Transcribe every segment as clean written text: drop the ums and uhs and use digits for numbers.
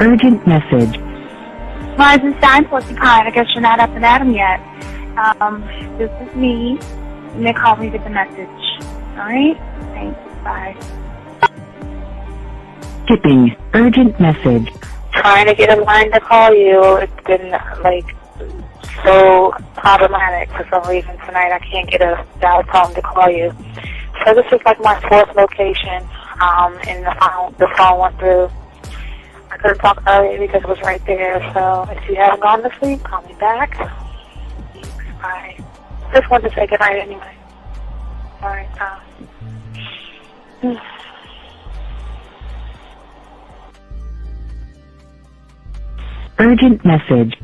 urgent message. Rising Stein, Porcupine. I guess you're not up and at 'em yet. This is me. You may call me with the message. Alright? Thanks. Bye. Skipping urgent message. Trying to get a line to call you. It's been, so problematic for some reason tonight. I can't get a dial tone to call you. So this is my fourth location, and the phone went through. I couldn't talk earlier because it was right there, so if you haven't gone to sleep, call me back. Bye. Just wanted to say goodnight anyway. Alright, Urgent message.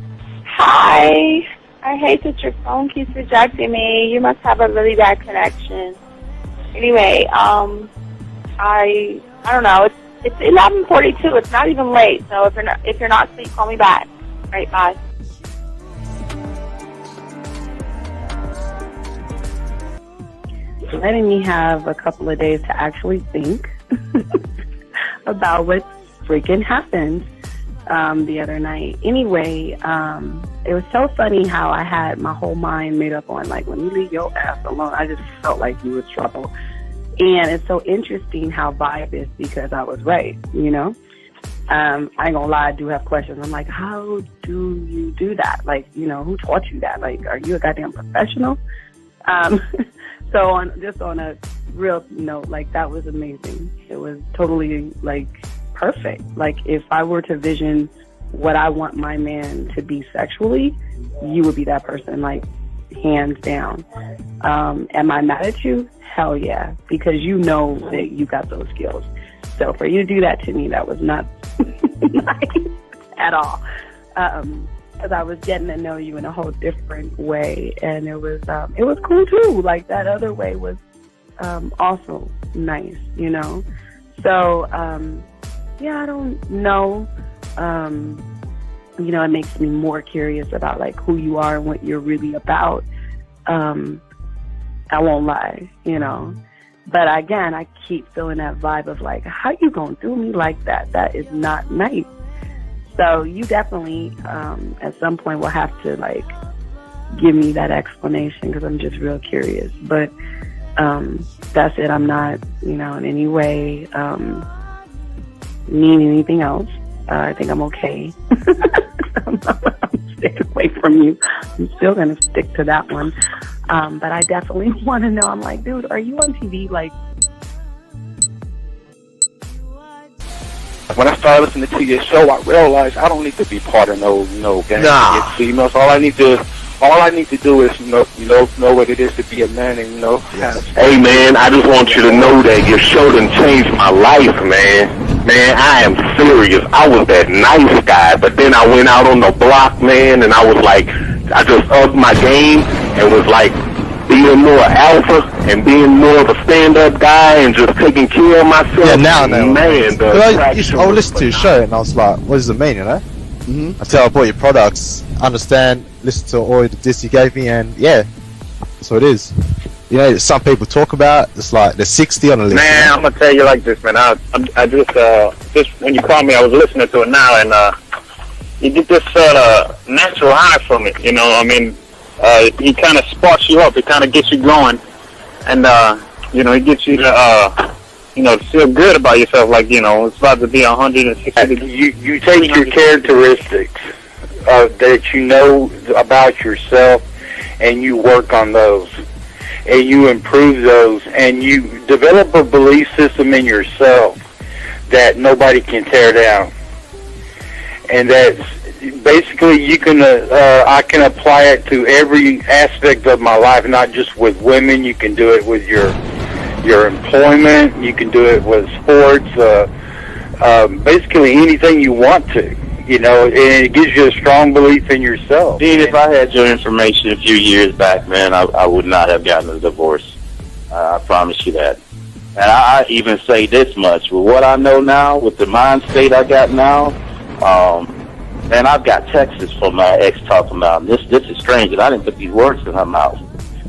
Hi. I hate that your phone keeps rejecting me. You must have a really bad connection. Anyway, I don't know. It's 11:42. It's not even late. So if you're not asleep, call me back. Right, bye. Letting me have a couple of days to actually think about what freaking happened the other night. Anyway, it was so funny how I had my whole mind made up on when you leave your ass alone, I just felt like you was trouble. And it's so interesting how vibe is because I was right, I ain't gonna lie, I do have questions. I'm like, how do you do that? Who taught you that? Are you a goddamn professional? So on a real note, that was amazing. It was totally perfect. If I were to vision what I want my man to be sexually, you would be that person, hands down. Am I mad at you? Hell yeah, because you know that you got those skills. So for you to do that to me, that was not nice at all. Because I was getting to know you in a whole different way, and it was cool too. That other way was also nice, So yeah, I don't know. It makes me more curious about who you are and what you're really about. I won't lie, But again, I keep feeling that vibe of how you gonna do me like that? That is not nice. So you definitely, at some point, will have to give me that explanation because I'm just real curious. But that's it. I'm not, in any way mean anything else. I think I'm okay. I'm staying away from you. I'm still gonna stick to that one. But I definitely want to know. I'm dude, are you on TV? When I started listening to your show, I realized I don't need to be part of no gang against females. All I need to do is know what it is to be a man and Hey man, I just want you to know that your show done changed my life, man. Man, I am serious. I was that nice guy, but then I went out on the block, man, and I was I just upped my game and was being more alpha and being more of a stand-up guy and just taking care of myself. Yeah, now. Man, I would listen to your show and I was like, what does it mean, Mm-hmm. Until I bought your products, understand, listen to all the discs you gave me, and yeah, that's what it is. Some people talk about, it's there's 60 on the list. Man, I'm going to tell you like this, man. I just when you called me, I was listening to it now, and you get this natural high from it, he kind of sparks you up. It kind of gets you going, and it gets you to feel good about yourself. It's about to be 160 degrees. You take your characteristics that you know about yourself, and you work on those, and you improve those, and you develop a belief system in yourself that nobody can tear down, and that's basically you can I can apply it to every aspect of my life, not just with women. You can do it with your employment. You can do it with sports. Basically anything you want to, and it gives you a strong belief in yourself. Dean, if I had your information a few years back, man, I would not have gotten a divorce. I promise you that. And I even say this much, with what I know now, with the mind state I got now, man, I've got texts from my ex talking about, this is strange, and I didn't put these words in her mouth.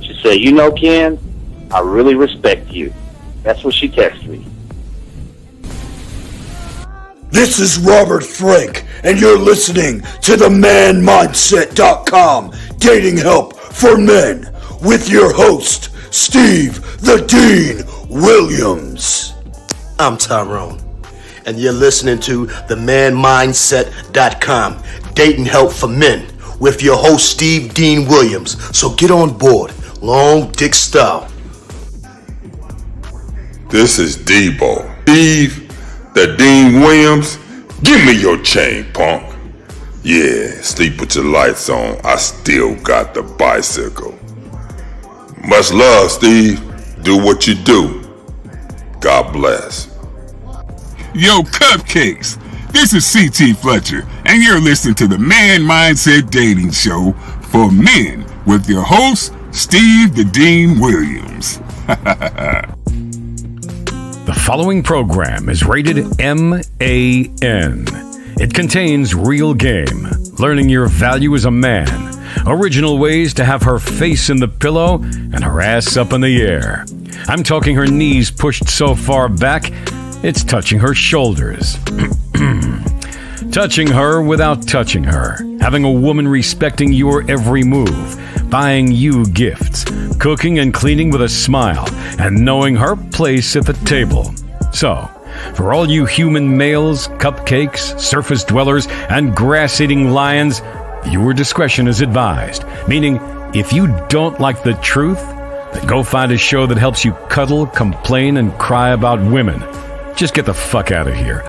She said, Ken, I really respect you. That's what she texted me. This is Robert Frank, and you're listening to the ManMindset.com Dating Help for Men with your host, Steve the Dean Williams. I'm Tyrone, and you're listening to the ManMindset.com Dating Help for Men with your host, Steve Dean Williams. So get on board, long dick style. This is Debo. Steve the Dean Williams, give me your chain, punk. Yeah, sleep with your lights on. I still got the bicycle. Much love, Steve. Do what you do. God bless. Yo, cupcakes. This is C.T. Fletcher, and you're listening to the Man Mindset Dating Show for Men with your host, Steve the Dean Williams. The following program is rated MAN. It contains real game, learning your value as a man, original ways to have her face in the pillow and her ass up in the air. I'm talking her knees pushed so far back, it's touching her shoulders. Touching her without touching her. Having a woman respecting your every move. Buying you gifts. Cooking and cleaning with a smile. And knowing her place at the table. So, for all you human males, cupcakes, surface dwellers, and grass-eating lions, viewer discretion is advised. Meaning, if you don't like the truth, then go find a show that helps you cuddle, complain, and cry about women. Just get the fuck out of here.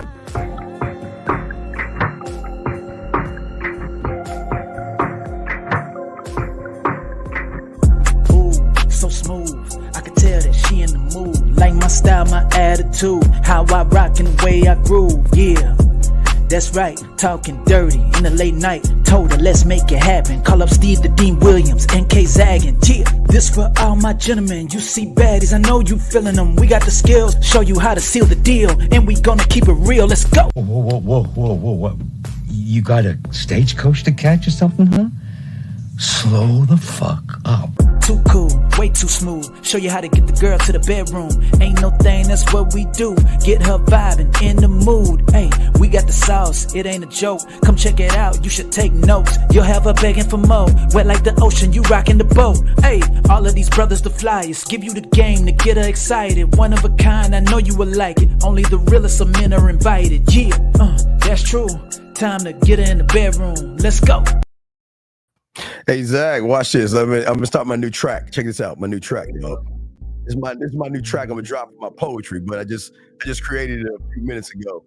My style, my attitude, how I rock and the way I groove, yeah. That's right, talking dirty in the late night. Told her, let's make it happen. Call up Steve the Dean Williams, NK Zaggin', yeah. This for all my gentlemen, you see baddies, I know you feeling them. We got the skills, show you how to seal the deal, and we gonna keep it real, let's go. Whoa. You got a stagecoach to catch or something, huh? Slow the fuck up. Too cool, way too smooth. Show you how to get the girl to the bedroom. Ain't no thing, that's what we do. Get her vibing, in the mood. Hey, we got the sauce, it ain't a joke. Come check it out, you should take notes. You'll have her begging for more. Wet like the ocean, you rockin' the boat. Hey, all of these brothers the flyers. Give you the game to get her excited. One of a kind, I know you will like it. Only the realest of men are invited. Yeah, that's true. Time to get her in the bedroom. Let's go. Hey Zach, watch this. I'm gonna start my new track. Check this out, my new track, yo. This is my new track. I'm gonna drop my poetry, but I just created it a few minutes ago.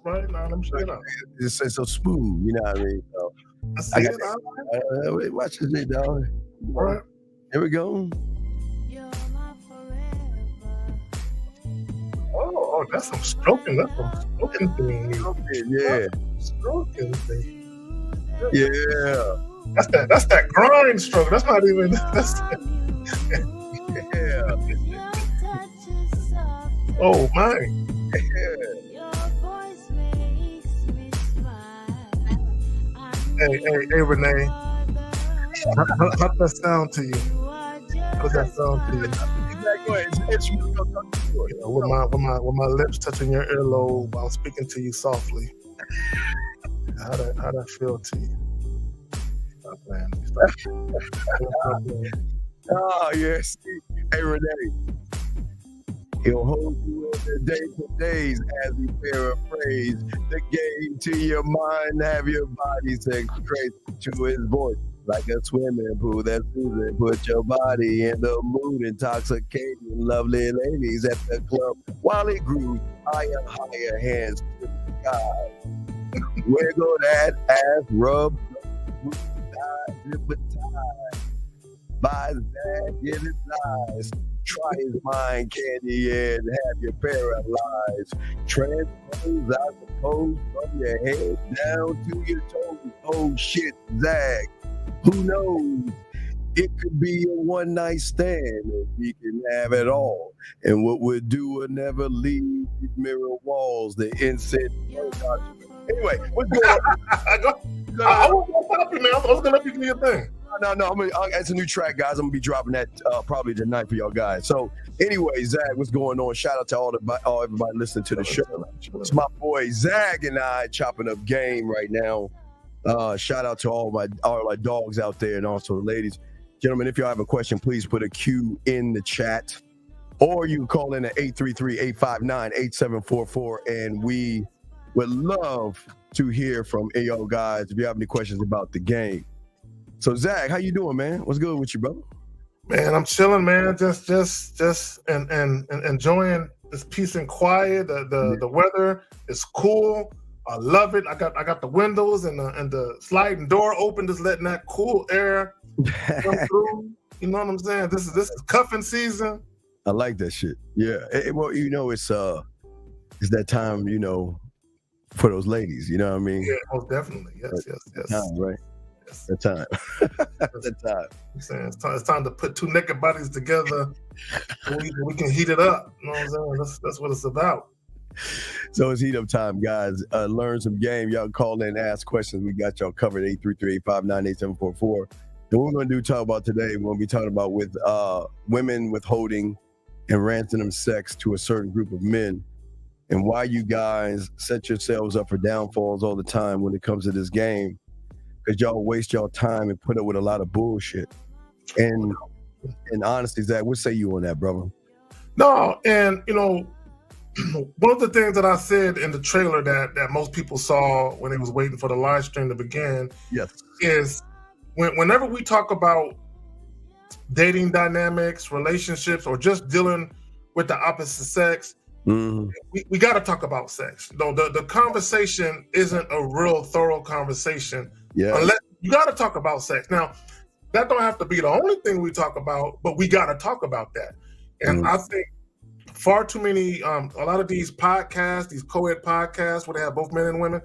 Right now, let me check it out. It's so smooth, you know what I mean? So, I got wait, watch this, dog. All right, here we go. Oh, that's some stroking. That's some stroking thing. Yeah. Stroking thing. Yeah. That's that grind stroke. That's not even. That's yeah. Oh my. Hey, Renee. How's that sound to you? How's that sound to you? It's with my lips touching your earlobe, I'm speaking to you softly. How that feel to you? Stop playing. Oh yes. Hey Renee. He'll hold you in the day for days as he paraphrase the game to your mind, have your body secrete to his voice like a swimming pool that's soothing. Put your body in the mood, intoxicating lovely ladies at the club while he grooves higher hands to the sky. Wiggle that ass, rub, hypnotized by that in his eyes. Try his mind candy and have you paralyzed. Transpose, I suppose, from your head down to your toes. Oh shit, Zach. Who knows? It could be a one-night stand if we can have it all. And what we'll do will never leave these mirror walls, the incense. Anyway, what's going on? I was gonna stop you, man. I was gonna let you do your thing. No. It's a new track, guys. I'm gonna be dropping that probably tonight for y'all guys. So, anyway, Zach, what's going on? Shout out to everybody listening to the show. It's my boy Zach and I chopping up game right now. Shout out to all my dogs out there and also the ladies, gentlemen. If y'all have a question, please put a Q in the chat, or you can call in at 833-859-8744, and we would love to hear from y'all guys if you have any questions about the game. So Zach, how you doing, man? What's good with you, brother? Man, I'm chilling, man. Just and enjoying this peace and quiet. The weather is cool. I love it. I got the windows and the sliding door open, just letting that cool air come through. You know what I'm saying? This is cuffing season. I like that shit. Yeah. Well, it's that time, for those ladies. You know what I mean? Yeah, most definitely. Yes. Time, right? That time. That time. It's time to put two naked bodies together so we can heat it up. You know what I'm saying? That's what it's about. So it's heat up time, guys. Learn some game. Y'all call in, ask questions. We got y'all covered. 833-859-8744. And what we're going to talk about today, we're going to be talking about with women withholding and ransom sex to a certain group of men, and why you guys set yourselves up for downfalls all the time when it comes to this game. Because y'all waste y'all time and put up with a lot of bullshit. And honestly, Zach, what say you on that, brother? No, and one of the things that I said in the trailer that most people saw when they was waiting for the live stream to begin, is whenever we talk about dating dynamics, relationships, or just dealing with the opposite sex, we got to talk about sex. No, the conversation isn't a real thorough conversation. Unless you got to talk about sex. Now, that don't have to be the only thing we talk about, but we got to talk about that. And I think far too many, a lot of these podcasts, these co-ed podcasts, where they have both men and women,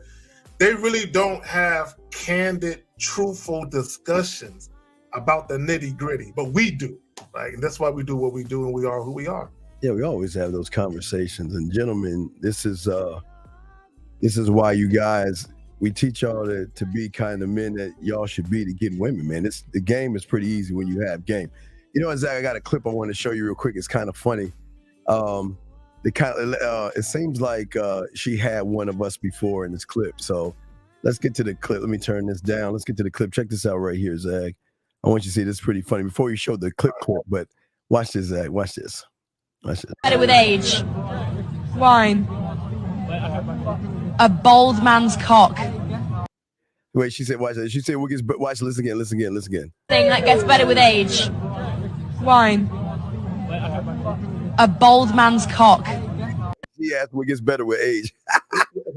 they really don't have candid, truthful discussions about the nitty gritty, but we do. Right? And that's why we do what we do, and we are who we are. Yeah, we always have those conversations. And gentlemen, this is why you guys, we teach y'all to be kind of men that y'all should be to get women, man. The game is pretty easy when you have game. Zach, I got a clip I want to show you real quick. It's kind of funny. It seems like she had one of us before in this clip. So let's get to the clip. Let me turn this down. Let's get to the clip. Check this out right here, Zach. I want you to see this. Pretty funny. Before you show the clip, but watch this, Zach. Watch this. Better with age. Wine. A bold man's cock. Wait, she said, watch that. She said, watch, listen again. Thing that gets better with age. Wine. A bold man's cock. She asked what gets better with age.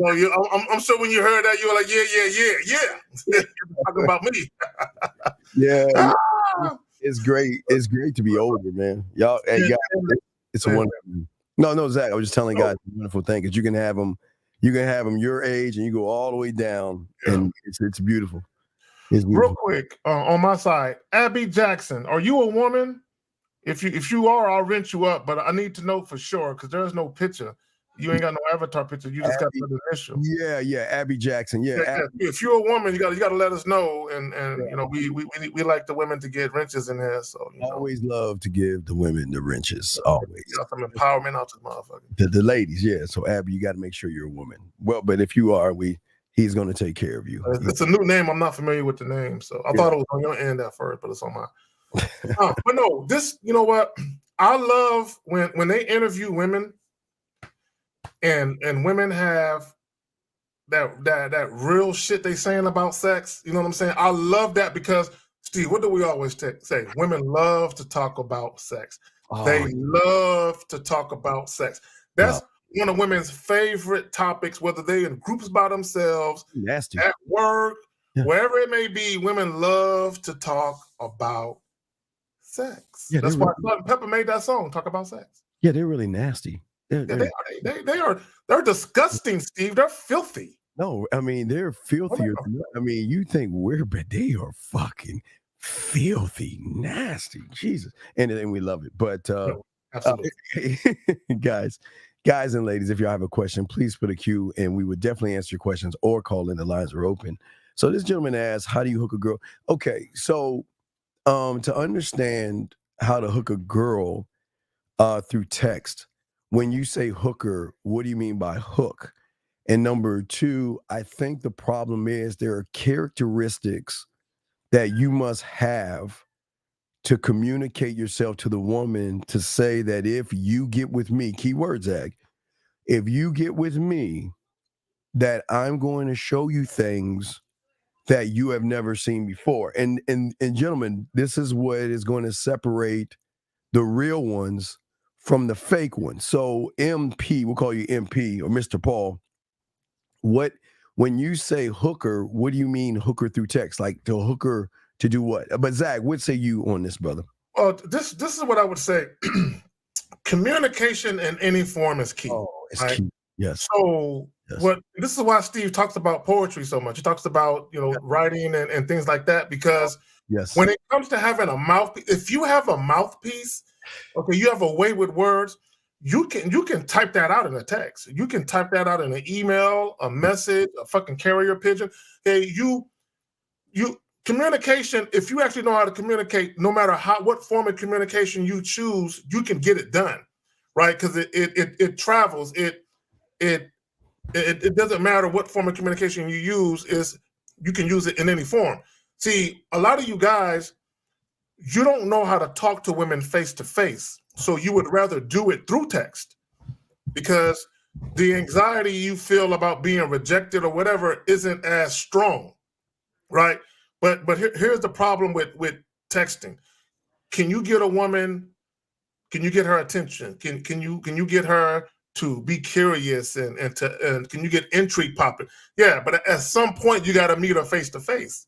I'm sure when you heard that, you were like, yeah. Talking about me. Yeah. It's great. It's great to be older, man. Y'all, guys, it's a wonderful. No, Zach, I was just telling guys it's a wonderful thing, because you can have them your age and you go all the way down, and it's beautiful. Real quick, on my side, Abby Jackson, are you a woman? If you are, I'll rent you up, but I need to know for sure, because there's no picture. You ain't got no avatar picture. You just got the initial. Yeah, Abby Jackson. Yeah. If you're a woman, you got to let us know, and we like the women to get wrenches in here. So always love to give the women the wrenches. Always. Some empowerment out to the motherfucker. The ladies, yeah. So Abby, you got to make sure you're a woman. Well, but if you are, he's going to take care of you. It's a new name. I'm not familiar with the name, so I thought it was on your end at first, but it's on mine. But no, this, you know what? I love when they interview women, and women have that real shit they saying about sex. You know what I'm saying? I love that, because Steve, what do we always say? Women love to talk about sex. They love to talk about sex. That's one of women's favorite topics, whether they in groups by themselves, nasty, at work, wherever it may be. Women love to talk about sex. Yeah, that's why Salt and Pepper made that song, Talk About Sex. Yeah, they're really nasty. They're disgusting, Steve. They're filthy. No, I mean, they're filthier. I mean, you think we're bad. They are fucking filthy, nasty. Jesus. And then we love it. But absolutely. Guys and ladies, if y'all have a question, please put a Q, and we would definitely answer your questions, or call in. The lines are open. So this gentleman asked, how do you hook a girl? Okay, so to understand how to hook a girl through text. When you say hooker, what do you mean by hook? And number two, I think the problem is there are characteristics that you must have to communicate yourself to the woman to say that if you get with me, keyword Zach, if you get with me, that I'm going to show you things that you have never seen before. And gentlemen, this is what is going to separate the real ones from the fake ones. So MP, we'll call you MP or Mr. Paul. When you say hooker, what do you mean hooker through text? Like to hooker to do what? But Zach, what say you on this, brother? Well, this is what I would say. Communication in any form is key. Oh, it's right? key. Yes. So this is why Steve talks about poetry so much. He talks about writing and things like that, because when it comes to having a mouthpiece, if you have a mouthpiece, okay, you have a way with words, you can type that out in a text. You can type that out in an email, a message, a fucking carrier pigeon. Okay, you communication, if you actually know how to communicate, no matter what form of communication you choose, you can get it done, right? Because it travels. It doesn't matter what form of communication you use, you can use it in any form. See, a lot of you guys, you don't know how to talk to women face to face, so you would rather do it through text because the anxiety you feel about being rejected or whatever isn't as strong, right? But here's the problem with texting. Can you get a woman? Can you get her attention? Can you get her to be curious and can you get intrigue popping? Yeah, but at some point you got to meet her face to face.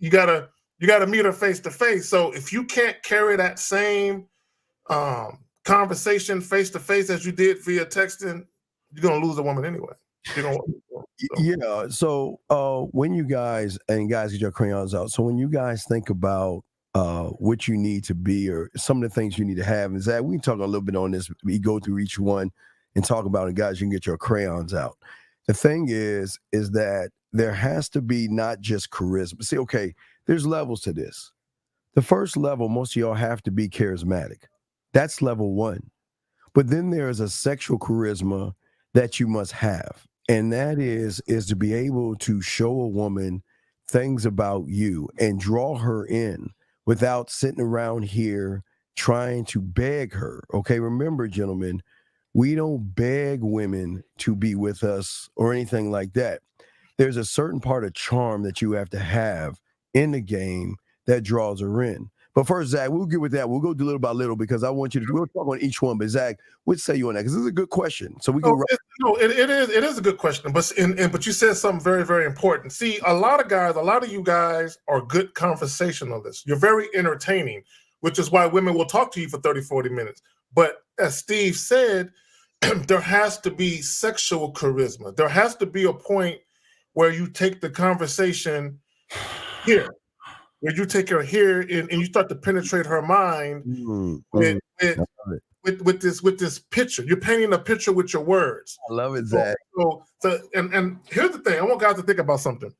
You gotta meet her face to face. So if you can't carry that same conversation face to face as you did via texting, you're gonna lose a woman anyway. Yeah. So when you guys get your crayons out. So when you guys think about what you need to be or some of the things you need to have, is that we can talk a little bit on this. We go through each one and talk about it, guys. You can get your crayons out. The thing is that there has to be not just charisma. See, okay, there's levels to this. The first level, most of y'all have to be charismatic. That's level one. But then there is a sexual charisma that you must have. And that is to be able to show a woman things about you and draw her in without sitting around here trying to beg her. Okay, remember, gentlemen, we don't beg women to be with us or anything like that. There's a certain part of charm that you have to have in the game that draws her in. But first, Zach, we'll get with that. We'll go do little by little because I want you to. We'll talk on each one. But Zach, what say you on that? Because this is a good question. So we can. It is a good question. But you said something very, very important. See, a lot of you guys are good conversationalists. You're very entertaining, which is why women will talk to you for 30, 40 minutes. But as Steve said, there has to be sexual charisma. There has to be a point where you take the conversation here. Where you take her here and you start to penetrate her mind with this picture. You're painting a picture with your words. I love it, Zach. So and here's the thing. I want guys to think about something.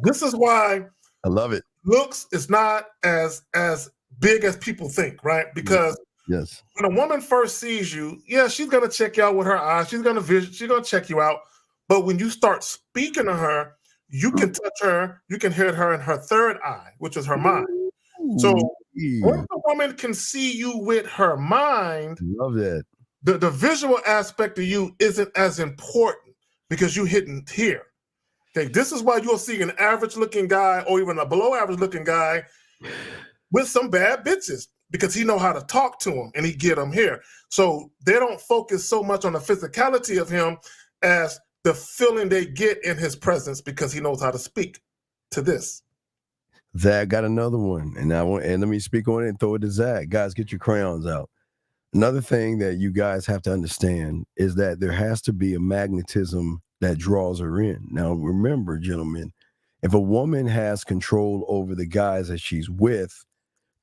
This is why I love it. Looks is not as big as people think, right? Because when a woman first sees you, yeah, she's gonna check you out with her eyes. She's gonna check you out. But when you start speaking to her, you can touch her, you can hit her in her third eye, which is her mind. So once a woman can see you with her mind, love that. The visual aspect of you isn't as important because you hitting here. Okay, this is why you'll see an average looking guy or even a below average looking guy with some bad bitches because he know how to talk to them and he get them here. So they don't focus so much on the physicality of him as the feeling they get in his presence because he knows how to speak to this. Zach got another one, and let me speak on it and throw it to Zach. Guys, get your crayons out. Another thing that you guys have to understand is that there has to be a magnetism that draws her in. Now, remember, gentlemen, if a woman has control over the guys that she's with,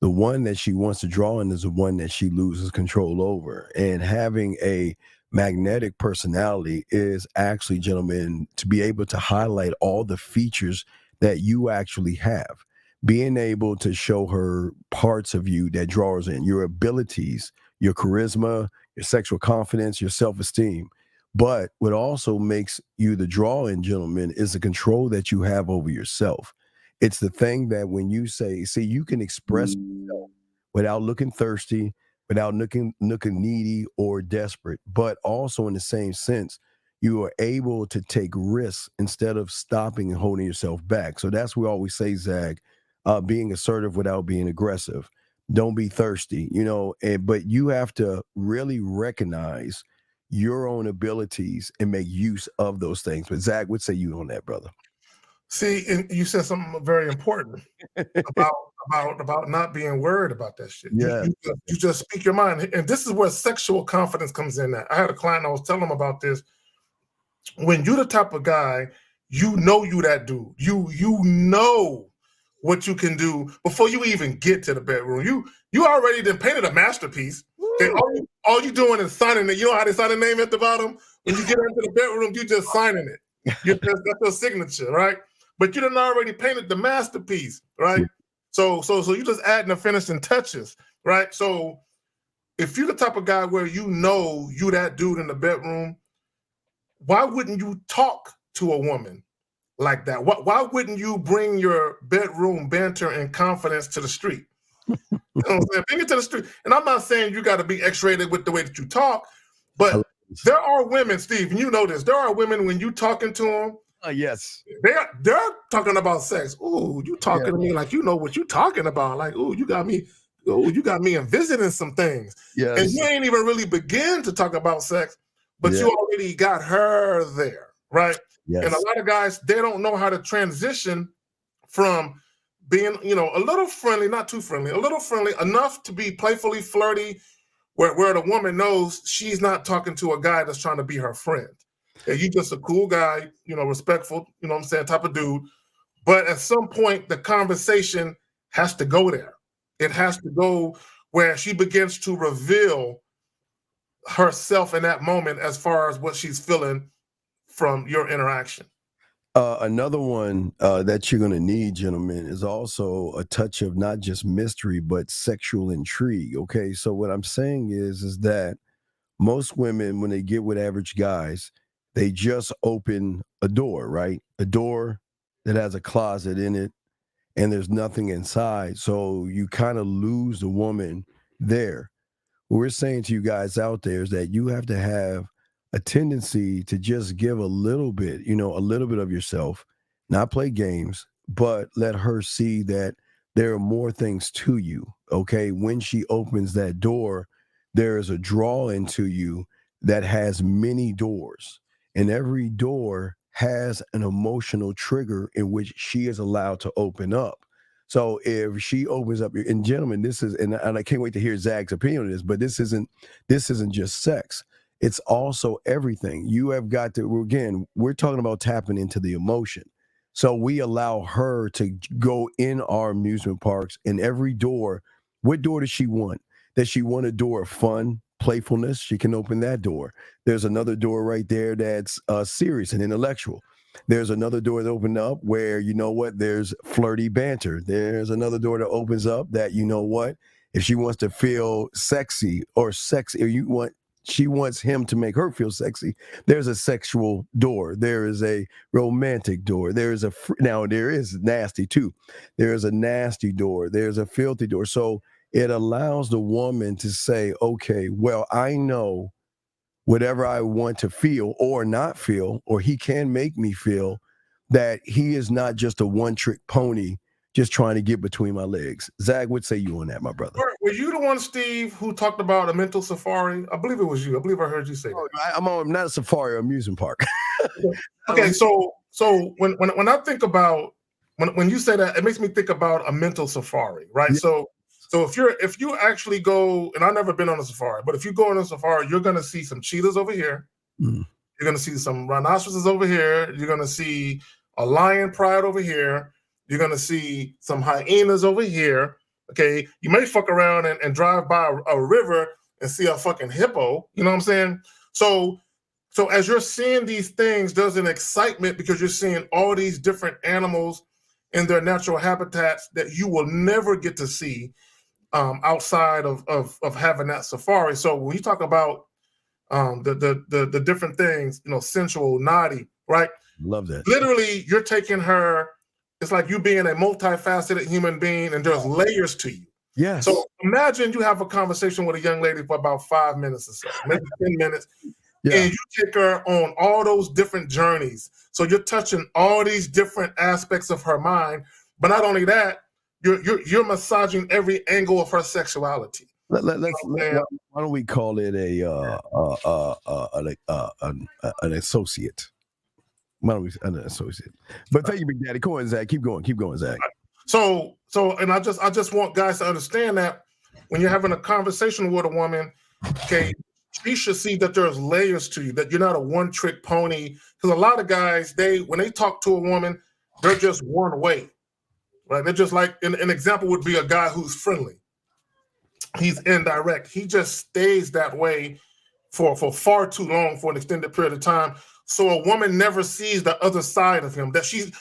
the one that she wants to draw in is the one that she loses control over. And having a magnetic personality is actually, gentlemen, to be able to highlight all the features that you actually have. being able to show her parts of you that draws in your abilities, your charisma, your sexual confidence, your self-esteem. But what also makes you the draw-in gentleman is the control that you have over yourself. It's the thing that when you say, see, you can express yourself without looking thirsty, without looking needy or desperate, but also in the same sense, you are able to take risks instead of stopping and holding yourself back. So that's what we always say, Zag, being assertive without being aggressive. Don't be thirsty, but you have to really recognize your own abilities and make use of those things. But Zach, what say you on that, brother? See, and you said something very important about not being worried about that shit. Yeah. You just speak your mind. And this is where sexual confidence comes in at. I had a client, I was telling him about this. When you're the type of guy, you that dude. You know what you can do before you even get to the bedroom. You already done painted a masterpiece. Okay, all you doing is signing it. You know how they sign a name at the bottom? When you get into the bedroom, you just signing it. That's your signature, right? But you done already painted the masterpiece, right? So you just adding the finishing touches, right? So if you're the type of guy where you that dude in the bedroom, why wouldn't you talk to a woman like that? Why wouldn't you bring your bedroom banter and confidence to the street? You know what I'm saying? Bring it to the street. And I'm not saying you got to be X-rated with the way that you talk, but there are women, Steve, and you know this. There are women when you talking to them. Yes. They're talking about sex. Ooh, you talking to me like you know what you talking about. Like, ooh, you got me envisioning some things. Yes. And you ain't even really begin to talk about sex, but you already got her there, right? Yes. And a lot of guys, they don't know how to transition from being, a little friendly, not too friendly, a little friendly, enough to be playfully flirty, where the woman knows she's not talking to a guy that's trying to be her friend. Yeah, you just a cool guy, respectful, type of dude. But at some point, the conversation has to go there. It has to go where she begins to reveal herself in that moment as far as what she's feeling from your interaction. Another one that you're going to need, gentlemen, is also a touch of not just mystery, but sexual intrigue. Okay, so what I'm saying is that most women, when they get with average guys, they just open a door, right? A door that has a closet in it and there's nothing inside. So you kind of lose the woman there. What we're saying to you guys out there is that you have to have a tendency to just give a little bit of yourself, not play games, but let her see that there are more things to you. Okay. When she opens that door, there is a draw into you that has many doors, and every door has an emotional trigger in which she is allowed to open up. So if she opens up, and gentlemen, this is, and I can't wait to hear Zach's opinion on this, but this isn't just sex. It's also everything. You have got to, again, we're talking about tapping into the emotion. So we allow her to go in our amusement parks, and every door, what door does she want? Does she want a door of fun, playfulness? She can open that door. There's another door right there that's serious and intellectual. There's another door that opens up where, there's flirty banter. There's another door that opens up that, if she wants to feel sexy, or she wants him to make her feel sexy, there's a sexual door. There is a romantic door. There is now there is nasty too. There is a nasty door. There's a filthy door. So it allows the woman to say, okay, well, I know whatever I want to feel or not feel, or he can make me feel, that he is not just a one-trick pony just trying to get between my legs. Zach, what say you on that, my brother? Were you the one, Steve, who talked about a mental safari? I believe it was you. I believe I heard you say that. I'm not a safari or amusement park. Okay, so when I think about when you say that, it makes me think about a mental safari, right? Yeah. So if you actually go, and I've never been on a safari, but if you go on a safari, you're gonna see some cheetahs over here. Mm. You're gonna see some rhinoceroses over here. You're gonna see a lion pride over here. You're gonna see some hyenas over here. Okay, you may fuck around and drive by a river and see a fucking hippo. You know what I'm saying? So as you're seeing these things, there's an excitement because you're seeing all these different animals in their natural habitats that you will never get to see outside of having that safari. So when you talk about the different things, sensual, naughty, right? Love that. Literally, you're taking her. It's like you being a multifaceted human being, and there's layers to you. Yes. So imagine you have a conversation with a young lady for about 5 minutes or so, maybe 10 minutes, and you take her on all those different journeys. So you're touching all these different aspects of her mind, but not only that, you're massaging every angle of her sexuality. Why don't we call it an associate? Why don't we an associate? But thank you, Big Daddy. Go on, Zach. Keep going, Zach. So, and I just want guys to understand that when you're having a conversation with a woman, okay, she should see that there's layers to you, that you're not a one-trick pony. Because a lot of guys, when they talk to a woman, they're just one way, right? They're just like an example would be a guy who's friendly. He's indirect. He just stays that way for far too long, for an extended period of time. So a woman never sees the other side of him. That she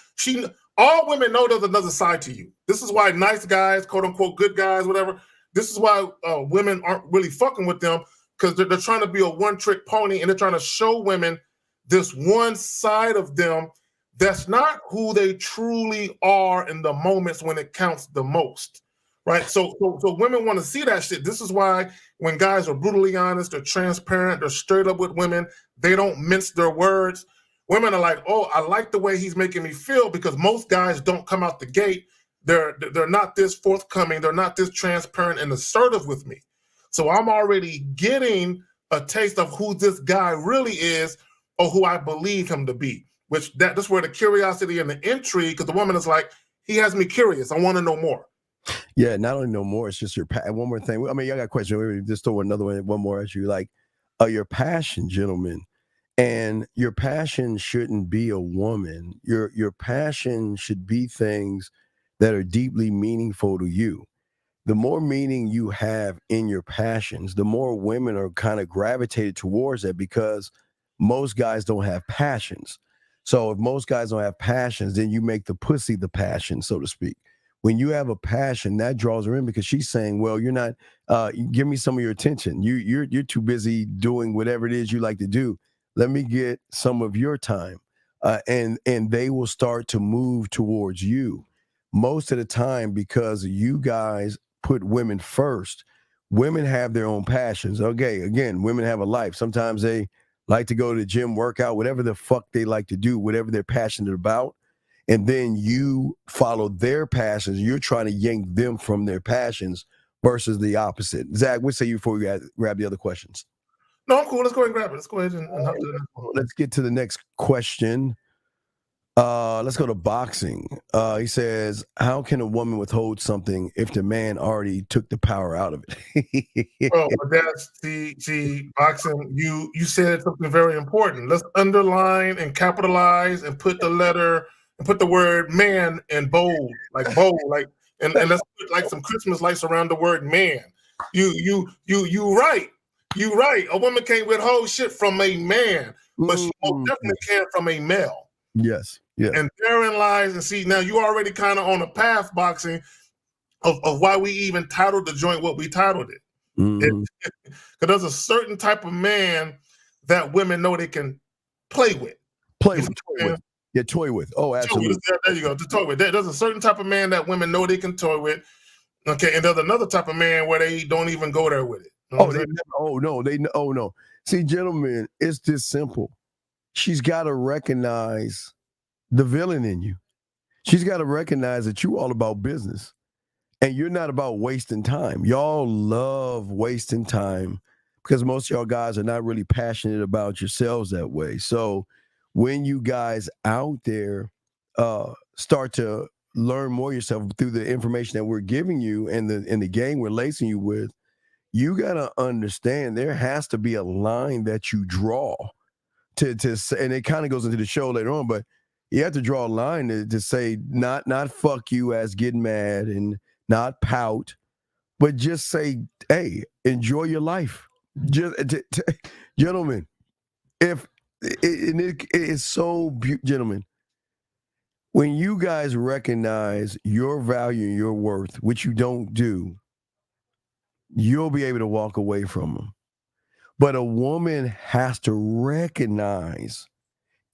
all women know there's another side to you. This is why nice guys, quote unquote, good guys, whatever. This is why women aren't really fucking with them, because they're trying to be a one-trick pony, and they're trying to show women this one side of them that's not who they truly are in the moments when it counts the most. Right, so women want to see that shit. This is why when guys are brutally honest, they're transparent, they're straight up with women, they don't mince their words. Women are like, oh, I like the way he's making me feel, because most guys don't come out the gate. They're not this forthcoming. They're not this transparent and assertive with me. So I'm already getting a taste of who this guy really is, or who I believe him to be. That's where the curiosity and the intrigue, because the woman is like, he has me curious. I want to know more. Yeah, not only no more, it's just your one more thing. I mean, I got a question. Maybe just throw another one more at you. Like, your passion, gentlemen, and your passion shouldn't be a woman. Your passion should be things that are deeply meaningful to you. The more meaning you have in your passions, the more women are kind of gravitated towards that, because most guys don't have passions. So if most guys don't have passions, then you make the pussy the passion, so to speak. When you have a passion, that draws her in, because she's saying, well, you're not, give me some of your attention. You're too busy doing whatever it is you like to do. Let me get some of your time. And they will start to move towards you. Most of the time, because you guys put women first, women have their own passions. Okay, again, women have a life. Sometimes they like to go to the gym, work out, whatever the fuck they like to do, whatever they're passionate about. And then you follow their passions. You're trying to yank them from their passions versus the opposite. Zach, what say you before we grab the other questions? No, I'm cool. Let's go ahead and grab it. Let's go ahead and hop to the next one. Let's get to the next question. Let's go to boxing. He says, how can a woman withhold something if the man already took the power out of it? Oh, but that's the boxing. You said something very important. Let's underline and capitalize and put the letter and put the word man in bold, and let's put like some Christmas lights around the word man. You right. You right. A woman can't withhold shit from a man, but she most definitely can from a male. Yes. Yeah. And therein lies, and see, now you already kind of on a path, boxing, of why we even titled the joint what we titled it. Because there's a certain type of man that women know they can play with. Yeah, toy with. Oh, absolutely. There you go. To toy with. There's a certain type of man that women know they can toy with. Okay, and there's another type of man where they don't even go there with it. No. See, gentlemen, it's this simple. She's got to recognize the villain in you. She's got to recognize that you're all about business, and you're not about wasting time. Y'all love wasting time because most of y'all guys are not really passionate about yourselves that way. So when you guys out there start to learn more yourself through the information that we're giving you and the game we're lacing you with, you got to understand there has to be a line that you draw to and it kind of goes into the show later on, but you have to draw a line to say not fuck you as getting mad and not pout, but just say, hey, enjoy your life. Just gentlemen, if it is so gentlemen, When you guys recognize your value and your worth, which you don't do, you'll be able to walk away from them. But a woman has to recognize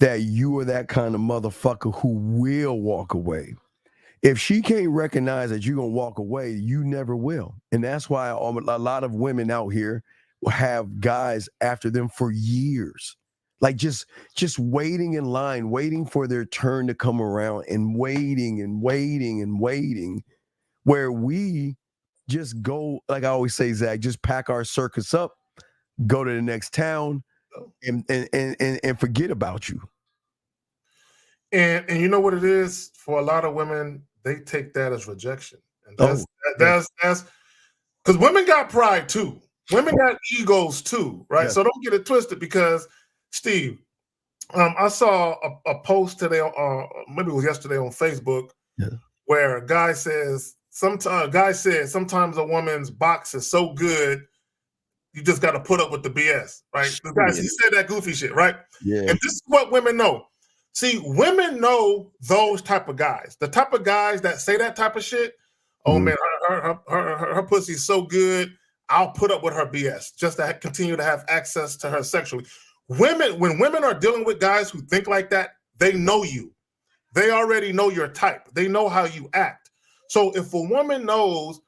that you are that kind of motherfucker who will walk away. If she can't recognize that you're going to walk away, you never will. And that's why a lot of women out here have guys after them for years. Like just waiting in line, waiting for their turn to come around and waiting and waiting and waiting, where we just go, like I always say, Zach, just pack our circus up, go to the next town and forget about you. And you know what it is for a lot of women, they take that as rejection. And that's because women got pride too. Women got egos too, right? Yes. So don't get it twisted because, Steve, I saw a post today, maybe it was yesterday on Facebook, where a guy says, sometimes a woman's box is so good, you just got to put up with the BS, right? The guys, he said that goofy shit, right? Yeah. And this is what women know. See, women know those type of guys. The type of guys that say that type of shit. Oh man, her pussy's so good. I'll put up with her BS just to continue to have access to her sexually. When women are dealing with guys who think like that, they know you. They already know your type. They know how you act. So if a woman knows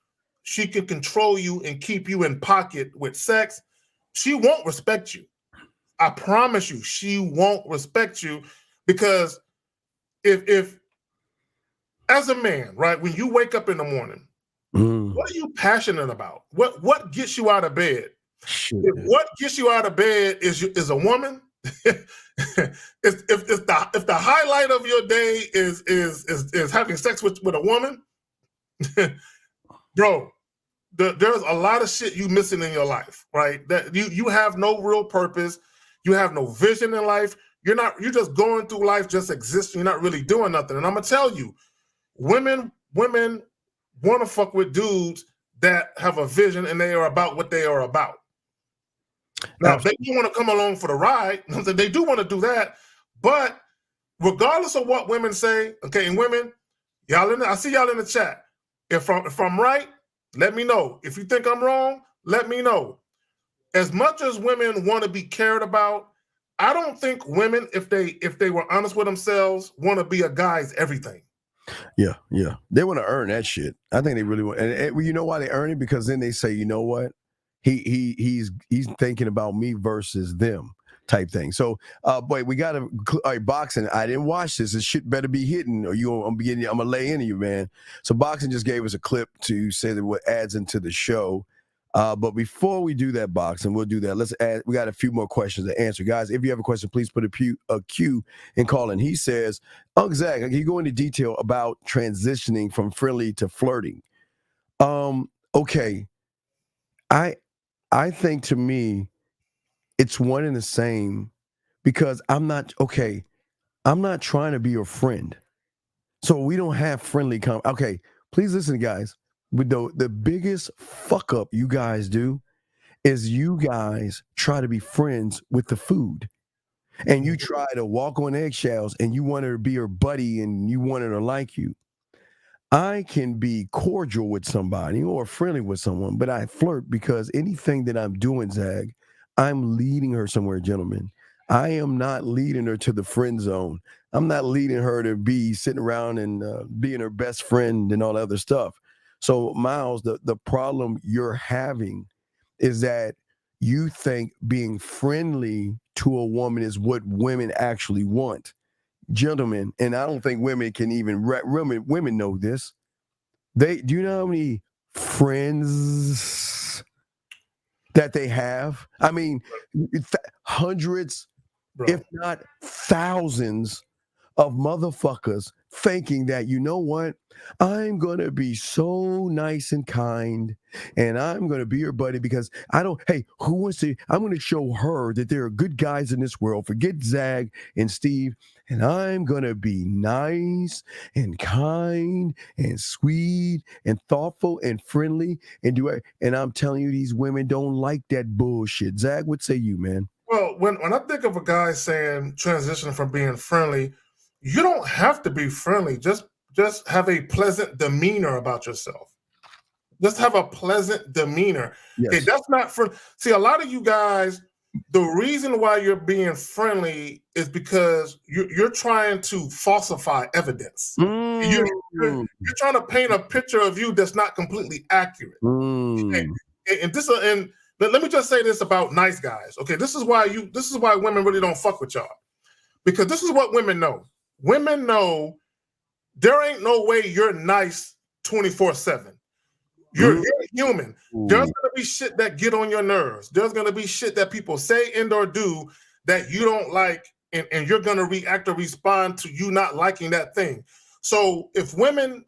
she can control you and keep you in pocket with sex, she won't respect you. I promise you, she won't respect you because if as a man, right, when you wake up in the morning, what are you passionate about? What gets you out of bed? If what gets you out of bed is a woman, if the highlight of your day is having sex with a woman, bro, there's a lot of shit you missing in your life, right? That you have no real purpose, you have no vision in life. You're just going through life, just existing. You're not really doing nothing. And I'm gonna tell you, women want to fuck with dudes that have a vision and they are about what they are about. Now, they do want to come along for the ride. They do want to do that, but regardless of what women say, okay, and women, I see y'all in the chat. If I'm right, let me know. If you think I'm wrong, let me know. As much as women want to be cared about, I don't think women, if they were honest with themselves, want to be a guy's everything. Yeah. They want to earn that shit. I think they really want, and you know why they earn it? Because then they say, you know what, he's thinking about me versus them type thing. So, boy, we got to boxing. I didn't watch this. This shit better be hitting, or I'm gonna lay into you, man. So, boxing just gave us a clip to say that what adds into the show. But before we do that, boxing, we'll do that. Let's add. We got a few more questions to answer, guys. If you have a question, please put a Q and call in. He says, "Uncle Zach, can you go into detail about transitioning from friendly to flirting?" Okay, I think to me, it's one and the same because I'm not trying to be your friend, so we don't have friendly okay, please listen, guys. With the biggest fuck up you guys do is you guys try to be friends with the food, and you try to walk on eggshells, and you want her to be your buddy, and you want her to like you. I can be cordial with somebody or friendly with someone, but I flirt because anything that I'm doing, Zag, I'm leading her somewhere, gentlemen. I am not leading her to the friend zone. I'm not leading her to be sitting around and being her best friend and all that other stuff. So, Miles, the problem you're having is that you think being friendly to a woman is what women actually want. Gentlemen, and I don't think women can even women know this. Do you know how many friends that they have? I mean, hundreds, if not thousands of motherfuckers thinking that, you know what, I'm going to be so nice and kind and I'm going to be your buddy because I'm going to show her that there are good guys in this world. Forget Zag and Steve. And I'm going to be nice and kind and sweet and thoughtful and friendly and I'm telling you, these women don't like that bullshit. Zag, what say you, man? Well, when I think of a guy saying transition from being friendly, you don't have to be friendly. Just have a pleasant demeanor about yourself. Just have a pleasant demeanor. Yes. Okay, that's not friendly. See, a lot of you guys, the reason why you're being friendly is because you're trying to falsify evidence. You're trying to paint a picture of you that's not completely accurate. And let me just say this about nice guys. Okay, this is why women really don't fuck with y'all. Because this is what women know. Women know there ain't no way you're nice 24/7. You're human. There's gonna be shit that get on your nerves. There's gonna be shit that people say and or do that you don't like, and you're gonna react or respond to you not liking that thing. So if women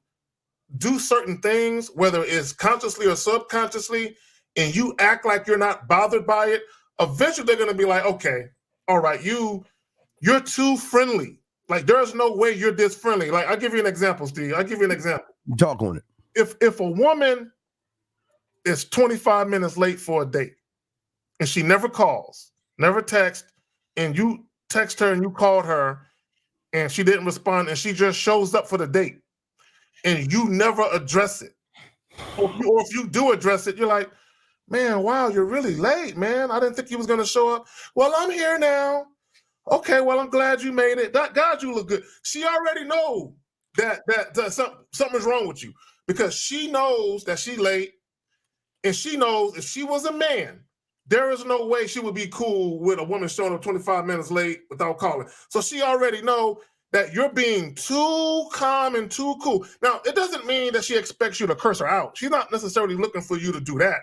do certain things, whether it's consciously or subconsciously, and you act like you're not bothered by it, eventually they're gonna be like, okay, all right, you're too friendly. Like there's no way you're this friendly. Like I'll give you an example, Steve. I'll give you an example. Talk on it. If a woman is 25 minutes late for a date and she never calls, never texts, and you text her and you called her and she didn't respond and she just shows up for the date and you never address it, or if you do address it, you're like, man, wow, you're really late, man. I didn't think you was going to show up. Well, I'm here now. Okay, well, I'm glad you made it. God, you look good. She already knows that something's wrong with you because she knows that she's late, and she knows if she was a man, there is no way she would be cool with a woman showing up 25 minutes late without calling. So she already know that you're being too calm and too cool. Now, it doesn't mean that she expects you to curse her out. She's not necessarily looking for you to do that.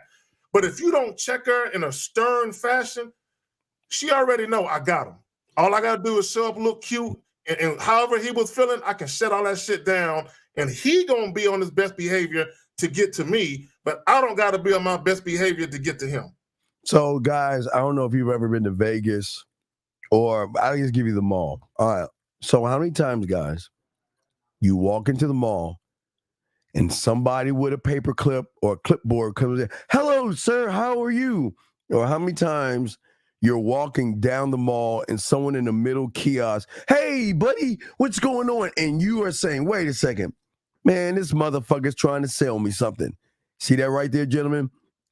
But if you don't check her in a stern fashion, she already know I got him. All I got to do is show up, look cute, and however he was feeling, I can shut all that shit down, and he going to be on his best behavior to get to me, but I don't got to be on my best behavior to get to him. So, guys, I don't know if you've ever been to Vegas, or I'll just give you the mall. All right. So how many times, guys, you walk into the mall and somebody with a paper clip or a clipboard comes in, hello, sir, how are you? Or how many times you're walking down the mall and someone in the middle kiosk, hey, buddy, what's going on? And you are saying, wait a second, man, this motherfucker's trying to sell me something. See that right there, gentlemen?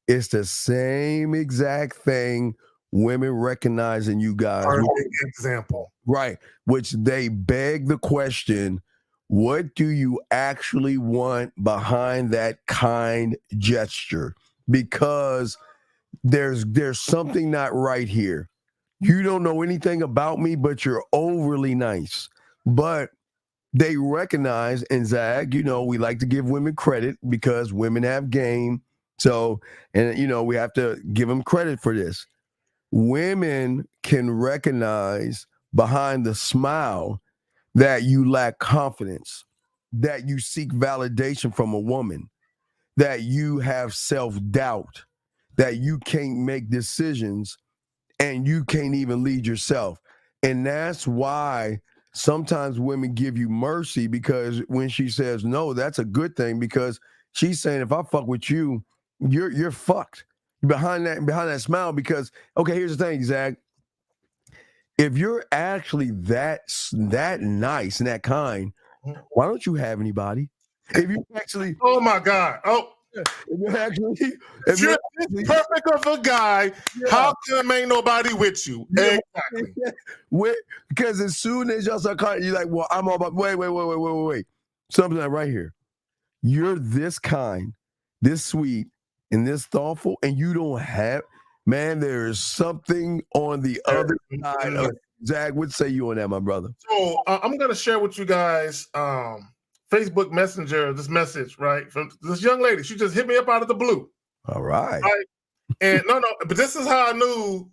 It's the same exact thing women recognizing you guys. Perfect example. Right, which they beg the question, what do you actually want behind that kind gesture? Because there's something not right here. You don't know anything about me, but you're overly nice. But they recognize, and Zag, we like to give women credit because women have game. So, and we have to give them credit for this. Women can recognize behind the smile that you lack confidence, that you seek validation from a woman, that you have self-doubt, that you can't make decisions and you can't even lead yourself. And that's why sometimes women give you mercy, because when she says no, that's a good thing, because she's saying, if I fuck with you, you're fucked. Behind that smile, because okay, here's the thing, Zach. If you're actually that nice and that kind, why don't you have anybody? If you actually, oh my God, if you're this perfect of a guy, how come ain't nobody with you? Exactly. Because as soon as y'all start calling, you're like, well, I'm all about. Wait. Something like right here. You're this kind, this sweet, and this thoughtful, and you don't have. Man, there is something on the other side of Zach. What say you on that, my brother? So I'm going to share with you guys Facebook Messenger, this message, right? From this young lady. She just hit me up out of the blue. All right. And no, but this is how I knew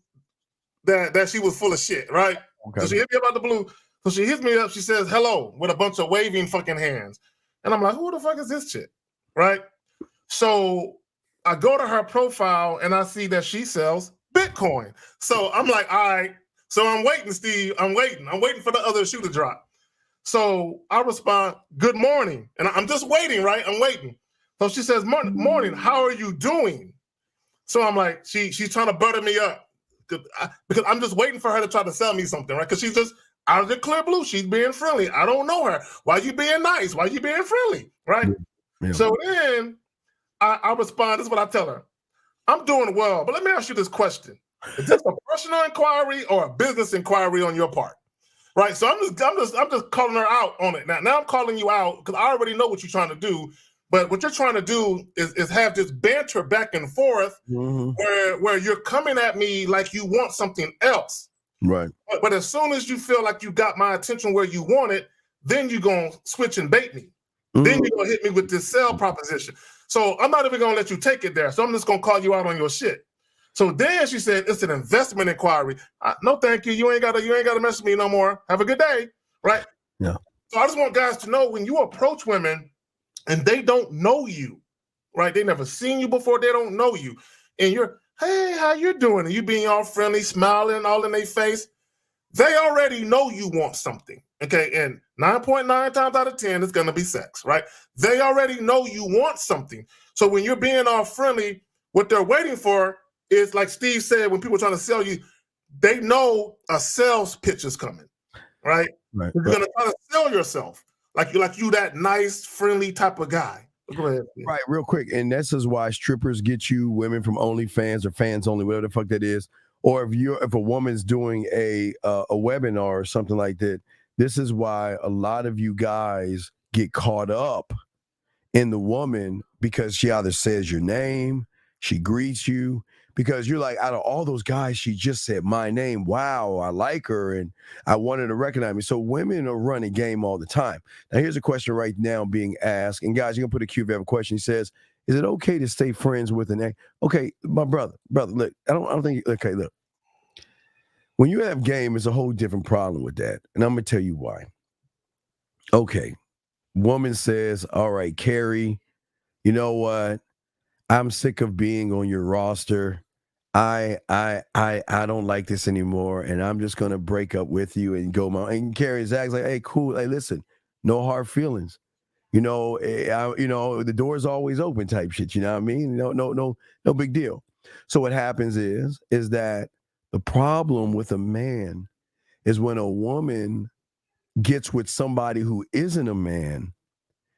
that she was full of shit, right? Okay. So she hit me up out of the blue. So she hits me up. She says, hello, with a bunch of waving fucking hands. And I'm like, who the fuck is this chick? Right? So I go to her profile and I see that she sells Bitcoin. So I'm like, all right. So I'm waiting, Steve. I'm waiting for the other shoe to drop. So I respond, good morning. And I'm just waiting, right? I'm waiting. So she says, morning, how are you doing? So I'm like, she's trying to butter me up because I'm just waiting for her to try to sell me something, right? Because she's just out of the clear blue, she's being friendly. I don't know her. Why you being nice? Why you being friendly? Right? Yeah. So then I respond, this is what I tell her. I'm doing well, but let me ask you this question. Is this a personal inquiry or a business inquiry on your part? Right. So I'm just calling her out on it. Now I'm calling you out because I already know what you're trying to do. But what you're trying to do is have this banter back and forth where you're coming at me like you want something else. Right. But as soon as you feel like you got my attention where you want it, then you're going to switch and bait me. Then you're going to hit me with this sell proposition. So I'm not even going to let you take it there. So I'm just going to call you out on your shit. So then she said, it's an investment inquiry. No, thank you. You ain't got to mess with me no more. Have a good day. Right? Yeah. So I just want guys to know when you approach women and they don't know you, right? They never seen you before. They don't know you. And you're, hey, how you doing? And you being all friendly, smiling, all in their face. They already know you want something, okay? And 9.9 times out of 10, it's going to be sex, right? They already know you want something. So when you're being all friendly, what they're waiting for is, like Steve said, when people are trying to sell you, they know a sales pitch is coming, right? Right. You're going to try to sell yourself like you that nice, friendly type of guy. Go ahead. Right, real quick. And this is why strippers get you women from OnlyFans or fans only, whatever the fuck that is. Or if a woman's doing a webinar or something like that, this is why a lot of you guys get caught up in the woman because she either says your name, she greets you, because you're like, out of all those guys, she just said my name. Wow, I like her, and I wanted to recognize me. So women are running game all the time. Now, here's a question right now being asked, and guys, you're gonna put a Q if you have a question. He says, is it okay to stay friends with an ex? Okay, my brother, look, I don't think. Okay, look. When you have game, it's a whole different problem with that. And I'm going to tell you why. Okay. Woman says, all right, Carrie, you know what? I'm sick of being on your roster. I don't like this anymore. And I'm just going to break up with you and go. And Carrie Zach's like, hey, cool. Hey, listen, no hard feelings. The door's always open type shit. You know what I mean? No big deal. So what happens is that the problem with a man is when a woman gets with somebody who isn't a man,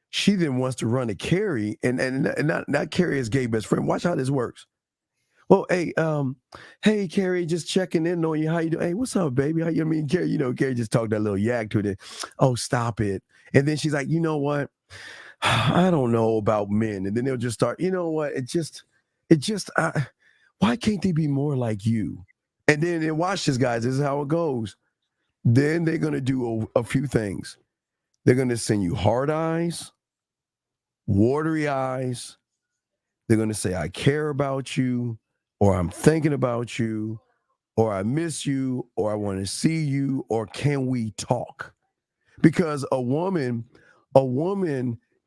she then wants to run to Carrie and not Carrie as gay best friend. Watch how this works. Well, hey, Carrie, just checking in on you. How you doing? Hey, what's up, baby? How you? I mean, Carrie, Carrie just talked that little yak to it. Oh, stop it. And then she's like, you know what? I don't know about men. And then they'll just start, you know what? Why can't they be more like you? And then watch this, guys. This is how it goes. Then they're going to do a few things. They're going to send you hard eyes, watery eyes. They're going to say, I care about you, or I'm thinking about you, or I miss you, or I want to see you, or can we talk? Because a woman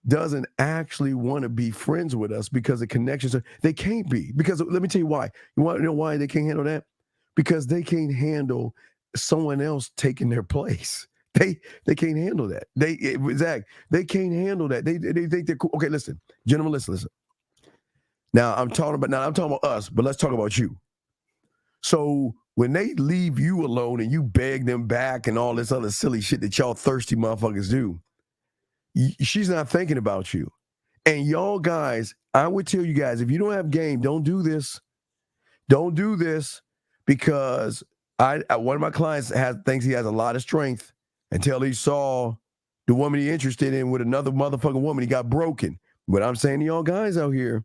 doesn't actually want to be friends with us because the connections they can't be. Because let me tell you why. You want to know why they can't handle that? Because they can't handle someone else taking their place. They can't handle that. They can't handle that. They think they're cool. Okay, listen, gentlemen, listen. Now I'm talking about us, but let's talk about you. So when they leave you alone and you beg them back and all this other silly shit that y'all thirsty motherfuckers do, she's not thinking about you. And y'all guys, I would tell you guys, if you don't have game, don't do this. Don't do this, because one of my clients thinks he has a lot of strength until he saw the woman he interested in with another motherfucking woman. He got broken. What I'm saying to y'all guys out here,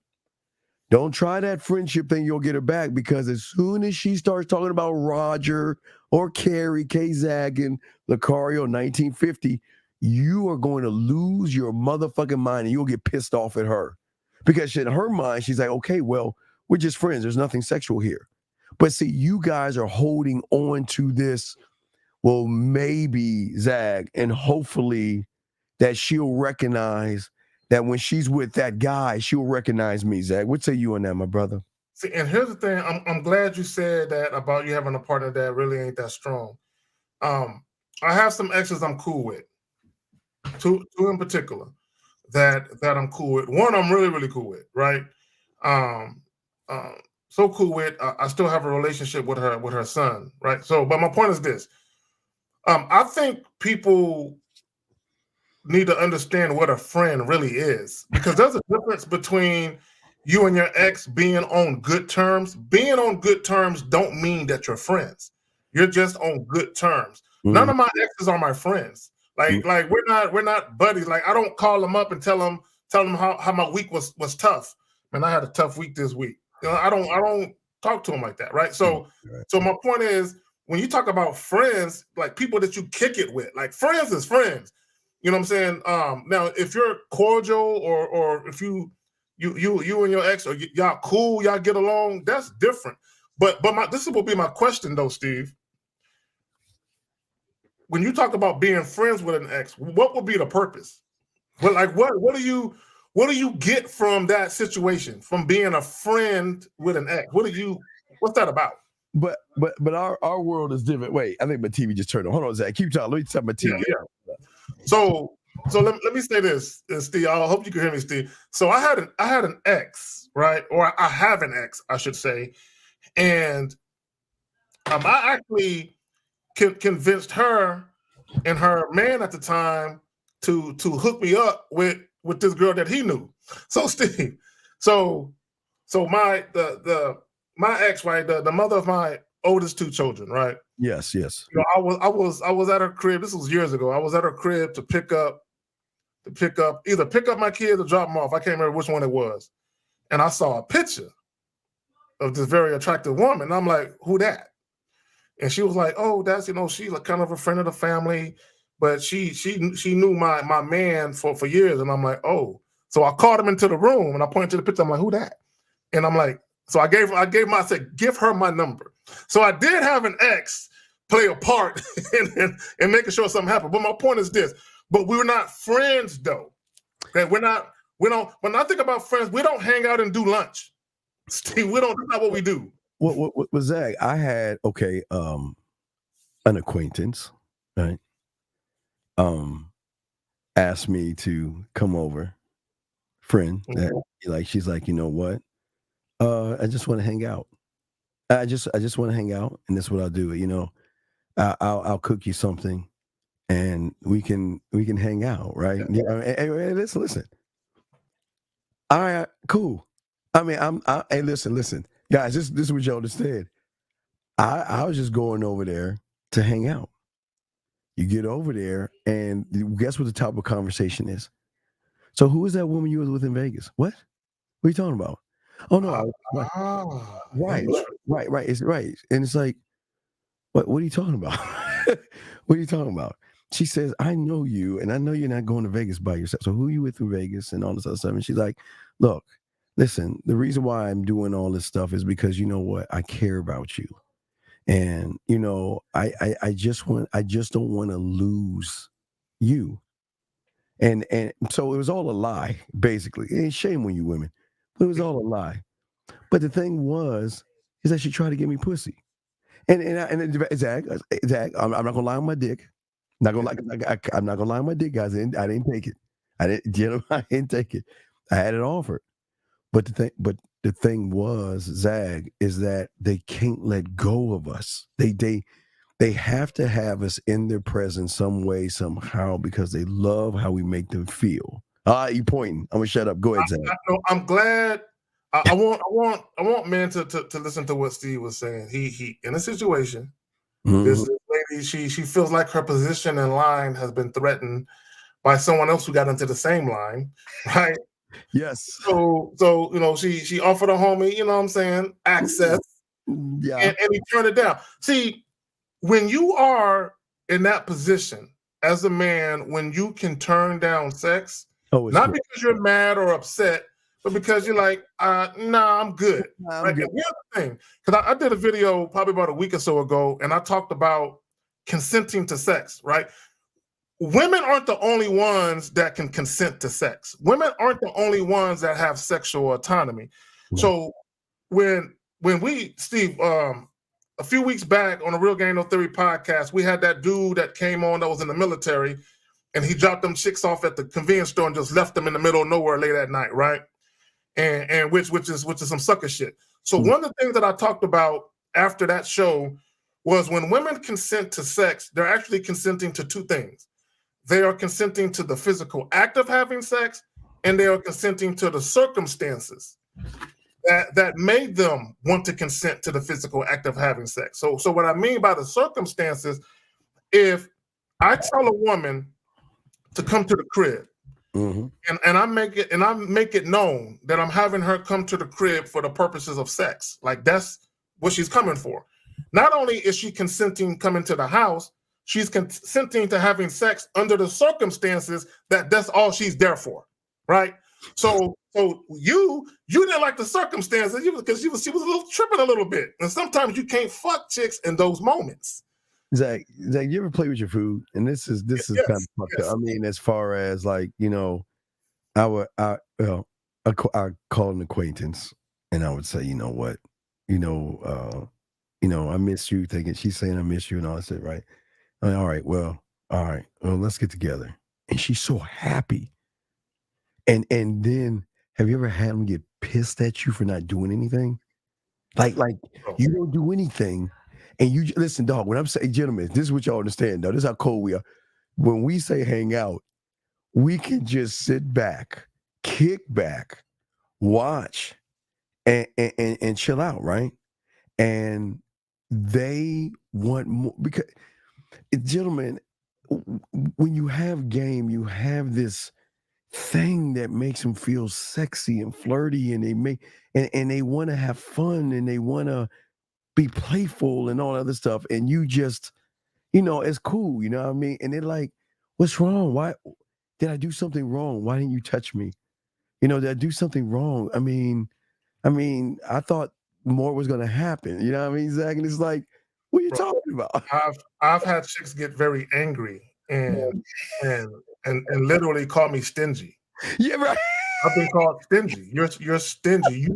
don't try that friendship thing. You'll get her back, because as soon as she starts talking about Roger or Carrie, K-Zag, and Lucario 1950, you are going to lose your motherfucking mind and you'll get pissed off at her. Because in her mind, she's like, okay, well, we're just friends. There's nothing sexual here. But see, you guys are holding on to this, well, maybe, Zag, and hopefully that she'll recognize that when she's with that guy, she'll recognize me, Zag. What say you on that, my brother? See, and here's the thing. I'm glad you said that about you having a partner that really ain't that strong. I have some exes I'm cool with. Two in particular that I'm cool with. One I'm really, really cool with, right? So cool with, I still have a relationship with her son, right? So, but my point is this. I think people need to understand what a friend really is, because there's a difference between you and your ex being on good terms. Being on good terms don't mean that you're friends. You're just on good terms. None of my exes are my friends. Like we're not buddies. Like I don't call them up and tell them how my week was tough. Man, I had a tough week this week. You know, I don't talk to them like that, right? So my point is, when you talk about friends, like people that you kick it with, like friends is friends. You know what I'm saying? Now, if you're cordial or if you and your ex or y'all cool, y'all get along, that's different. But this will be my question though, Steve. When you talk about being friends with an ex, what would be the purpose? What do you get from that situation, from being a friend with an ex? What's that about? But our world is different. Wait, I think my TV just turned on. Hold on, Zach. Keep talking. Let me tap my TV. Yeah. So let me say this, Steve. I hope you can hear me, Steve. So I had an ex, right? Or I have an ex, I should say, and I actually convinced her and her man at the time to hook me up with this girl that he knew. So Steve, so my ex, right, the mother of my oldest two children, right? Yes. You know, I was at her crib. This was years ago. I was at her crib to pick up my kids or drop them off. I can't remember which one it was. And I saw a picture of this very attractive woman. And I'm like, who that? And she was like, oh, that's, she's like kind of a friend of the family, but she knew my man for years. And I'm like, oh. So I called him into the room and I pointed to the picture. I'm like, who that? And I'm like, so I said, give her my number. So I did have an ex play a part in making sure something happened. But my point is this, but we were not friends though. Okay? When I think about friends, we don't hang out and do lunch. Steve, that's not what we do. What was Zach? I had an acquaintance, right? Asked me to come over, friend. She's like, you know what? I just want to hang out. I just want to hang out, and that's what I'll do. I'll cook you something, and we can hang out, right? Yeah. Hey, listen. All right, cool. I mean, hey, listen, guys. This is what you understand. I was just going over there to hang out. You get over there, and guess what the topic of conversation is? So, who is that woman you was with in Vegas? What are you talking about? Oh no, right. It's right, and it's like, what are you talking about? What are you talking about? She says, I know you, and I know you're not going to Vegas by yourself. So who are you with in Vegas and all this other stuff? And she's like, look, listen, the reason why I'm doing all this stuff is because you know what? I care about you. And I just don't want to lose you. And so it was all a lie, basically. And shame on you women. But it was all a lie. But the thing is that she tried to get me pussy. And Zach, I'm not gonna lie on my dick. I'm not gonna lie on my dick, guys. I didn't take it. I didn't take it. I had it offered. But the thing was, Zag, is that they can't let go of us. They have to have us in their presence some way, somehow, because they love how we make them feel. You pointing. I'm gonna shut up. Go ahead, Zag. I'm glad. I want men to listen to what Steve was saying. He in a situation, this lady, she feels like her position in line has been threatened by someone else who got into the same line, right? Yes. So she offered a homie, you know what I'm saying, access. Yeah. And he turned it down. See, when you are in that position as a man, when you can turn down sex, not because you're mad or upset, but because you're like, nah, I'm good. Right? And the other thing, because I did a video probably about a week or so ago, and I talked about consenting to sex, right? Women aren't the only ones that can consent to sex. Women aren't the only ones that have sexual autonomy. Mm-hmm. So when we, Steve, a few weeks back on the Real Game No Theory podcast, we had that dude that came on that was in the military, and he dropped them chicks off at the convenience store and just left them in the middle of nowhere late at night, right? And which is some sucker shit. So one of the things that I talked about after that show was when women consent to sex, they're actually consenting to two things. They are consenting to the physical act of having sex, and they are consenting to the circumstances that made them want to consent to the physical act of having sex. So what I mean by the circumstances, if I tell a woman to come to the crib, and I make it known that I'm having her come to the crib for the purposes of sex, like that's what she's coming for. Not only is she consenting coming to the house, she's consenting to having sex under the circumstances that's all she's there for, right? So you didn't like the circumstances because she was a little tripping a little bit, and sometimes you can't fuck chicks in those moments. Zach, you ever play with your food? And this is kind of fucked up. I mean, as far as like, you know, I call an acquaintance, and I would say, you know what, I miss you. She's saying I miss you, and all that shit, right? All right, well, let's get together. And she's so happy. And then, have you ever had them get pissed at you for not doing anything? Like you don't do anything. And you listen, dog, when I'm saying, gentlemen, this is what y'all understand, though. This is how cold we are. When we say hang out, we can just sit back, kick back, watch, and chill out, right? And they want more because, gentlemen, when you have game, you have this thing that makes them feel sexy and flirty, and they want to have fun, and they want to be playful and all other stuff, and you just, it's cool, you know what I mean? And they're like, what's wrong? Why did I do something wrong? Why didn't you touch me? Did I do something wrong? I mean, I thought more was gonna happen, you know what I mean, Zach? And it's like, what are you talking about? I've had chicks get very angry and literally call me stingy. Yeah, right. I've been called stingy. You're stingy.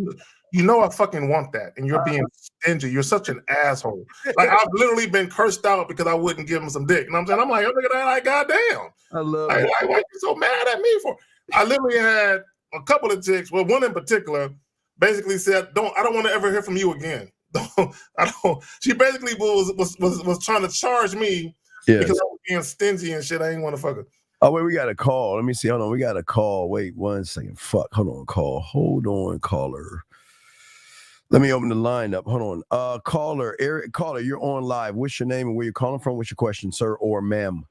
You know I fucking want that, and you're being stingy. You're such an asshole. Like, I've literally been cursed out because I wouldn't give him some dick. You know what I'm saying? I'm like, look at that, like, goddamn. I love like, it. Why are you so mad at me for? I literally had a couple of chicks, well, one in particular, basically said, I don't want to ever hear from you again. She basically was trying to charge me because I was being stingy and shit. I ain't want to fuck her. Oh, wait, we got a call. Let me see. Hold on. We got a call. Wait 1 second. Fuck. Hold on, call. Hold on, caller. Let me open the line up. Hold on. Caller, Eric, caller, you're on live. What's your name and where you're calling from? What's your question, sir or ma'am?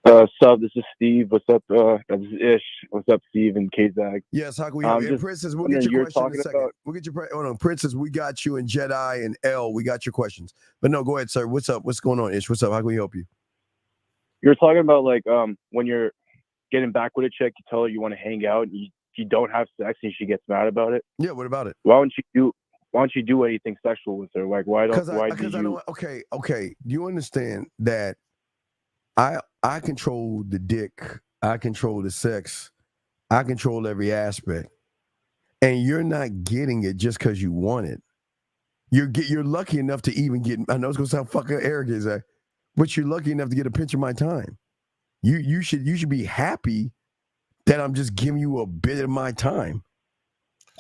Sup, this is Steve. What's up? This is Ish. What's up, Steve and K-Zag? Yes, how can we help you? Princess, we'll get your question in a second. We'll get your hold on. Princess, we got you, and Jedi and L, we got your questions. But no, go ahead, sir. What's up? What's going on, Ish? What's up? How can we help you? You're talking about like when you're getting back with a chick, you tell her you want to hang out, and you don't have sex, and she gets mad about it. Yeah, what about it? Why don't you do anything sexual with her? Like, why don't you? Okay. Do you understand that I control the dick, I control the sex, I control every aspect, and you're not getting it just because you want it. You're lucky enough to even get. I know it's gonna sound fucking arrogant, Zach, but you're lucky enough to get a pinch of my time. You should be happy that I'm just giving you a bit of my time.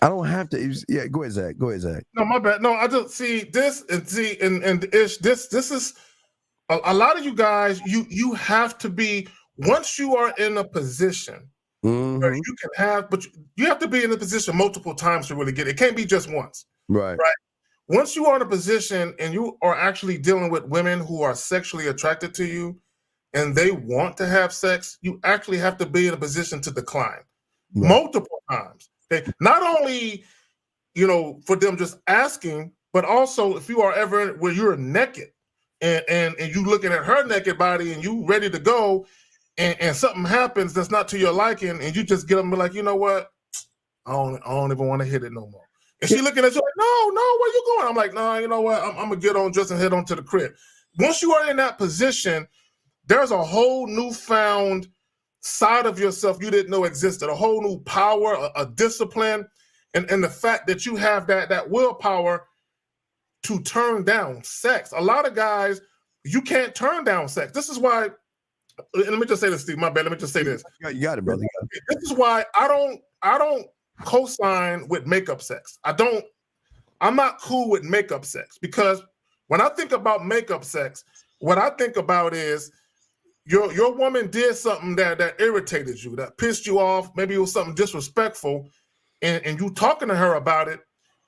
I don't have to. Yeah, go ahead, Zach. Go ahead, Zach. No, my bad. No, I just see this and Ish. This is a lot of you guys. You have to be, once you are in a position where you can have, but you have to be in a position multiple times to really get it. It can't be just once. Right. Once you are in a position and you are actually dealing with women who are sexually attracted to you and they want to have sex, you actually have to be in a position to decline multiple times. Okay? Not only, for them just asking, but also if you are ever where you're naked and you looking at her naked body and you ready to go and something happens that's not to your liking and you just get them like, you know what? I don't even want to hit it no more. And she looking at you like, no, where you going? I'm like, no, you know what? I'm gonna get on dress and head on to the crib. Once you are in that position, there's a whole newfound side of yourself you didn't know existed, a whole new power, a discipline, and the fact that you have that willpower to turn down sex. A lot of guys, you can't turn down sex. This is why, and let me just say this, Steve, my bad, let me just say this. You got it, brother. This is why I don't co-sign with makeup sex. I'm not cool with makeup sex because When I think about makeup sex, what I think about is your woman did something that irritated you, that pissed you off. Maybe it was something disrespectful, and you talking to her about it,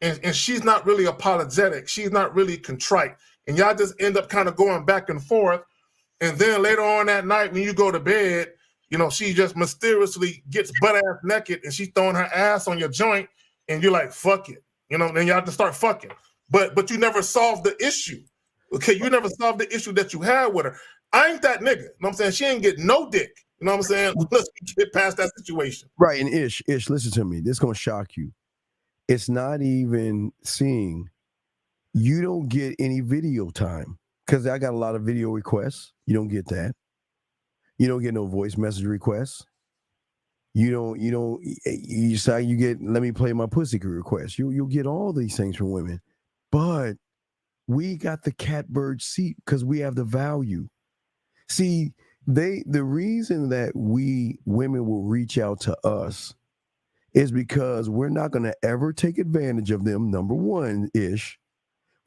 and she's not really apologetic. She's not really contrite, and y'all just end up kind of going back and forth. And then later on that night, when you go to bed, she just mysteriously gets butt ass naked, and she's throwing her ass on your joint, and you're like, "Fuck it," Then you have to start fucking, but you never solved the issue. Okay, you never solved the issue that you had with her. I ain't that nigga. You know what I'm saying? She ain't get no dick. You know what I'm saying? Let's get past that situation. Right, and Ish, listen to me. This is gonna shock you. It's not even seeing. You don't get any video time because I got a lot of video requests. You don't get that. You don't get no voice message requests. You say you get, let me play my pussy request. You'll get all these things from women, but we got the catbird seat because we have the value. See, the reason that women will reach out to us is because we're not going to ever take advantage of them. Number one, Ish.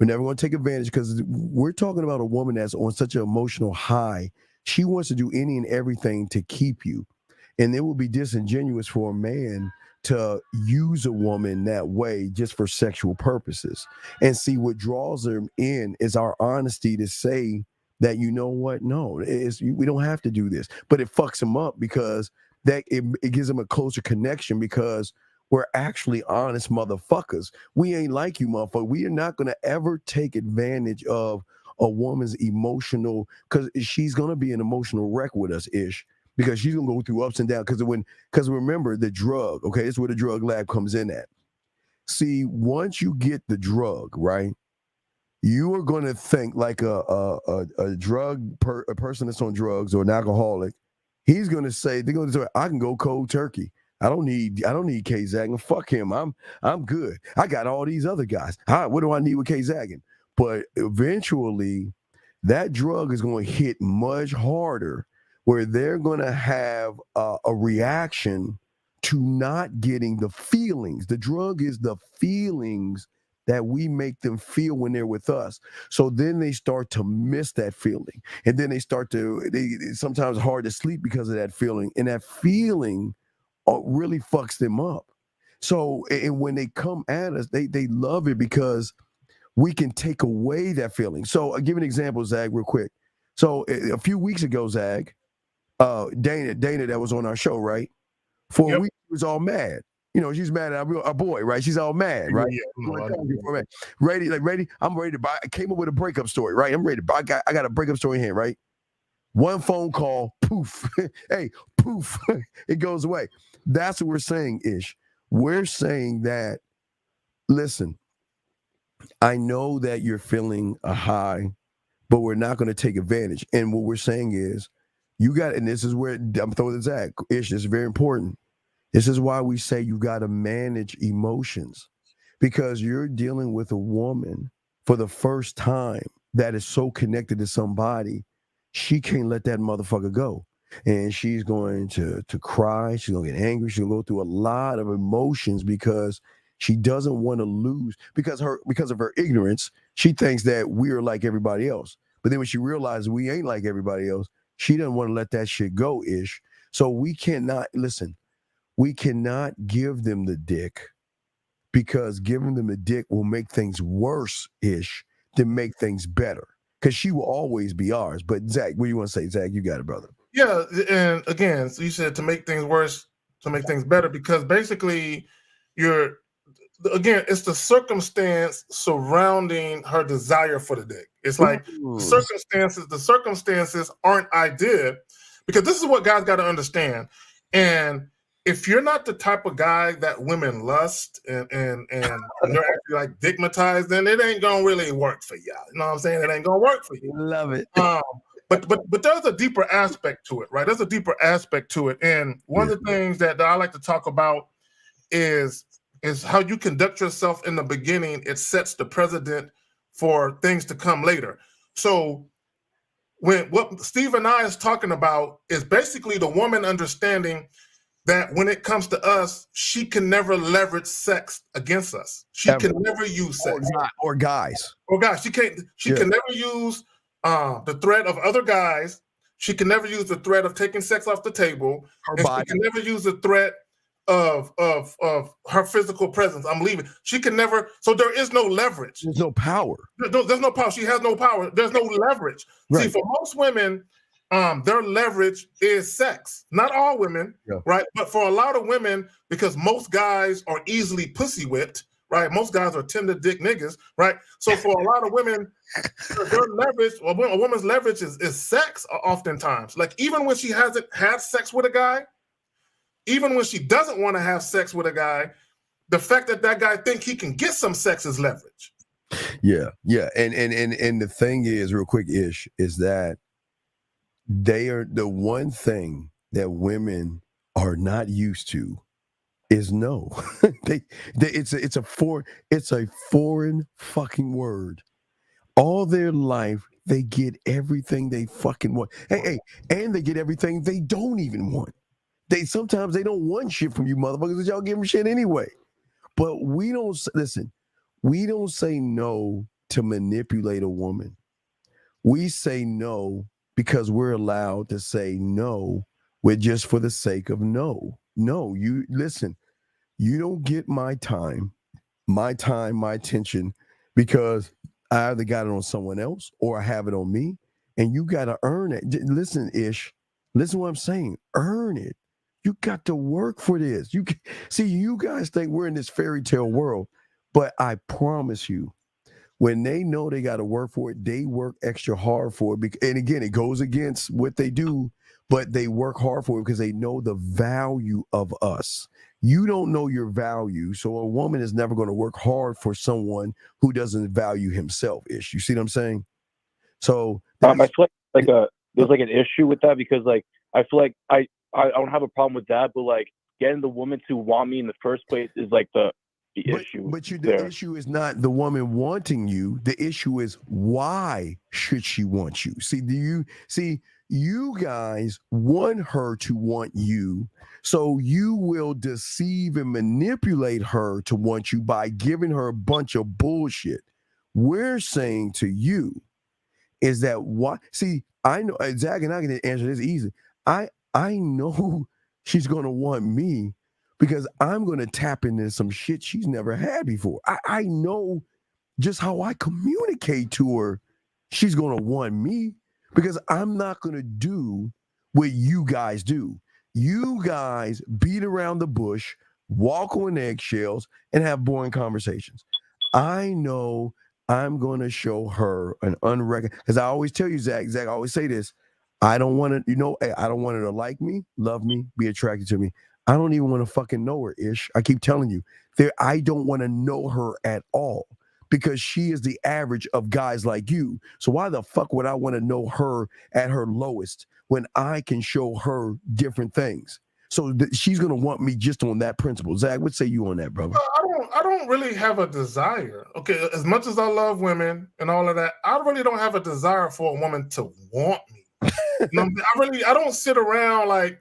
We're never going to take advantage because we're talking about a woman that's on such an emotional high. She wants to do any and everything to keep you. And it would be disingenuous for a man to use a woman that way just for sexual purposes. And see, what draws them in is our honesty to say that, you know what? No, we don't have to do this. But it fucks them up because it gives them a closer connection because we're actually honest motherfuckers. We ain't like you, motherfucker. We are not going to ever take advantage of a woman's emotional, because she's going to be an emotional wreck with us, Ish, because she's going to go through ups and downs. Because remember, the drug, okay, it's where the drug lab comes in at. See, once you get the drug, right, you are going to think like a person that's on drugs or an alcoholic. He's going to say, they're going to say, I can go cold turkey. I don't need K-Zaggin. Fuck him. I'm good. I got all these other guys. What do I need with K-Zaggin? But eventually, that drug is going to hit much harder, where they're going to have a reaction to not getting the feelings. The drug is the feelings that we make them feel when they're with us. So then they start to miss that feeling, and then they sometimes hard to sleep because of that feeling, and that feeling really fucks them up. So, and when they come at us, they love it because we can take away that feeling. So I'll give an example, Zag, real quick. So a few weeks ago, Zag, Dana that was on our show, right? For a week, she was all mad. She's mad at our boy, right? She's all mad, right? Ready? I'm ready to buy. I came up with a breakup story, right? I'm ready to buy. I got a breakup story in here, right? One phone call, poof. Hey, poof. It goes away. That's what we're saying, Ish. We're saying that, listen, I know that you're feeling a high, but we're not going to take advantage. And what we're saying is, and this is where I'm throwing this at, Ish, this is very important. This is why we say you got to manage emotions, because you're dealing with a woman for the first time that is so connected to somebody. She can't let that motherfucker go. And she's going to cry. She's going to get angry. She'll go through a lot of emotions because she doesn't want to lose. Because of her ignorance, she thinks that we're like everybody else. But then when she realizes we ain't like everybody else, she doesn't want to let that shit go, Ish. So we cannot give them the dick, because giving them the dick will make things worse, Ish, than make things better. Because she will always be ours. But Zach, what do you want to say? Zach, you got it, brother. Yeah, and again, so you said to make things worse, to make things better, because basically it's the circumstance surrounding her desire for the dick. It's like the circumstances aren't ideal, because this is what guys got to understand. And if you're not the type of guy that women lust and you're actually like digmatized, then it ain't gonna really work for y'all. You know what I'm saying? It ain't gonna work for you. Love it. But there's a deeper aspect to it, right? There's a deeper aspect to it. And one of the things that I like to talk about is how you conduct yourself in the beginning. It sets the precedent for things to come later. So what Steve and I is talking about is basically the woman understanding that when it comes to us, she can never leverage sex against us. She can never use sex. Or guys. Or guys. She can't. She can never use the threat of other guys. She can never use the threat of taking sex off the table. She can never use the threat of her physical presence. I'm leaving. She can never. So there is no leverage. There's no power. There's no power. She has no power. There's no leverage. Right. See, for most women, their leverage is sex. Not all women, right? But for a lot of women, because most guys are easily pussy whipped, right? Most guys are tender dick niggas, right? So for a lot of women, their leverage, a woman's leverage is sex oftentimes. Like even when she hasn't had sex with a guy, even when she doesn't want to have sex with a guy, the fact that that guy think he can get some sex is leverage. Yeah. And the thing is, real quick, Ish, is that they are the one thing that women are not used to is no. It's a foreign fucking word. All their life they get everything they fucking want. Hey, and they get everything they don't even want. Sometimes they don't want shit from you motherfuckers, because y'all give them shit anyway. But we don't listen. We don't say no to manipulate a woman. We say no because we're allowed to say no with just for the sake of no. No, you listen, you don't get my time, my attention, because I either got it on someone else or I have it on me, and you got to earn it. Listen, Ish, listen what I'm saying. Earn it. You got to work for this. You guys think we're in this fairy tale world, but I promise you, when they know they got to work for it, they work extra hard for it. And again, it goes against what they do, but they work hard for it because they know the value of us. You don't know your value, so a woman is never going to work hard for someone who doesn't value himself. Ish, you see what I'm saying? So I feel like there's like an issue with that, because like I feel like I don't have a problem with that, but like getting the woman to want me in the first place is like the issue. But the issue is not the woman wanting you. The issue is, why should she want you? You guys want her to want you, so you will deceive and manipulate her to want you by giving her a bunch of bullshit. We're saying to you is that what? See, I know Zach and I can answer this easy. I know she's gonna want me, because I'm going to tap into some shit she's never had before. I know just how I communicate to her. She's going to want me, because I'm not going to do what you guys do. You guys beat around the bush, walk on eggshells, and have boring conversations. I know I'm going to show her an unrecognized, because I always tell you, Zach, I always say this. I don't want to, I don't want her to like me, love me, be attracted to me. I don't even want to fucking know her, Ish. I keep telling you, I don't want to know her at all, because she is the average of guys like you. So why the fuck would I want to know her at her lowest when I can show her different things? So she's going to want me just on that principle. Zach, what say you on that, brother? I don't really have a desire. Okay, as much as I love women and all of that, I really don't have a desire for a woman to want me. I don't sit around like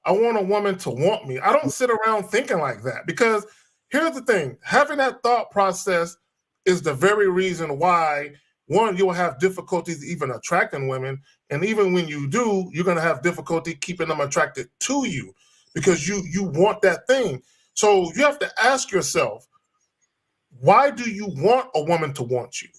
I want a woman to want me. I don't sit around thinking like that, because here's the thing. Having that thought process is the very reason why, one, you'll have difficulties even attracting women. And even when you do, you're going to have difficulty keeping them attracted to you, because you want that thing. So you have to ask yourself, why do you want a woman to want you?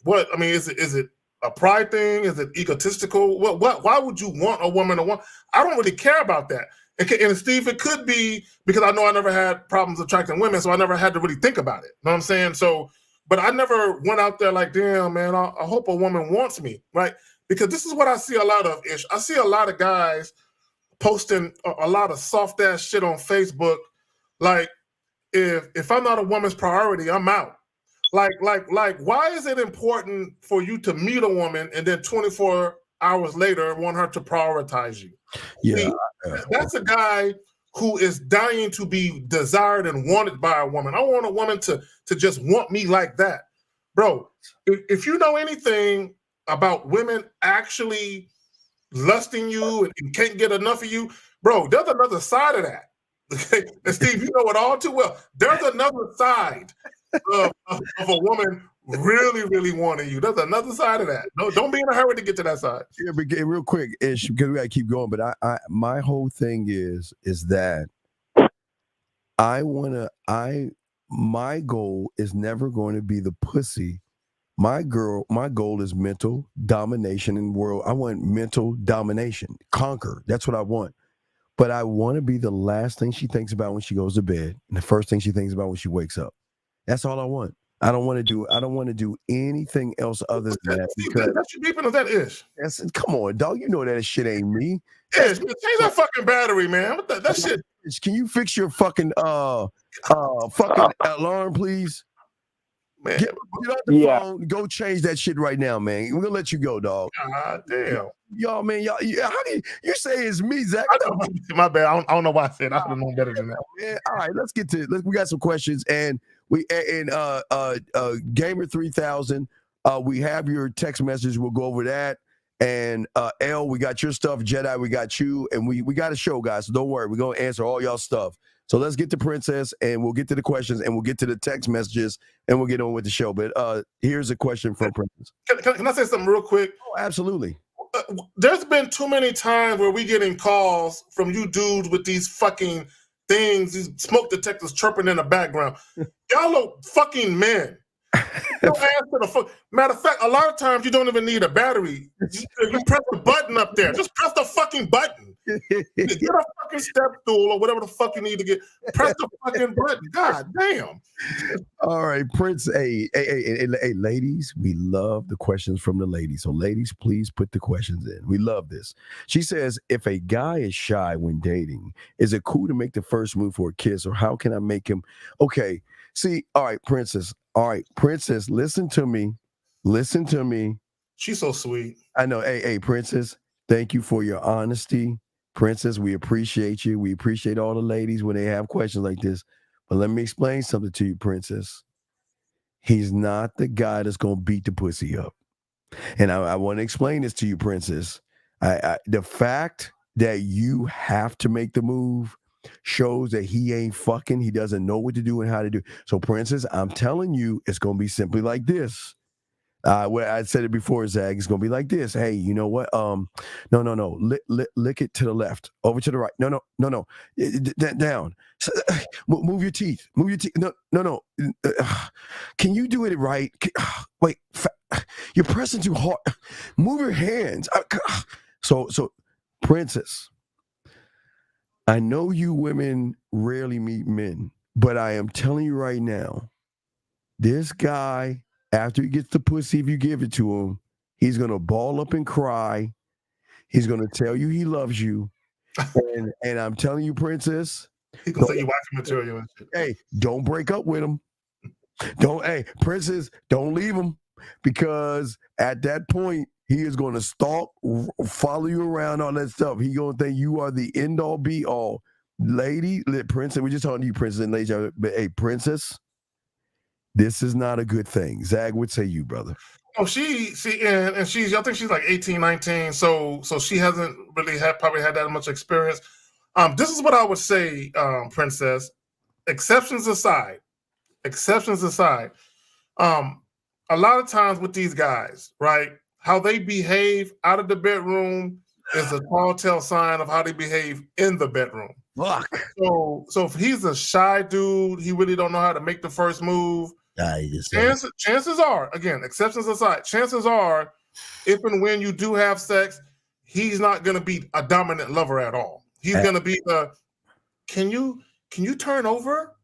Is it a pride thing? Is it egotistical? Why would you want a woman to want? I don't really care about that. And Steve, it could be because I know I never had problems attracting women, so I never had to really think about it. You know what I'm saying? So, but I never went out there like, damn, man, I hope a woman wants me, right? Because this is what I see a lot of, Ish. I see a lot of guys posting a lot of soft ass shit on Facebook. Like, if I'm not a woman's priority, I'm out. Like, why is it important for you to meet a woman and then 24 hours later want her to prioritize you? Yeah. See, that's a guy who is dying to be desired and wanted by a woman. I want a woman to just want me like that. Bro, if you know anything about women actually lusting you and can't get enough of you, bro, there's another side of that. And Steve, you know it all too well. There's another side of a woman really, really wanting you. There's another side of that. No, don't be in a hurry to get to that side. Yeah, but real quick, Ish, because we gotta keep going. But my whole thing is that my goal is never going to be the pussy. My goal is mental domination in the world. I want mental domination, conquer. That's what I want. But I want to be the last thing she thinks about when she goes to bed, and the first thing she thinks about when she wakes up. That's all I want. I don't want to do anything else other than that. Because that's your beeping of that Ish. Come on, dog. You know that shit ain't me. Ish, change that fucking battery, man. What that shit? Can you fix your fucking fucking alarm, please? Man, get off the phone. Go change that shit right now, man. We're gonna let you go, dog. God damn. Y'all, man, how do you say it's me, Zach? My bad. I don't know why I said. I should have known better than that. Man. All right, let's get to. We got some questions, and Gamer 3000. We have your text message. We'll go over that. And L, we got your stuff. Jedi, we got you, and we got a show, guys. So don't worry, we're gonna answer all y'all stuff. So let's get to Princess, and we'll get to the questions, and we'll get to the text messages, and we'll get on with the show. But here's a question from Princess. Can I say something real quick? Oh, absolutely. There's been too many times where we getting calls from you dudes with these fucking things, these smoke detectors chirping in the background. Y'all are fucking men. Matter of fact, a lot of times you don't even need a battery. You press the button up there. Just press the fucking button. Get a fucking step stool or whatever the fuck you need to get. Press the fucking button. God damn. All right, Prince. Hey, ladies, we love the questions from the ladies. So, ladies, please put the questions in. We love this. She says, if a guy is shy when dating, is it cool to make the first move for a kiss, or how can I make him? Okay. See, all right, Princess. All right, Princess, listen to me. Listen to me. She's so sweet. I know. Hey, Princess, thank you for your honesty. Princess, we appreciate you. We appreciate all the ladies when they have questions like this. But let me explain something to you, Princess. He's not the guy that's going to beat the pussy up. And I want to explain this to you, Princess. The fact that you have to make the move shows that he ain't fucking. He doesn't know what to do and how to do. So, Princess, I'm telling you, it's going to be simply like this. Where I said it before, Zag, it's going to be like this. Hey, you know what? No. Lick it to the left, over to the right. No. Down. Move your teeth. Move your teeth. No. Can you do it right? Wait, you're pressing too hard. Move your hands. So, Princess, I know you women rarely meet men, but I am telling you right now, this guy, after he gets the pussy, if you give it to him, he's going to ball up and cry. He's going to tell you he loves you. And I'm telling you, Princess. He's going to say you watching material and shit. Hey, don't break up with him. Princess, don't leave him. Because at that point, he is going to stalk, follow you around, all that stuff. He's going to think you are the end-all, be-all. Lady, Princess, we're just talking to you, Princess and ladies. But, hey, Princess, this is not a good thing. Zag, would say you, brother. Oh, she's I think she's like 18, 19. So she hasn't really probably had that much experience. This is what I would say, Princess. Exceptions aside, a lot of times with these guys, right, how they behave out of the bedroom is a telltale sign of how they behave in the bedroom. Fuck. So if he's a shy dude, he really don't know how to make the first move. Chances are, again, exceptions aside, chances are, if and when you do have sex, he's not going to be a dominant lover at all. He's going to be the, can you turn over?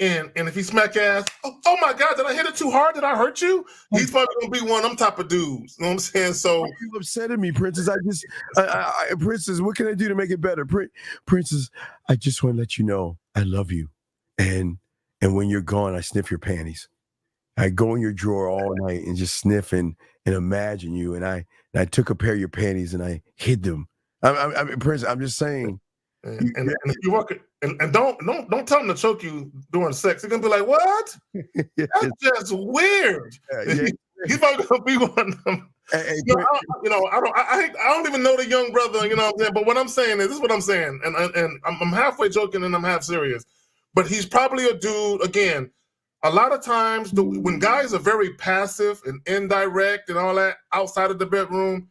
And if he smack ass, oh my God, did I hit it too hard? Did I hurt you? He's probably gonna be one of them type of dudes. You know what I'm saying? So you upsetting me, Princess. Princess, what can I do to make it better? Princess, I just want to let you know I love you. And when you're gone, I sniff your panties. I go in your drawer all night and just sniff and imagine you. And I took a pair of your panties and I hid them. Princess, I'm just saying. And if you walk it, and don't tell him to choke you during sex. They're gonna be like, "What? That's just weird." He's probably gonna be one of them. I don't even know the young brother. You know what I'm saying? But what I'm saying is, this is what I'm saying, and I'm halfway joking and I'm half serious. But he's probably a dude. Again, a lot of times when guys are very passive and indirect and all that outside of the bedroom,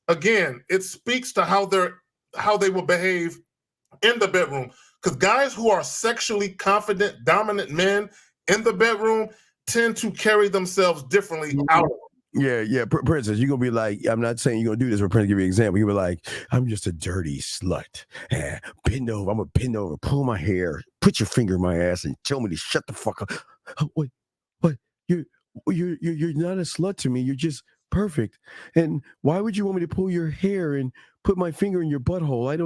again, it speaks to how they will behave in the bedroom. Because guys who are sexually confident, dominant men in the bedroom tend to carry themselves differently out. Yeah, Princess, you're going to be like, I'm not saying you're going to do this, but Princess, give you an example. You were like, I'm just a dirty slut. Bend over. I'm going to bend over, pull my hair, put your finger in my ass and tell me to shut the fuck up. What? You're not a slut to me. You're just perfect. And why would you want me to pull your hair and put my finger in your butthole? I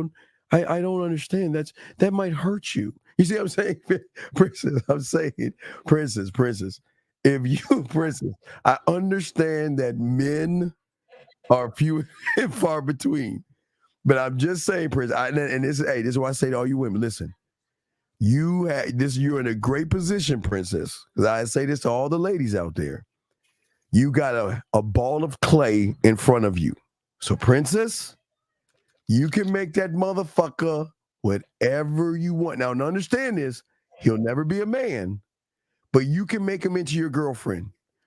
don't understand. That might hurt you. You see what I'm saying? Princess, I'm saying, Princess. If you, Princess, I understand that men are few and far between, but I'm just saying, Princess, this is why I say to all you women, listen, you're in a great position, Princess, because I say this to all the ladies out there. You got a ball of clay in front of you. So, Princess, you can make that motherfucker whatever you want. Now, understand this, he'll never be a man, but you can make him into your girlfriend.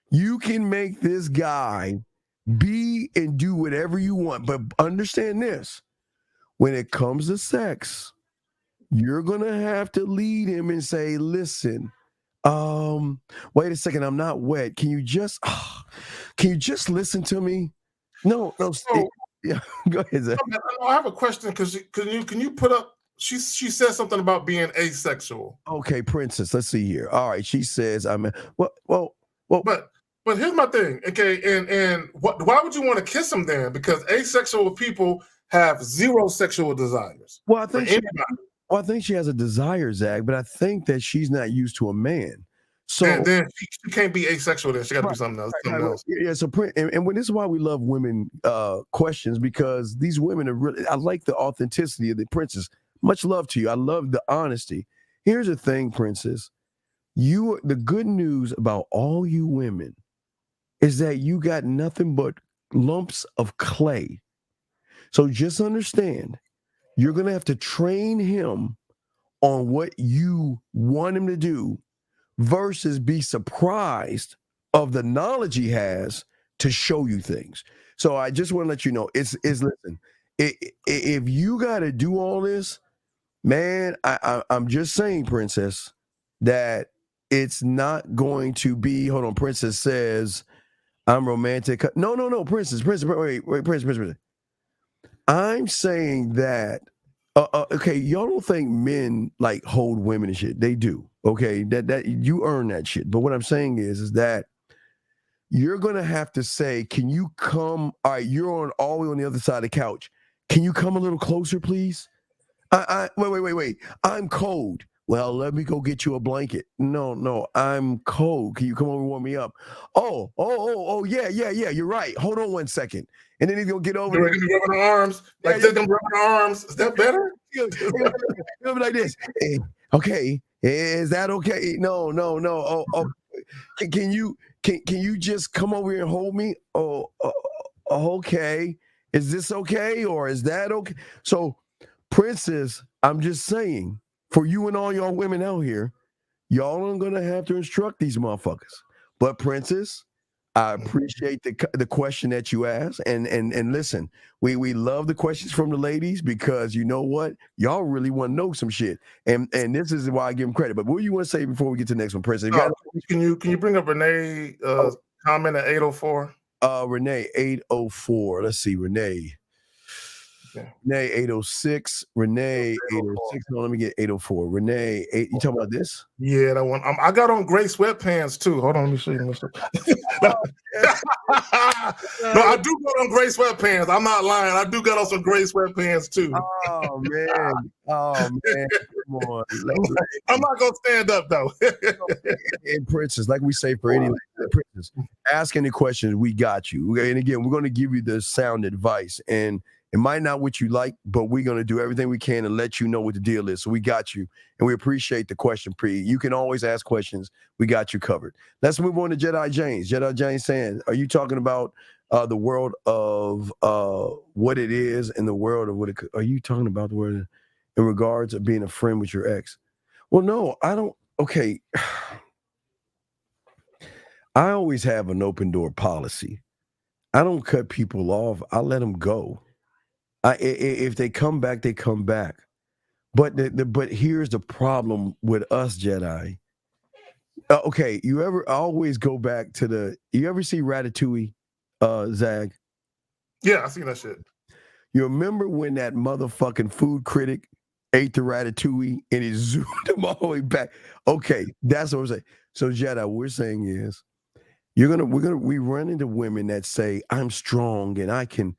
You can make this guy be and do whatever you want. But understand this, when it comes to sex, you're going to have to lead him and say, listen, wait a second, I'm not wet. Can you just listen to me? No. Yeah, go ahead, Zach. I have a question because can you put up? She said something about being asexual. Okay, Princess. Let's see here. All right, she says well. But here's my thing. Okay, and why would you want to kiss him then? Because asexual people have zero sexual desires. Well, I think she has a desire, Zach, but I think that she's not used to a man. So then she can't be asexual. Then she got to be something else. Yeah. So and this is why we love women questions, because these women are really. I like the authenticity of the Princess. Much love to you. I love the honesty. Here's the thing, Princess. The good news about all you women is that you got nothing but lumps of clay. So just understand, you're going to have to train him on what you want him to do versus be surprised of the knowledge he has to show you things. So I just want to let you know, listen, if you got to do all this, man, I'm just saying, Princess, that it's not going to be, hold on, Princess says, I'm romantic. No, Princess, wait, Princess. I'm saying that, okay, y'all don't think men like hold women and shit. They do, okay? That you earn that shit. But what I'm saying is that you're going to have to say, can you come, all right, you're all the way on the other side of the couch. Can you come a little closer, please? Wait. I'm cold. Well, let me go get you a blanket. No, I'm cold. Can you come over and warm me up? Oh, yeah. You're right. Hold on 1 second. And then he's gonna get over. You're gonna be rubbing arms, like them rubbing arms. Is that better? It'll be like this. Hey, okay, is that okay? No. Can you just come over here and hold me? Okay. Is this okay or is that okay? So, Princess, I'm just saying, for you and all y'all women out here, y'all are gonna have to instruct these motherfuckers. But Princess, I appreciate the question that you asked, and listen, we love the questions from the ladies, because you know what, y'all really want to know some shit, and this is why I give them credit. But what do you want to say before we get to the next one, Princess? Can you bring up Renee comment at 804? Renee 804. Let's see, Renee. Okay. Renee 806. Renee 806. No, let me get 804. Renee 8. You talking about this? Yeah, that one. I got on gray sweatpants too. Hold on, let me see. No, I do got on gray sweatpants. I'm not lying. I do got on some gray sweatpants too. Oh man. Come on. I'm not gonna stand up though. And Princess, like we say for any Princess, ask any questions. We got you. And again, we're going to give you the sound advice. And It might not what you like, but we're going to do everything we can to let you know what the deal is. So we got you, and we appreciate the question, Pre. You can always ask questions. We got you covered. Let's move on to Jedi James. Jedi James saying, are you talking about the world of what it is and the world of what it could? Are you talking about the word in regards of being a friend with your ex? Well, no, I don't. Okay. I always have an open door policy. I don't cut people off. I let them go. If they come back, they come back. But but here's the problem with us Jedi. Okay, you ever always go back to you ever see Ratatouille, Zag? Yeah, I seen that shit. You remember when that motherfucking food critic ate the Ratatouille and he zoomed him all the way back? Okay, that's what I'm saying. So Jedi, what we're saying is we run into women that say, I'm strong and I can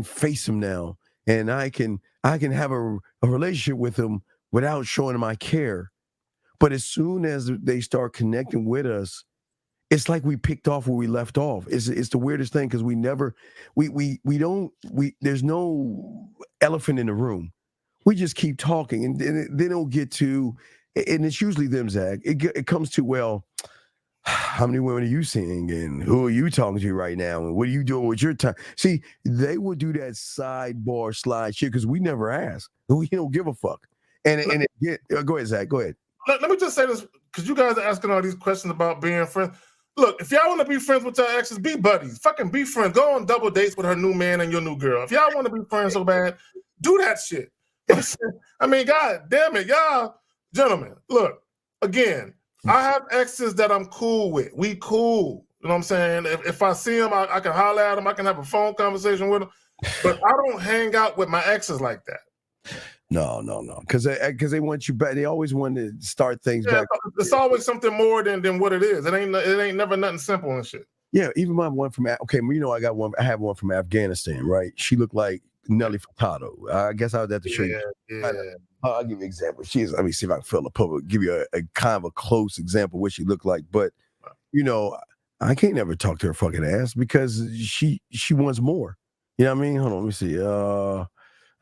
face him now. And I can have a relationship with him without showing him I care. But as soon as they start connecting with us, it's like we picked off where we left off. It's the weirdest thing because there's no elephant in the room. We just keep talking and they don't get to, and it's usually them, Zach. It comes to, well, how many women are you seeing and who are you talking to right now and what are you doing with your time? See, they will do that sidebar slide shit because we never ask. We don't give a fuck. Go ahead, Zach. Go ahead. Let me just say this because you guys are asking all these questions about being friends. Look, if y'all want to be friends with your exes, be buddies. Fucking be friends. Go on double dates with her new man and your new girl. If y'all want to be friends so bad, do that shit. I mean, God damn it, y'all, gentlemen. Look, again, I have exes that I'm cool with. We cool. You know what I'm saying? If I see them, I can holler at them. I can have a phone conversation with them. But I don't hang out with my exes like that. No. Because they want you back. They always want to start things back. It's always something more than what it is. It ain't never nothing simple and shit. Yeah, even my one from I have one from Afghanistan, right? She looked like Nelly Furtado. I guess I was at the show. Yeah. I'll give you an example. Let me see if I can fill the public. Give you a kind of a close example of what she looked like. But I can't never talk to her fucking ass because she wants more. You know what I mean? Hold on, let me see. I'm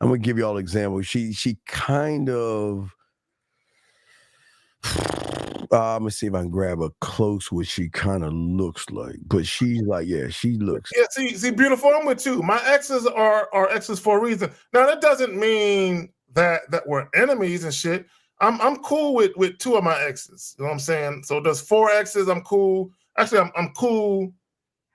gonna give you all an example. She kind of. I'm gonna see if I can grab a close what she kind of looks like. But she's like, she looks. Yeah, see, beautiful. I'm with you. My exes are exes for a reason. Now that doesn't mean that we're enemies and shit. I'm cool with two of my exes. You know what I'm saying? So there's 4 exes. I'm cool. Actually, I'm cool.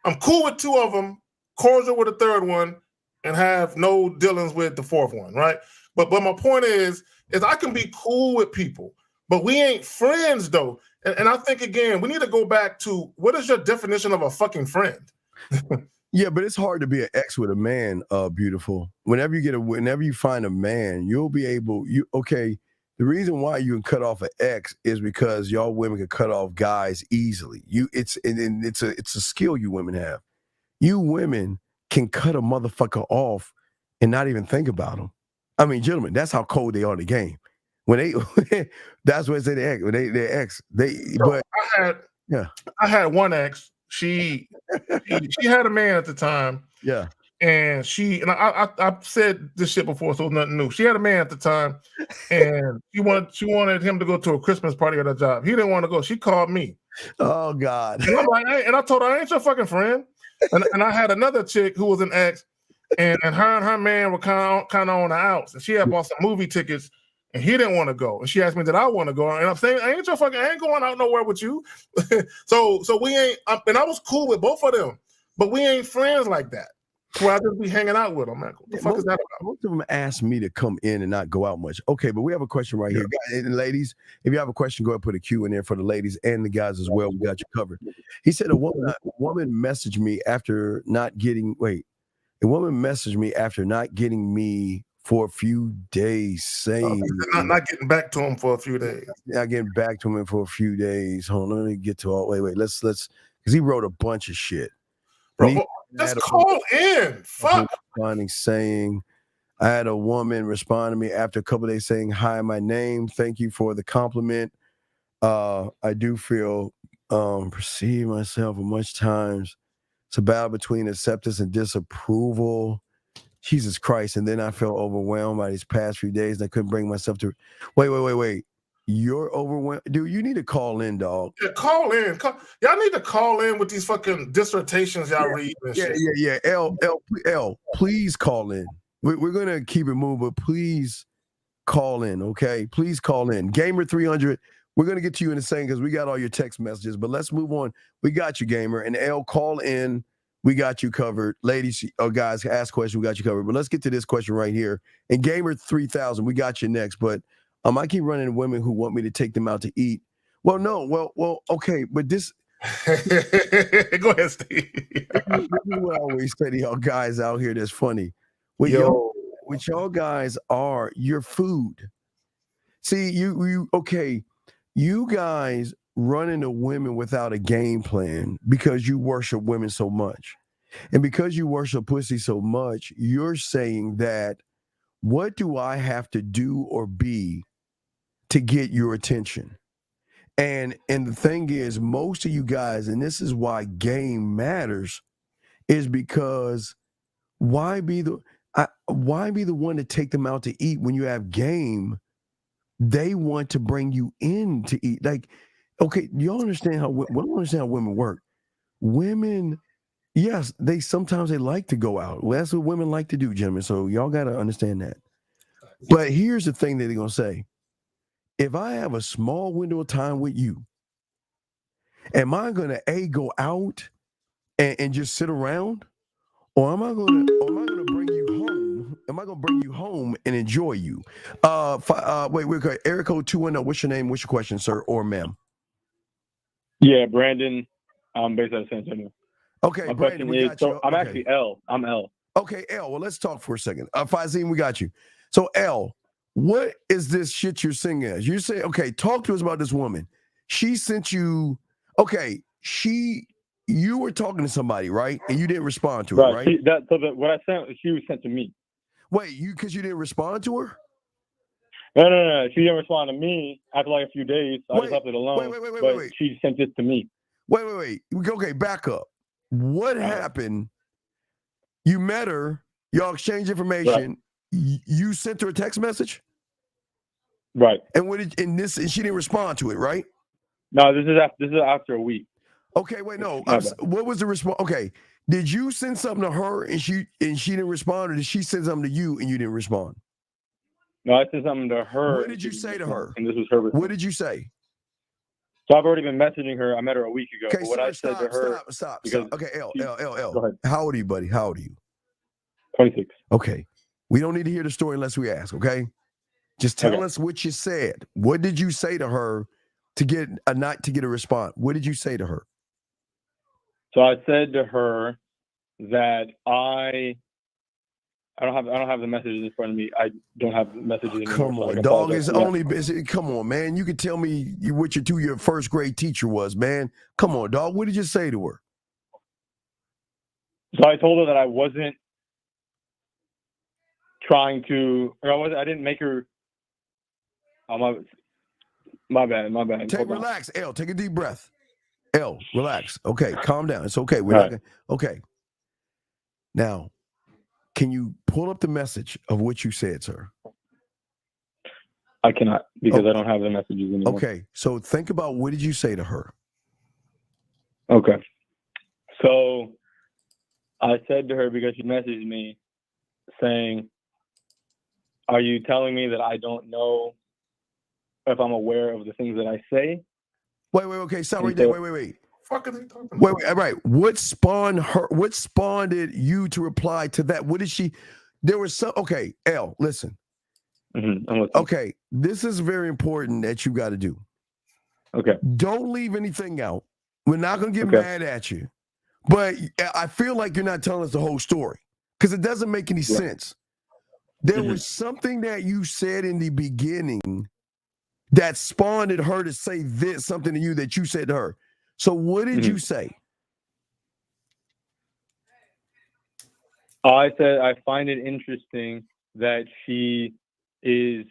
I'm cool with 2 of them. Cordial with the 3rd one, and have no dealings with the 4th one. Right? But my point is I can be cool with people. But we ain't friends, though. And I think, again, we need to go back to what is your definition of a fucking friend? Yeah, but it's hard to be an ex with a man, beautiful. Whenever you find a man, you'll be able, the reason why you can cut off an ex is because y'all women can cut off guys easily. It's a skill you women have. You women can cut a motherfucker off and not even think about him. I mean, gentlemen, that's how cold they are in the game. When that's what they say they're ex. I had one ex. She had a man at the time. Yeah. And I've said this shit before, so it's nothing new. She had a man at the time, and she wanted him to go to a Christmas party at her job. He didn't want to go. She called me. Oh God. And I'm like, and I told her I ain't your fucking friend. And I had another chick who was an ex, and her and her man were kind of on the outs, and she had bought some movie tickets. And he didn't want to go. And she asked me, did I want to go? And I'm saying, I ain't going out nowhere with you. so we ain't, and I was cool with both of them, but we ain't friends like that. Where I just be hanging out with them. Man. What the fuck is that about? Most of them ask me to come in and not go out much. Okay, but we have a question right here. Guys and ladies, if you have a question, go ahead and put a Q in there for the ladies and the guys as well. We got you covered. He said a woman messaged me after not getting me for a few days, saying not getting back to him for a few days. Not getting back to him for a few days. Hold on, let me get to all. Wait. Let's because he wrote a bunch of shit. Bro, just call in. Fuck. Saying, I had a woman respond to me after a couple of days saying, "Hi, my name. Thank you for the compliment. I do feel perceive myself much times. It's a battle between acceptance and disapproval." Jesus Christ. And then I felt overwhelmed by these past few days, and I couldn't bring myself to. Wait. You're overwhelmed, dude. You need to call in, dog. Yeah, call in. Y'all need to call in with these fucking dissertations y'all read and shit. Yeah. L, please call in. We're gonna keep it moving, but please call in, okay? Please call in. Gamer 300. We're gonna get to you in a second because we got all your text messages. But let's move on. We got you, Gamer, and L. Call in. We got you covered. Ladies or guys, ask questions. We got you covered. But let's get to this question right here. And Gamer 3000, we got you next. But I keep running into women who want me to take them out to eat. Well, no. Well, okay. But this. Go ahead, Steve. This is what I always say to y'all guys out here that's funny. What y'all guys are, your food. See, you guys run into women without a game plan because you worship women so much. And because you worship pussy so much, you're saying that, what do I have to do or be to get your attention? And the thing is, most of you guys, and this is why game matters, is because why be the one to take them out to eat when you have game? They want to bring you in to eat. Like, okay, y'all understand how women work. Women, yes, they sometimes like to go out. Well, that's what women like to do, gentlemen. So y'all got to understand that. But here's the thing that they're gonna say: if I have a small window of time with you, am I gonna go out and just sit around, or am I gonna bring you home? Am I gonna bring you home and enjoy you? Wait, Eric code 210. What's your name? What's your question, sir or ma'am? Yeah, Brandon. I'm based out of San Antonio. Okay, my Brandon, question is, I'm actually L. I'm L. Okay, L. Well, let's talk for a second. Fazine, we got you. So, L, what is this shit you're singing as? You say, okay, talk to us about this woman. She sent you. Okay, you were talking to somebody, right? And you didn't respond to her, right? What I sent, she was sent to me. Wait, because you didn't respond to her? No. She didn't respond to me after like a few days. I just left it alone. Wait. She sent it to me. Wait. Okay, back up. What happened? You met her. Y'all exchanged information. Right. You sent her a text message. Right. And and she didn't respond to it, right? No, this is after a week. Okay, wait, no. What was the response? Okay, did you send something to her and she didn't respond, or did she send something to you and you didn't respond? No, I sent something to her. What did you say to her? And this was her response. What did you say? So I've already been messaging her. I met her a week ago. Okay, but what I said to her. Stop. Okay, L. Go ahead. How old are you, buddy? How old are you? 26. Okay. We don't need to hear the story unless we ask, okay? Just tell us what you said. What did you say to her to get a response? What did you say to her? So I said to her that I don't have the messages in front of me. I don't have the messages anymore. Come on, dog. It's only busy. Come on, man. You could tell me what your first grade teacher was, man. Come on, dog. What did you say to her? So I told her that I wasn't trying to, I didn't make her. Oh, my bad. Relax, L. Take a deep breath. L, relax. Okay, calm down. It's okay. We're not gonna. Okay. Now, can you pull up the message of what you said, sir? I cannot because I don't have the messages anymore. Okay, so think about what did you say to her? Okay. So I said to her, because she messaged me saying, "Are you telling me that I don't know if I'm aware of the things that I say?" Wait. Okay, stop right there. Wait. Fuck are they talking about? Wait. All right. What spawned you to reply to that? What did she? There was some. Okay, L. Listen. Mm-hmm. Okay, this is very important that you got to do. Okay. Don't leave anything out. We're not gonna get mad at you, but I feel like you're not telling us the whole story because it doesn't make any sense. There was something that you said in the beginning that spawned her to say something to you that you said to her. So what did you say? I said I find it interesting that she is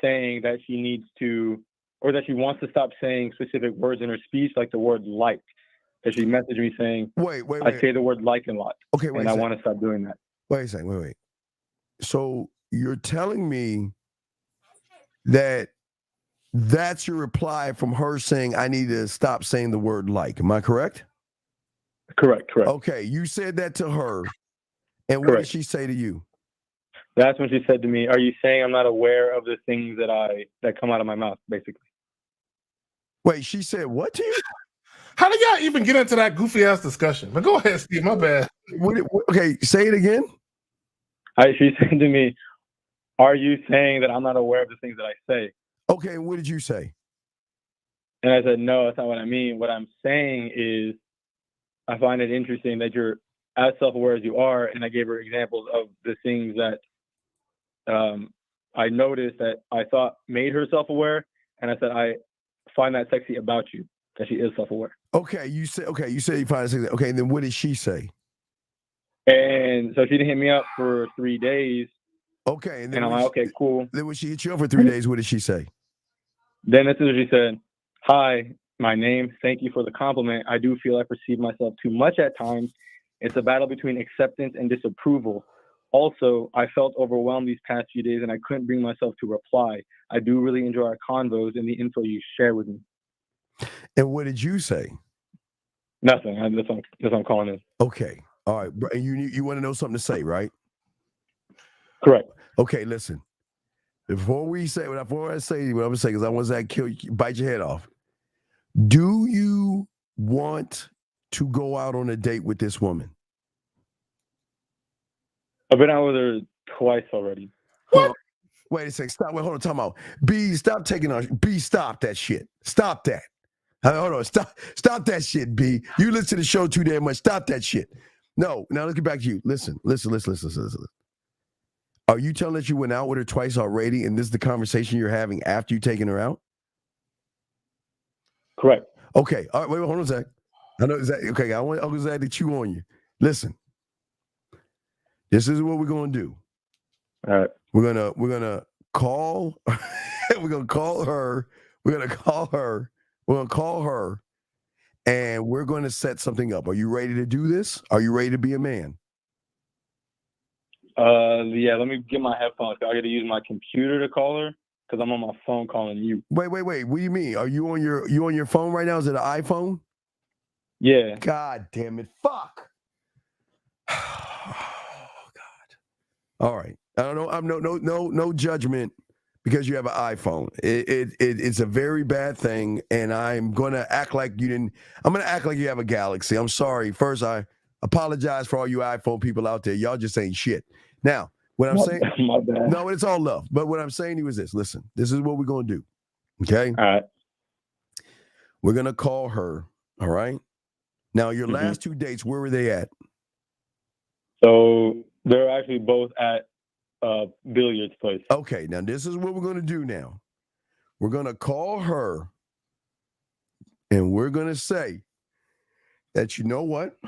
saying that she needs to, or that she wants to stop saying specific words in her speech, like the word "like." That she messaged me saying, "Wait. I say the word 'like' a lot." Okay, and I want to stop doing that. Wait a second. Wait. So you're telling me that that's your reply from her saying, I need to stop saying the word like. Am I correct? Correct. Okay, you said that to her. And what did she say to you? That's when she said to me, "Are you saying I'm not aware of the things that come out of my mouth?" Basically. Wait, she said what to you? How did y'all even get into that goofy ass discussion? But go ahead, Steve. My bad. Okay, say it again. She said to me, "Are you saying that I'm not aware of the things that I say?" Okay, what did you say? And I said, "No, that's not what I mean. What I'm saying is, I find it interesting that you're as self-aware as you are." And I gave her examples of the things that I noticed that I thought made her self-aware, and I said I find that sexy about you, that she is self-aware. Okay, you said you find it. Okay, and then what did she say? And so she didn't hit me up for 3 days. Okay, and I'm like, okay, cool. Then when she hit you up for 3 days, what did she say? Then as soon as she said, "Hi, my name. Thank you for the compliment. I do feel I perceive myself too much at times. It's a battle between acceptance and disapproval. Also, I felt overwhelmed these past few days and I couldn't bring myself to reply. I do really enjoy our convos and the info you share with me." And what did you say? Nothing. That's what I'm calling in. Okay. All right. And you want to know something to say, right? Correct. Okay, listen. Before I say what I'm going to say, because I want to bite your head off. Do you want to go out on a date with this woman? I've been out with her twice already. What? Wait a second. Stop. Wait, hold on. Time out. B, stop taking on. B, stop that shit. Stop that. Hold on. Stop that shit, B. You listen to the show too damn much. Stop that shit. No. Now let's get back to you. Listen. Are you telling us you went out with her twice already, and this is the conversation you're having after you taking her out? Correct. Okay. All right. Wait. Hold on a sec. I know exactly. Okay. I want Uncle Zach to chew on you. Listen. This is what we're gonna do. All right. We're gonna call. We're gonna call her. We're gonna call her, and we're gonna set something up. Are you ready to do this? Are you ready to be a man? Yeah. Let me get my headphones. I got to use my computer to call her because I'm on my phone calling you. Wait. What do you mean? Are you on your phone right now? Is it an iPhone? Yeah. God damn it! Fuck. All right. I don't know. I'm no judgment because you have an iPhone. It's a very bad thing, and I'm gonna act like you didn't. I'm gonna act like you have a Galaxy. I'm sorry. First, I apologize for all you iPhone people out there. Y'all just ain't shit. Now, what I'm saying, my bad. no, it's all love. But what I'm saying to you is this: listen, this is what we're gonna do. Okay. All right. We're gonna call her. All right. Now, your last 2 dates, where were they at? So they're actually both at billiards place. Okay, now this is what we're going to do now. We're going to call her and we're going to say that, you know what?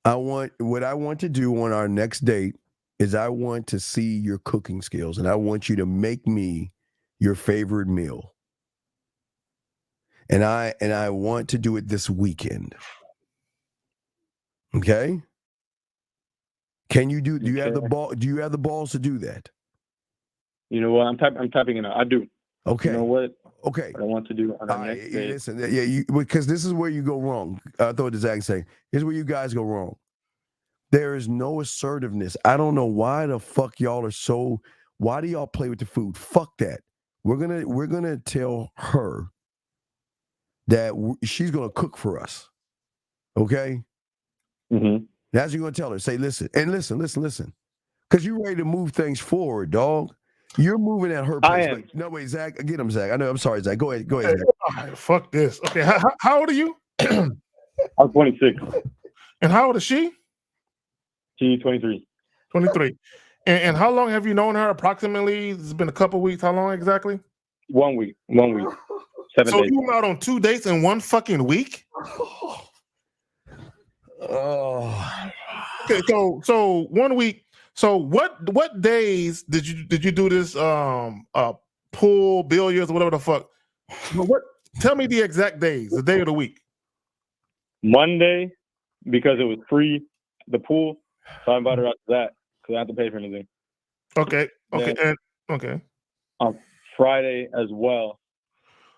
What I want to do on our next date is I want to see your cooking skills and I want you to make me your favorite meal. And I want to do it this weekend. Okay? Can you do you have the ball? Do you have the balls to do that? You know what? I'm typing it out. I do. Okay. You know what? Okay. What I want to do on the next day. Listen, because this is where you go wrong. I thought the exact same. Here's where you guys go wrong. There is no assertiveness. I don't know why the fuck y'all are so. Why do y'all play with the food? Fuck that. We're gonna tell her that she's gonna cook for us. Okay. Mm-hmm. That's what you're gonna tell her. Say, listen, because you're ready to move things forward, dog. You're moving at her pace. I am. No, wait, Zach. Get him, Zach. I know. I'm sorry, Zach. Go ahead, Hey, Zach. fuck this. Okay, how old are you? I'm 26. And how old is she? She's 23. 23. And how long have you known her approximately? It's been a couple weeks. How long exactly? 1 week. 1 week. 7 So days. you went out on 2 dates in 1 fucking week? Oh. Okay, so 1 week. So what days did you do this pool, billiards, whatever the fuck? Tell me the exact days, the day of the week. Monday, because it was free, the pool. So I invited her out to that because I have to pay for anything. Okay. Okay. Then, And okay. On Friday as well.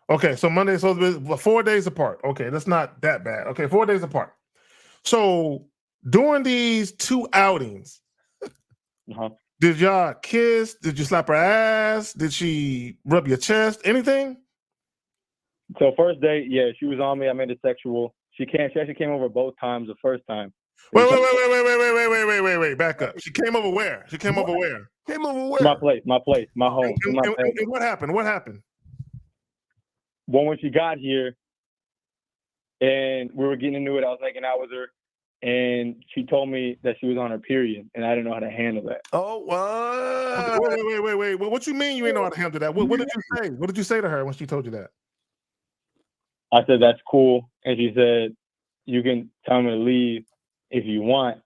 Okay. So Monday, so it's 4 days apart. Okay, that's not that bad. Okay, 4 days apart. So during these 2 outings, did y'all kiss? Did you slap her ass? Did she rub your chest? Anything? So first date, yeah, she was on me. I made it sexual. She actually came over both times. The first time. Wait. Back up. She came over where? She came over where? Came over where? My place, my home. And what happened? What happened? Well, when she got here, and we were getting into it, I was making out with her, and she told me that she was on her period, and I didn't know how to handle that. Oh, Wait. What you mean you ain't know how to handle that? What did you say? What did you say to her when she told you that? I said, that's cool. And she said, you can tell me to leave if you want.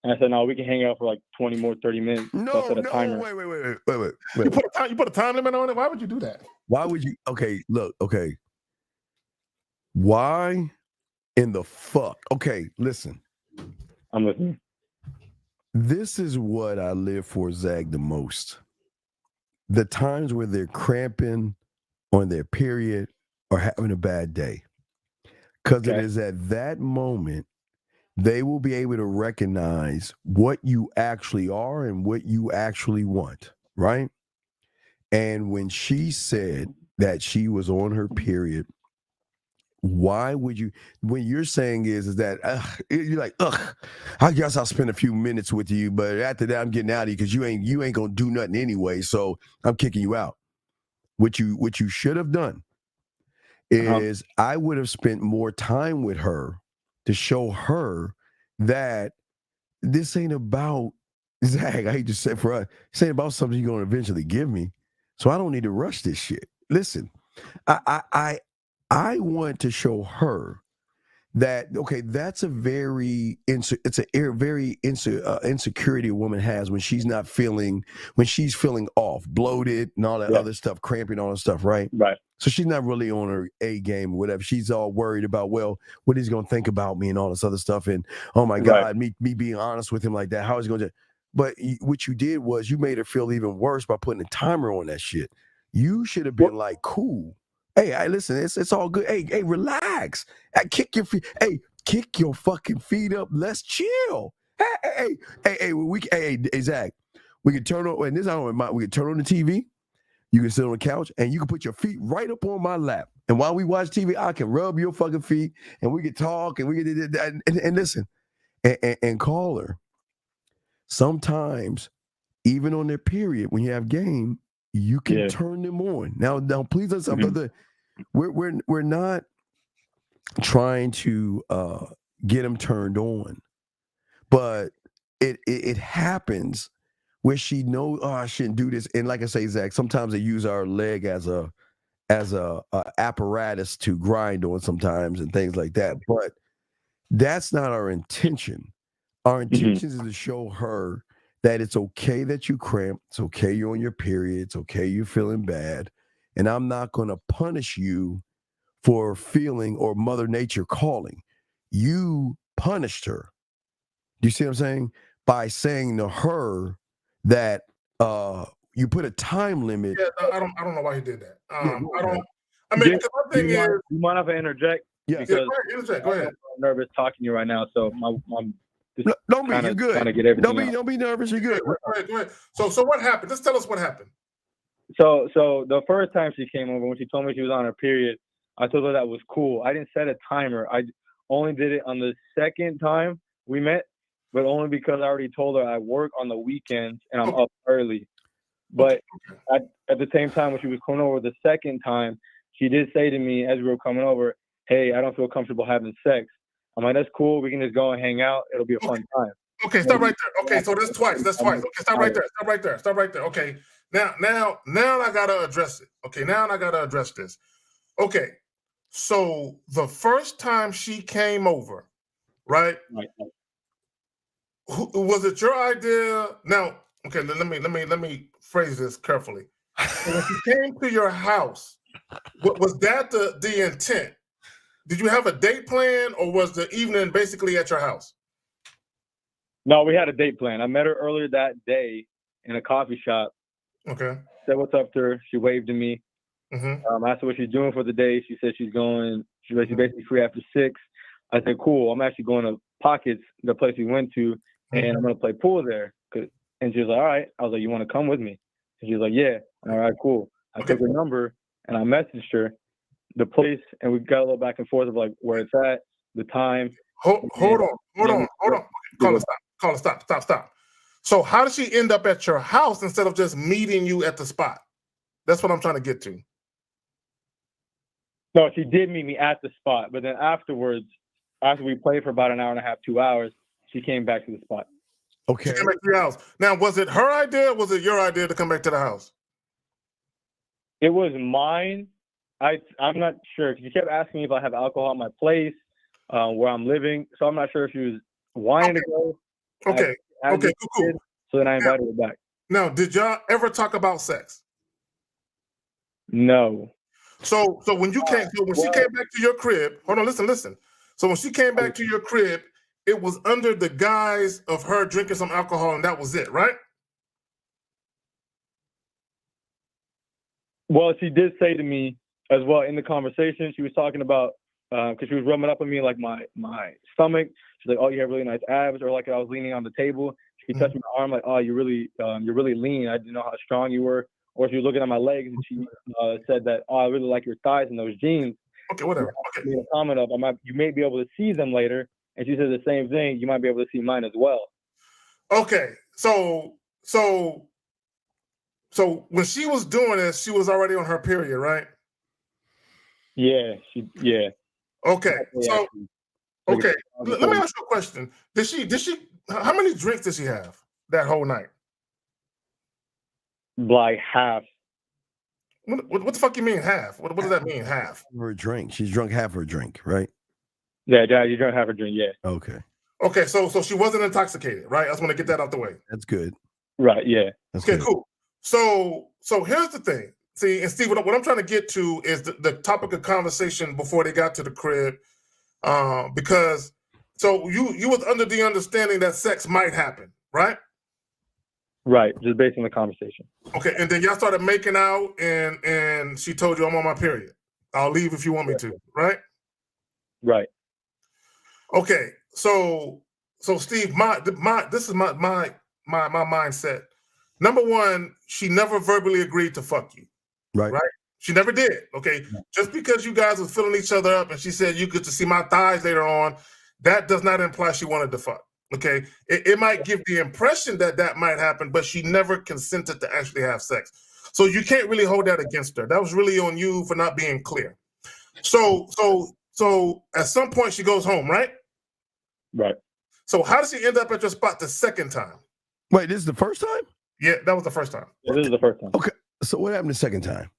And I said, no, we can hang out for like 20 more, 30 minutes. No, so I set a timer. Wait. You put a time limit on it? Why would you do that? Why would you? Okay, look, okay. Why in the fuck? Okay, listen. I'm listening. This is what I live for, Zag, the most. The times where they're cramping on their period or having a bad day. Because it is at that moment they will be able to recognize what you actually are and what you actually want, right? And when she said that she was on her period, why would you, when you're saying is that you're like, I guess I'll spend a few minutes with you, but after that I'm getting out of you because you ain't gonna do nothing anyway, so I'm kicking you out. What you should have done is I would have spent more time with her to show her that this ain't about, Zach, I hate to say for us, this ain't about something you're gonna eventually give me. So I don't need to rush this shit. Listen, I want to show her that, okay, that's a very insecurity a woman has when she's feeling off, bloated and all that other stuff, cramping, all that stuff, right? Right. So she's not really on her A game or whatever. She's all worried about, well, what he's gonna think about me and all this other stuff. And oh my God, me being honest with him like that, how is he gonna do? But what you did was you made her feel even worse by putting a timer on that shit. You should have been like, cool. Hey, listen, it's all good. Hey, relax. Kick your feet. Hey, kick your fucking feet up. Let's chill. Hey, Zach, we can turn on, and this I don't mind. We can turn on the TV. You can sit on the couch, and you can put your feet right up on my lap. And while we watch TV, I can rub your fucking feet, and we can talk, and we can and listen, and call her. Sometimes, even on their period, when you have game, you can turn them on. Now, please listen, brother. We're not trying to get them turned on, but it happens where she knows, I shouldn't do this. And like I say, Zach, sometimes they use our leg as a apparatus to grind on sometimes and things like that. But that's not our intention. Our intention is to show her that it's okay that you cramp. It's okay you're on your period. It's okay you're feeling bad. And I'm not going to punish you for feeling or Mother Nature calling. You punished her. Do you see what I'm saying? By saying to her that you put a time limit. Yeah, I don't know why he did that. I don't. I mean, because my thing is, you mind if I interject? Yeah, go ahead. Go ahead. I'm nervous talking to you right now, so I'm just don't be. You're good. Trying to get everything don't be nervous. You're good. Go ahead. So what happened? Just tell us what happened. So the first time she came over, when she told me she was on her period, I told her that was cool. I didn't set a timer. I only did it on the second time we met, but only because I already told her I work on the weekends and I'm up early. But at the same time, when she was coming over the second time, she did say to me as we were coming over, hey, I don't feel comfortable having sex. I'm like, that's cool. We can just go and hang out. It'll be a fun time. Okay, stop right there. Okay, so that's twice. Okay, stop right there. Okay, now I gotta address it. Okay, now I gotta address this. Okay, so the first time she came over, right? Was it your idea? Now, okay, let me phrase this carefully. So when she came to your house, was that the intent? Did you have a date plan, or was the evening basically at your house? No, we had a date plan. I met her earlier that day in a coffee shop. Okay. Said what's up to her. She waved to me. Mm-hmm. I asked her what she's doing for the day. She said she's basically free after 6. I said, cool. I'm actually going to Pockets, the place we went to, and I'm going to play pool there. And she was like, all right. I was like, you want to come with me? And she was like, yeah. All right, cool. I took her number, and I messaged her the place, and we got a little back and forth of like where it's at, the time. Hold on. Call it, stop. So how did she end up at your house instead of just meeting you at the spot? That's what I'm trying to get to. No, she did meet me at the spot, but then afterwards, after we played for about an hour and a half, 2 hours, she came back to the spot. Okay. She came back to your house. Now, was it her idea or was it your idea to come back to the house? It was mine. I'm not sure. She kept asking me if I have alcohol at my place, where I'm living. So I'm not sure if she was wanting to go. Okay. Cool. So then I invited her back. Now, did y'all ever talk about sex? No. So when you came, when she came back to your crib, hold on, listen. So when she came back to your crib, it was under the guise of her drinking some alcohol, and that was it, right? Well, she did say to me as well in the conversation, she was talking about, because she was rubbing up on me like my stomach. She's like, oh, you have really nice abs. Or like I was leaning on the table. She touched my arm like, oh, you're really lean. I didn't know how strong you were. Or she was looking at my legs and she said that, oh, I really like your thighs and those jeans. Okay, whatever. Okay. Made a comment of, you may be able to see them later. And she said the same thing. You might be able to see mine as well. Okay, so when she was doing this, she was already on her period, right? Yeah. Okay, so okay. Let me ask you a question. Did she? How many drinks did she have that whole night? Like half. What the fuck you mean half? What does that mean, half? Her drink. She's drunk half her drink, right? Yeah, you drank half her drink. Yeah. Okay, so she wasn't intoxicated, right? I just want to get that out the way. That's good. Right. Yeah. Okay, cool. So here's the thing. See, and Steve, what I'm trying to get to is the topic of conversation before they got to the crib, because so you was under the understanding that sex might happen, right? Right, just based on the conversation. Okay, and then y'all started making out, and she told you, I'm on my period. I'll leave if you want me to, right? Right. Okay, so Steve, this is my mindset. Number one, she never verbally agreed to fuck you. Right. She never did. Okay. Just because you guys was filling each other up and she said you get to see my thighs later on, that does not imply she wanted to fuck. Okay. It might give the impression that might happen, but she never consented to actually have sex. So you can't really hold that against her. That was really on you for not being clear. So at some point she goes home, right? Right. So how does she end up at your spot the second time? Wait, this is the first time? Yeah, that was the first time. Yeah, this is the first time. Okay. So what happened the second time?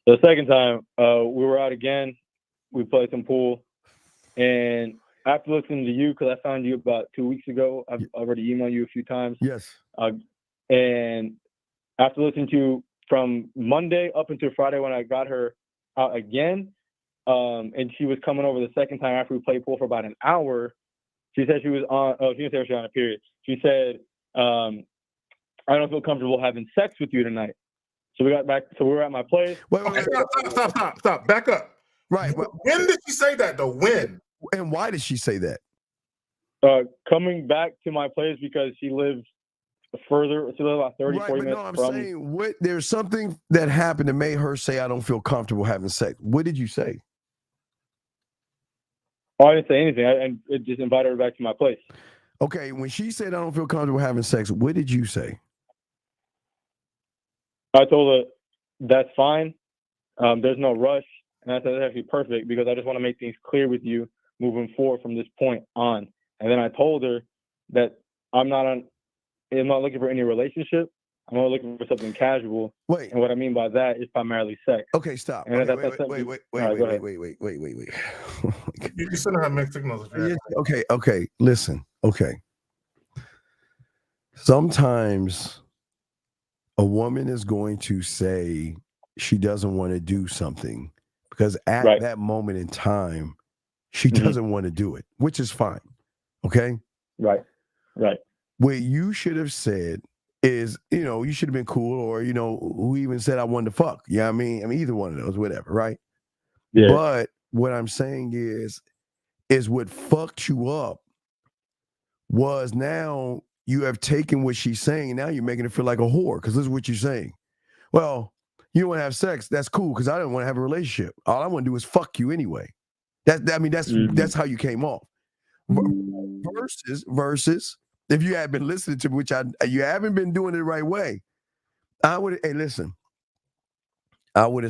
The second time, we were out again. We played some pool. And after listening to you, because I found you about 2 weeks ago, I've already emailed you a few times. Yes. And after listening to you from Monday up until Friday when I got her out again, and she was coming over the second time after we played pool for about an hour, she said she was on, she didn't say she was on a period. She said, I don't feel comfortable having sex with you tonight. So we got back. So we were at my place. Wait, Stop. Back up. Right. When did she say that though? When? And why did she say that? Coming back to my place because she lives further. She lives about 40 minutes no, I'm from. saying there's something that happened that made her say, I don't feel comfortable having sex. What did you say? Oh, I didn't say anything. I just invited her back to my place. Okay. When she said, I don't feel comfortable having sex, what did you say? I told her, that's fine. There's no rush. And I said, that's actually perfect because I just want to make things clear with you moving forward from this point on. And then I told her that I'm not looking for any relationship. I'm only looking for something casual. Wait. And what I mean by that is primarily sex. Okay, stop. And Wait. You shouldn't have mixed signals. Okay. Listen. Okay. Sometimes a woman is going to say she doesn't want to do something because at that moment in time, she doesn't want to do it, which is fine. Okay? Right. Right. What you should have said is, you should have been cool, or, who even said I wanted to fuck. Yeah, I mean, either one of those, whatever, right? Yeah. But what I'm saying is what fucked you up was now you have taken what she's saying, and now you're making it feel like a whore, because this is what you're saying. Well, you want to have sex, that's cool, because I don't want to have a relationship. All I want to do is fuck you anyway. That's how you came off. Versus, if you had been listening to me, which you haven't been doing it the right way, I would have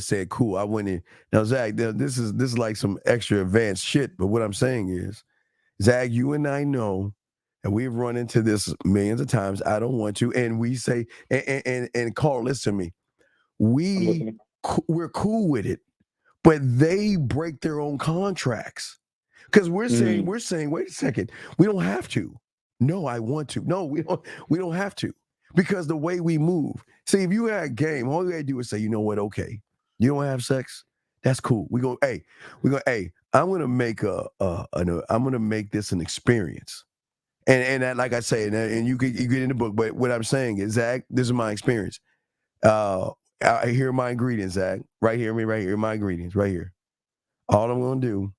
said, cool. I went in. Now, Zach, this is like some extra advanced shit, but what I'm saying is, Zach, you and I know, and we've run into this millions of times. I don't want to, and we say, and Carl, listen to me. We're cool with it, but they break their own contracts. Because we're saying, wait a second, we don't have to. No, I want to. No, we don't have to. Because the way we move. See, if you had a game, all you gotta do is say, you know what, okay, you don't have sex, that's cool. I'm gonna make I'm gonna make this an experience. And that, like I say, and you get in the book, but what I'm saying is, Zach, this is my experience. Here are my ingredients, Zach. Right here, my ingredients, right here. All I'm gonna do,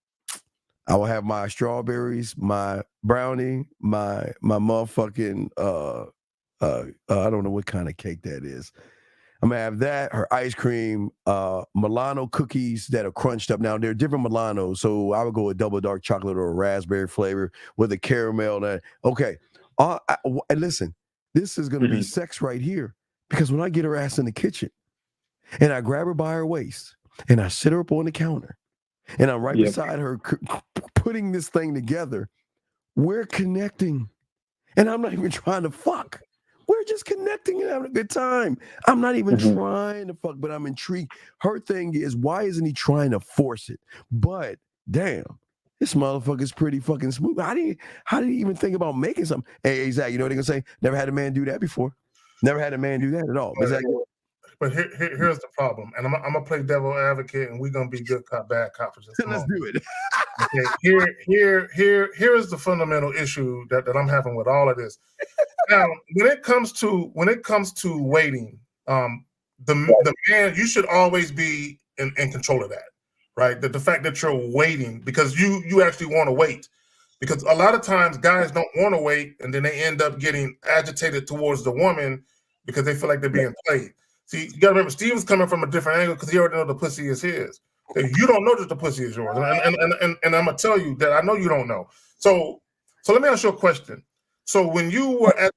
I will have my strawberries, my brownie, my motherfucking I don't know what kind of cake that is. I'm gonna have that, her ice cream, Milano cookies that are crunched up. Now they're different Milanos, so I would go with double dark chocolate or a raspberry flavor with a caramel. Okay, and listen, this is gonna be sex right here, because when I get her ass in the kitchen, and I grab her by her waist, and I sit her up on the counter, and I'm right beside her, putting this thing together, we're connecting, and I'm not even trying to fuck. We're just connecting and having a good time. I'm not even trying to fuck, but I'm intrigued. Her thing is, why isn't he trying to force it? But damn, this motherfucker's pretty fucking smooth. How did he even think about making something? Hey, Zach, you know what they're gonna say? Never had a man do that before. Never had a man do that at all. But here's the problem, and I'm gonna play devil advocate, and we're gonna be good cop, bad cop for just a moment. Let's do it. Okay, here is the fundamental issue that I'm having with all of this. Now, when it comes to waiting, the man, you should always be in control of that, right? The fact that you're waiting because you actually want to wait, because a lot of times guys don't want to wait, and then they end up getting agitated towards the woman because they feel like they're being played. See, you gotta remember, Steven's coming from a different angle because he already know the pussy is his. You don't know that the pussy is yours, and I'm gonna tell you that I know you don't know. So let me ask you a question. So when you were at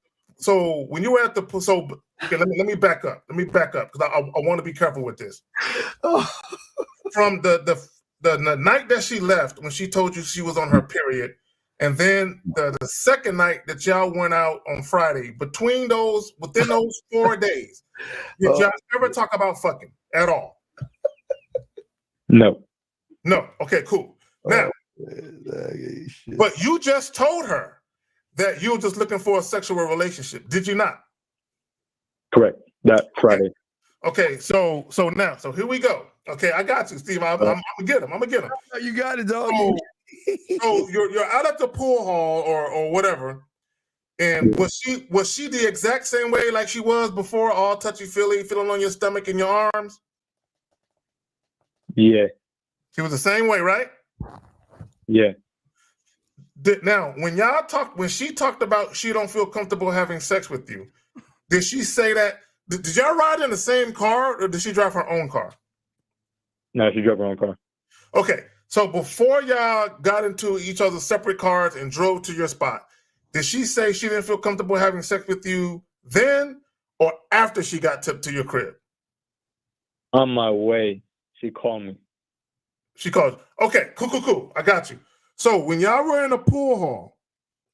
the okay, let me back up. Let me back up because I want to be careful with this. From the night that she left, when she told you she was on her period, and then the second night that y'all went out on Friday, within those 4 days, did y'all ever talk about fucking at all? No. No. Okay, cool. Now, but you just told her that you were just looking for a sexual relationship. Did you not? Correct. That Friday. Okay, so here we go. Okay, I got you, Steve. I'm gonna get him. You got it, dog. So you're out at the pool hall or whatever, and was she the exact same way like she was before, all touchy feely, feeling on your stomach and your arms? Yeah. She was the same way, right? Yeah. Now, when she talked about she don't feel comfortable having sex with you, did she say that? Did y'all ride in the same car, or did she drive her own car? No, she drove her own car. Okay, so before y'all got into each other's separate cars and drove to your spot, did she say she didn't feel comfortable having sex with you then, or after she got to your crib? On my way, she called me. She called. Okay, cool. I got you. So when y'all were in the pool hall,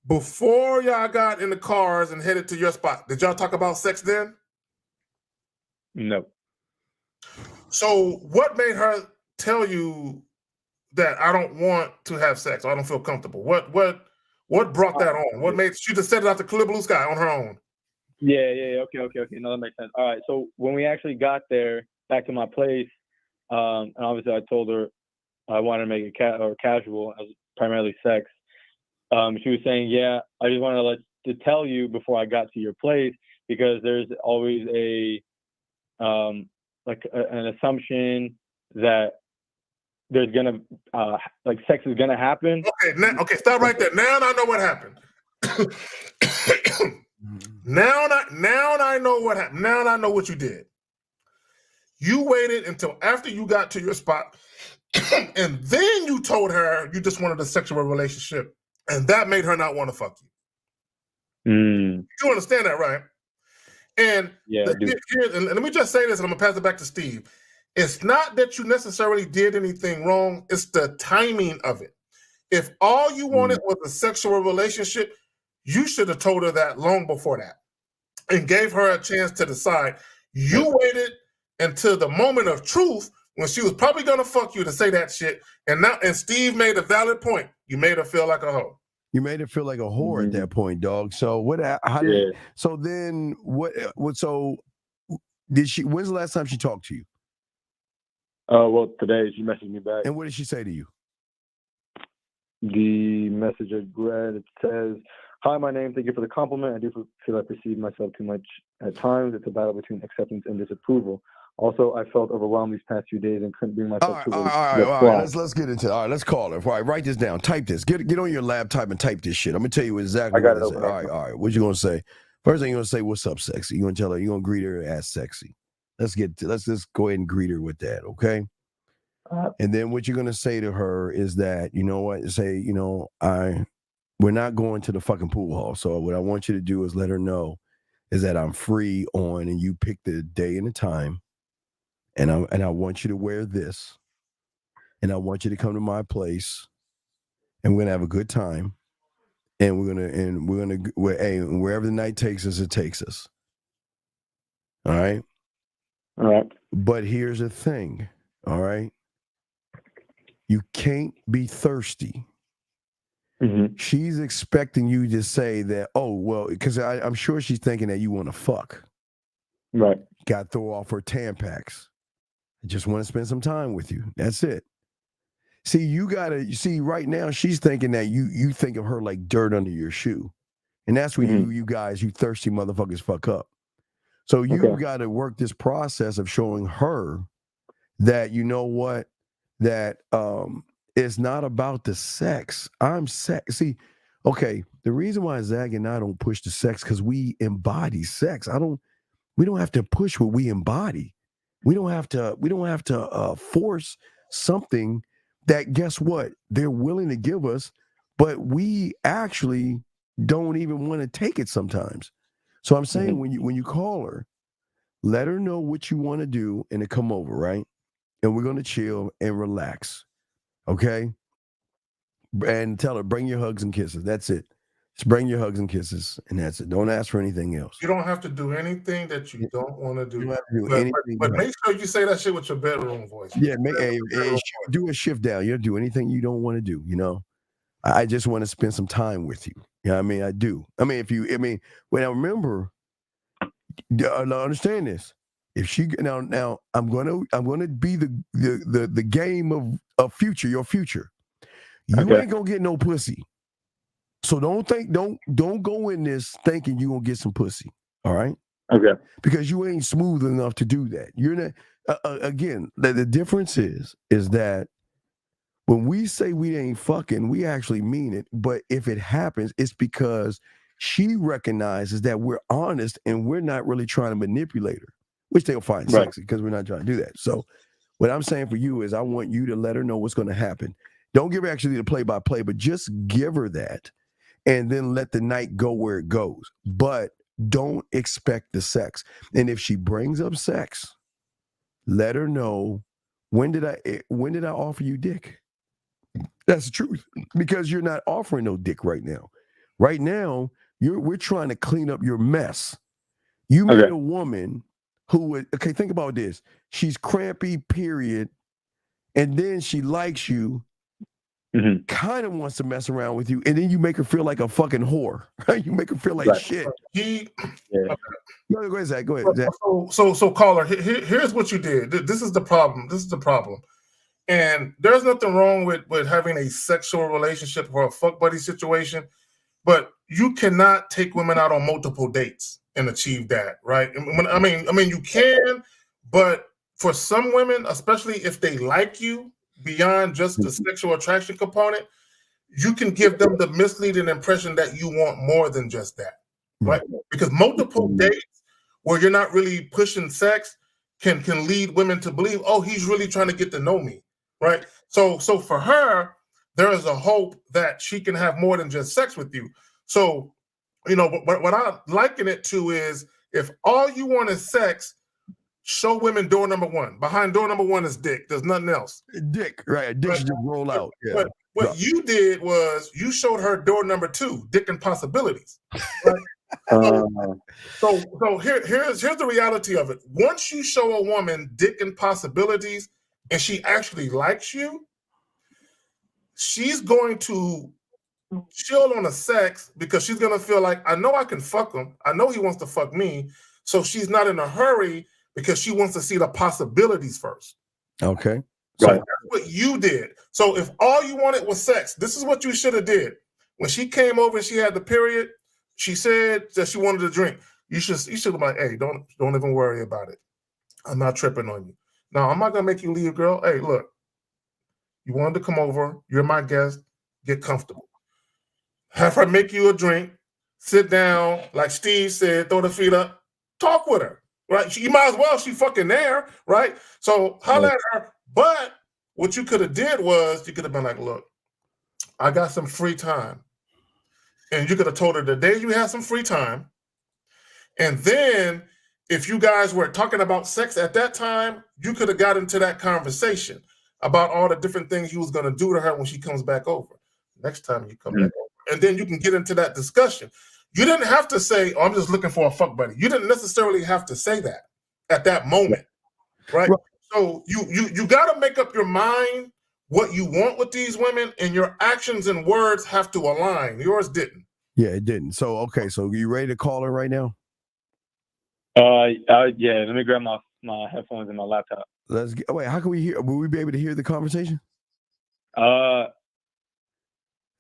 before y'all got in the cars and headed to your spot, did y'all talk about sex then? No. So what made her tell you that I don't want to have sex, or I don't feel comfortable? What brought that on? What made she just set it out the clear blue sky on her own? Yeah. Okay. No, that makes sense. All right. So when we actually got there, back to my place, and obviously I told her I wanted to make it casual, as primarily sex. She was saying, "Yeah, I just want to to tell you before I got to your place, because there's always an assumption that there's gonna sex is gonna happen. Okay, stop right there. Now I know what happened. Now I know what happened. Now I know what you did. You waited until after you got to your spot, and then you told her you just wanted a sexual relationship, and that made her not want to fuck you. You understand that, right? And yeah, and let me just say this, and I'm gonna pass it back to Steve. It's not that you necessarily did anything wrong, it's the timing of it. If all you wanted was a sexual relationship, you should have told her that long before that and gave her a chance to decide. You waited until the moment of truth when she was probably gonna fuck you to say that shit. And Steve made a valid point. You made her feel like a hoe. You made her feel like a whore at that point, dog. So so then so did she, when's the last time she talked to you? Well, today she messaged me back. And what did she say to you? The message I read, it says, "Hi, my name. Thank you for the compliment. I do feel I perceive myself too much at times. It's a battle between acceptance and disapproval. Also, I felt overwhelmed these past few days and couldn't bring myself to all right. Let's get into it. All right, let's call her. All right, write this down. Type this. Get on your laptop and type this shit. I'm gonna tell you exactly I got what it. All right. What you gonna say? First thing you're gonna say, "What's up, sexy?" You gonna tell her. You gonna greet her as sexy. Let's just go ahead and greet her with that, okay? And then what you're gonna say to her is that, you know what? Say, you know, we're not going to the fucking pool hall. So what I want you to do is let her know is that I'm free on, and you pick the day and the time. And I want you to wear this, and I want you to come to my place, and we're gonna have a good time, and wherever the night takes us, it takes us. All right. All right. But here's the thing. All right. You can't be thirsty. She's expecting you to say that. Oh well, because I'm sure she's thinking that you want to fuck. Right. Got to throw off her Tampax. I just want to spend some time with you. That's it. See, right now she's thinking that you think of her like dirt under your shoe. And that's when you guys, you thirsty motherfuckers, fuck up. So you've got to work this process of showing her that, you know what, that it's not about the sex. I'm sexy. Okay, the reason why Zach and I don't push the sex, because we embody sex. We don't have to push what we embody. We don't have to force something that, guess what, they're willing to give us, but we actually don't even want to take it sometimes. So I'm saying when you call her, let her know what you want to do and to come over, right? And we're gonna chill and relax, okay? And tell her, bring your hugs and kisses. That's it. Just bring your hugs and kisses, and that's it. Don't ask for anything else. You don't have to do anything that you don't want to do. You don't have to do anything, but make sure you say that shit with your bedroom voice. Yeah, do a shift down. You don't do anything you don't want to do. You know, I just want to spend some time with you. Yeah, I mean, I do. I mean, when I remember, understand this. If she now, I'm gonna be the game of future, your future. You ain't gonna get no pussy. So don't go in this thinking you gonna get some pussy. All right. Okay. Because you ain't smooth enough to do that. You're not. Again, the difference is that when we say we ain't fucking, we actually mean it. But if it happens, it's because she recognizes that we're honest and we're not really trying to manipulate her, which they'll find sexy because we're not trying to do that. So what I'm saying for you is I want you to let her know what's going to happen. Don't give her actually the play-by-play, but just give her that and then let the night go where it goes. But don't expect the sex. And if she brings up sex, let her know, when did I offer you dick? That's the truth, because you're not offering no dick right now. Right now, we're trying to clean up your mess. You met a woman who would, think about this. She's crampy, period. And then she likes you, kind of wants to mess around with you, and then you make her feel like a fucking whore. Right? You make her feel like shit. Go ahead, Zach. Go ahead, Zach. So caller, here's what you did. This is the problem. And there's nothing wrong with having a sexual relationship or a fuck buddy situation. but you cannot take women out on multiple dates and achieve that, right? I mean, you can, but for some women, especially if they like you beyond just the sexual attraction component, you can give them the misleading impression that you want more than just that, right? Because multiple dates where you're not really pushing sex can lead women to believe, oh, he's really trying to get to know me, right? So for her, there is a hope that she can have more than just sex with you. So, you know, what I liken it to is if all you want is sex, show women door number one. Behind door number one is dick. There's nothing else. Dick, right? Dick should just roll out. Yeah. But what you did was you showed her door number two, dick and possibilities. Right? So here's the reality of it. Once you show a woman dick and possibilities, and she actually likes you, she's going to chill on the sex because she's gonna feel like, I know I can fuck him. I know he wants to fuck me. So she's not in a hurry because she wants to see the possibilities first. Okay. So that's what you did. So if all you wanted was sex, this is what you should have did. When she came over and she had the period, she said that she wanted to drink. You should have been like, hey, don't even worry about it. I'm not tripping on you. Now, I'm not gonna make you leave, girl. Hey, look, you wanted to come over. You're my guest. Get comfortable. Have her make you a drink. Sit down, like Steve said, throw the feet up. Talk with her, right? You might as well. She fucking there, right? So holler at her. But what you could have did was you could have been like, look, I got some free time. And you could have told her the day you had some free time. And then if you guys were talking about sex at that time, you could have got into that conversation about all the different things you was going to do to her when she comes back over. Next time you come back over. And then you can get into that discussion. You didn't have to say, oh, I'm just looking for a fuck buddy. You didn't necessarily have to say that at that moment, right? So you got to make up your mind what you want with these women, and your actions and words have to align. Yours didn't. Yeah, it didn't. So, okay, so you ready to call her right now? Yeah, let me grab my headphones and my laptop. Let's get, wait, how can we hear? Will we be able to hear the conversation?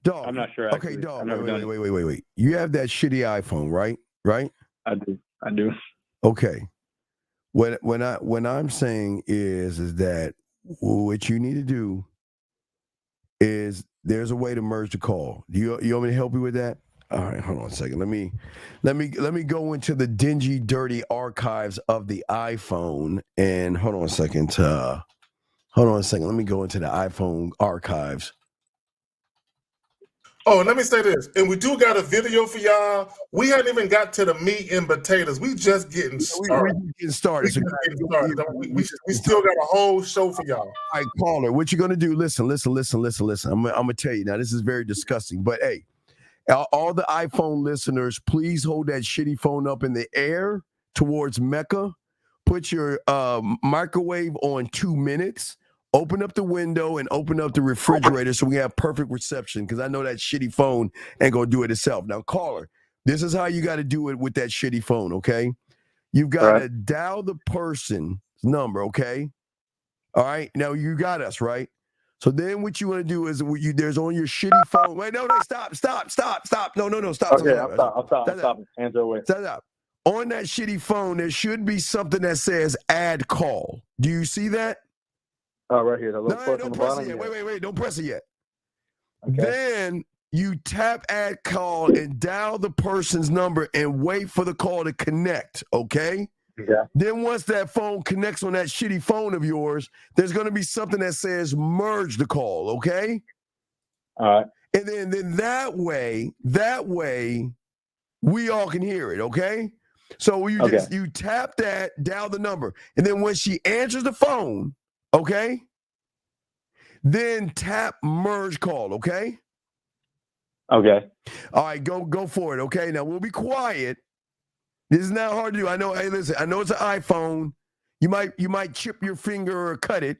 Dog. I'm not sure. Okay, dog. Wait. You have that shitty iPhone, right? Right? I do. Okay. What I'm saying is that what you need to do is there's a way to merge the call. You want me to help you with that? All right, hold on a second. Let me go into the dingy, dirty archives of the iPhone and hold on a second. Let me go into the iPhone archives. Oh, let me say this. And we do got a video for y'all. We hadn't even got to the meat and potatoes. We just getting started. We still got a whole show for y'all. All right, caller, what you gonna do? Listen. I'm gonna tell you now. This is very disgusting, but hey, all the iPhone listeners, please hold that shitty phone up in the air towards Mecca. Put your microwave on 2 minutes. Open up the window and open up the refrigerator so we have perfect reception, because I know that shitty phone ain't going to do it itself. Now, caller, this is how you got to do it with that shitty phone, okay? You've got to dial the person's number, okay? All right? Now, you got us, right? So then what you want to do is there's on your shitty phone. Wait, no, stop. No, stop. Okay, I'll stop. Hands away. Stop. On that shitty phone, there should be something that says add call. Do you see that? Right here. No, don't press it yet. Wait. Don't press it yet. Okay. Then you tap add call and dial the person's number and wait for the call to connect, okay? Yeah. Then once that phone connects on that shitty phone of yours, there's going to be something that says merge the call, okay? All right. And then that way, we all can hear it, okay? So you tap that, dial the number, and then when she answers the phone, okay, then tap merge call, okay? Okay. All right, go for it, okay? Now, we'll be quiet. This is not hard to do. I know, hey, listen, I know it's an iPhone. You might chip your finger or cut it,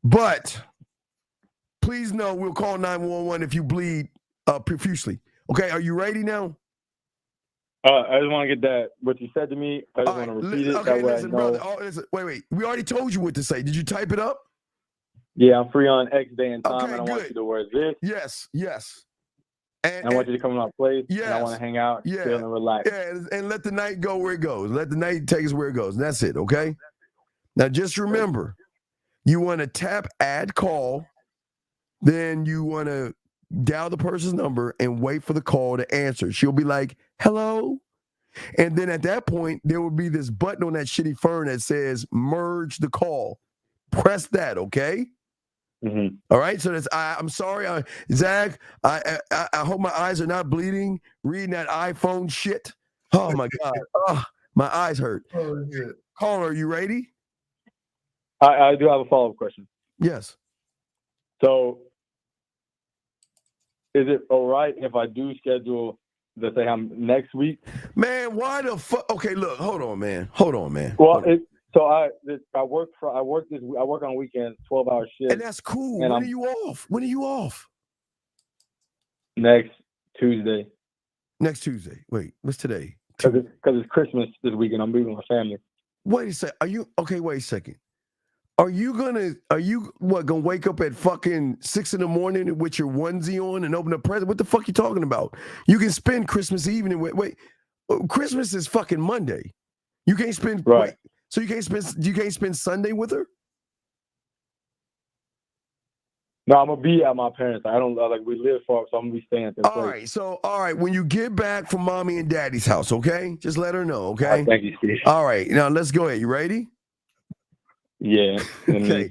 but please know we'll call 911 if you bleed profusely. Okay, are you ready now? I just want to get that, what you said to me. I just want to repeat it. Okay, that way listen, I know. brother. Wait. We already told you what to say. Did you type it up? Yeah, I'm free on X day and time. Okay, I don't good. want you to worry this. Yes. And I want you to come to my place, and I want to hang out, chill, and relax. Yeah, and let the night go where it goes. Let the night take us where it goes. And that's it, okay? Now, just remember, you want to tap add call, then you want to dial the person's number and wait for the call to answer. She'll be like, hello? And then at that point, there will be this button on that shitty phone that says merge the call. Press that, okay? Mm-hmm. All right, so that's. I'm sorry, Zach. I hope my eyes are not bleeding reading that iPhone shit. Oh my god, my eyes hurt. Oh, shit. Caller, are you ready? I do have a follow-up question. Yes. So, is it all right if I do schedule, let's say, next week? Man, why the fuck? Okay, look, hold on, man. Well, I work on weekends, 12-hour shifts. And that's cool. When are you off? When are you off? Next Tuesday. Next Tuesday. Wait, what's today? Because it's Christmas this weekend. I'm leaving my family. Wait a second. Wait a second. Are you gonna wake up at fucking 6 a.m. with your onesie on and open a present? What the fuck you talking about? You can spend Christmas evening wait. Christmas is fucking Monday. You can't spend right. So you can't spend Sunday with her? No, I'm gonna be at my parents'. I don't like we live far, so I'm gonna be staying at their place. All right. When you get back from mommy and daddy's house, okay? Just let her know, okay? Right, thank you, Steve. All right, now let's go ahead. You ready? Yeah. Okay.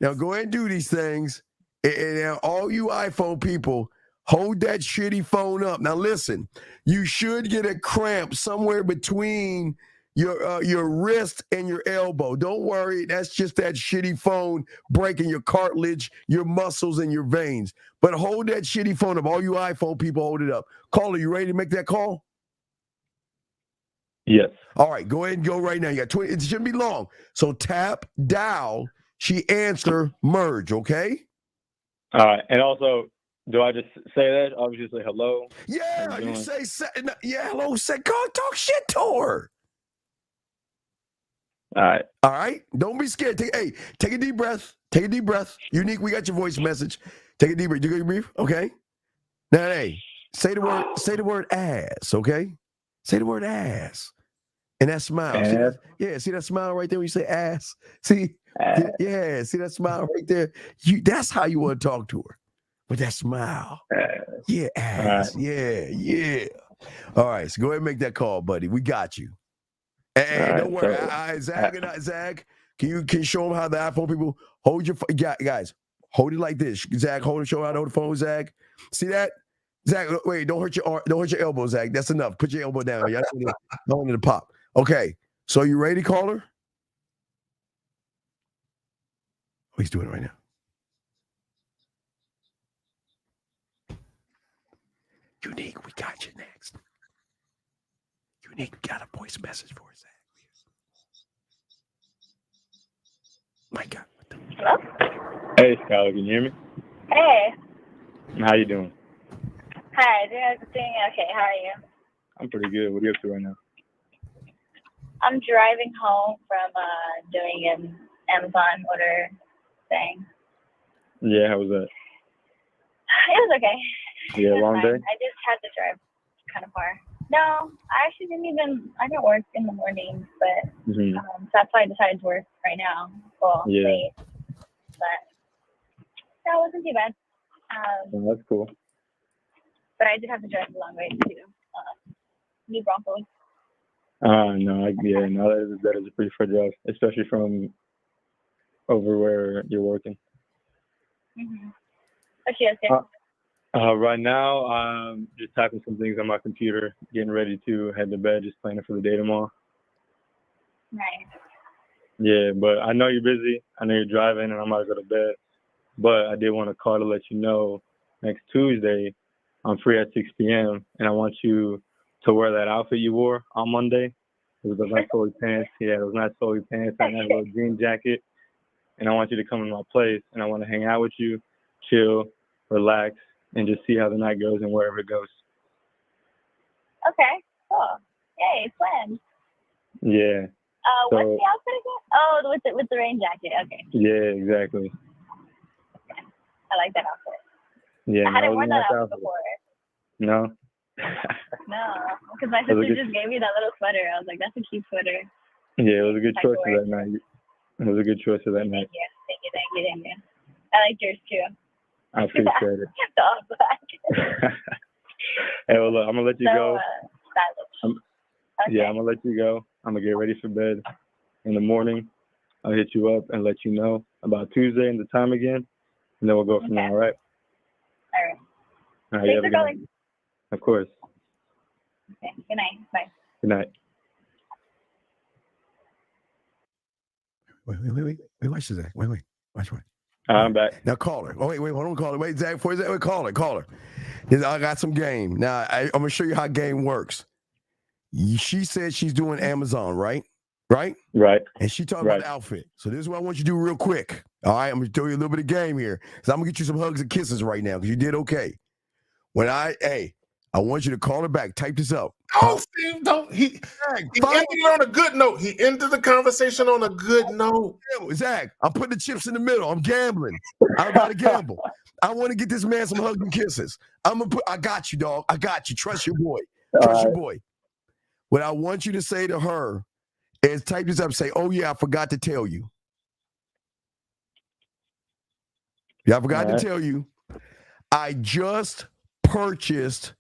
Now go ahead and do these things. And now all you iPhone people, hold that shitty phone up. Now listen, you should get a cramp somewhere between your wrist and your elbow. Don't worry, that's just that shitty phone breaking your cartilage, your muscles, and your veins. But hold that shitty phone up. All you iPhone people, hold it up. Caller, you ready to make that call? Yes. All right, go ahead and go right now. You got 20. It shouldn't be long. So tap, dial, she answer, merge, okay? All right. And also, do I just say that? Obviously, say hello. Yeah, you say, hello, talk shit to her. All right. Don't be scared. Take a deep breath. Take a deep breath. Unique, we got your voice message. Take a deep breath. You got your breath? Okay. Now, say the word ass, okay? Say the word ass. And that smile. Ass. See that smile right there when you say ass? See? Ass. Yeah, see that smile right there? That's how you want to talk to her. With that smile. Ass. Yeah, ass. Right. Yeah. All right, so go ahead and make that call, buddy. We got you. Hey, don't worry. Zach, can you show them how the iPhone people hold your guys? Hold it like this. Zach, show how to hold the phone, Zach. See that? Zach, wait, don't hurt your elbow, Zach. That's enough. Put your elbow down. I don't want it to pop. Okay. So you ready, caller? Oh, he's doing it right now. Unique, we got you next. Unique, we got a voice message for Zach. My God. Hello? Hey, Skylar, can you hear me? Hey. How you doing? Hi, doing okay. How are you? I'm pretty good. What are you up to right now? I'm driving home from doing an Amazon order thing. Yeah, how was that? It was okay. Yeah, long day? I just had to drive kind of far. No, I actually didn't work in the morning, but so that's why I decided to work right now. Well, late. But that wasn't too bad. That's cool. But I did have to drive a long way to New Braunfels. No, that is a pretty far drive, especially from over where you're working. Mm-hmm. What you up to? Right now, I'm just typing some things on my computer, getting ready to head to bed, just planning for the day tomorrow. Nice. Yeah, but I know you're busy. I know you're driving, and I'm about to go to bed. But I did want to call to let you know next Tuesday, I'm free at 6 p.m., and I want you to wear that outfit you wore on Monday. It was those nice flowy pants. Yeah, those nice flowy pants and that little jean jacket. And I want you to come to my place, and I want to hang out with you, chill, relax, and just see how the night goes and wherever it goes. Okay, cool. Yay, planned. Yeah. What's the outfit again? Oh, with the rain jacket. Okay. Yeah, exactly. Okay. I like that outfit. Yeah, I hadn't worn that outfit before. No. No, because my sister just gave me that little sweater. I was like, that's a cute sweater. Yeah, it was a good choice for that night. It was a good choice of that night. Thank you. I like yours too. I appreciate it. The all black. Hey, well, look, I'm gonna let you go. Stylish. Yeah, I'm gonna let you go. I'm gonna get ready for bed. In the morning, I'll hit you up and let you know about Tuesday and the time again, and then we'll go from there. All right. All right. All right. Thanks for calling. Of course. Okay. Good night. Bye. Good night. Wait. Watch this, Zach. Wait. Watch. I'm back. Now, caller. Oh, wait, hold on, caller. Wait, Zach, before Zach, wait, caller. I got some game. Now, I'm going to show you how game works. She said she's doing Amazon, right? Right. And she talking about the outfit. So this is what I want you to do real quick. All right, I'm going to throw you a little bit of game here. So I'm going to get you some hugs and kisses right now because you did okay. I want you to call her back. Type this up. Oh, Steve, don't. He ended it on a good note. He ended the conversation on a good note. Zach, I'm putting the chips in the middle. I'm gambling. I got to gamble. I want to get this man some hugs and kisses. I got you, dog. I got you. Trust your boy. Your boy. What I want you to say to her is type this up. Say, oh, yeah, I forgot to tell you. Yeah, I forgot to tell you. I just purchased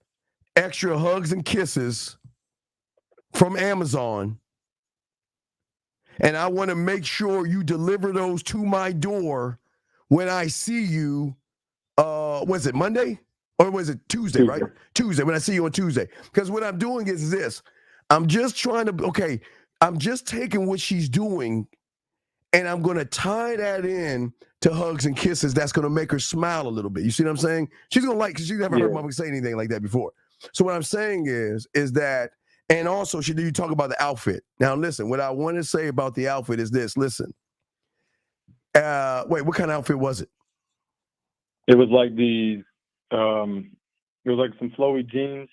extra hugs and kisses from Amazon, and I want to make sure you deliver those to my door when I see you. Was it Monday or was it Tuesday? Right, Tuesday. When I see you on Tuesday, because what I'm doing is this: I'm just trying to. I'm just taking what she's doing, and I'm going to tie that in to hugs and kisses. That's going to make her smile a little bit. You see what I'm saying? She's going to like because she's never heard mama say anything like that before. So what I'm saying is that, and also you talk about the outfit. Now listen, what I want to say about the outfit is this. Listen, what kind of outfit was it? It was like it was like some flowy jeans.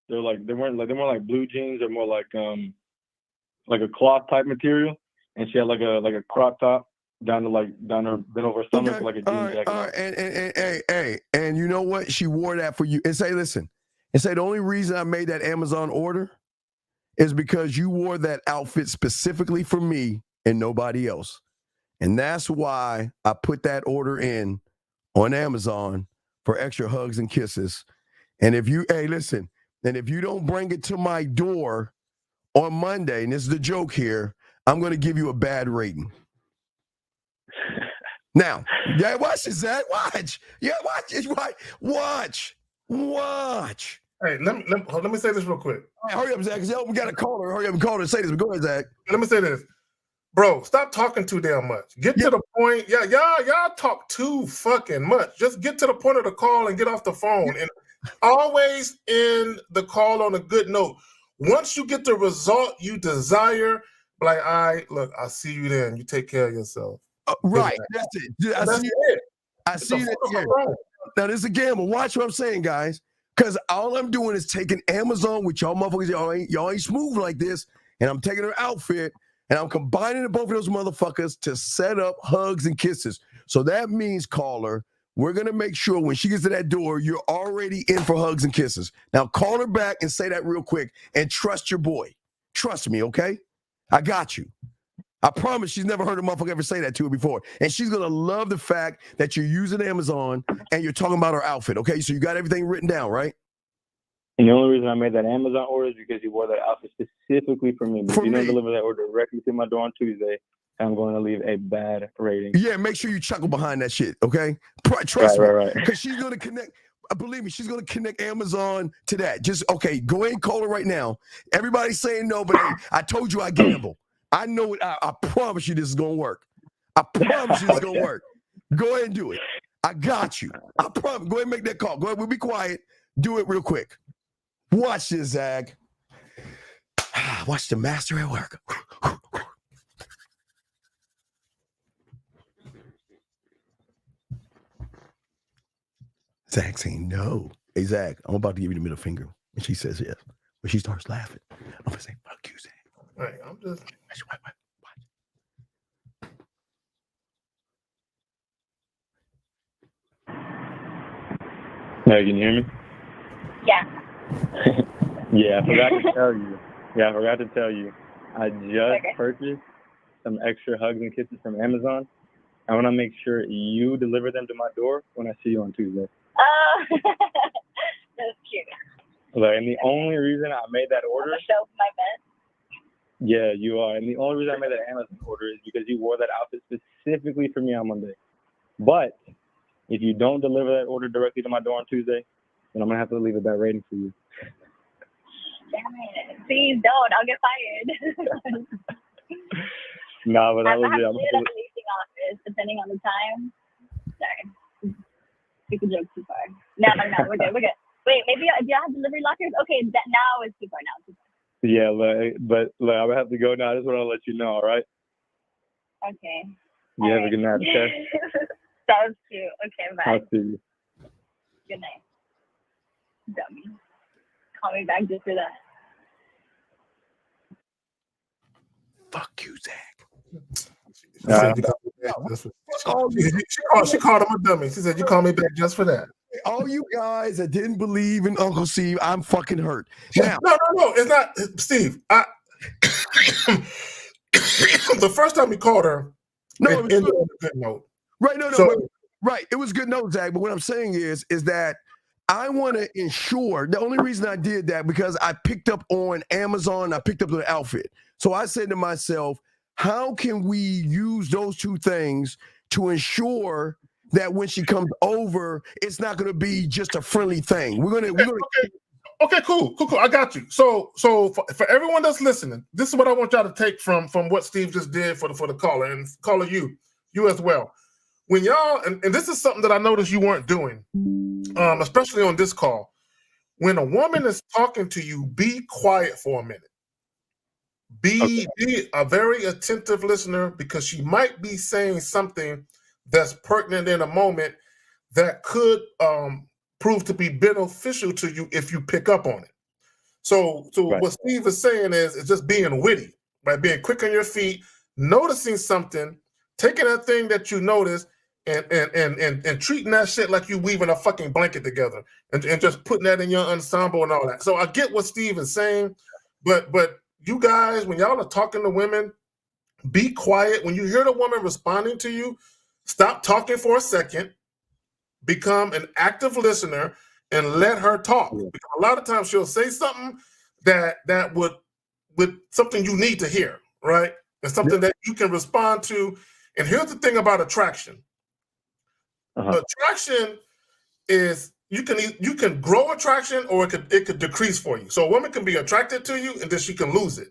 They weren't like blue jeans. They're more like a cloth type material. And she had like a crop top down over her stomach, like a jean jacket. All right, and you know what? She wore that for you. And say, listen. And say the only reason I made that Amazon order is because you wore that outfit specifically for me and nobody else. And that's why I put that order in on Amazon for extra hugs and kisses. And if you, and if you don't bring it to my door on Monday, and this is the joke here, I'm going to give you a bad rating. Now, watch this, Zach. Watch. Yeah, watch. Hey, let me say this real quick. Right, hurry up, Zach, because we got to call her. Hurry up and call her and say this. But go ahead, Zach. Let me say this. Bro, stop talking too damn much. Get to the point. Yeah, y'all talk too fucking much. Just get to the point of the call and get off the phone. And always end the call on a good note. Once you get the result you desire, like, I'll see you then. You take care of yourself. Right. That's it. I see that here. Now, this is a gamble. Watch what I'm saying, guys. Because all I'm doing is taking Amazon, which y'all motherfuckers, y'all ain't smooth like this, and I'm taking her outfit, and I'm combining both of those motherfuckers to set up hugs and kisses. So that means, caller, we're going to make sure when she gets to that door, you're already in for hugs and kisses. Now, call her back and say that real quick, and trust your boy. Trust me, okay? I got you. I promise she's never heard a motherfucker ever say that to her before. And she's going to love the fact that you're using Amazon and you're talking about her outfit, okay? So you got everything written down, right? And the only reason I made that Amazon order is because you wore that outfit specifically for me. But if you don't deliver that order directly to my door on Tuesday, I'm going to leave a bad rating. Yeah, make sure you chuckle behind that shit, okay? Trust me. Right. Because she's going to connect. Believe me, she's going to connect Amazon to that. Just, okay, go ahead and call her right now. Everybody's saying no, but hey, I told you I gamble. I know it. I promise you this is going to work. I promise you this is going to work. Go ahead and do it. I got you. I promise. Go ahead and make that call. Go ahead. We'll be quiet. Do it real quick. Watch this, Zag. Watch the master at work. Zag saying no. Hey, Zag, I'm about to give you the middle finger. And she says yes. But she starts laughing. I'm going to say, fuck you, Zag. Right, I'm just... Hey, can you hear me? Yeah. Yeah, I forgot to tell you. Yeah, I forgot to tell you. I just purchased some extra hugs and kisses from Amazon. I want to make sure you deliver them to my door when I see you on Tuesday. Oh, that's cute. Like, and the only reason I made that order. I'm show my best. Yeah, you are. And the only reason I made that Amazon order is because you wore that outfit specifically for me on Monday. But if you don't deliver that order directly to my door on Tuesday, then I'm going to have to leave a bad rating for you. Damn it. Please don't. I'll get fired. Nah, but that was I have it. to do it at the leasing office, depending on the time. Sorry. Took the joke too far. No, we're good. Wait, maybe do y'all have delivery lockers? Okay, that now is too far now. Yeah, but I would have to go now. I just want to let you know, all right? Okay. You have a good night, okay? That was cute. Okay, bye. I'll see you. Good night. Dummy. Call me back just for that. Fuck you, Zach. She called him a dummy. She said, "You call me back just for that." All you guys that didn't believe in Uncle Steve, I'm fucking hurt. Now, No, it's not, Steve. The first time he called her, no, it was ended on a good note. Right, no, So- right. It was good note, Zach. But what I'm saying is that I want to ensure. The only reason I did that because I picked up on Amazon. I picked up the outfit. So I said to myself, how can we use those two things to ensure that when she comes over, it's not going to be just a friendly thing. We're gonna. Okay, cool. I got you. So for everyone that's listening, this is what I want y'all to take from what Steve just did for the caller, and caller you as well. When y'all and this is something that I noticed you weren't doing, especially on this call. When a woman is talking to you, be quiet for a minute. Be a very attentive listener, because she might be saying something that's pertinent in a moment that could prove to be beneficial to you if you pick up on it. So what Steve is saying is just being witty, right? Being quick on your feet, noticing something, taking that thing that you notice and treating that shit like you weaving a fucking blanket together and just putting that in your ensemble and all that. So I get what Steve is saying, but you guys, when y'all are talking to women, be quiet. When you hear the woman responding to you, stop talking for a second, become an active listener, and let her talk. Because a lot of times she'll say something that would something you need to hear, right? And something that you can respond to. And here's the thing about attraction. Attraction is you can grow attraction, or it could decrease for you. So a woman can be attracted to you and then she can lose it.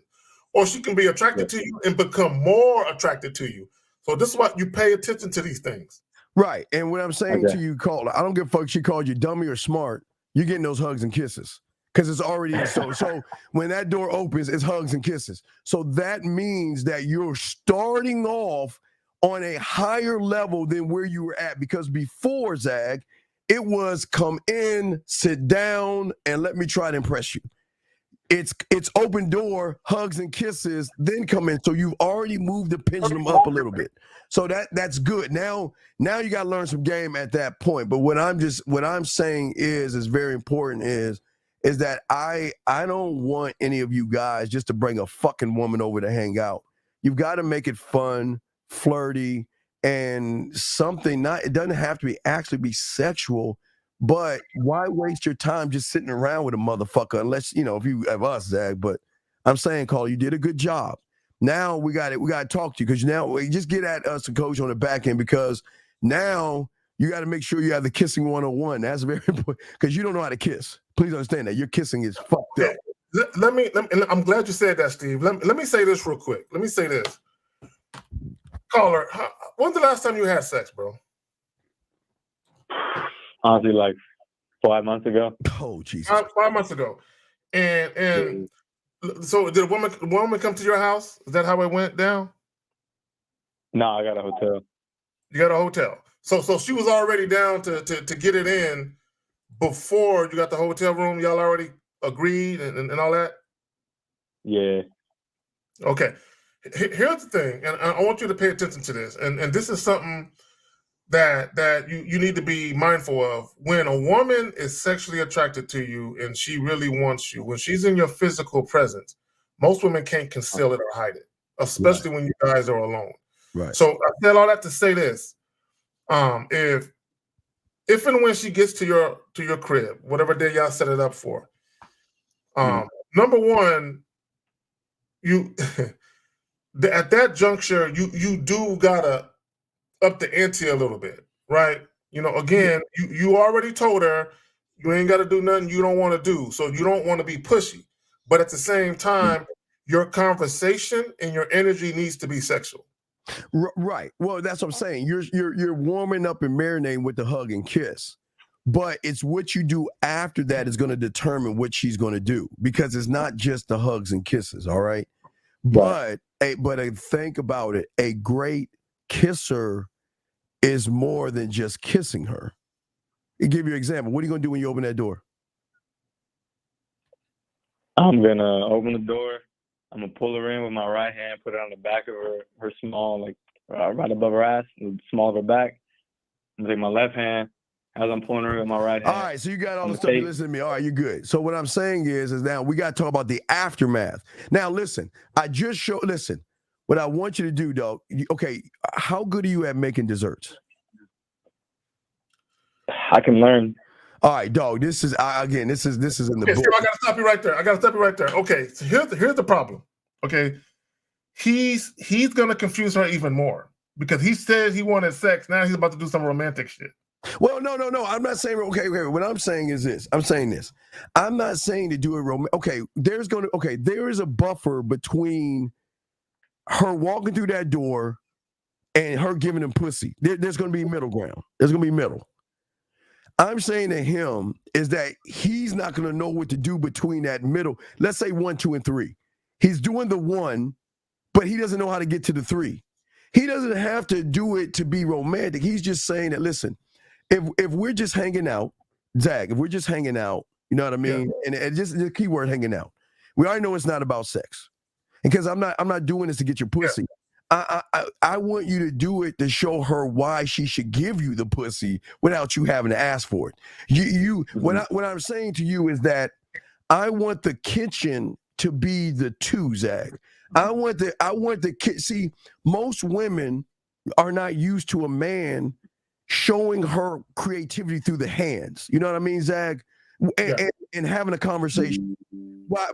Or she can be attracted to you and become more attracted to you. So this is why you pay attention to these things. Right. And what I'm saying to you, caller, I don't give a fuck she called you dummy or smart. You're getting those hugs and kisses because it's already so when that door opens, it's hugs and kisses. So that means that you're starting off on a higher level than where you were at, because before, Zag, it was come in, sit down, and let me try to impress you. It's open door, hugs and kisses, then come in. So you've already moved the pendulum up a little bit. So that's good. Now you got to learn some game at that point. But what I'm saying is very important is that I don't want any of you guys just to bring a fucking woman over to hang out. You've got to make it fun, flirty, and something. It doesn't have to actually be sexual. But why waste your time just sitting around with a motherfucker, unless, if you have us, Zag. But I'm saying, Carl, you did a good job. Now we got to talk to you, because now we just get at us, the coach, on the back end, because now you got to make sure you have the kissing 101. That's very important, because you don't know how to kiss. Please understand that. Your kissing is fucked up. Let me I'm glad you said that, Steve. Let me say this real quick. Let me say this. Caller, when's the last time you had sex, bro? Honestly, like 5 months ago. Oh, Jesus. 5 months ago. And so did a woman come to your house? Is that how it went down? No, I got a hotel. You got a hotel. So she was already down to get it in before you got the hotel room. Y'all already agreed and all that? Yeah. Okay. Here's the thing, and I want you to pay attention to this. And this is something that you need to be mindful of. When a woman is sexually attracted to you and she really wants you, when she's in your physical presence, most women can't conceal it or hide it, especially when you guys are alone. Right. So I said all that to say this: if and when she gets to your crib, whatever day y'all set it up for, number one, you at that juncture, you do gotta up the ante a little bit, right? You know, again, you already told her you ain't got to do nothing you don't want to do, so you don't want to be pushy. But at the same time, your conversation and your energy needs to be sexual. Right. Well, that's what I'm saying. You're warming up and marinating with the hug and kiss, but it's what you do after that is going to determine what she's going to do, because it's not just the hugs and kisses. All right. But think about it. A great kisser is more than just kissing her. I'll give you an example. What are you going to do when you open that door? I'm going to open the door. I'm going to pull her in with my right hand, put it on the back of her small, like right above her ass, the small of her back. I'm going to take my left hand as I'm pulling her in with my right hand. All right, so you got all the stuff. You listen to me. All right, you're good. So what I'm saying is now we got to talk about the aftermath. Now, listen, what I want you to do, dog, okay, how good are you at making desserts? I can learn. All right, dog, this is in the book. So I got to stop you right there. Okay, so here's the problem. Okay, he's going to confuse her even more because he said he wanted sex. Now he's about to do some romantic shit. Well, no. I'm not saying okay. What I'm saying is this. I'm saying this. I'm not saying to do it romantic. Okay, there is a buffer between her walking through that door and her giving him pussy. There's going to be middle ground. There's going to be middle. I'm saying to him is that he's not going to know what to do between that middle. Let's say 1, 2, and 3. He's doing the 1, but he doesn't know how to get to the 3. He doesn't have to do it to be romantic. He's just saying that, listen, if we're just hanging out, Zach, if we're just hanging out, you know what I mean? Yeah. And just the key word, hanging out. We already know it's not about sex. Because I'm not doing this to get your pussy. Yeah. I want you to do it to show her why she should give you the pussy without you having to ask for it. What I'm saying to you is that I want the kitchen to be the 2, Zach. I want the see, most women are not used to a man showing her creativity through the hands. You know what I mean, Zach? And having a conversation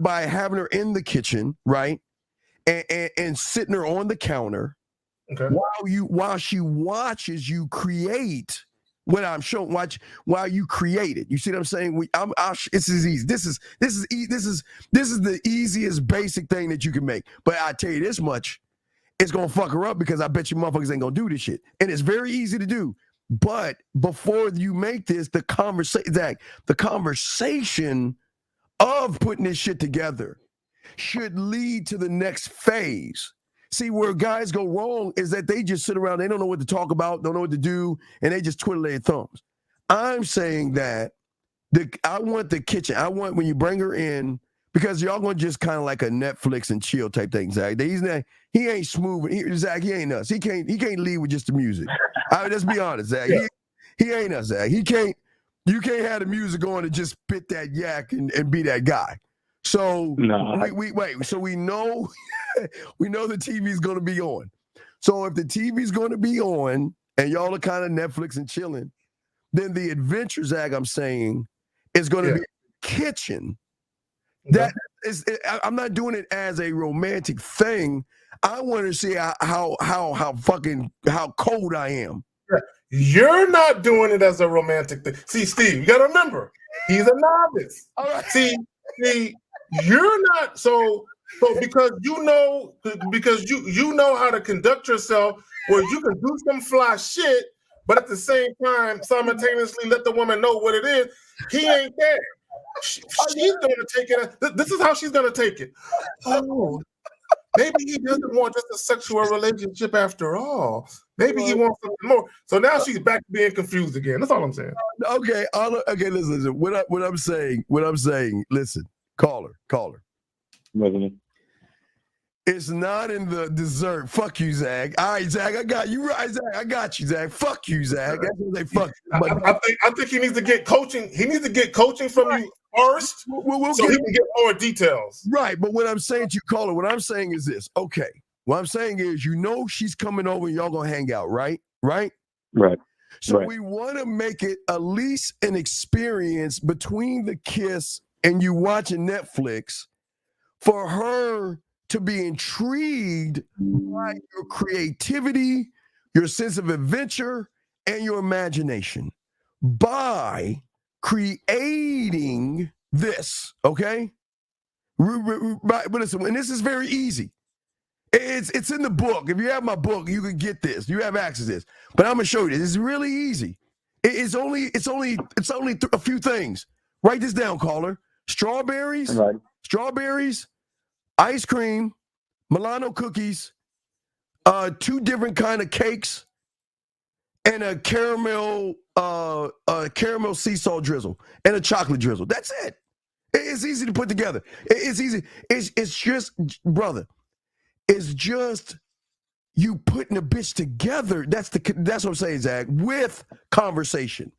by having her in the kitchen, right? And sitting her on the counter while she watches you create what I'm showing. While you create it. You see what I'm saying? This is easy. This is the easiest basic thing that you can make. But I tell you this much, it's gonna fuck her up because I bet you motherfuckers ain't gonna do this shit. And it's very easy to do. But before you make this, the conversation of putting this shit together should lead to the next phase. See, where guys go wrong is that they just sit around, they don't know what to talk about, don't know what to do, and they just twiddle their thumbs. I'm saying that I want the kitchen. I want when you bring her in, because y'all going to just kind of like a Netflix and chill type thing, Zach. He ain't smooth. Zach, he ain't us. He can't lead with just the music. Let's be honest, Zach. Yeah. He ain't us, Zach. You can't have the music going and just spit that yak and be that guy. So so we know the TV's going to be on. So if the TV's going to be on and y'all are kind of Netflix and chilling, then the adventure, Zach, I'm saying, is going to be kitchen. That is, I'm not doing it as a romantic thing. I want to see how cold I am. You're not doing it as a romantic thing. See, Steve, you got to remember, he's a novice. All right. See, you're not so because you know how to conduct yourself where you can do some fly shit, but at the same time simultaneously let the woman know what it is. He ain't there. She's gonna take it. This is how she's gonna take it. Oh, maybe he doesn't want just a sexual relationship after all. Maybe he wants something more. So now she's back to being confused again. That's all I'm saying. Okay. Listen. What I'm saying. Listen. Caller. It's not in the dessert. Fuck you, Zach. All right, Zach, I got you. Right, Zach, I got you, Zach. Fuck you, Zach. That's what they fuck. I think he needs to get coaching. He needs to get coaching from you first, so he can get more details. Right, but what I'm saying to you, caller, what I'm saying is this. Okay, what I'm saying is, she's coming over and y'all gonna hang out, right? Right. So we want to make it at least an experience between the kiss and you watching Netflix for her to be intrigued by your creativity, your sense of adventure, and your imagination by creating this, okay? But listen, and this is very easy. It's in the book. If you have my book, you can get this. You have access to this. But I'm gonna show you this. It's really easy. It's only a few things. Write this down, caller. Strawberries, ice cream, Milano cookies, 2 different kind of cakes, and a caramel sea salt drizzle and a chocolate drizzle. That's it. It's easy to put together. It's easy. It's just, brother. It's just you putting a bitch together. That's what I'm saying, Zach. With conversation.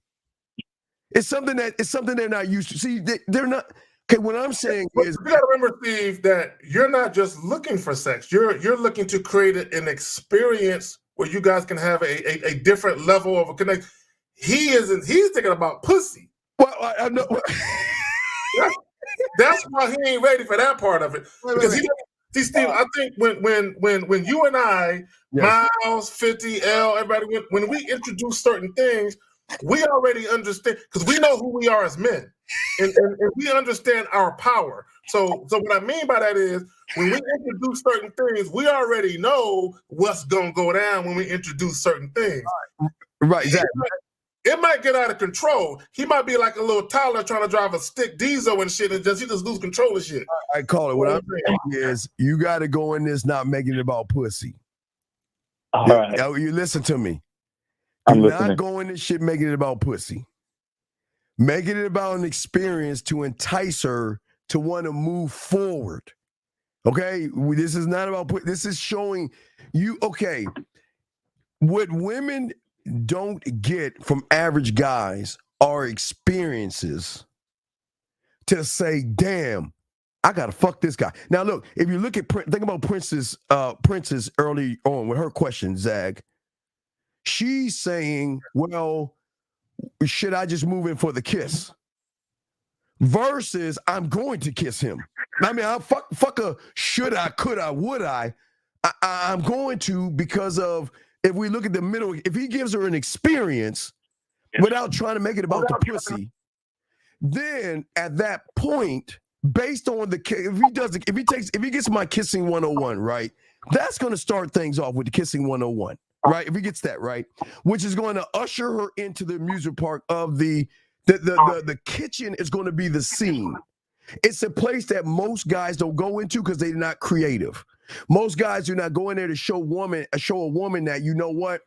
It's something they're not used to. See, they're not. Okay, what I'm saying is, you gotta remember, Steve, that you're not just looking for sex. You're looking to create an experience where you guys can have a different level of a connection. He's thinking about pussy. Well, I know. That's why he ain't ready for that part of it. Because see, Steve, I think when you and I, Miles, 50, L, everybody, when we introduce certain things, we already understand, because we know who we are as men, and we understand our power. So what I mean by that is, when we introduce certain things, we already know what's gonna go down when we introduce certain things. Right, exactly. It might get out of control. He might be like a little toddler trying to drive a stick diesel and shit, and he just lose control of shit. All right, call it. What I'm saying is, you got to go in this not making it about pussy. All right. You listen to me. I'm You're listening. not going this shit making it about pussy. Making it about an experience to entice her to want to move forward. Okay? This is not about this is showing you, okay, what women don't get from average guys are experiences to say, damn, I gotta fuck this guy. Now look, if you look at think about Princess early on with her question, Zag. She's saying, well, should I just move in for the kiss? Versus, I'm going to kiss him. I mean, fuck a should I, could I, would I? I'm going to, because of, if we look at the middle, if he gives her an experience without trying to make it about the pussy, then at that point, based on the, if he gets my kissing 101, right? That's going to start things off with the kissing 101, right? If he gets that right, which is going to usher her into the amusement park of the kitchen is going to be the scene. It's a place that most guys don't go into because they're not creative. Most guys do not go in there to show a woman that, you know what,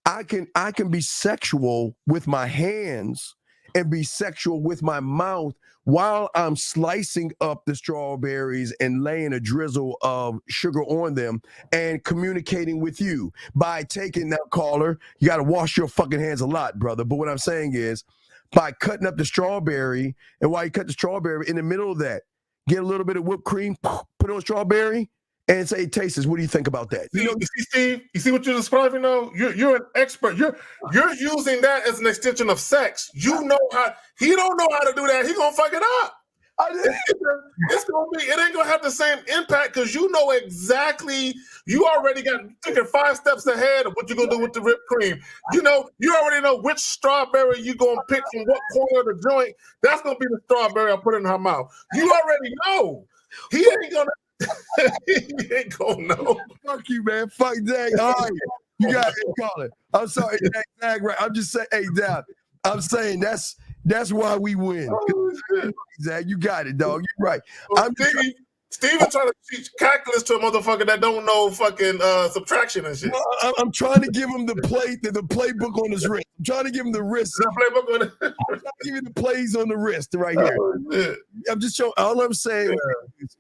I can be sexual with my hands and be sexual with my mouth while I'm slicing up the strawberries and laying a drizzle of sugar on them and communicating with you by taking that, caller. You got to wash your fucking hands a lot, brother. But what I'm saying is, by cutting up the strawberry, and while you cut the strawberry, in the middle of that, get a little bit of whipped cream, put on strawberry, and say, "Tastes, what do you think about that?" You see, Steve, you see what you're describing though? You're an expert. You're using that as an extension of sex. You know how he don't know how to do that. He gonna fuck it up. It ain't gonna have the same impact because you know exactly. You already got thinking 5 steps ahead of what you're gonna do with the whipped cream. You already know which strawberry you gonna pick from what corner of the joint. That's gonna be the strawberry I put in her mouth. You already know. He ain't gonna. He ain't gonna know. Fuck you, man. Fuck Zach. All right, you got to call it. I'm sorry, Zach. Right. I'm just saying. Hey, Dad. I'm saying that's why we win. Zach, you got it, dog. You're right. Steven trying to teach calculus to a motherfucker that don't know fucking subtraction and shit. I'm trying to give him the playbook on his wrist. I'm trying to give him the wrist. The playbook on I'm trying to give him the plays on the wrist right here. I'm just showing. All I'm saying is,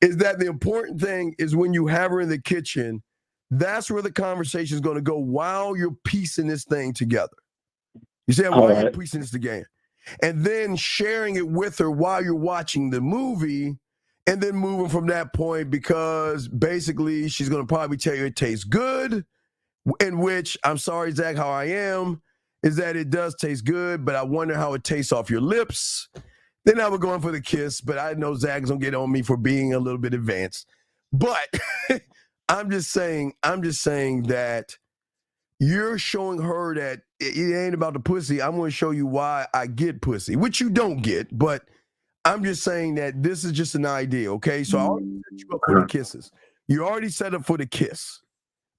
is that the important thing is when you have her in the kitchen, that's where the conversation is going to go while you're piecing this thing together. You see, while you're piecing this together. And then sharing it with her while you're watching the movie, and then moving from that point, because basically she's going to probably tell you it tastes good, in which, I'm sorry, Zach, how I am, is that it does taste good, but I wonder how it tastes off your lips. Then I would go in for the kiss, but I know Zach's going to get on me for being a little bit advanced. But I'm just saying that you're showing her that it ain't about the pussy. I'm going to show you why I get pussy, which you don't get, but I'm just saying that this is just an idea, okay? So I already set you up for the kisses. You already set up for the kiss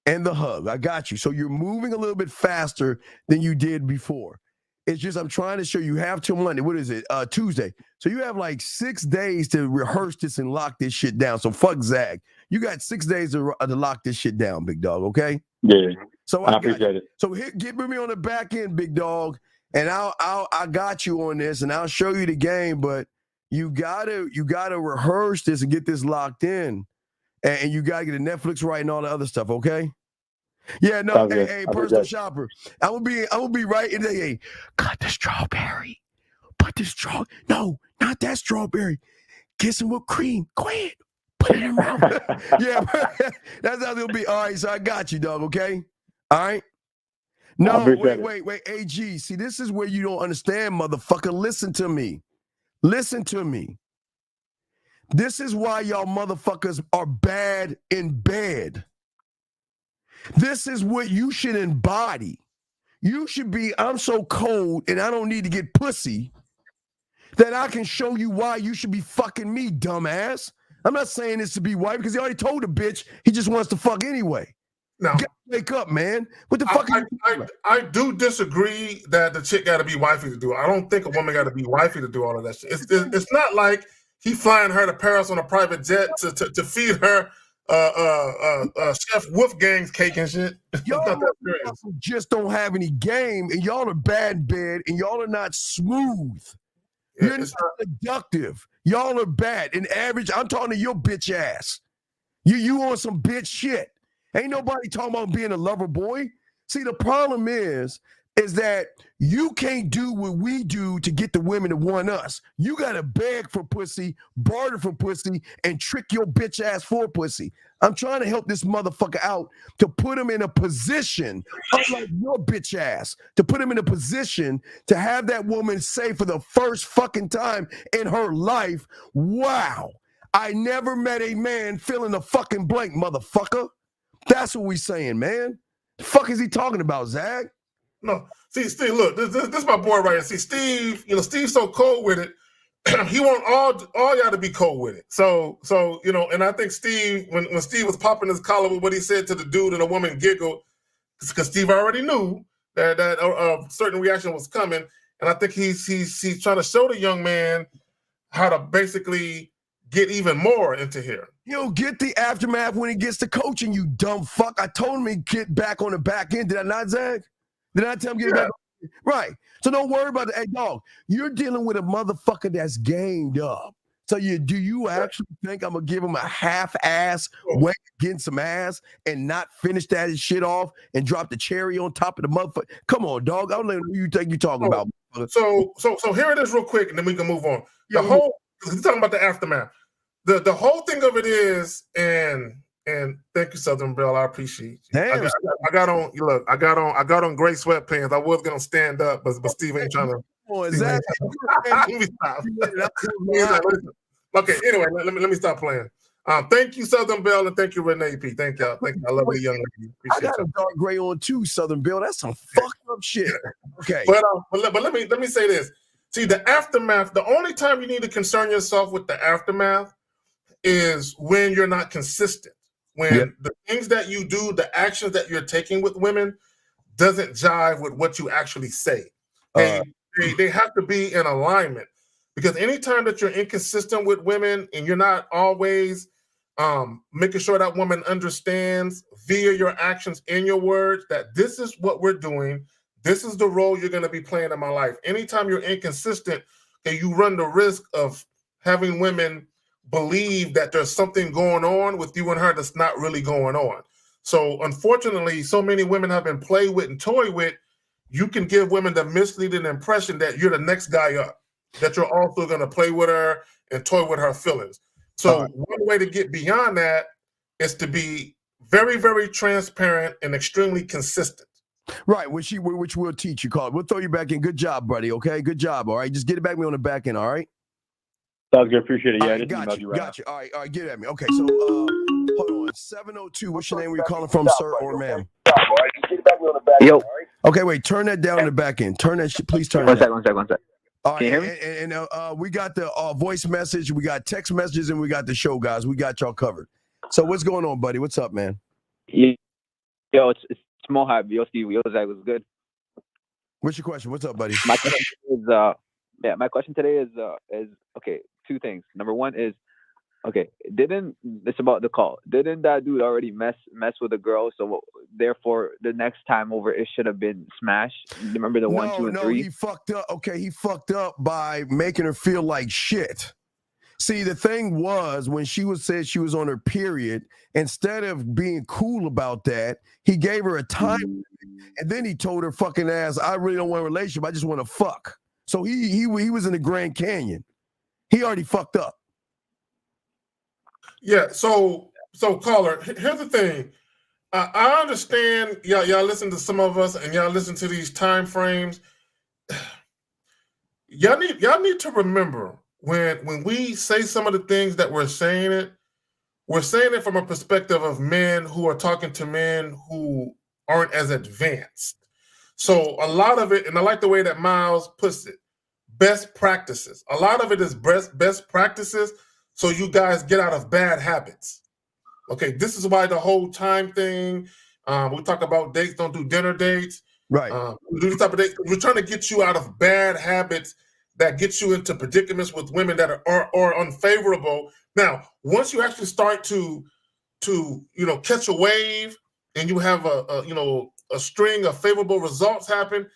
and the hug. I got you. So you're moving a little bit faster than you did before. It's just I'm trying to show you have till Monday. What is it? Tuesday. So you have like 6 days to rehearse this and lock this shit down. So fuck Zag. You got 6 days to lock this shit down, big dog, okay? Yeah. So I appreciate it. So get with me on the back end, big dog, and I got you on this, and I'll show you the game. But you gotta rehearse this and get this locked in, and you gotta get a Netflix right and all the other stuff. Okay? Yeah. No. Hey, personal shopper. I will be right in there. Hey, cut the strawberry. Put the No, not that strawberry. Get some whipped cream. Go ahead. Put it in your mouth. Yeah. That's how it'll be. All right. So I got you, dog. Okay. All right. No, wait, AG. See, this is where you don't understand, motherfucker. Listen to me. This is why y'all motherfuckers are bad in bed. This is what you should embody. You should be, I'm so cold and I don't need to get pussy that I can show you why you should be fucking me, dumbass. I'm not saying this to be white because he already told the bitch he just wants to fuck anyway. No. Wake up, man. What the fuck I do disagree that the chick got to be wifey to do it. I don't think a woman got to be wifey to do all of that shit. It's not like he flying her to Paris on a private jet to feed her Chef Wolfgang's cake and shit. Y'all just don't have any game, and y'all are bad in bed, and y'all are not smooth. You're not productive. Y'all are bad. In average, I'm talking to your bitch ass. You on some bitch shit. Ain't nobody talking about being a lover boy. See, the problem is that you can't do what we do to get the women to want us. You got to beg for pussy, barter for pussy, and trick your bitch ass for pussy. I'm trying to help this motherfucker out to put him in a position, unlike your bitch ass, to put him in a position to have that woman say for the first fucking time in her life, wow, I never met a man filling the fucking blank, motherfucker. That's what we saying, man. The fuck is he talking about, Zach? No, see, Steve, look, this is my boy right here. See, Steve, Steve's so cold with it. He want all y'all to be cold with it. So, and I think Steve, when Steve was popping his collar with what he said to the dude and the woman giggled, because Steve already knew that a certain reaction was coming. And I think he's trying to show the young man how to basically get even more into here. He'll get the aftermath when he gets to coaching, you dumb fuck. I told him he'd get back on the back end. Did I not, Zach? Did I tell him to get back? Right. So don't worry about it. Hey, dog, you're dealing with a motherfucker that's gamed up. So do you actually think I'm going to give him a half-ass way against some ass and not finish that shit off and drop the cherry on top of the motherfucker? Come on, dog. I don't know who you think you're talking about. So here it is real quick, and then we can move on. You're talking about the aftermath. The whole thing of it is, and thank you, Southern Belle. I appreciate you. Damn. I got on gray sweatpants. I was gonna stand up, but Steve ain't trying to. Let me stop. Okay. Anyway, let me stop playing. Thank you, Southern Belle, and thank you, Renee P. Thank y'all. Thank you. I love the young lady. I got a dark gray on too, Southern Belle. That's some fucked up shit. Okay. But let me say this. See, the aftermath. The only time you need to concern yourself with the aftermath is when you're not consistent. When the things that you do, the actions that you're taking with women doesn't jive with what you actually say. They have to be in alignment, because anytime that you're inconsistent with women and you're not always making sure that woman understands via your actions and your words that this is what we're doing, this is the role you're going to be playing in my life. Anytime you're inconsistent, you run the risk of having women believe that there's something going on with you and her that's not really going on. So unfortunately, so many women have been played with and toyed with. You can give women the misleading impression that you're the next guy up, that you're also going to play with her and toy with her feelings. So one way to get beyond that is to be very, very transparent and extremely consistent. Right, which we'll teach you, Carl. We'll throw you back in. Good job, buddy. Okay, good job. All right, just get it back me on the back end. All right. Sounds good. Appreciate it. Yeah, Right, got you. All right, get it at me. Okay, so hold on. 702. What's your name? Where you calling from, sir or ma'am? Yo. Okay, wait. Turn that down in the back end. Turn that shit. Please turn. One that. sec. All right, Can you hear me? And we got the voice message, we got text messages, and we got the show, guys. We got y'all covered. So what's going on, buddy? What's up, man? Yo, it's Small Hype. Yo, Steve. Yo, Zach was good. What's your question? What's up, buddy? My question is, my question today is okay. Two things. Number one is, okay, it's about the call. Didn't that dude already mess with a girl? So therefore, the next time over, it should have been smash. Remember the 1, 2, and 3? No, he fucked up. Okay, he fucked up by making her feel like shit. See, the thing was, when she said she was on her period, instead of being cool about that, he gave her a time limit, and then he told her fucking ass, I really don't want a relationship, I just want to fuck. So he was in the Grand Canyon. He already fucked up. Yeah, so caller, here's the thing. I understand y'all listen to some of us and y'all listen to these time frames. Y'all need to remember when we say some of the things that we're saying it from a perspective of men who are talking to men who aren't as advanced. So a lot of it, and I like the way that Miles puts it, best practices. A lot of it is best practices so you guys get out of bad habits. Okay, this is why the whole time thing, we talk about dates, don't do dinner dates. Right. We do this type of dates. We're trying to get you out of bad habits that get you into predicaments with women that are unfavorable. Now, once you actually start to catch a wave and you have a string of favorable results happen,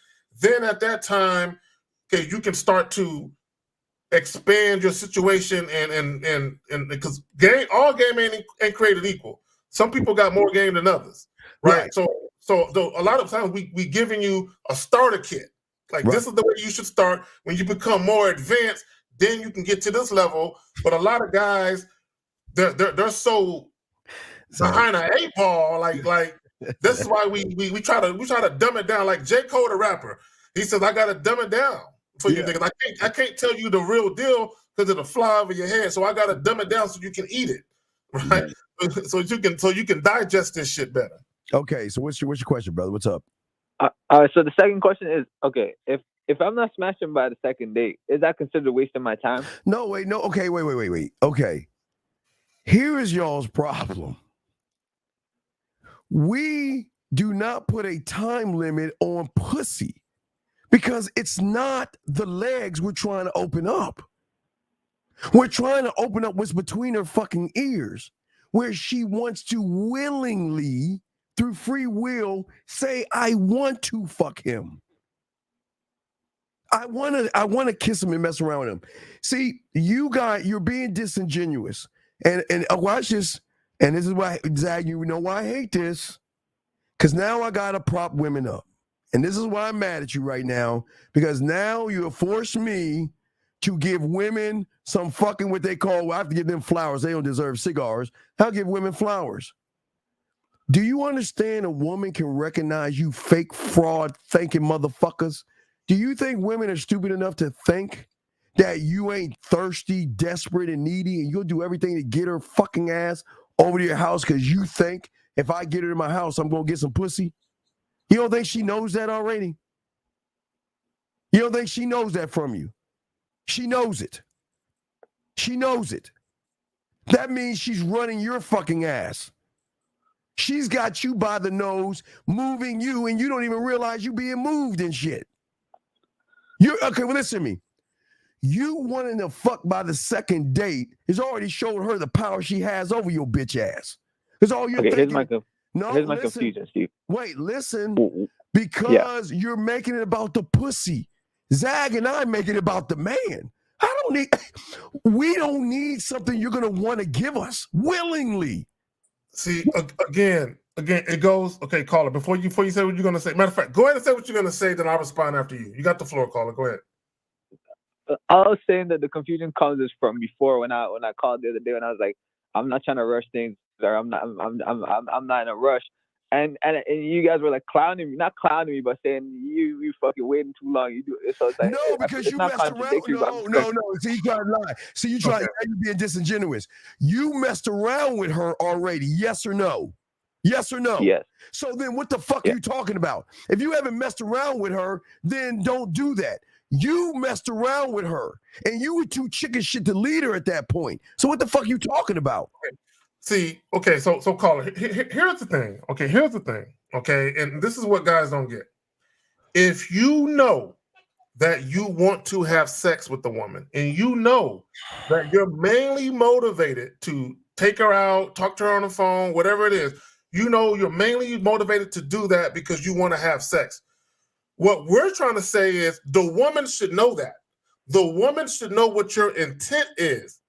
then at that time, okay, you can start to expand your situation and because all game ain't created equal. Some people got more game than others, right? So a lot of times we giving you a starter kit. Like this is the way you should start. When you become more advanced, then you can get to this level. But a lot of guys, they're so behind an 8 ball. Like this is why we try to dumb it down. Like J. Cole, the rapper, he says, I gotta dumb it down for you niggas. I can't tell you the real deal because it'll fly over your head. So I gotta dumb it down so you can eat it, right? So you can digest this shit better. Okay, so what's your question, brother? What's up? So the second question is, okay, if I'm not smashing by the second date, is that considered wasting my time? No, wait, no. Okay, wait. Okay, here is y'all's problem. We do not put a time limit on pussy because it's not the legs we're trying to open up. We're trying to open up what's between her fucking ears, where she wants to willingly, through free will, say, I want to fuck him. I want to kiss him and mess around with him. See, you're being disingenuous. And watch this. And this is why, Zach, you know why I hate this? Because now I got to prop women up. And this is why I'm mad at you right now. Because now you have forced me to give women some fucking what they call, I have to give them flowers. They don't deserve cigars. I'll give women flowers. Do you understand a woman can recognize you fake fraud thinking motherfuckers? Do you think women are stupid enough to think that you ain't thirsty, desperate, and needy, and you'll do everything to get her fucking ass over to your house because you think if I get her to my house, I'm going to get some pussy? You don't think she knows that already? You don't think she knows that from you? She knows it. She knows it. That means she's running your fucking ass. She's got you by the nose, moving you, and you don't even realize you being moved and shit. Okay, well, listen to me. You wanting to fuck by the second date has already showed her the power she has over your bitch ass. That's all you're thinking. Here's my confusion, Steve. Wait, listen. Because you're making it about the pussy. Zag and I make it about the man. How we don't need something you're gonna want to give us willingly. See, again, it goes. Okay, caller. Before you say what you're gonna say. Matter of fact, go ahead and say what you're gonna say. Then I'll respond after you. You got the floor, caller. Go ahead. I was saying that the confusion comes is from before when I called the other day and I was like, I'm not trying to rush things, or I'm not in a rush. And you guys were like clowning me, not clowning me, but saying you fucking waiting too long. You do it, so it's like No, because you messed around. No. See, you trying to lie. See, you trying. You're being disingenuous. You messed around with her already. Yes or no? Yes or no? Yes. So then, what the fuck are you talking about? If you haven't messed around with her, then don't do that. You messed around with her, and you were too chicken shit to lead her at that point. So what the fuck are you talking about? See, okay, so caller, here's the thing. Okay, here's the thing. Okay, and this is what guys don't get. If you know that you want to have sex with the woman, and you know that you're mainly motivated to take her out, talk to her on the phone, whatever it is, you know you're mainly motivated to do that because you want to have sex. What we're trying to say is the woman should know that. The woman should know what your intent is.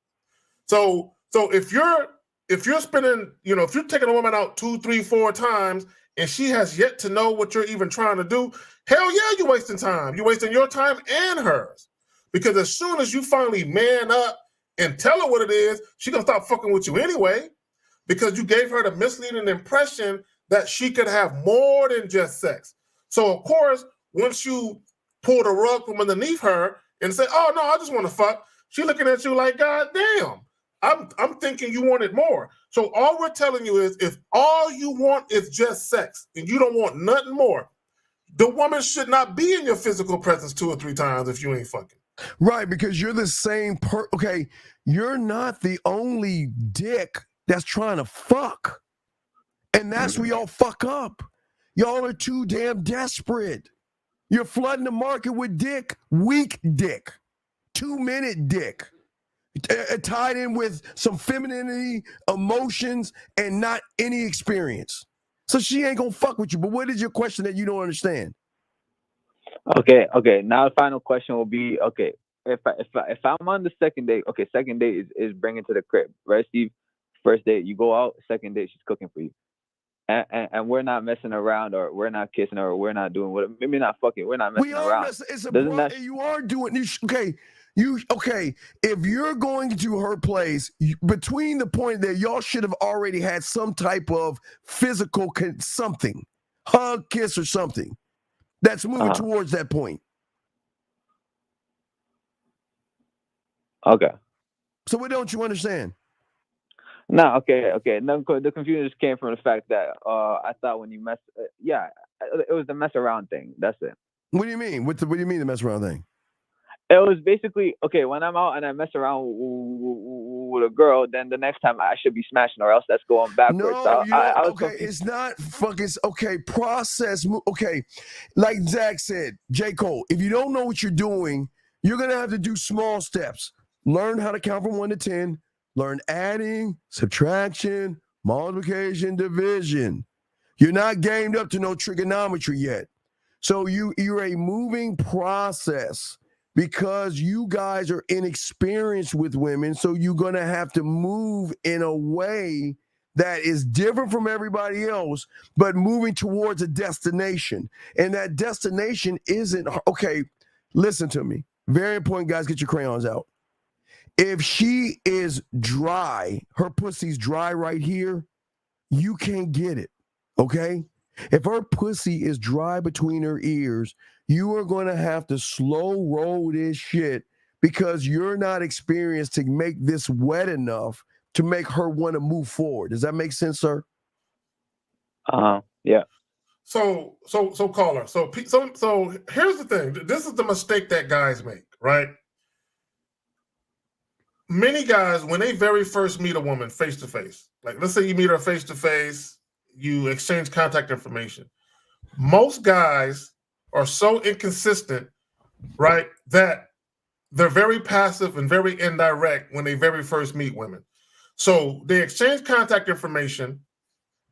So if you're spending, if you're taking a woman out 2, 3, 4 times and she has yet to know what you're even trying to do, hell yeah, you're wasting time. You're wasting your time and hers. Because as soon as you finally man up and tell her what it is, she's going to stop fucking with you anyway, because you gave her the misleading impression that she could have more than just sex. So, of course, once you pull the rug from underneath her and say, oh, no, I just want to fuck, she's looking at you like, God damn. I'm thinking you wanted more. So all we're telling you is if all you want is just sex and you don't want nothing more, the woman should not be in your physical presence 2 or 3 times if you ain't fucking. Right, because you're the same okay, you're not the only dick that's trying to fuck. And that's where y'all fuck up. Y'all are too damn desperate. You're flooding the market with dick, weak dick, 2-minute dick. Tied in with some femininity, emotions, and not any experience. So she ain't gonna fuck with you. But what is your question that you don't understand? Okay. Now the final question will be, okay, if I'm on the second date, okay, second date is bringing to the crib, right, Steve? First date, you go out. Second date, she's cooking for you, and we're not messing around, or we're not kissing her, or we're not doing what, maybe not fucking, we're not messing around. You are doing. If you're going to her place, between the point that y'all should have already had some type of physical something, hug, kiss, or something that's moving towards that point. Okay. So what don't you understand? No, okay. No, the confusion just came from the fact that I thought when you mess, it was the mess around thing. That's it. What do you mean? What do you mean the mess around thing? It was basically, okay, when I'm out and I mess around with a girl, then the next time I should be smashing, or else that's going backwards. It's not fucking, process. Okay, like Zach said, J. Cole, if you don't know what you're doing, you're going to have to do small steps. Learn how to count from 1 to 10. Learn adding, subtraction, multiplication, division. You're not gamed up to no trigonometry yet. So you're a moving process. Because you guys are inexperienced with women, so you're going to have to move in a way that is different from everybody else, but moving towards a destination. And that destination isn't, okay, listen to me. Very important, guys, get your crayons out. If she is dry, her pussy's dry right here, you can't get it, okay? If her pussy is dry between her ears, you are going to have to slow roll this shit because you're not experienced to make this wet enough to make her want to move forward. Does that make sense, sir? Yeah. So caller. So here's the thing. This is the mistake that guys make, right? Many guys, when they very first meet a woman face to face, like let's say you meet her face to face, you exchange contact information. Most guys are so inconsistent, right, that they're very passive and very indirect when they very first meet women. So they exchange contact information.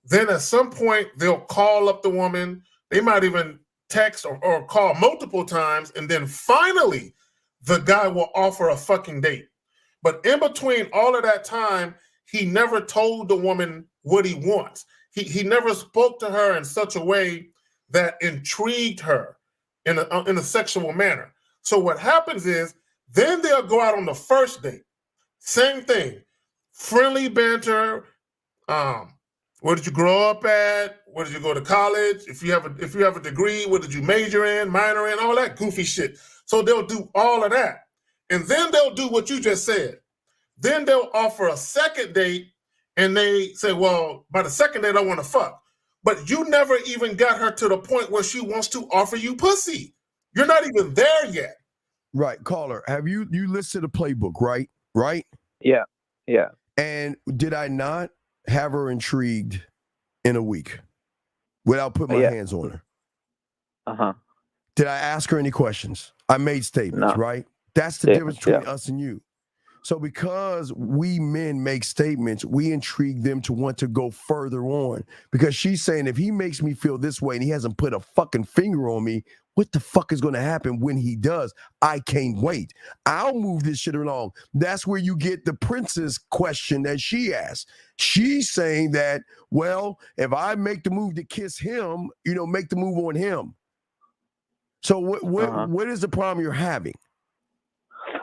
Then at some point, they'll call up the woman. They might even text or call multiple times. And then finally, the guy will offer a fucking date. But in between all of that time, he never told the woman what he wants. He never spoke to her in such a way that intrigued her in a sexual manner. So what happens is, then they'll go out on the first date. Same thing, friendly banter. Where did you grow up at? Where did you go to college? If you have a degree, what did you major in, minor in, all that goofy shit. So they'll do all of that. And then they'll do what you just said. Then they'll offer a second date and they say, well, by the second date, I want to fuck. But you never even got her to the point where she wants to offer you pussy. You're not even there yet. Right, caller. Have you listened to the playbook, right? Right? Yeah. Yeah. And did I not have her intrigued in a week without putting my hands on her? Uh-huh. Did I ask her any questions? I made statements, right? That's the difference between us and you. So because we men make statements, we intrigue them to want to go further on. Because she's saying, if he makes me feel this way and he hasn't put a fucking finger on me, what the fuck is going to happen when he does? I can't wait. I'll move this shit along. That's where you get the princess question that she asked. She's saying that, well, if I make the move to kiss him, make the move on him. So what is the problem you're having?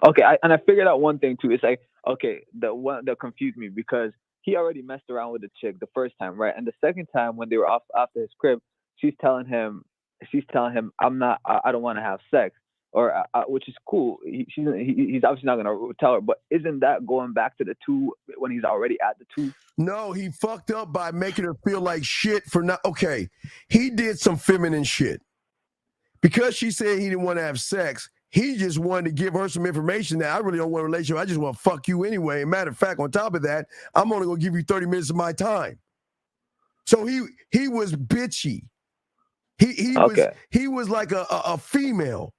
Okay, I figured out one thing too. It's like, okay, the one that confused me because he already messed around with the chick the first time, right? And the second time when they were off after his crib, she's telling him, I don't want to have sex, or which is cool. He's obviously not gonna tell her, but isn't that going back to the two when he's already at the two? No, he fucked up by making her feel like shit for not. Okay, he did some feminine shit because she said he didn't want to have sex. He just wanted to give her some information that I really don't want a relationship. I just want to fuck you anyway. And matter of fact, on top of that, I'm only going to give you 30 minutes of my time. So he was bitchy. He was like a female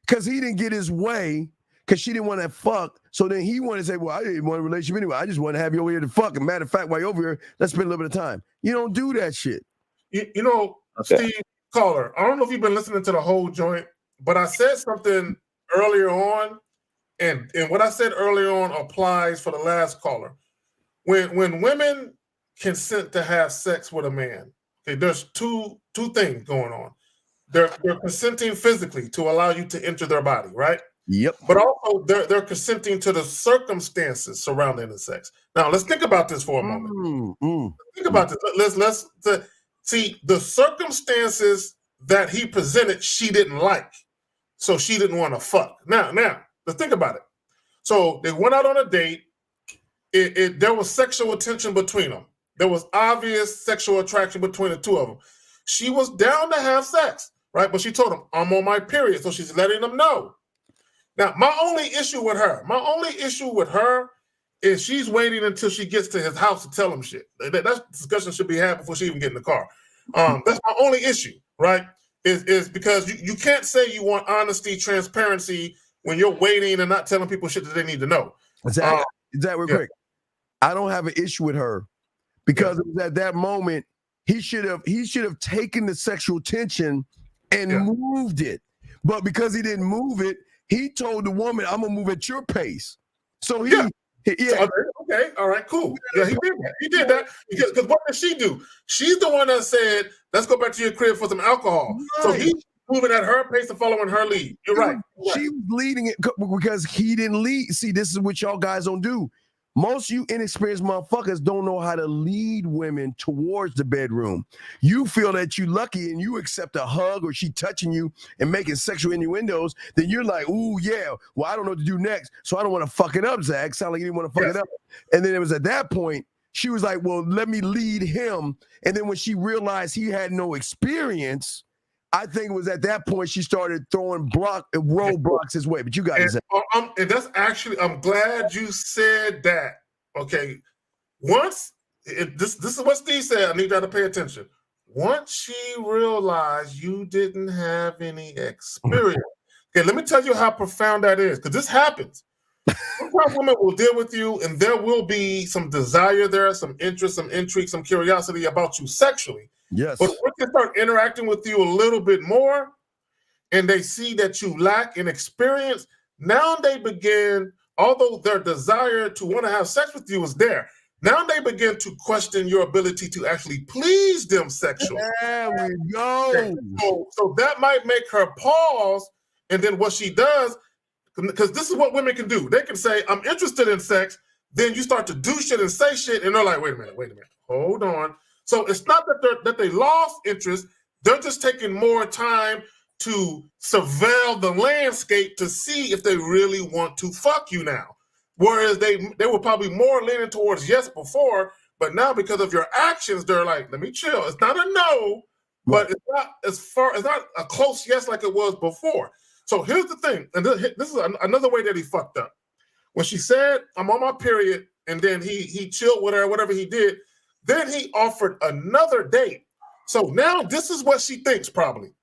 because he didn't get his way because she didn't want to fuck. So then he wanted to say, well, I didn't want a relationship anyway. I just want to have you over here to fuck. And matter of fact, while you're over here, let's spend a little bit of time. You don't do that shit. Steve, caller, I don't know if you've been listening to the whole joint, but I said something earlier on, and what I said earlier on applies for the last caller. When women consent to have sex with a man, okay, there's two things going on. They're consenting physically to allow you to enter their body, right? Yep. But also they're consenting to the circumstances surrounding the sex. Now let's think about this for a moment. Think about this. Let's see the circumstances that he presented. She didn't like. So she didn't want to fuck. Now, let's think about it. So they went out on a date. There was sexual attention between them. There was obvious sexual attraction between the two of them. She was down to have sex, right? But she told him, I'm on my period. So she's letting them know. Now, my only issue with her is she's waiting until she gets to his house to tell him shit. That discussion should be had before she even get in the car. That's my only issue, right? Is because you can't say you want honesty, transparency when you're waiting and not telling people shit that they need to know. Exactly. Real quick. I don't have an issue with her because it was at that moment he should have taken the sexual tension and moved it. But because he didn't move it, he told the woman, I'm gonna move at your pace. So okay, all right, cool. Yeah, he did that. He did that because what did she do? She's the one that said, "Let's go back to your crib for some alcohol." Right. So he's moving at her pace and following her lead. You're right. She was leading it because he didn't lead. See, this is what y'all guys don't do. Most of you inexperienced motherfuckers don't know how to lead women towards the bedroom. You feel that you lucky and you accept a hug or she touching you and making sexual innuendos, then you're like, ooh, yeah, well, I don't know what to do next, so I don't want to fuck it up, Zach. Sound like you didn't want to fuck it up. And then it was at that point, she was like, well, let me lead him. And then when she realized he had no experience, I think it was at that point she started throwing roadblocks his way. But you got it. And that's actually, I'm glad you said that. Okay, this is what Steve said. I need y'all to pay attention. Once she realized you didn't have any experience, okay, let me tell you how profound that is, because this happens. Sometimes women will deal with you, and there will be some desire there, some interest, some intrigue, some curiosity about you sexually. Yes. But when they start interacting with you a little bit more, and they see that you lack in experience, Now they begin, although their desire to want to have sex with you is there, now they begin to question your ability to actually please them sexually. There we go. So that might make her pause, and then what she does, because this is what women can do. They can say, I'm interested in sex, then you start to do shit and say shit, and they're like, wait a minute, hold on. So it's not that they lost interest, they're just taking more time to surveil the landscape to see if they really want to fuck you now. Whereas they were probably more leaning towards yes before, but now because of your actions, they're like, let me chill. It's not a no, but it's not a close yes like it was before. So here's the thing, and this is another way that he fucked up. When she said, I'm on my period, and then he chilled with her, whatever he did, then he offered another date. So now this is what she thinks probably.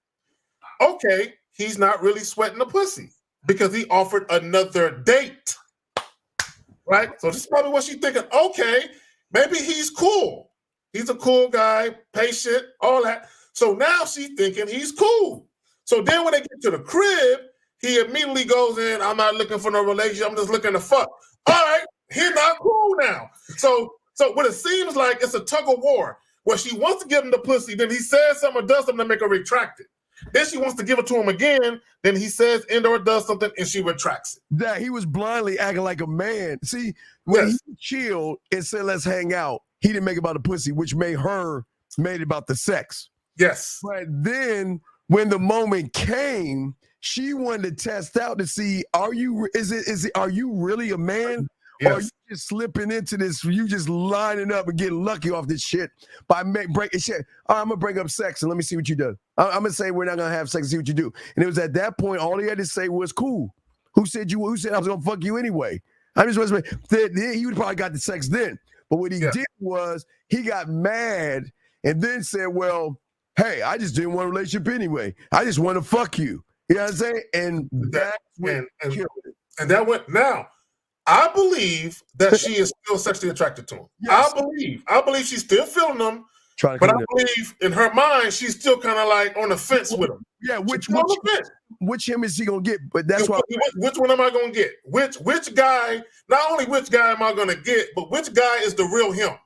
Okay, he's not really sweating the pussy because he offered another date. Right? So this is probably what she's thinking. Okay, maybe he's cool. He's a cool guy, patient, all that. So now she's thinking he's cool. So then when they get to the crib, he immediately goes in, I'm not looking for no relationship, I'm just looking to fuck. All right, he's not cool now. So what it seems like, it's a tug of war where she wants to give him the pussy, then he says something or does something to make her retract it. Then she wants to give it to him again. Then he says and or does something, and she retracts it. That he was blindly acting like a man. See, when he chilled and said, let's hang out, he didn't make it about the pussy, which made it about the sex. Yes. But then when the moment came, she wanted to test out to see, are you really a man? Yes. Or are you just slipping into this? You just lining up and getting lucky off this shit by breaking shit. All right, I'm gonna bring up sex and let me see what you do. I'm gonna say we're not gonna have sex and see what you do. And it was at that point all he had to say was cool. Who said I was gonna fuck you anyway? I just was he would probably got the sex then. But what he did was he got mad and then said, well, hey, I just didn't want a relationship anyway. I just want to fuck you. You know what I'm saying? And that went now. I believe that she is still sexually attracted to him. Yes. I believe she's still feeling him. But I believe in her mind, she's still kind of like on the fence with him. Yeah, which him is he gonna get? But that's why. Which one am I gonna get? Which guy? Not only which guy am I gonna get, but which guy is the real him?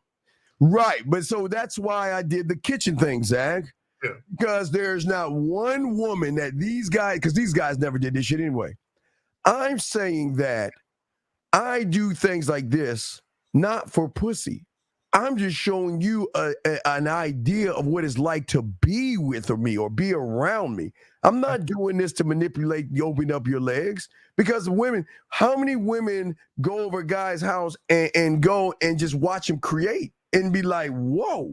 Right, but so that's why I did the kitchen thing, Zach. Yeah. Because there's not one woman that these guys, because these guys never did this shit anyway. I'm saying that I do things like this not for pussy. I'm just showing you an idea of what it's like to be with me or be around me. I'm not doing this to manipulate you, open up your legs, because women, how many women go over a guy's house and go and just watch him create and be like, whoa,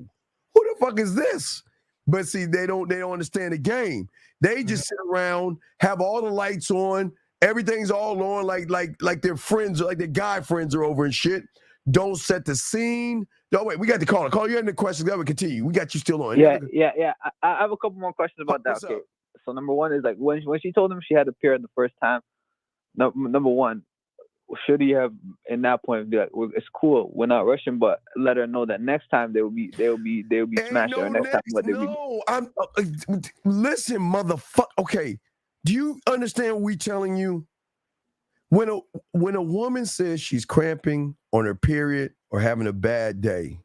who the fuck is this? But see, they don't understand the game. They just sit around, have all the lights on, everything's all on, like their friends, like their guy friends are over and shit. Don't set the scene. No, wait, we got the caller. Call you in the questions. That would continue. We got you still on. Yeah. I have a couple more questions about that. Okay. So number one is like when she told him she had a period the first time. Number one, should he have in that point be like, well, it's cool, we're not rushing, but let her know that next time they'll be smashing her. Next time, what they'll be. Listen, motherfucker. Okay, do you understand what we telling you? When a woman says she's cramping on her period or having a bad day,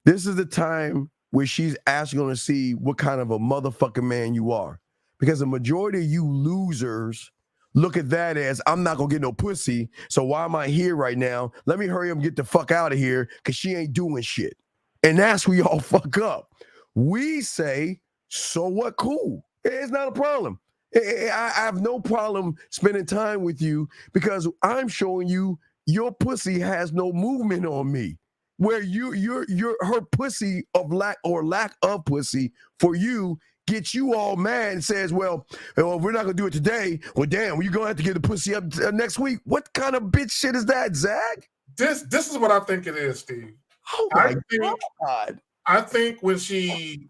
this is the time where she's actually going to see what kind of a motherfucking man you are. Because the majority of you losers look at that as, I'm not going to get no pussy, so why am I here right now? Let me hurry up and get the fuck out of here because she ain't doing shit. And that's where y'all fuck up. We say, so what? Cool. It's not a problem. I have no problem spending time with you because I'm showing you your pussy has no movement on me. Where her pussy of lack of pussy for you gets you all mad and says, well, we're not gonna do it today. Well, damn, you're gonna have to get the pussy up next week. What kind of bitch shit is that, Zach? This is what I think it is, Steve. Oh my God. I think when she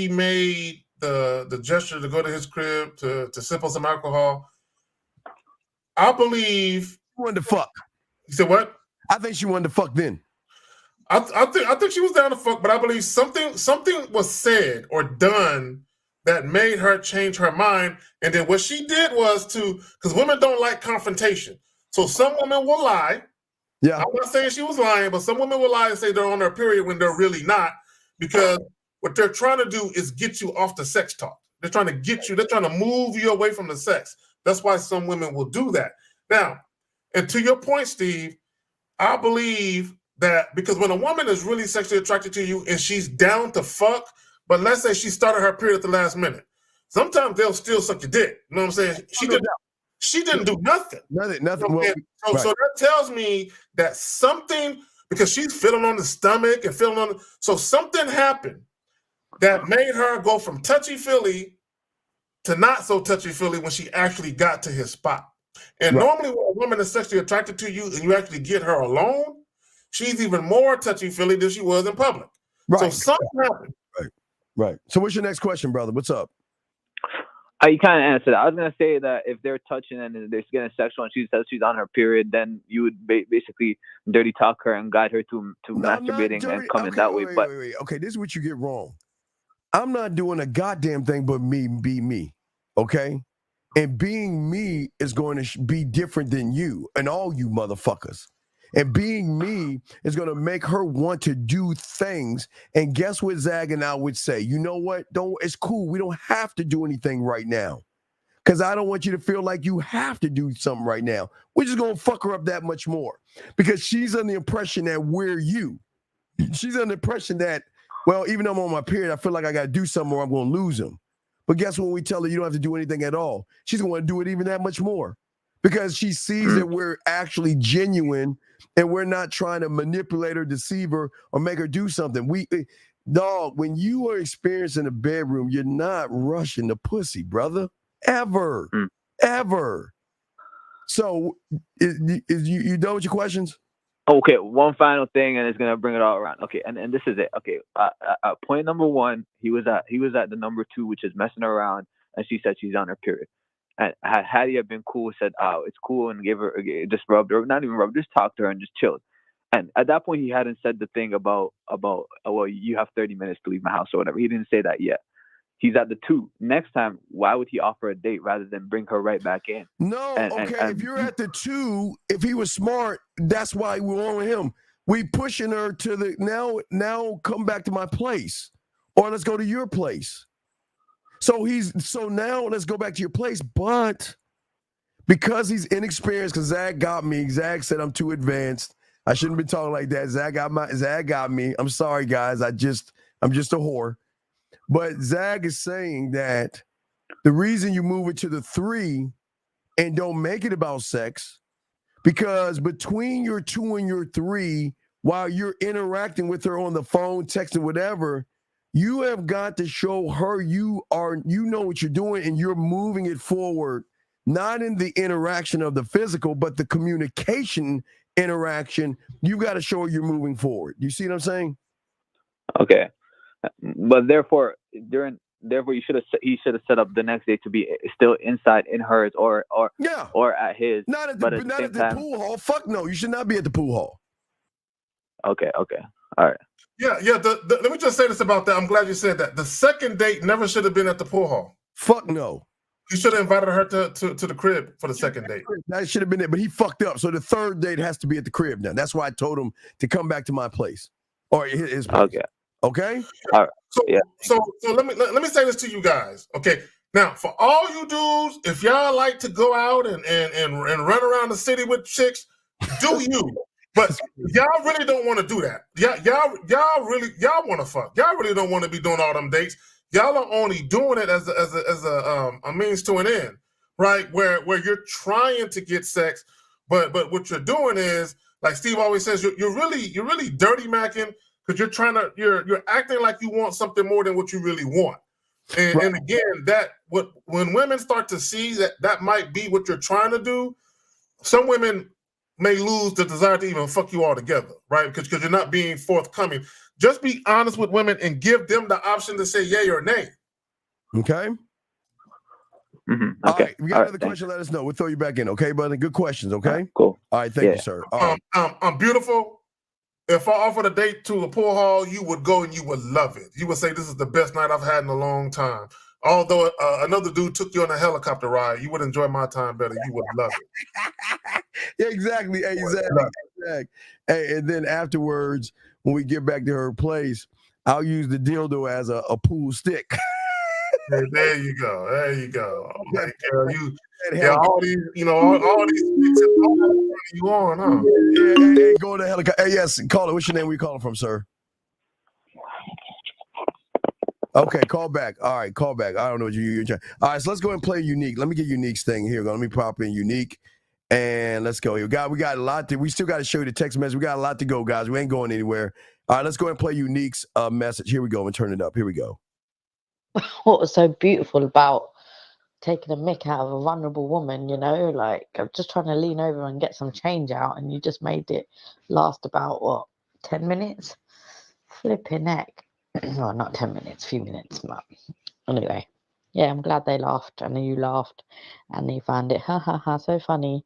made the gesture to go to his crib to sip on some alcohol, I believe she wanted to fuck. You said what? I think she wanted to fuck then. I think she was down to fuck, but I believe something was said or done that made her change her mind. And then what she did was because women don't like confrontation. So some women will lie. Yeah. I'm not saying she was lying, but some women will lie and say they're on their period when they're really not, because what they're trying to do is get you off the sex talk. They're trying to move you away from the sex. That's why some women will do that. Now, and to your point, Steve, I believe that because when a woman is really sexually attracted to you and she's down to fuck, but let's say she started her period at the last minute, sometimes they'll still suck your dick. You know what I'm saying? She didn't do nothing. Nothing. So that tells me that something, because she's feeling on the stomach and feeling on, so something happened that made her go from touchy-feely to not so touchy-feely when she actually got to his spot. And normally when a woman is sexually attracted to you and you actually get her alone, she's even more touchy-feely than she was in public. Right. So something happened. Right. So what's your next question, brother? What's up? You kind of answered. I was gonna say that if they're touching and they're getting sexual and she says she's on her period, then you would basically dirty talk her and guide her to masturbating and coming that way. Wait. Okay, this is what you get wrong. I'm not doing a goddamn thing but me be me. Okay, and being me is going to be different than you and all you motherfuckers. And being me is going to make her want to do things. And guess what Zag and I would say? You know what? It's cool. We don't have to do anything right now. Because I don't want you to feel like you have to do something right now. We're just going to fuck her up that much more. Because she's under the impression that we're you. She's under the impression that, well, even though I'm on my period, I feel like I got to do something or I'm going to lose him. But guess what? When we tell her you don't have to do anything at all, she's going to want to do it even that much more. Because she sees that we're actually genuine and we're not trying to manipulate her, deceive her, or make her do something. Dog, when you are experiencing a bedroom, you're not rushing the pussy, brother. Ever. Ever. So, is you done with your questions? Okay, one final thing, and it's gonna bring it all around. Okay, and this is it. Okay, point number one, he was at the number 2, which is messing around, and she said she's on her period. And had he been cool, said, "Oh, it's cool," and give her just rubbed her, not even rubbed, just talked to her and just chilled. And at that point, he hadn't said the thing about well, you have 30 minutes to leave my house or whatever. He didn't say that yet. He's at the 2. Next time, why would he offer a date rather than bring her right back in? No, if you're at the 2, if he was smart, that's why we're on him. We pushing her to the now come back to my place, or let's go to your place. So now let's go back to your place, but because he's inexperienced, because Zag got me. Zag said I'm too advanced. I shouldn't be talking like that. Zag got me. I'm sorry, guys. I'm just a whore. But Zag is saying that the reason you move it to the 3 and don't make it about sex, because between your 2 and your 3, while you're interacting with her on the phone, texting, whatever, you have got to show her you know what you're doing and you're moving it forward, not in the interaction of the physical, but the communication interaction. You got to show her you're moving forward. You see what I'm saying? Okay, but therefore he should have set up the next day to be still inside in hers or at his. Not at the pool hall. Fuck no, you should not be at the pool hall. Okay, all right. Yeah. Let me just say this about that. I'm glad you said that. The second date never should have been at the pool hall. Fuck no. You should have invited her to the crib for the second date. That should have been it, but he fucked up. So the third date has to be at the crib now. That's why I told him to come back to my place or his place. Okay. All right. So let me say this to you guys. Okay. Now, for all you dudes, if y'all like to go out and run around the city with chicks, do you? But y'all really don't want to do that. Y'all want to fuck. Y'all really don't want to be doing all them dates. Y'all are only doing it as a means to an end, right? Where you're trying to get sex, but what you're doing is, like Steve always says, you're really dirty macking because you're acting like you want something more than what you really want. And again, when women start to see that might be what you're trying to do, some women may lose the desire to even fuck you all together, right? Because you're not being forthcoming. Just be honest with women and give them the option to say yay or nay. Okay. Mm-hmm. All right. If you got another question, let us know. We'll throw you back in. Okay, brother? Good questions. Okay. Cool. All right. Thank you, sir. I'm beautiful. If I offered a date to a pool hall, you would go and you would love it. You would say, "This is the best night I've had in a long time." Although another dude took you on a helicopter ride, you would enjoy my time better. You would love it. Exactly. Hey, and then afterwards, when we get back to her place, I'll use the dildo as a pool stick. Hey, there you go. There you go. Like, all these, all these things you on, huh? Hey, go to the helicopter. Hey, yes, call it. What's your name? Where you calling from, sir? Okay, call back. All right, call back. I don't know what you're trying. All right, so let's go and play Unique. Let me get Unique's thing here. Let me pop in Unique, and let's go here. We got a lot to. We still got to show you the text message. We got a lot to go, guys. We ain't going anywhere. All right, let's go and play Unique's message. Here we go, and turn it up. Here we go. What was so beautiful about taking a mick out of a vulnerable woman, like I'm just trying to lean over and get some change out, and you just made it last about 10 minutes? Flipping neck. Well, not 10 minutes, few minutes, but anyway, yeah, I'm glad they laughed, and you laughed, and you found it so funny.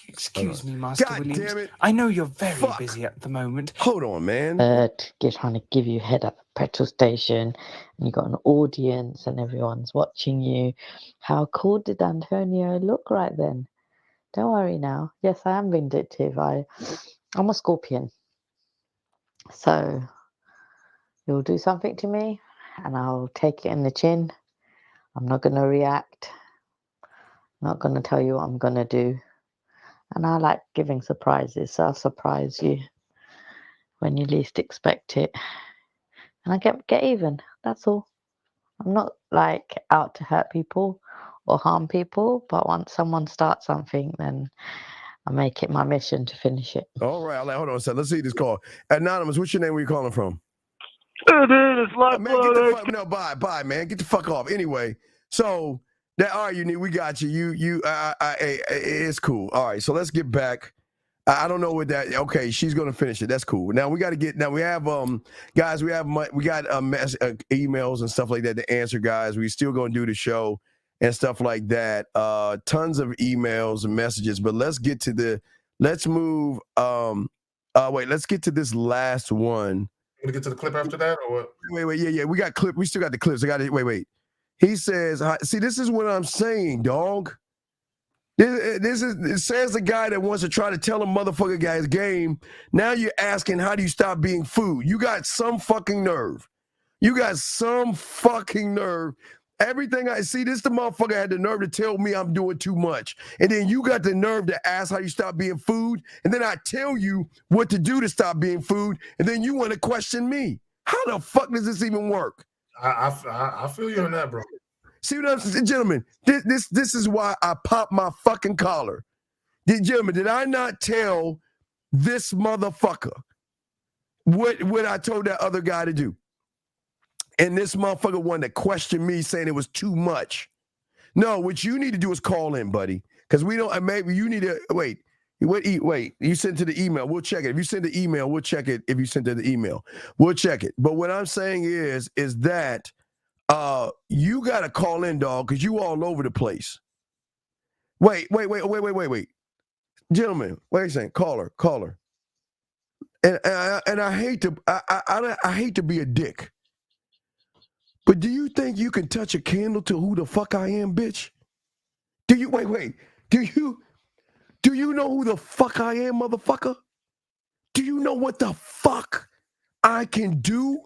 Excuse me, Master Williams. Damn it. I know you're very busy at the moment. Hold on, man. Trying to give you head at the petrol station, and you got an audience, and everyone's watching you. How cool did Antonio look right then? Don't worry now. Yes, I am vindictive. I'm a Scorpion. So you'll do something to me, and I'll take it in the chin. I'm not going to react. I'm not going to tell you what I'm going to do. And I like giving surprises, so I'll surprise you when you least expect it. And I get even. That's all. I'm not out to hurt people or harm people, but once someone starts something, then I make it my mission to finish it. All right, hold on a second. Let's see this call. Anonymous, what's your name? Where you calling from? Bye, man. Get the fuck off. Anyway, so all right, Unique, we got you. It's cool. All right, so let's get back. I don't know what that. Okay, she's gonna finish it. That's cool. Now we got to get. Now we have guys. We got emails and stuff like that to answer, guys. We still gonna do the show and stuff like that. Tons of emails and messages. But let's get to let's move. Let's get to this last one. You gonna get to the clip after that, or what? Wait, yeah. We got clip. We still got the clips. I got it. Wait. He says, "See, this is what I'm saying, dog. It says the guy that wants to try to tell a motherfucker guy's game. Now you're asking, how do you stop being food? You got some fucking nerve. Everything I see, this the motherfucker had the nerve to tell me I'm doing too much. And then you got the nerve to ask how you stop being food. And then I tell you what to do to stop being food. And then you want to question me. How the fuck does this even work? I feel you on that, bro. See what I'm saying, gentlemen? This is why I pop my fucking collar. Gentlemen, did I not tell this motherfucker what I told that other guy to do? And this motherfucker wanted to question me, saying it was too much. No, what you need to do is call in, buddy, because we don't. Maybe you need to wait. Wait. You sent to the email. We'll check it. If you send the email, we'll check it. If you sent to the email, we'll check it. But what I'm saying is that. You gotta call in, dog, because you all over the place. Wait. Gentlemen, wait a second. Caller. And I hate to I hate to be a dick. But do you think you can touch a candle to who the fuck I am, bitch? Do you wait. Do you know who the fuck I am, motherfucker? Do you know what the fuck I can do?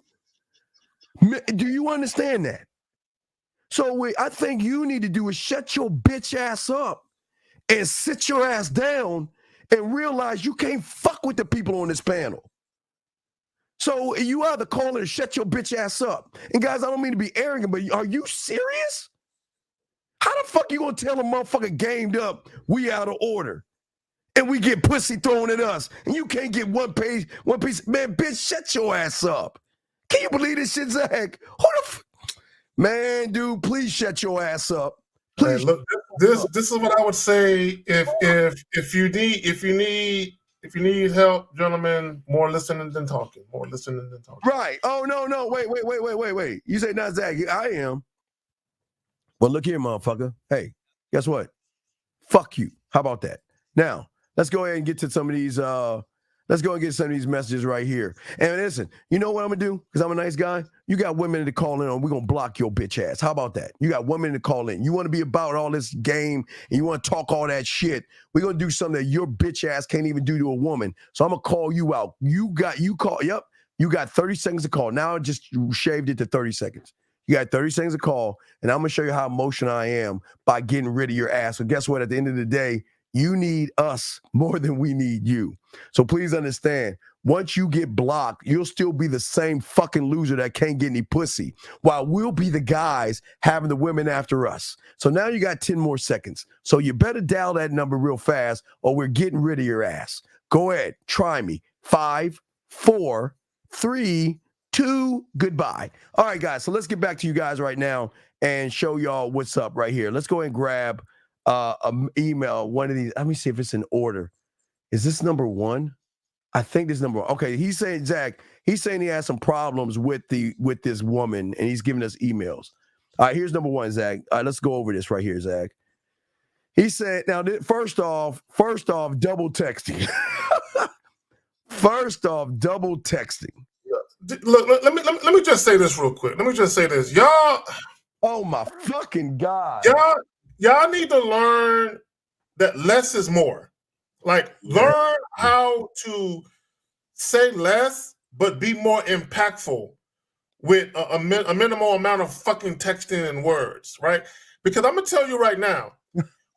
Do you understand that? So what I think you need to do is shut your bitch ass up and sit your ass down and realize you can't fuck with the people on this panel. So you either call and shut your bitch ass up. And guys, I don't mean to be arrogant, but are you serious? How the fuck you gonna tell a motherfucker gamed up we out of order and we get pussy thrown at us and you can't get one piece? Man, bitch, shut your ass up. Can you believe this shit, Zach? Man, dude, please shut your ass up. Please. Hey, look, this is what I would say if you need help, gentlemen, more listening than talking. Right. Oh no. Wait. You say not Zach. I am. Well, look here, motherfucker. Hey, guess what? Fuck you. How about that? Now, let's go ahead and get to some of these Let's go and get some of these messages right here. And listen, you know what I'm going to do? Because I'm a nice guy. You got women to call in, and we're going to block your bitch ass. How about that? You got women to call in. You want to be about all this game, and you want to talk all that shit. We're going to do something that your bitch ass can't even do to a woman. So I'm going to call you out. You got 30 seconds to call. Now I just shaved it to 30 seconds. You got 30 seconds to call, and I'm going to show you how emotional I am by getting rid of your ass. So guess what? At the end of the day, you need us more than we need you. So please understand, once you get blocked, you'll still be the same fucking loser that can't get any pussy, while we'll be the guys having the women after us. So now you got 10 more seconds. So you better dial that number real fast, or we're getting rid of your ass. Go ahead. Try me. 5, 4, 3, 2, goodbye. All right, guys. So let's get back to you guys right now and show y'all what's up right here. Let's go ahead and grab email one of these. Let me see if it's in order. Is this number one? I think this number one. Okay, he's saying, Zach, he's saying he has some problems with this woman, and he's giving us emails. All right, here's number one, Zach. All right, let's go over this right here, Zach. He said, now, first off, double texting. First off, double texting. Look, let me just say this real quick. Let me just say this. Y'all. Oh, my fucking God. Y'all need to learn that less is more. Like, learn how to say less, but be more impactful with a minimal amount of fucking texting and words, right? Because I'm gonna tell you right now,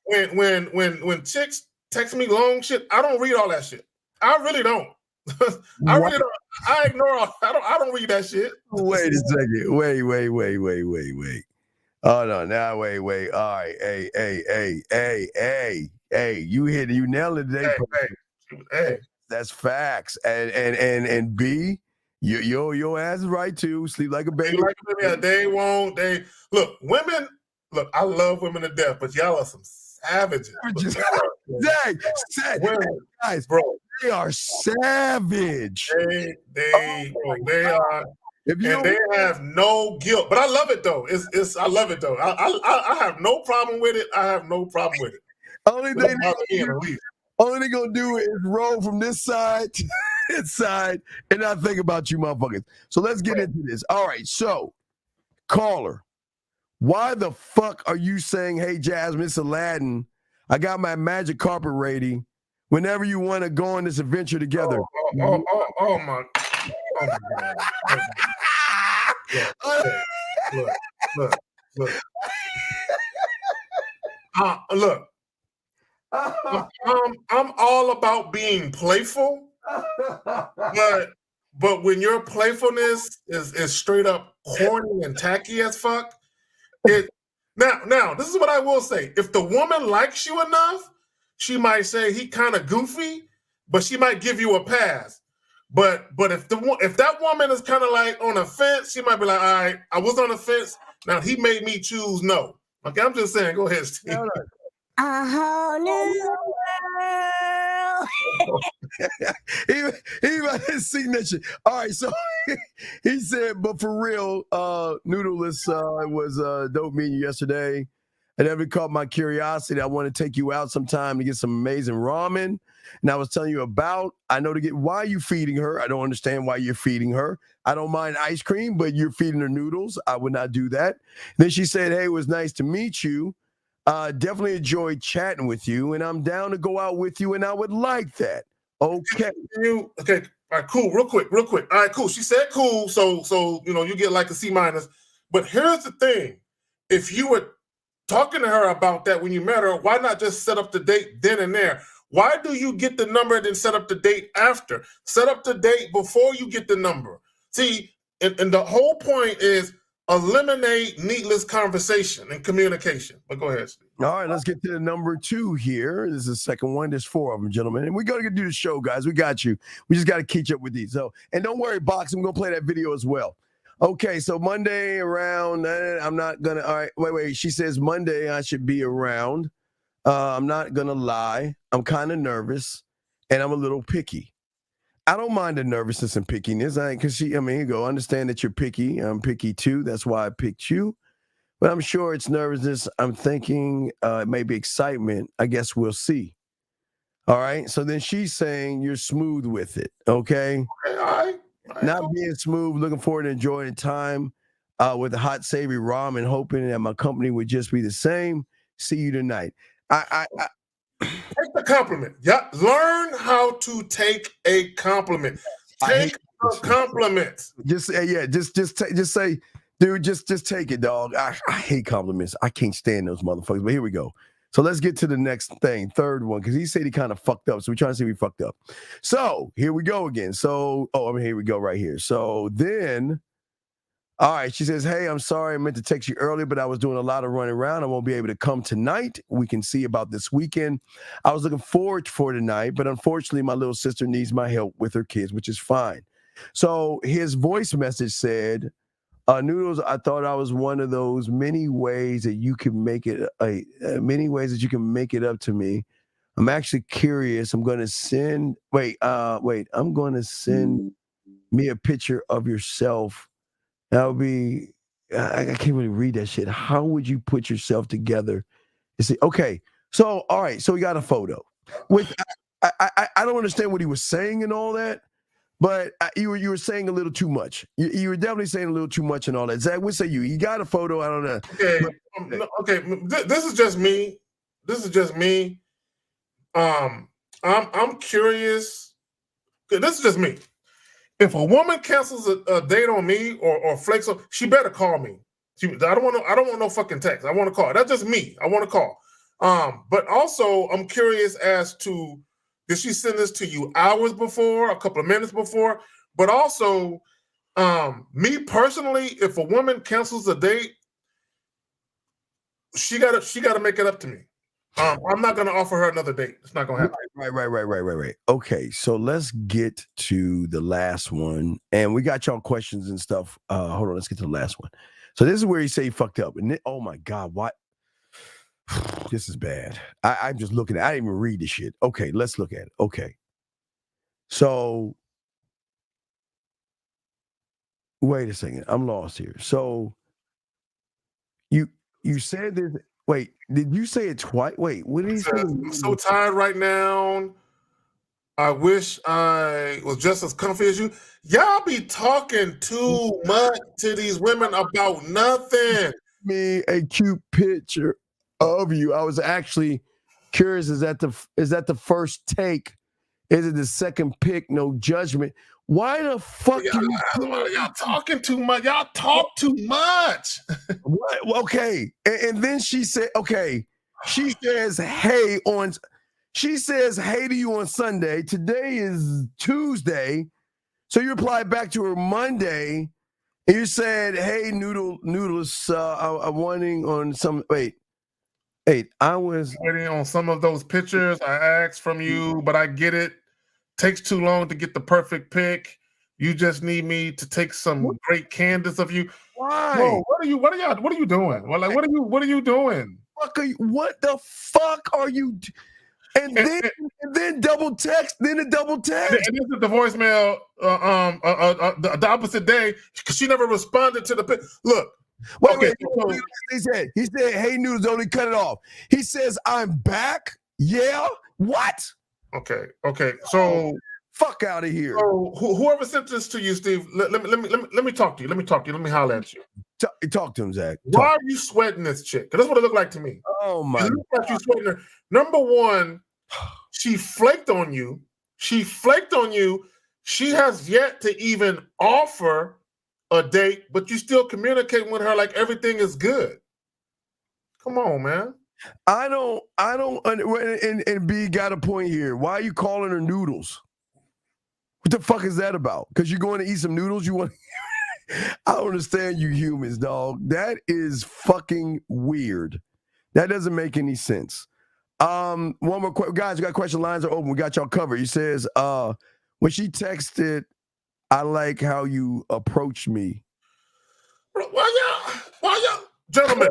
when chicks text me long shit, I don't read all that shit. I really don't. I really don't. I ignore all. I don't read that shit. Wait a second. Wait. Oh no! Now wait. All right, hey! You nailed it today. Hey. That's facts. And B, your ass is right too. Sleep like a baby. They won't. Look, women. Look, I love women to death, but y'all are some savages. Guys, bro, they are savage. They are. And they have no guilt, but I love it though. I love it though. I have no problem with it. Only thing they're gonna do is roll from this side to this side and not think about you motherfuckers. So let's get into this. All right, so caller, why the fuck are you saying, hey Jasmine, it's Aladdin, I got my magic carpet ready whenever you want to go on this adventure together? Oh my God. Look. I'm all about being playful, but when your playfulness is straight up corny and tacky as fuck, now this is what I will say. If the woman likes you enough, she might say he kind of goofy, but she might give you a pass. But if that woman is kind of like on a fence, she might be like, all right, I was on the fence. Now he made me choose no. Okay, I'm just saying. Go ahead, Steve. A whole new world. he about his signature. All right, so he said, but for real, Noodleless was dope meeting you yesterday. And ever caught my curiosity. I want to take you out sometime to get some amazing ramen. And I was telling you about, I know why are you feeding her? I don't understand why you're feeding her. I don't mind ice cream, but you're feeding her noodles. I would not do that. Then she said, hey, it was nice to meet you. Definitely enjoyed chatting with you, and I'm down to go out with you, and I would like that. Okay. Okay. All right, cool. Real quick. All right, cool. She said cool, so you get like a C-. But here's the thing. If you were talking to her about that when you met her, why not just set up the date then and there? Why do you get the number and then set up the date after? Set up the date before you get the number. See, and the whole point is eliminate needless conversation and communication. But go ahead, Steve. All right, let's get to the number 2 here. This is the second one. There's 4 of them, gentlemen. And we got to do the show, guys. We got you. We just got to catch up with these. So, and don't worry, Box, I'm going to play that video as well. Okay, so Monday around, I'm not going to, all right, wait. She says Monday I should be around. I'm not going to lie. I'm kind of nervous, and I'm a little picky. I don't mind the nervousness and pickiness. Because here you go. Understand that you're picky. I'm picky too. That's why I picked you. But I'm sure it's nervousness. I'm thinking maybe excitement. I guess we'll see. All right. So then she's saying you're smooth with it. Okay. Okay, all right. Not being smooth, looking forward to enjoying time with a hot savory ramen, hoping that my company would just be the same. See you tonight. Take the compliment. Yeah, learn how to take a compliment. Take a compliment. Just say, dude, just take it, dog. I hate compliments. I can't stand those motherfuckers. But here we go. So let's get to the next thing, third one, because he said he kind of fucked up. So we're trying to see if he fucked up. So here we go again. So, here we go right here. So then, all right, she says, hey, I'm sorry I meant to text you earlier, but I was doing a lot of running around. I won't be able to come tonight. We can see about this weekend. I was looking forward for tonight, but unfortunately, my little sister needs my help with her kids, which is fine. So his voice message said, Noodles, I thought I was one of those many ways that you can make it many ways that you can make it up to me. I'm actually curious. I'm going to send I'm going to send me a picture of yourself. That would be I can't really read that shit. How would you put yourself together? You see, okay. So all right, so we got a photo. Which I don't understand what he was saying and all that. But you were saying a little too much. You were definitely saying a little too much and all that. Zach, what say you? You got a photo? I don't know. Okay. This is just me. I'm curious. This is just me. If a woman cancels a date on me or flakes on, she better call me. I don't want no fucking text. I want to call. That's just me. I want to call. But also, I'm curious as to, did she send this to you hours before, a couple of minutes before? But also, me personally, if a woman cancels a date, she gotta make it up to me. I'm not gonna offer her another date. It's not gonna happen. Right. Okay, so let's get to the last one, and we got y'all questions and stuff. Hold on, let's get to the last one. So this is where he say he fucked up, and oh my god, what? This is bad. I'm just looking at it. I didn't even read the shit. Okay, let's look at it. Okay. So wait a second. I'm lost here. So you said this. Wait, did you say it twice? Wait, what did he say? I'm so tired right now. I wish I was just as comfy as you. Y'all be talking too much to these women about nothing. Me a cute picture of you. I was actually curious. Is that the first take? Is it the second pick? No judgment. Why the fuck y'all talking too much? Y'all talk too much. What? Okay. And then she said, okay. She says, hey to you on Sunday. Today is Tuesday. So you replied back to her Monday. And you said, hey, Noodles, I'm wanting on some, I was waiting on some of those pictures I asked from you, but I get it. Takes too long to get the perfect pick. You just need me to take some great candidates of you. Why? Whoa, what are you doing? Well, like, what are you doing? What the fuck are you? And then double text, then a double text. And this is the voicemail the opposite day because she never responded to the pic. Look. Wait. He said, hey, Noodles, only cut it off. He says, I'm back. Yeah. What? Okay. So fuck out of here. So whoever sent this to you, Steve, let me talk to you. Let me holler at you. Talk to him, Zach. Why are you sweating this chick? Because that's what it looked like to me. Oh my God. It looked like you sweating her. Number one, she flaked on you. She has yet to even offer a date, but you still communicate with her like everything is good. Come on, man. I don't, and B got a point here. Why are you calling her Noodles? What the fuck is that about? Because you're going to eat some noodles? You want? I don't understand you humans, dog. That is fucking weird. That doesn't make any sense. One more guys, we got question lines are open. We got y'all covered. He says, when she texted, I like how you approached me. Why y'all, gentlemen,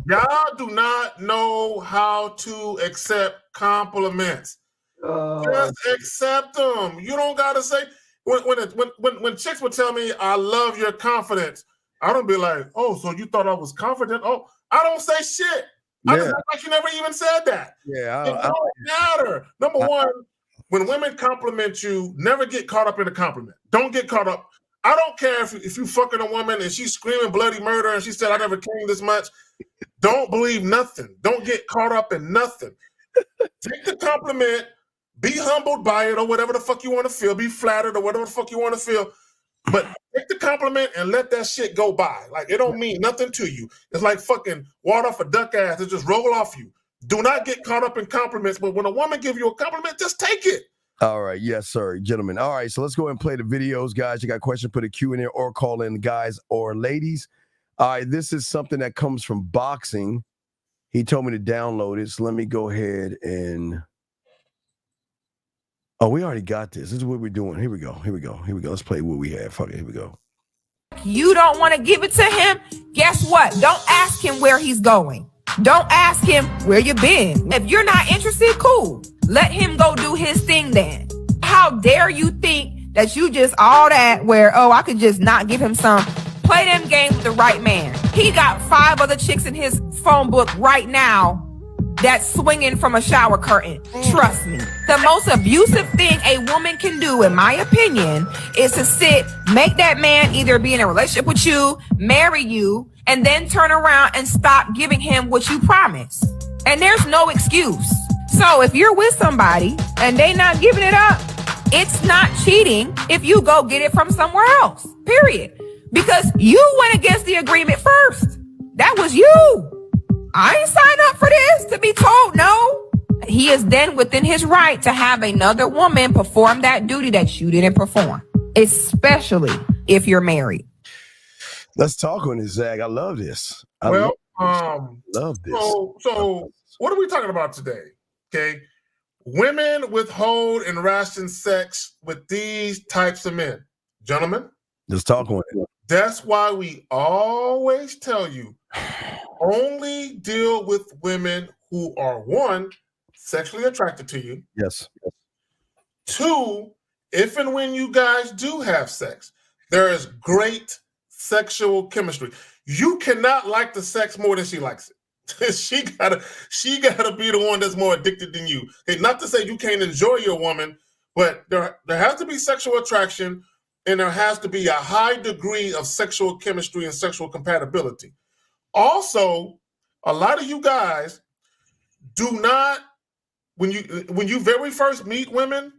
y'all do not know how to accept compliments. Just accept them. You don't gotta say when chicks would tell me I love your confidence. I don't be like, oh, so you thought I was confident? Oh, I don't say shit. I just act like you never even said that. Yeah, It don't matter. Number one, when women compliment you, never get caught up in a compliment. Don't get caught up. I don't care if you fucking a woman and she's screaming bloody murder and she said, I never came this much. Don't believe nothing. Don't get caught up in nothing. Take the compliment, be humbled by it or whatever the fuck you want to feel, be flattered or whatever the fuck you want to feel. But take the compliment and let that shit go by. Like, it don't mean nothing to you. It's like fucking water off a duck ass. It just roll off you. Do not get caught up in compliments. But when a woman gives you a compliment, just take it. All right. Yes, sir, gentlemen. All right. So let's go ahead and play the videos, guys. You got questions, put a Q in there or call in, guys or ladies. All right. This is something that comes from boxing. He told me to download it. So let me go ahead and... Oh, we already got this. This is what we're doing. Here we go. Let's play what we have. Fuck it. Here we go. You don't want to give it to him? Guess what? Don't ask him where he's going. Don't ask him where you been. If you're not interested, cool. Let him go do his thing then. How dare you think that you just all that where, oh, I could just not give him some. Play them games with the right man. He got 5 other chicks in his phone book right now that's swinging from a shower curtain. Trust me. The most abusive thing a woman can do, in my opinion, is to sit, make that man either be in a relationship with you, marry you, and then turn around and stop giving him what you promised. And there's no excuse. So if you're with somebody and they not giving it up, it's not cheating if you go get it from somewhere else. Period. Because you went against the agreement first. That was you. I ain't signed up for this to be told no. He is then within his right to have another woman perform that duty that you didn't perform, especially if you're married. Let's talk on this, Zach. I love this. Love this. So what are we talking about today? Okay. Women withhold and ration sex with these types of men. Gentlemen. Let's talk on it. That's why we always tell you, only deal with women who are, 1, sexually attracted to you. Yes. 2, if and when you guys do have sex, there is great sexual chemistry. You cannot like the sex more than she likes it. she gotta be the one that's more addicted than you. Okay, not to say you can't enjoy your woman, but there has to be sexual attraction, and there has to be a high degree of sexual chemistry and sexual compatibility. Also, a lot of you guys do not, when you very first meet women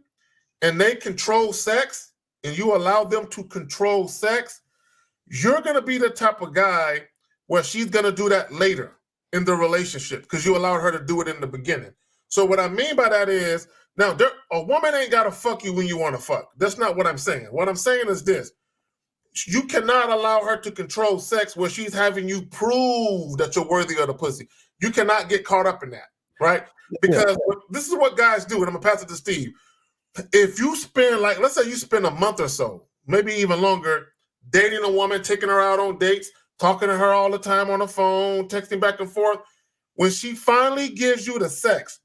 and they control sex and you allow them to control sex, you're going to be the type of guy where she's going to do that later in the relationship because you allowed her to do it in the beginning. So what I mean by that is, now a woman ain't got to fuck you when you want to fuck. That's not what I'm saying. What I'm saying is this. You cannot allow her to control sex where she's having you prove that you're worthy of the pussy. You cannot get caught up in that, right? Because this is what guys do, and I'm going to pass it to Steve. If you spend, let's say you spend a month or so, maybe even longer, dating a woman, taking her out on dates, talking to her all the time on the phone, texting back and forth, when she finally gives you the sex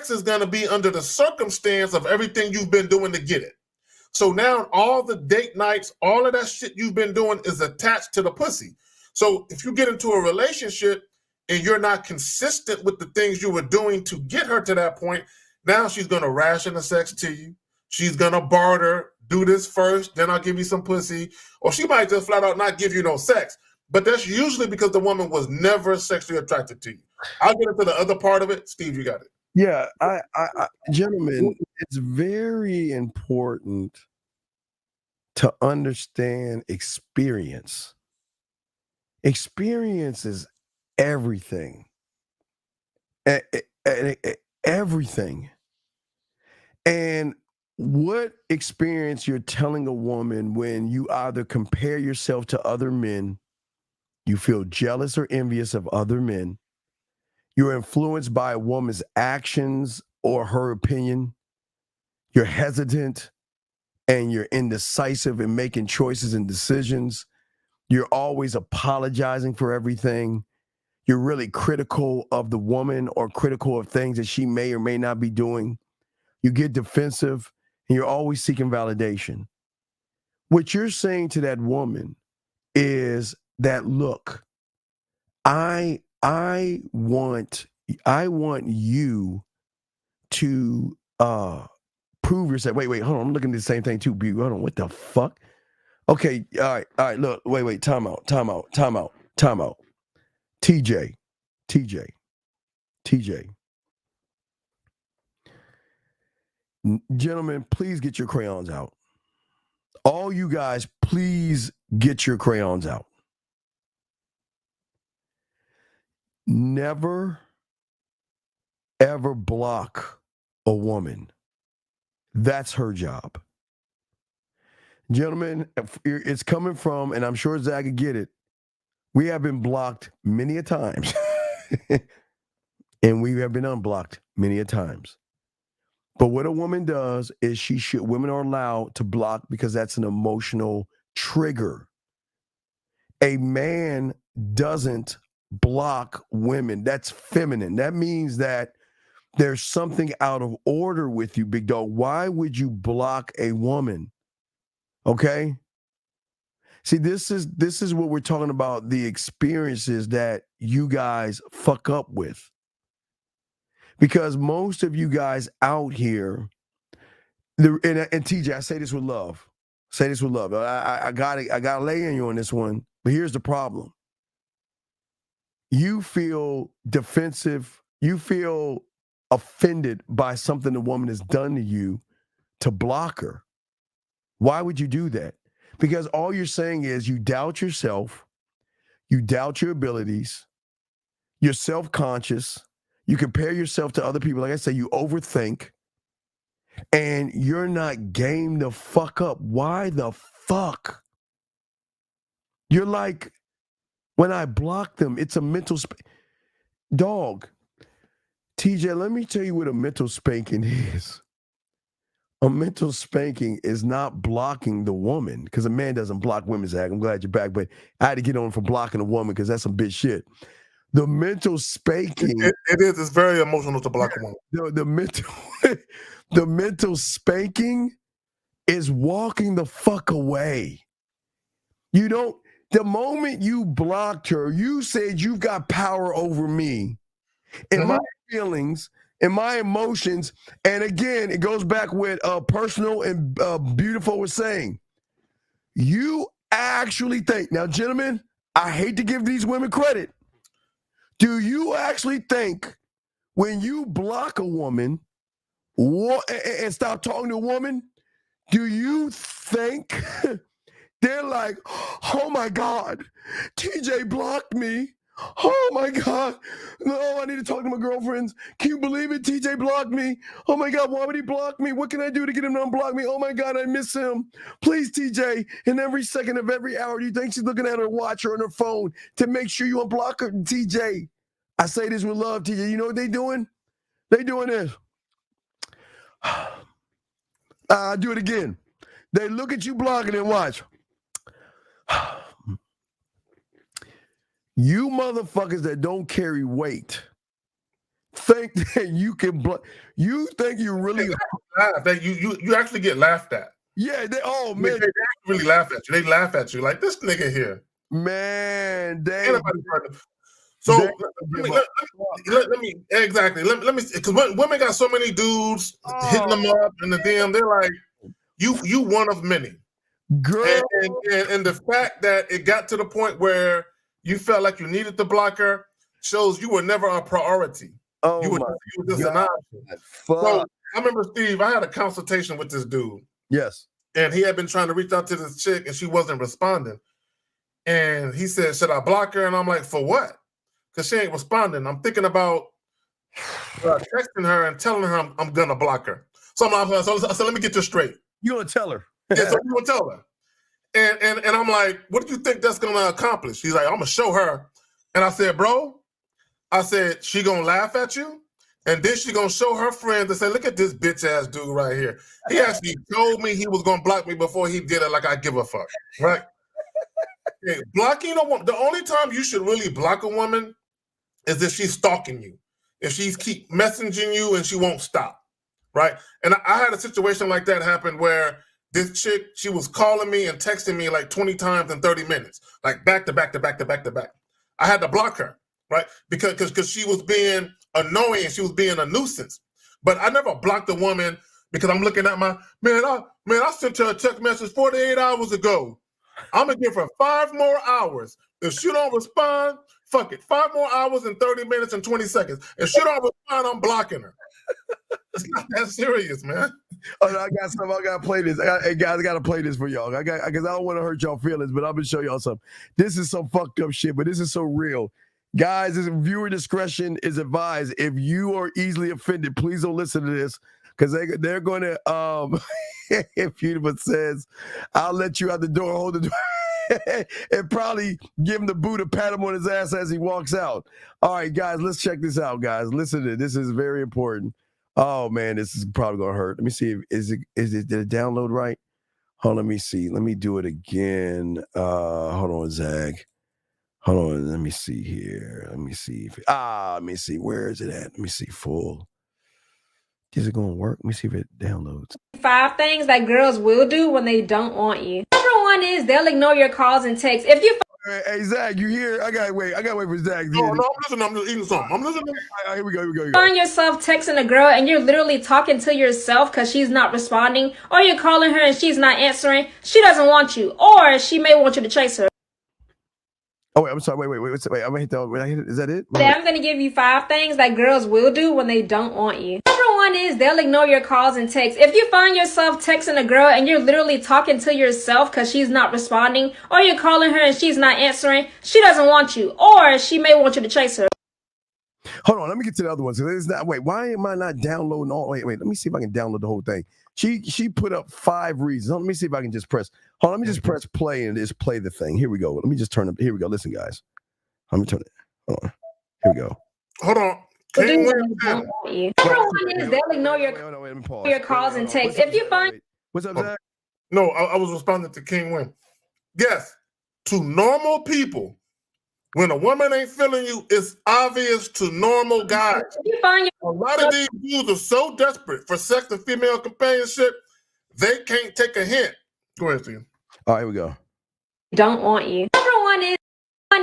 is going to be under the circumstance of everything you've been doing to get it. So now all the date nights, all of that shit you've been doing is attached to the pussy. So if you get into a relationship and you're not consistent with the things you were doing to get her to that point, now she's going to ration the sex to you. She's going to barter, do this first, then I'll give you some pussy. Or she might just flat out not give you no sex. But that's usually because the woman was never sexually attracted to you. I'll get into the other part of it. Steve, you got it. Yeah, I gentlemen, it's very important to understand experience. Experience is everything. Everything. And what experience you're telling a woman when you either compare yourself to other men, you feel jealous or envious of other men, you're influenced by a woman's actions or her opinion, you're hesitant and you're indecisive in making choices and decisions, you're always apologizing for everything, you're really critical of the woman or critical of things that she may or may not be doing, you get defensive, and you're always seeking validation. What you're saying to that woman is that, look, I I want you to prove yourself. Wait, hold on. I'm looking at the same thing too. Hold on. What the fuck? Okay, all right. Look, wait. Time out. TJ. Gentlemen, please get your crayons out. All you guys, please get your crayons out. Never, ever block a woman. That's her job. Gentlemen, it's coming from, and I'm sure Zach could get it, we have been blocked many a times. And we have been unblocked many a times. But what a woman does is women are allowed to block because that's an emotional trigger. A man doesn't block women. That's feminine. That means that there's something out of order with you, big dog. Why would you block a woman? Okay? See, this is what we're talking about, the experiences that you guys fuck up with. Because most of you guys out here, and TJ, I say this with love. I gotta lay in you on this one. But here's the problem. You feel defensive. You feel offended by something the woman has done to you to block her. Why would you do that? Because all you're saying is you doubt yourself. You doubt your abilities. You're self-conscious. You compare yourself to other people. Like I say, you overthink. And you're not game the fuck up. Why the fuck? You're like, when I block them, it's a mental dog. TJ, let me tell you what a mental spanking is. A mental spanking is not blocking the woman, because a man doesn't block women's act. I'm glad you're back, but I had to get on for blocking a woman because that's some bitch shit. The mental spanking. It is. It's very emotional to block a woman. The mental spanking is walking the fuck away. You don't. The moment you blocked her, you said you've got power over me and my feelings and my emotions. And again, it goes back with Personal and Beautiful was saying. You actually think, now, gentlemen, I hate to give these women credit. Do you actually think when you block a woman and stop talking to a woman, do you think they're like, oh my God, TJ blocked me. Oh my God. No, I need to talk to my girlfriends. Can you believe it? TJ blocked me. Oh my God, why would he block me? What can I do to get him to unblock me? Oh my God, I miss him. Please, TJ, in every second of every hour, do you think she's looking at her watch or on her phone to make sure you unblock her? TJ, I say this with love, TJ. You know what they doing? They doing this. I'll do it again. They look at you blocking and watch. You motherfuckers that don't carry weight think that you can block. You think you really that you actually get laughed at. Yeah, they man, they really laugh at you. They laugh at you like this nigga here. Man, so let me exactly. Let me because women got so many dudes hitting them up in the DM. They're like, you one of many. Girl, and the fact that it got to the point where you felt like you needed to block her shows you were never a priority. Oh, you were just an option. Fuck. So I remember, Steve, I had a consultation with this dude. Yes. And he had been trying to reach out to this chick and she wasn't responding. And he said, should I block her? And I'm like, for what? Because she ain't responding. I'm thinking about texting her and telling her I'm going to block her. So I said, let me get this straight. You going to tell her? Yeah, so you going to tell her. And I'm like, what do you think that's going to accomplish? He's like, I'm going to show her. And I said, bro, she going to laugh at you? And then she going to show her friends and say, look at this bitch ass dude right here. He actually told me he was going to block me before he did it, like I give a fuck, right? Okay, blocking a woman, the only time you should really block a woman is if she's stalking you. If she's keep messaging you and she won't stop, right? And I had a situation like that happen where this chick, she was calling me and texting me like 20 times in 30 minutes, like back to back to back to back to back. I had to block her right? Because she was being annoying, she was being a nuisance. But I never blocked a woman because I'm looking at my I sent her a text message 48 hours ago. I'm gonna give her 5 more hours. If she don't respond, fuck it. 5 more hours and 30 minutes and 20 seconds. If she don't respond, I'm blocking her. It's not that serious, man. Oh, I got something. I gotta play this. Hey guys, I gotta play this for y'all. Because I don't want to hurt y'all feelings, but I'm gonna show y'all something. This is some fucked up shit, but this is so real. Guys, viewer discretion is advised. If you are easily offended, please don't listen to this. Because they're going to, if Beautiful says, I'll let you out the door, hold the door, and probably give him the boot or pat him on his ass as he walks out. All right, guys, let's check this out, guys. Listen to this. This is very important. Oh, man, this is probably going to hurt. Let me see. Did it download right? Hold on, let me see. Let me do it again. Hold on, Zag. Hold on. Let me see here. Let me see. Let me see. Where is it at? Let me see. Full. Is it going to work? Let me see if it downloads. 5 things that girls will do when they don't want you. Number 1 is they'll ignore your calls and texts. If you Hey, Zach, you here? I gotta wait for Zach. No, I'm listening. I'm just eating something. I'm listening. All right, here we go. find yourself texting a girl and you're literally talking to yourself because she's not responding, or you're calling her and she's not answering, she doesn't want you, or she may want you to chase her. Oh, wait, I'm sorry. Wait. I'm gonna hit that. Is that it? Today I'm going to give you 5 things that girls will do when they don't want you. Number 1 is they'll ignore your calls and texts. If you find yourself texting a girl and you're literally talking to yourself because she's not responding, or you're calling her and she's not answering, she doesn't want you, or she may want you to chase her. Hold on, let me get to the other ones. Why am I not downloading all? Wait, let me see if I can download the whole thing. She put up 5 reasons. Let me see if I can just press. Hold on, let me just press play and just play the thing. Here we go. Let me just turn it. Here we go. Listen, guys. Let me turn it. Hold on. Here we go. Hold on. Number 1 is they'll ignore your calls and texts. If you find what's up, Zach? No, I was responding to King Win. Yes, to normal people, when a woman ain't feeling you, it's obvious to normal guys. A lot of these dudes are so desperate for sex and female companionship, they can't take a hint. Go ahead, Steve. All right, here we go. Don't want you. Number 1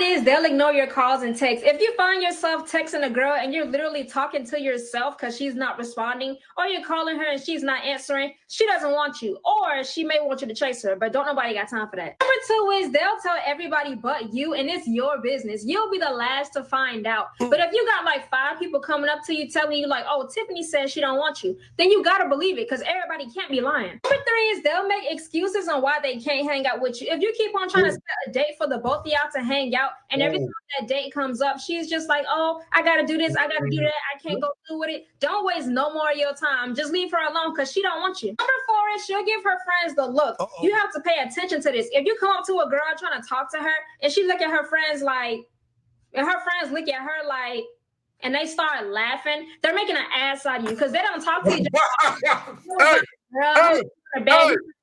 is they'll ignore your calls and texts. If you find yourself texting a girl and you're literally talking to yourself because she's not responding, or you're calling her and she's not answering, she doesn't want you, or she may want you to chase her, but don't nobody got time for that. Number 2 is they'll tell everybody but you, and it's your business. You'll be the last to find out. But if you got like 5 people coming up to you telling you like, oh, Tiffany says she don't want you, then you gotta believe it, because everybody can't be lying. Number 3 is they'll make excuses on why they can't hang out with you. If you keep on trying to set a date for the both of y'all to hang out, and every time that date comes up, she's just like, oh, I gotta do this, I gotta do that, I can't go through with it. Don't waste no more of your time. Just leave her alone, because she don't want you. Number 4 is she'll give her friends the look. You have to pay attention to this. If you come up to a girl trying to talk to her and she look at her friends like, and her friends look at her like, and they start laughing, they're making an ass out of you, because they don't talk to each other.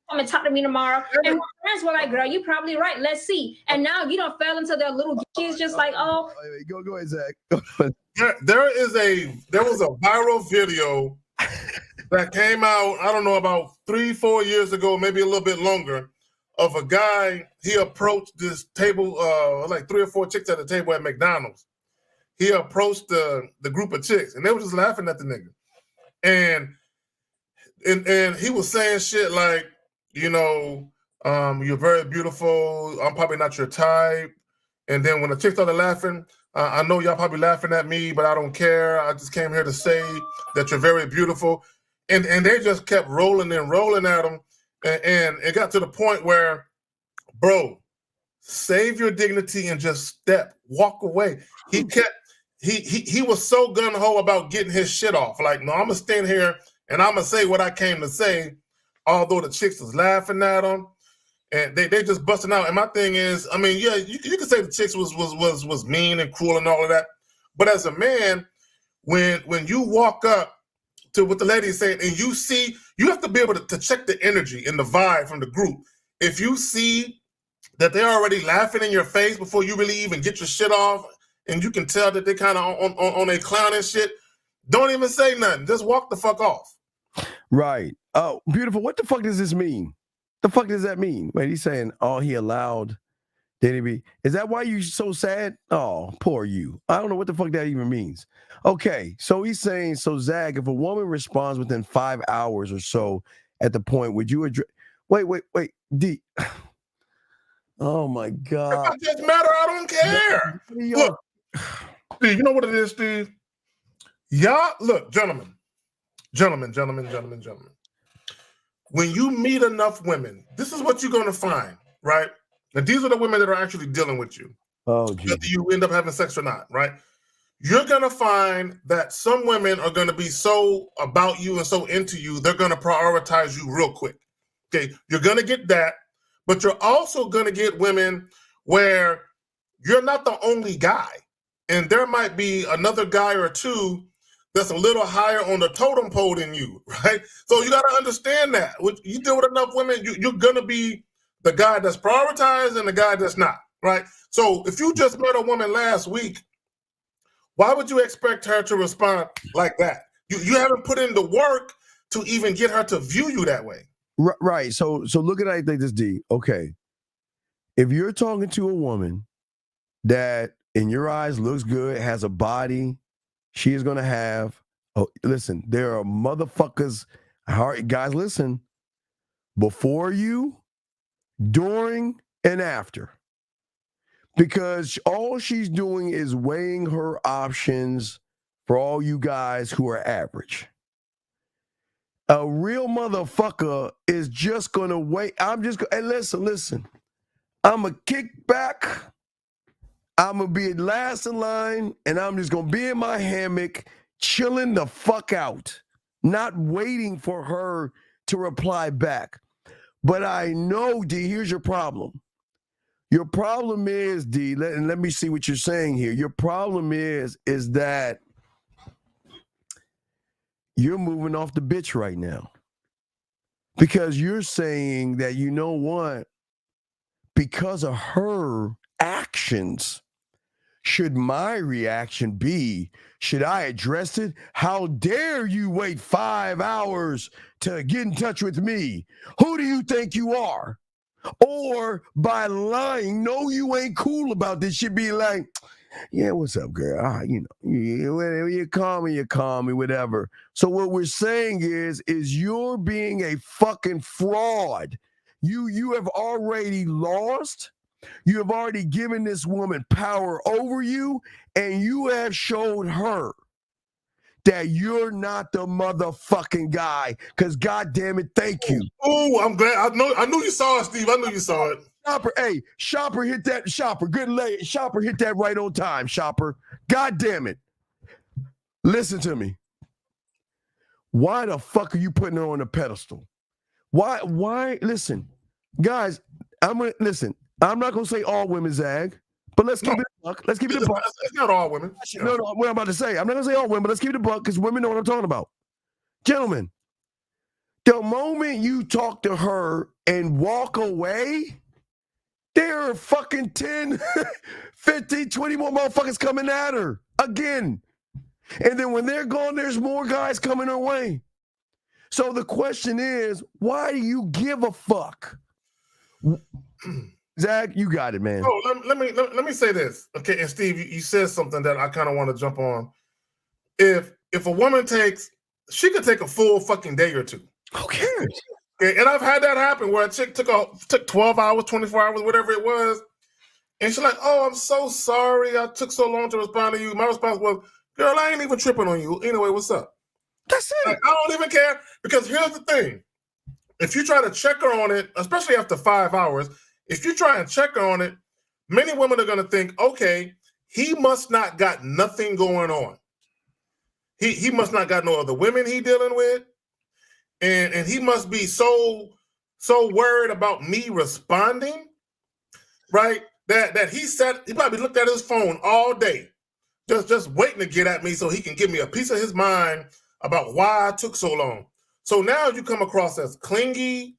Come and talk to me tomorrow. And my friends were like, girl, you probably right. Let's see. And now you don't fell into their little she's just like, oh. Go ahead, Zach. There was a viral video that came out, I don't know, about 3-4 years ago, maybe a little bit longer, of a guy. He approached this table, like 3 or 4 chicks at a table at McDonald's. He approached the group of chicks, and they were just laughing at the nigga. And he was saying shit like, you know, you're very beautiful. I'm probably not your type. And then when the chicks started laughing, I know y'all probably laughing at me, but I don't care. I just came here to say that you're very beautiful. And they just kept rolling and rolling at him. And it got to the point where, bro, save your dignity and just walk away. He was so gung-ho about getting his shit off. Like, no, I'm gonna stand here and I'm gonna say what I came to say, although the chicks was laughing at him and they just busting out. And my thing is, I mean, yeah, you can say the chicks was mean and cruel and all of that, but as a man, when you walk up to what the lady is saying and you see, you have to be able to check the energy and the vibe from the group. If you see that they're already laughing in your face before you really even get your shit off, and you can tell that they kind of on a clown and shit, don't even say nothing. Just walk the fuck off. Right. Oh, beautiful. What the fuck does this mean? The fuck does that mean? Wait, he's saying, oh, he allowed Danny B, is that why you so sad? Oh, poor you. I don't know what the fuck that even means. Okay, so he's saying, so Zach, if a woman responds within 5 hours or so at the point, would you address? Wait, D. Oh my God. It doesn't matter. I don't care. Look, Steve, you know what it is, Steve? Yeah, look, gentlemen. When you meet enough women, this is what you're going to find, right? And these are the women that are actually dealing with you. Oh, geez. Whether you end up having sex or not, right? You're going to find that some women are going to be so about you and so into you, they're going to prioritize you real quick. Okay, you're going to get that, but you're also going to get women where you're not the only guy. And there might be another guy or two that's a little higher on the totem pole than you, right? So you got to understand that. When you deal with enough women, you're going to be the guy that's prioritized and the guy that's not, right? So if you just met a woman last week, why would you expect her to respond like that? You haven't put in the work to even get her to view you that way. Right. So look at it like this, D. Okay. If you're talking to a woman that in your eyes looks good, has a body, she is going to have, listen, there are motherfuckers, guys, listen, before you, during, and after. Because all she's doing is weighing her options for all you guys who are average. A real motherfucker is just going to wait. And listen. I'm going to kick back. I'm going to be last in line, and I'm just going to be in my hammock, chilling the fuck out, not waiting for her to reply back. But I know, D, here's your problem. Your problem is, D, and let me see what you're saying here. Your problem is that you're moving off the bitch right now. Because you're saying that, you know what, because of her actions, should my reaction be, should I address it? How dare you wait 5 hours to get in touch with me? Who do you think you are? Or by lying, no, you ain't cool about this shit, be like, yeah, what's up, girl? You call me, whatever. So what we're saying is you're being a fucking fraud. You have already lost. You have already given this woman power over you, and you have showed her that you're not the motherfucking guy. Because goddamn it, thank you. Oh, I'm glad. I knew you saw it, Steve. I knew you saw it. Shopper hit that. Shopper, good lady. Shopper hit that right on time. Shopper, god damn it. Listen to me. Why the fuck are you putting her on a pedestal? Why? Listen, guys. I'm not gonna say all women zag, but let's keep it a buck. Let's keep it a buck. It's not all women. No, what I'm about to say. I'm not gonna say all women, but let's keep it a buck because women know what I'm talking about. Gentlemen, the moment you talk to her and walk away, there are fucking 10, 15, 20 more motherfuckers coming at her again. And then when they're gone, there's more guys coming her way. So the question is, why do you give a fuck? Zach, you got it, man. Oh, let me say this. Okay, and Steve, you said something that I kind of want to jump on. If a woman she could take a full fucking day or two. Who cares? Okay, and I've had that happen where a chick took 12 hours, 24 hours, whatever it was. And she's like, oh, I'm so sorry. I took so long to respond to you. My response was, girl, I ain't even tripping on you. Anyway, what's up? That's it. Like, I don't even care. Because here's the thing. If you try to check her on it, especially after 5 hours, if you try and check her on it, many women are going to think, okay, he must not got nothing going on. He must not got no other women he dealing with. And he must be so worried about me responding, right? That he probably looked at his phone all day, just waiting to get at me so he can give me a piece of his mind about why I took so long. So now you come across as clingy,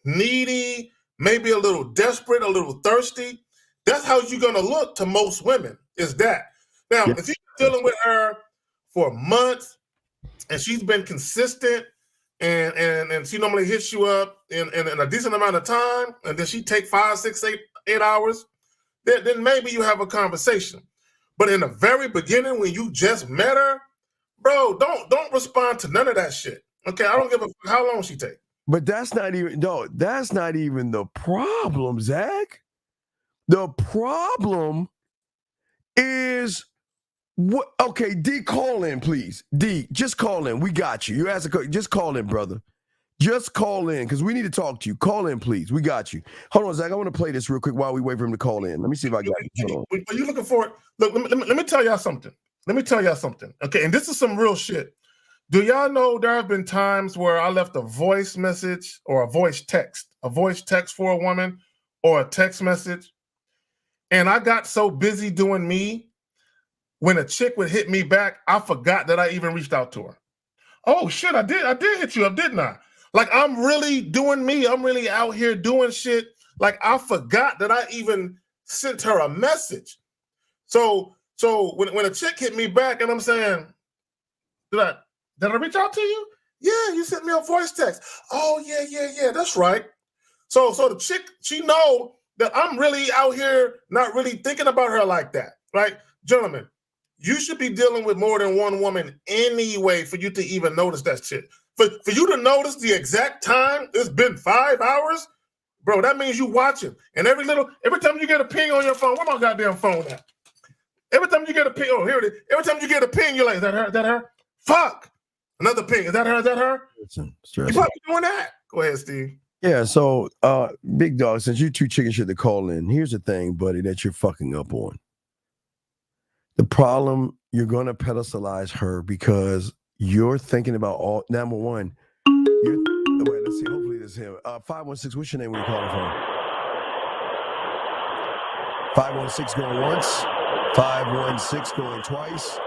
needy, maybe a little desperate, a little thirsty. That's how you're gonna look to most women, is that. Now, if you're dealing with her for months and she's been consistent and she normally hits you up in a decent amount of time, and then she take 5, 6, 8 hours, then maybe you have a conversation. But in the very beginning, when you just met her, bro, don't respond to none of that shit. Okay, I don't give a fuck how long she take. But that's not even the problem, Zach. The problem is what? Okay, D, call in, please. D, just call in. We got you. You asked a question. Just call in, brother. Just call in because we need to talk to you. Call in, please. We got you. Hold on, Zach. I want to play this real quick while we wait for him to call in. Let me see if I got it. Hold on. Are you looking for it? Look, let me tell y'all something. Okay, and this is some real shit. Do y'all know there have been times where I left a voice message or a voice text for a woman or a text message, and I got so busy doing me, when a chick would hit me back, I forgot that I even reached out to her. Oh shit, I did hit you up, didn't I? Like, I'm really doing me. I'm really out here doing shit. Like, I forgot that I even sent her a message. So when a chick hit me back and I'm saying, did I reach out to you? Yeah, you sent me a voice text. Oh, yeah, that's right. So the chick, she know that I'm really out here not really thinking about her like that, right? Gentlemen, you should be dealing with more than one woman anyway for you to even notice that shit. For you to notice the exact time, it's been 5 hours, bro, that means you watching. And every time you get a ping on your phone, where my goddamn phone at? Every time you get a ping, oh, here it is. Every time you get a ping, you're like, is that her? Is that her? Fuck. Another ping. Is that her? Is that her? You probably doing that. Go ahead, Steve. Yeah, so Big Dog, since you two chicken shit to call in, here's the thing, buddy, that you're fucking up on. The problem, you're going to pedestalize her because you're thinking about all, number one, wait, let's see, hopefully this is him. 516, what's your name when you calling from? 516 going once, 516 going twice.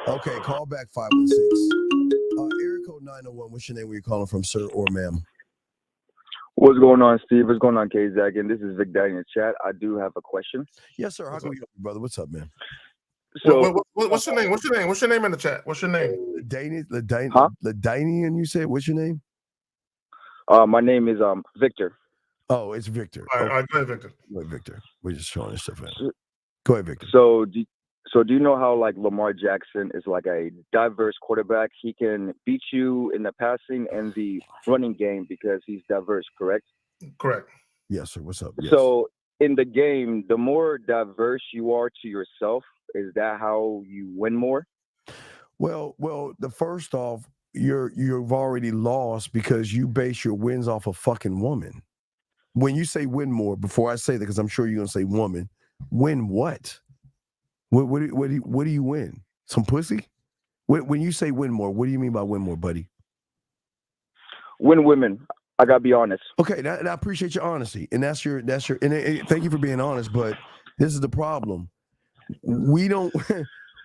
Okay, call back 516. Area code 901, what's your name when you calling from, sir or ma'am? What's going on, Steve? What's going on, K-Zach? And this is Vic Daddy in the chat. I do have a question. Yes, sir. How can we help you, brother? What's up, man? So, what's your name? What's your name in the chat? What's your name? Ladanian, you said? What's your name? My name is Victor. Oh, it's Victor. All right, go ahead, Victor. Go ahead, Victor. We're just showing this stuff out. Go ahead, Victor. So do you know how like Lamar Jackson is like a diverse quarterback? He can beat you in the passing and the running game because he's diverse, correct? Correct. Yes, sir. What's up? Yes. So in the game, the more diverse you are to yourself, is that how you win more? Well, the first off, you've already lost because you base your wins off a fucking woman. When you say win more, before I say that, because I'm sure you're gonna say woman, win what? What do you win? Some pussy? When you say win more, what do you mean by win more, buddy? Win women. I gotta be honest. Okay, and I appreciate your honesty, and that's your. And thank you for being honest. But this is the problem. We don't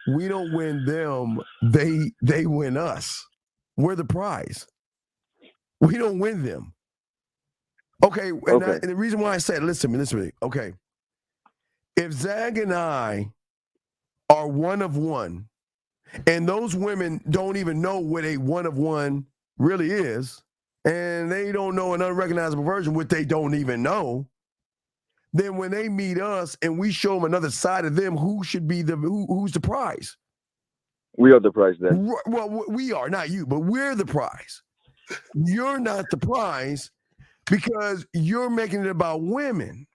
win them. They win us. We're the prize. We don't win them. Okay, and the reason why I said, listen to me. Okay, if Zag and I are one of one, and those women don't even know what a one of one really is, and they don't know an unrecognizable version, what they don't even know, then when they meet us and we show them another side of them, who should be who's the prize? We are the prize then. Well, we are, not you, but we're the prize. You're not the prize because you're making it about women.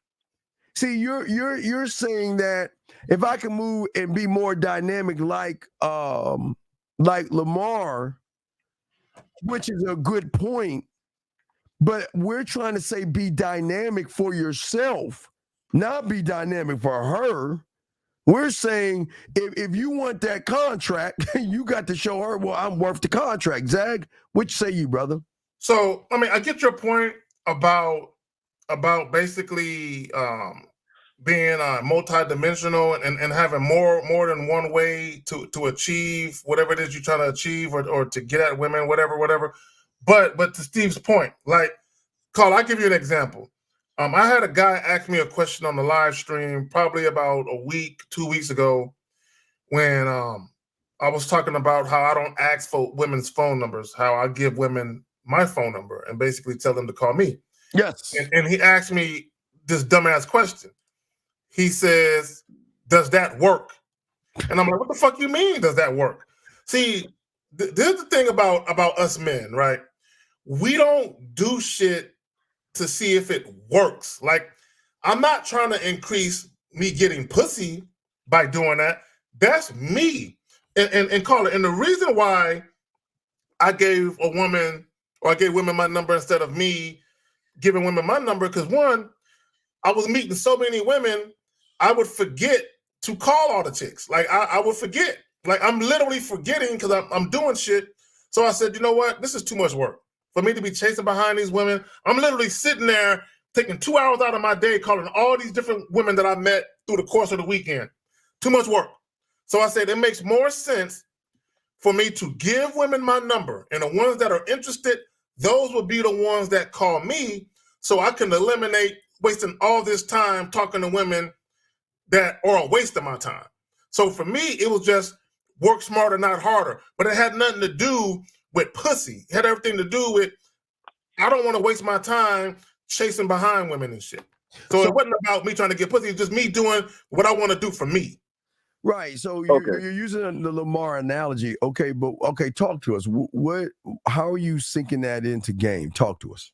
See, you're saying that if I can move and be more dynamic like Lamar, which is a good point, but we're trying to say be dynamic for yourself, not be dynamic for her. We're saying if you want that contract, you got to show her, well, I'm worth the contract. Zag, what say you, brother? So, I mean, I get your point about basically being multidimensional and having more than one way to achieve whatever it is you're trying to achieve or to get at women, whatever. But to Steve's point, like, Carl, I'll give you an example. I had a guy ask me a question on the live stream probably about a week, 2 weeks ago when I was talking about how I don't ask for women's phone numbers, how I give women my phone number and basically tell them to call me. Yes. And he asked me this dumbass question. he says, "Does that work?" And I'm like, "What the fuck you mean? Does that work?" See, there's the thing about us men, right? We don't do shit to see if it works. Like, I'm not trying to increase me getting pussy by doing that. That's me. And call it. And the reason why I gave a woman, or I gave women my number instead of me giving women my number, because one, I was meeting so many women, I would forget to call all the chicks. Like, I would forget. Like, I'm literally forgetting because I'm doing shit. So I said, you know what? This is too much work for me to be chasing behind these women. I'm literally sitting there taking 2 hours out of my day calling all these different women that I met through the course of the weekend. Too much work. So I said, it makes more sense for me to give women my number, and the ones that are interested, those will be the ones that call me, so I can eliminate wasting all this time talking to women that are a waste of my time. So for me, it was just work smarter, not harder. But it had nothing to do with pussy. It had everything to do with, I don't want to waste my time chasing behind women and shit. So it wasn't about me trying to get pussy. It's just me doing what I want to do for me. Right. So you're using the Lamar analogy. Okay, but talk to us. How are you sinking that into game? Talk to us.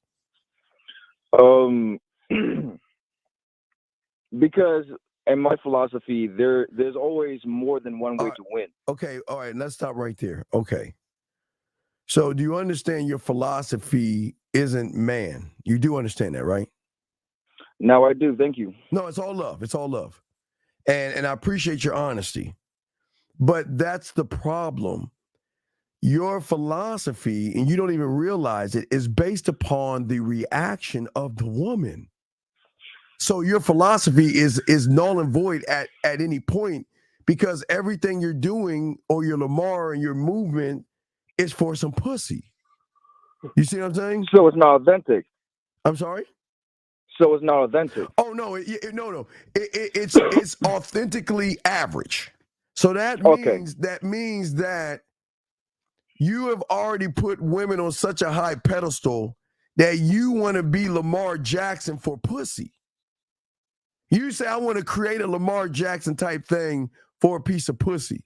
Because in my philosophy, there's always more than one way to win. Okay, all right, let's stop right there. Okay. So do you understand your philosophy isn't man? You do understand that, right? Now I do. Thank you. No, it's all love. It's all love. And I appreciate your honesty. But that's the problem. Your philosophy, and you don't even realize it, is based upon the reaction of the woman. So your philosophy is null and void at any point, because everything you're doing, or your Lamar and your movement, is for some pussy. You see what I'm saying? So it's not authentic. I'm sorry? So it's not authentic. Oh no, no. It's authentically average. So that means that you have already put women on such a high pedestal that you want to be Lamar Jackson for pussy. You say, I want to create a Lamar Jackson type thing for a piece of pussy.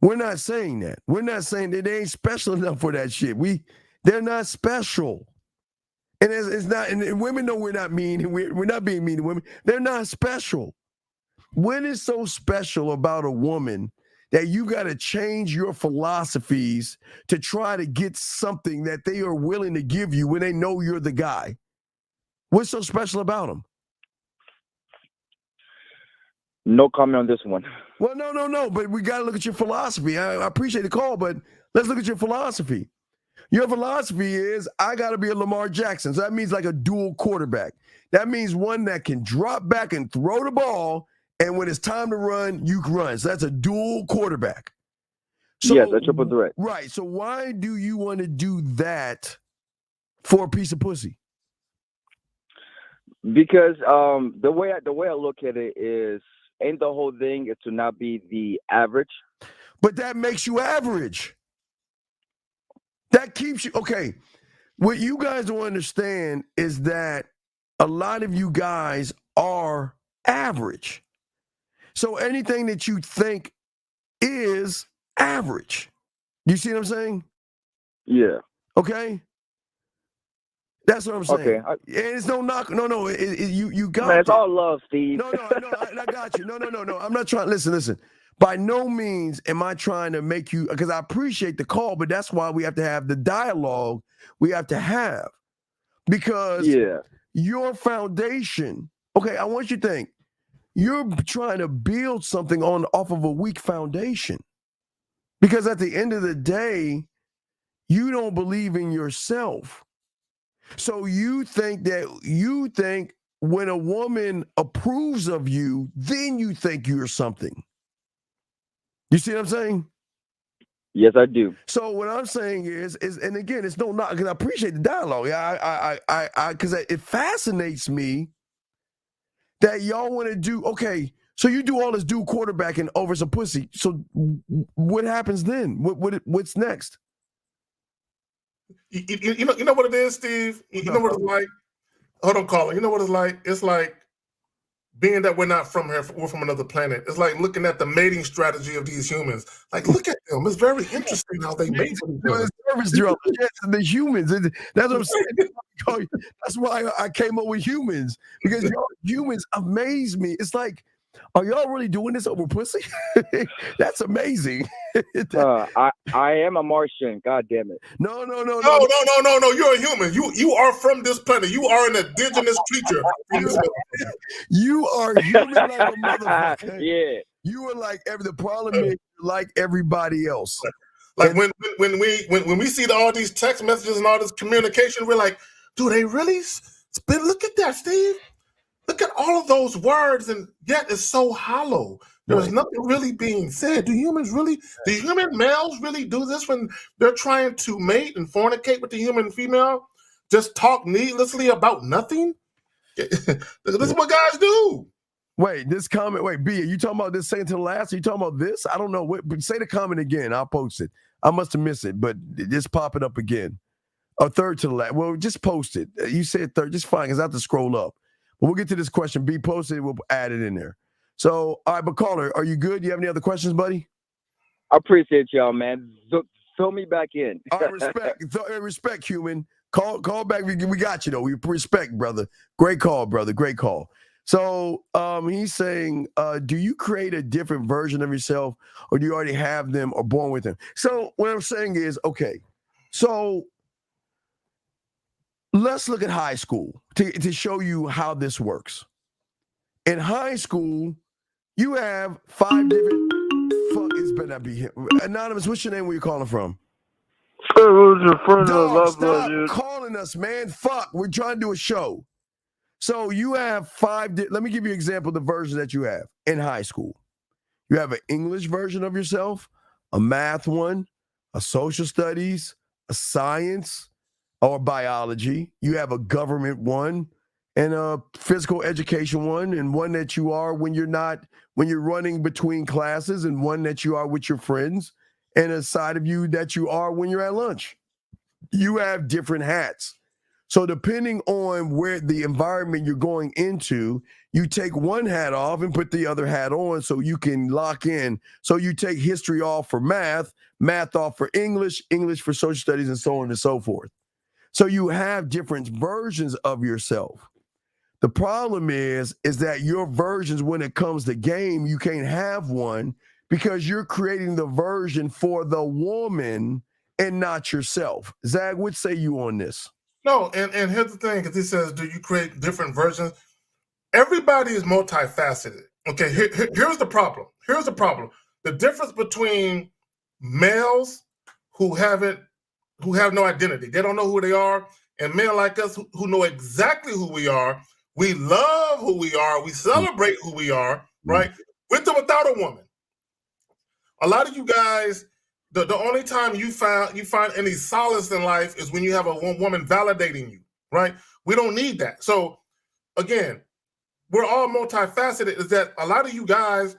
We're not saying that. We're not saying that they ain't special enough for that shit. They're not special. And it's not, and women know we're not mean, and we're not being mean to women. They're not special. What is so special about a woman that you got to change your philosophies to try to get something that they are willing to give you when they know you're the guy? What's so special about them? No comment on this one. Well, no. But we got to look at your philosophy. I appreciate the call, but let's look at your philosophy. Your philosophy is, I got to be a Lamar Jackson. So that means like a dual quarterback. That means one that can drop back and throw the ball, and when it's time to run, you can run. So that's a dual quarterback. So, yes, a triple threat. Right. So why do you want to do that for a piece of pussy? Because the way I look at it is, ain't the whole thing is to not be the average. But that makes you average. That keeps you, okay. What you guys don't understand is that a lot of you guys are average. So anything that you think is average. You see what I'm saying? Yeah. Okay? That's what I'm saying. Okay. And it's no knock. No. You got Man, it's all love, Steve. No, I got you. No. I'm not trying. Listen. By no means am I trying to make you, because I appreciate the call, but that's why we have to have the dialogue we have to have. Because your foundation, okay, I want you to think, you're trying to build something off of a weak foundation. Because at the end of the day, you don't believe in yourself. So you think when a woman approves of you, then you think you're something. You see what I'm saying? Yes, I do. So what I'm saying is, and again, it's no knock, because I appreciate the dialogue. Because it fascinates me that y'all want to do, okay, so you do all this dual quarterbacking over some pussy. So what happens then? What's next? You know what it is, Steve? You know what it's like? Hold on, caller. You know what it's like? It's like being that we're not from here, we're from another planet. It's like looking at the mating strategy of these humans. Like, look at them. It's very interesting how they mate with each other. Service drone. Yes, the humans. That's what I'm saying. That's why I came up with humans, because y'all humans amaze me. It's like, are y'all really doing this over pussy? That's amazing. I am a Martian. God damn it. No. You're a human. You are from this planet. You are an indigenous creature. You are human like a motherfucker. Yeah. You are like the problem is you're like everybody else. Like when we see all these text messages and all this communication, we're like, do they really spin? Look at that, Steve. Look at all of those words, and yet it's so hollow. There's nothing really being said. Do human males really do this when they're trying to mate and fornicate with the human female? Just talk needlessly about nothing? This is what guys do. Wait, this comment. Wait, B, are you talking about this second to the last? Are you talking about this? I don't know. Say the comment again. I'll post it. I must have missed it, but just pop it up again. Or third to the last. Well, just post it. You said third. Just fine, because I have to scroll up. But we'll get to this question. B, post it. We'll add it in there. So, all right, but caller, are you good? Do you have any other questions, buddy? I appreciate y'all, man. Throw me back in. All right, respect, human. Call back. We got you, though. We respect, brother. Great call, brother. Great call. So he's saying, do you create a different version of yourself, or do you already have them or born with them? So what I'm saying is, okay, so let's look at high school to show you how this works. In high school, you have 5 different. Fuck, it's better not be him. Anonymous, what's your name? Where you calling from? Stop calling us, man. Fuck, we're trying to do a show. So you have 5. Let me give you an example of the versions that you have in high school. You have an English version of yourself, a math one, a social studies, a science or biology. You have a government one and a physical education one, and one that you are when you're running between classes, and one that you are with your friends, and a side of you that you are when you're at lunch. You have different hats. So depending on where the environment you're going into, you take one hat off and put the other hat on so you can lock in. So you take history off for math, math off for English, English for social studies, and so on and so forth. So you have different versions of yourself. The problem is that your versions, when it comes to game, you can't have one because you're creating the version for the woman and not yourself. Zach, what say you on this? No, and here's the thing, because he says, do you create different versions? Everybody is multifaceted. Okay, here's the problem. Here's the problem. The difference between males who have no identity, they don't know who they are, and men like us who know exactly who we are. We love who we are. We celebrate who we are, right? With or without a woman. A lot of you guys, the only time you find any solace in life is when you have a woman validating you, right? We don't need that. So again, we're all multifaceted. Is that a lot of you guys,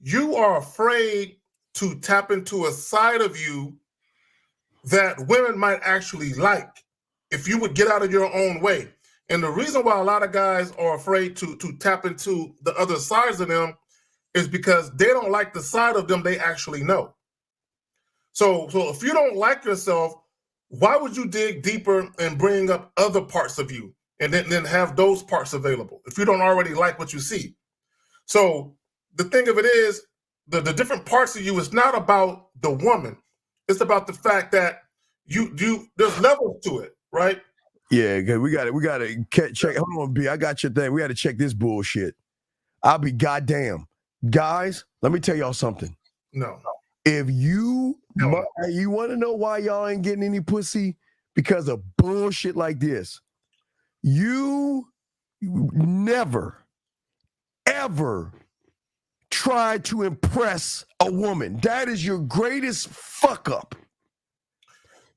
you are afraid to tap into a side of you that women might actually like if you would get out of your own way. And the reason why a lot of guys are afraid to tap into the other sides of them is because they don't like the side of them they actually know. So if you don't like yourself, why would you dig deeper and bring up other parts of you and then have those parts available if you don't already like what you see? So the thing of it is, the different parts of you is not about the woman. It's about the fact that there's levels to it, right? Yeah, good. We got to check. Hold on, B. I got your thing. We got to check this bullshit. I'll be goddamn. Guys, let me tell y'all something. No. If you want to know why y'all ain't getting any pussy because of bullshit like this, you never, ever try to impress a woman. That is your greatest fuck up.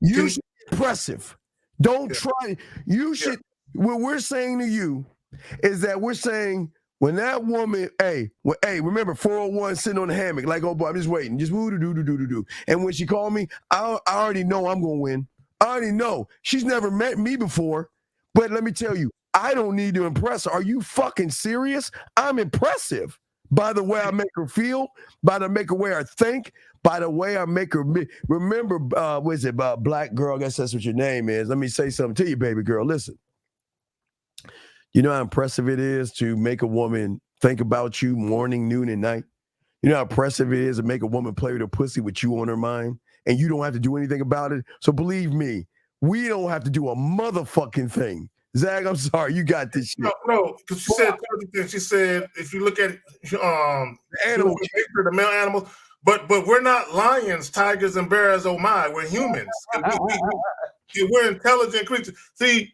You should be impressive. Don't try. You should. What we're saying to you is that we're saying when that woman, remember 401 sitting on the hammock, like, oh boy, I'm just waiting, just woo do do. And when she called me, I already know I'm gonna win. I already know. She's never met me before, but let me tell you, I don't need to impress her. Are you fucking serious? I'm impressive by the way I make her feel, by the way I think, by the way I make her. Remember, what is it, black girl? I guess that's what your name is. Let me say something to you, baby girl. Listen, you know how impressive it is to make a woman think about you morning, noon, and night? You know how impressive it is to make a woman play with her pussy with you on her mind, and you don't have to do anything about it? So believe me, we don't have to do a motherfucking thing. Zach, I'm sorry, you got this shit. No, because she said things. She said if you look at animal nature, the male animals, but we're not lions, tigers, and bears. Oh my, we're humans. We're intelligent creatures. See,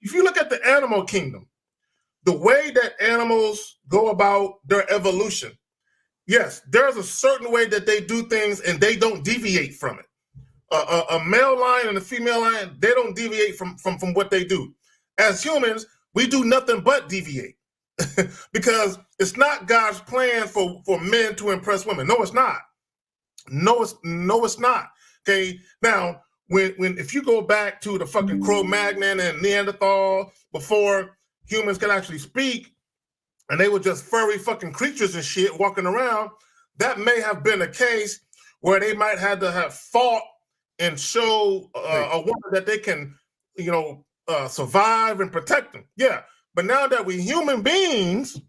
if you look at the animal kingdom, the way that animals go about their evolution, yes, there's a certain way that they do things, and they don't deviate from it. A male lion and a female lion, they don't deviate from what they do. As humans, we do nothing but deviate because it's not God's plan for men to impress women. No, it's not. No, it's not. Okay. Now, if you go back to the fucking Cro-Magnon and Neanderthal before humans could actually speak, and they were just furry fucking creatures and shit walking around, that may have been a case where they might have to have fought and show a woman that they can, survive and protect them. Yeah. But now that we human beings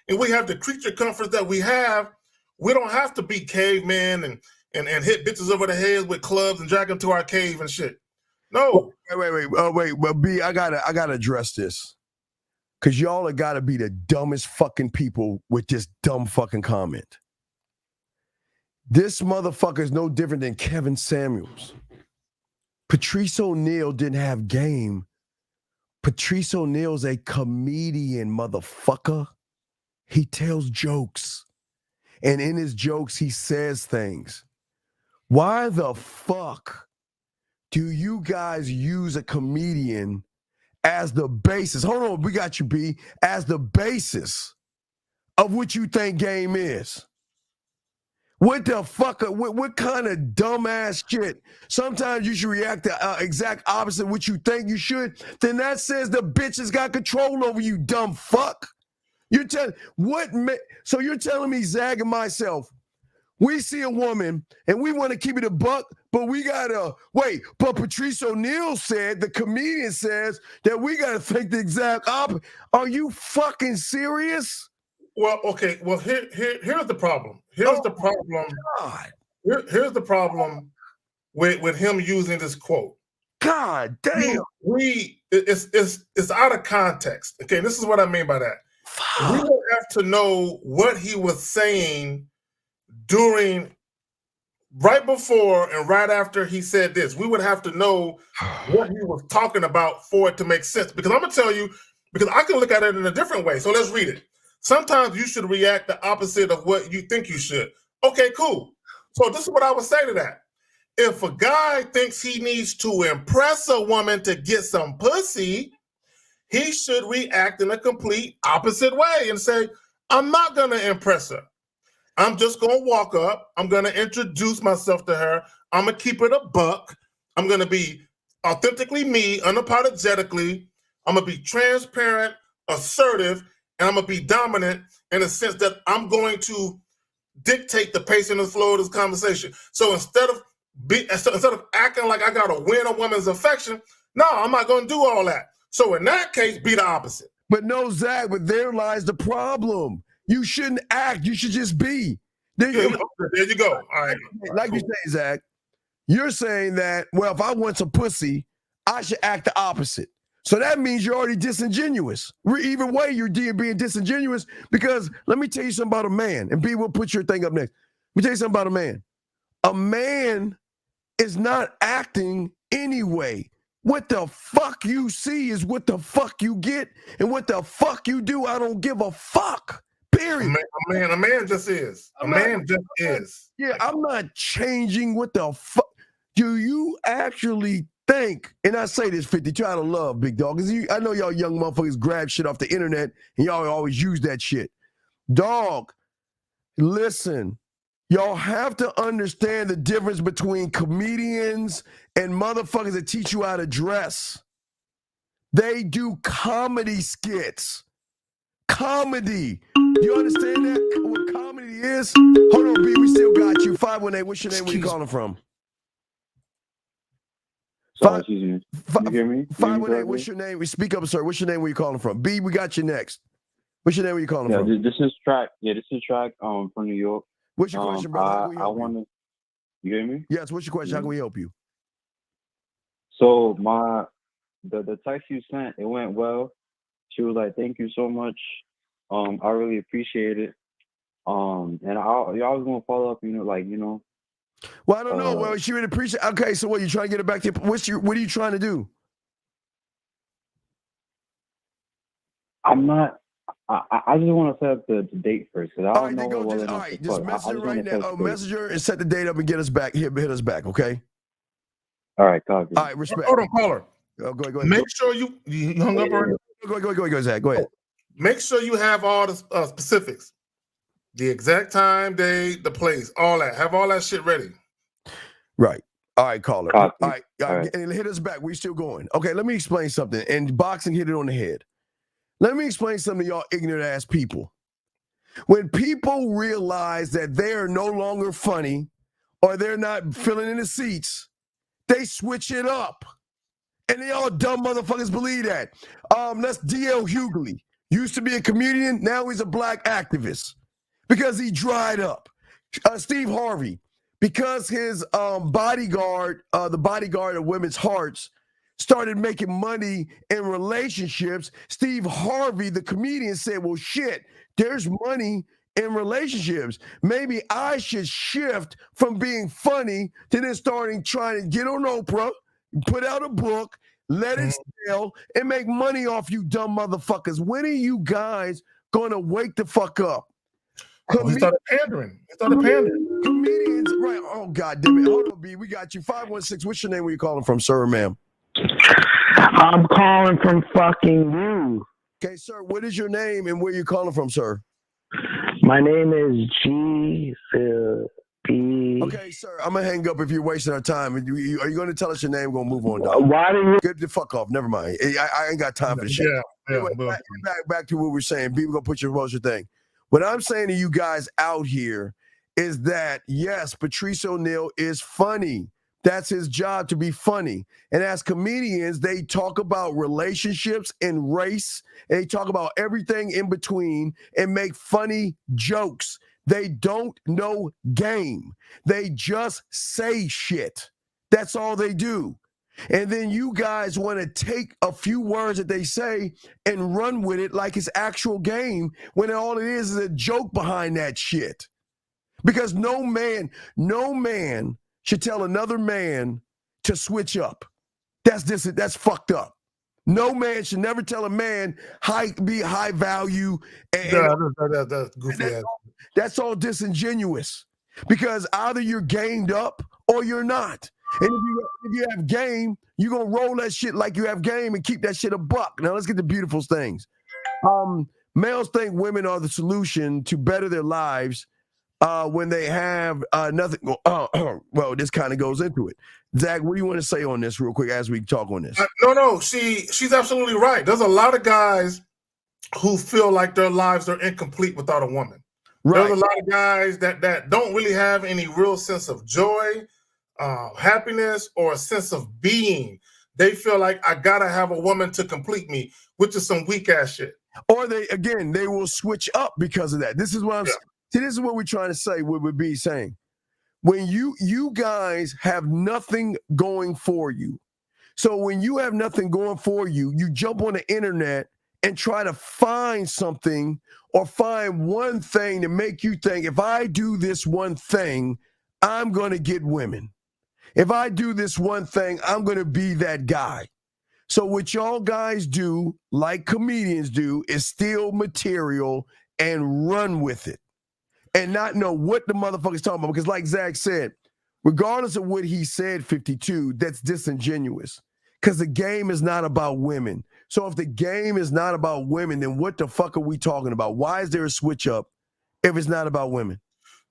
and we have the creature comforts that we have, we don't have to be cavemen and hit bitches over the head with clubs and drag them to our cave and shit. No. Wait. Well, B, I gotta address this. Cause y'all have gotta be the dumbest fucking people with this dumb fucking comment. This motherfucker is no different than Kevin Samuels. Patrice O'Neal didn't have game. Patrice O'Neal's a comedian, motherfucker. He tells jokes. And in his jokes, he says things. Why the fuck do you guys use a comedian as the basis? Hold on, we got you, B. As the basis of what you think game is. What the fuck? What kind of dumbass shit? Sometimes you should react the exact opposite of what you think you should. Then that says the bitch has got control over you, dumb fuck. So you're telling me, Zag and myself, we see a woman and we want to keep it a buck, but we gotta wait. But Patrice O'Neal said, the comedian says that we gotta think the exact opposite. Are you fucking serious? Well, okay. Well, here's the problem. Here's the problem. God. Here's the problem with him using this quote. God damn. It's out of context. Okay, this is what I mean by that. Fuck. We would have to know what he was saying right before and right after he said this. We would have to know what he was talking about for it to make sense. Because I'm gonna tell you, because I can look at it in a different way. So let's read it. Sometimes you should react the opposite of what you think you should. Okay, cool. So this is what I would say to that. If a guy thinks he needs to impress a woman to get some pussy, he should react in a complete opposite way and say, I'm not going to impress her. I'm just going to walk up. I'm going to introduce myself to her. I'm going to keep it a buck. I'm going to be authentically me, unapologetically. I'm going to be transparent, assertive, and I'm going to be dominant in the sense that I'm going to dictate the pace and the flow of this conversation. So instead of acting like I got to win a woman's affection, no, I'm not going to do all that. So in that case, be the opposite. But no, Zach, but there lies the problem. You shouldn't act. You should just be. There you go. All right. Like you say, Zach, you're saying that, well, if I want some pussy, I should act the opposite. So that means you're already disingenuous. Either way, you're being disingenuous because let me tell you something about a man. And B, we'll put your thing up next. Let me tell you something about a man. A man is not acting anyway. What the fuck you see is what the fuck you get. And what the fuck you do, I don't give a fuck. Period. A man just is. A man just is. Yeah, I'm not changing what the fuck. Do you actually think, and I say this 50, try to love, big dog, because I know y'all young motherfuckers grab shit off the internet and y'all always use that shit. Dog, listen, y'all have to understand the difference between comedians and motherfuckers that teach you how to dress. They do comedy skits. Comedy. You understand that? What comedy is? Hold on, B. We still got you. 518. What's your name? Where you calling from? Sorry, excuse me. You hear me? 518. What's your name? Speak up, sir. What's your name? Where you calling from? B. We got you next. What's your name? Where you calling from? Yeah, this is Track. Yeah, this is Track. From New York. What's your question, brother? How can we help want to. You hear me? Yes. What's your question? How can we help you? So the text you sent, it went well. She was like, "Thank you so much. I really appreciate it. And I was gonna follow up. Well, I don't know. Well, she would appreciate. Okay, so what? You trying to get it back to? What are you trying to do? I'm not. I just want to set up the date first because I don't know whether all right, just message her right now. Message her and set the date up and get us back. Hit us back, okay? All right, copy. All right, respect. Hold on, caller. Go ahead. Make sure you hung up already. Go, Zach. Go ahead. Make sure you have all the specifics, the exact time, day, the place, all that. Have all that shit ready. Right. All right, caller. Copy. All right. And hit us back. We still going. Okay, let me explain something. And boxing hit it on the head. Let me explain something to y'all ignorant ass people. When people realize that they are no longer funny or they're not filling in the seats, they switch it up. And they all dumb motherfuckers believe that. That's D.L. Hughley. Used to be a comedian. Now he's a black activist because he dried up. Steve Harvey, because his bodyguard, the bodyguard of women's hearts, started making money in relationships. Steve Harvey, the comedian, said, well, shit, there's money in relationships. Maybe I should shift from being funny to then trying to get on Oprah, put out a book, let it sell, and make money off you dumb motherfuckers. When are you guys going to wake the fuck up? He started pandering. Comedians, right. Oh, God damn it. Hold on, B. We got you. 516. What's your name? Where you calling from, sir or ma'am? I'm calling from fucking you. Okay, sir. What is your name and where you calling from, sir? My name is G. B. Okay, sir. I'm gonna hang up if you're wasting our time. Are you going to tell us your name? We're gonna move on. Dog. Why do you? Get the fuck off. Never mind. I ain't got time for this shit. Anyway, back to what we're saying. B, we're gonna put your thing. What I'm saying to you guys out here is that yes, Patrice O'Neal is funny. That's his job, to be funny. And as comedians, they talk about relationships and race, and they talk about everything in between and make funny jokes. They don't know game. They just say shit. That's all they do. And then you guys want to take a few words that they say and run with it like it's actual game when all it is a joke behind that shit. Because no man should tell another man to switch up. That's fucked up. No man should never tell a man be high value. That's goofy ass. That's all disingenuous. Because either you're gamed up or you're not. And if you have game, you're going to roll that shit like you have game and keep that shit a buck. Now, let's get to beautiful things. Males think women are the solution to better their lives when they have nothing. Well, this kind of goes into it. Zach, what do you want to say on this real quick as we talk on this? No, she's absolutely right. There's a lot of guys who feel like their lives are incomplete without a woman. Right. There's a lot of guys that don't really have any real sense of joy, happiness, or a sense of being. They feel like I gotta have a woman to complete me, which is some weak ass shit. Or they will switch up because of that. This is what I'm saying. See, this is what we're trying to say, what we'd be saying. When you guys have nothing going for you. So when you have nothing going for you, you jump on the internet and try to find something or find one thing to make you think, if I do this one thing, I'm going to get women. If I do this one thing, I'm going to be that guy. So what y'all guys do, like comedians do, is steal material and run with it. And not know what the motherfucker's talking about. Because like Zach said, regardless of what he said, 52, that's disingenuous. Because the game is not about women. So if the game is not about women, then what the fuck are we talking about? Why is there a switch up if it's not about women?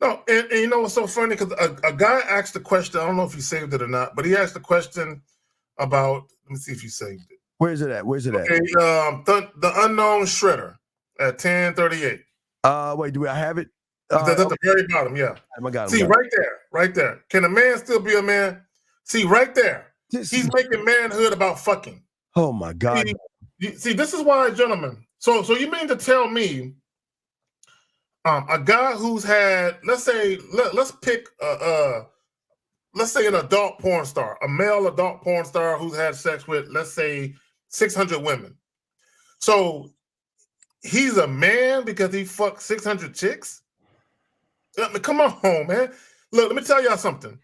No, and you know what's so funny? Because a guy asked the question, I don't know if you saved it or not, but he asked the question about, let me see if you saved it. Where's it at? Where's it at? Okay, the unknown shredder at 10:38. Wait, do I have it? At the very bottom, yeah. I got See, him. right there. Can a man still be a man? See, right there. He's making manhood about fucking. Oh my God. See, this is why, gentlemen. So you mean to tell me a guy who's had, let's say, let's pick let's say an adult porn star, a male adult porn star who's had sex with, let's say, 600 women. So he's a man because he fucked 600 chicks? I mean, come on, man. Look, let me tell y'all something.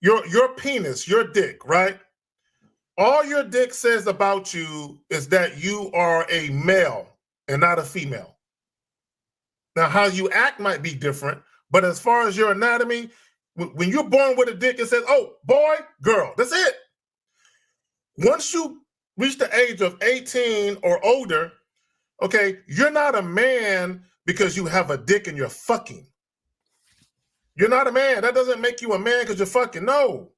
Your penis, your dick, right? All your dick says about you is that you are a male and not a female. Now, how you act might be different, but as far as your anatomy, when you're born with a dick, it says, oh, boy, girl, that's it. Once you reach the age of 18 or older, okay, you're not a man because you have a dick and you're fucking. You're not a man. That doesn't make you a man because you're fucking. No.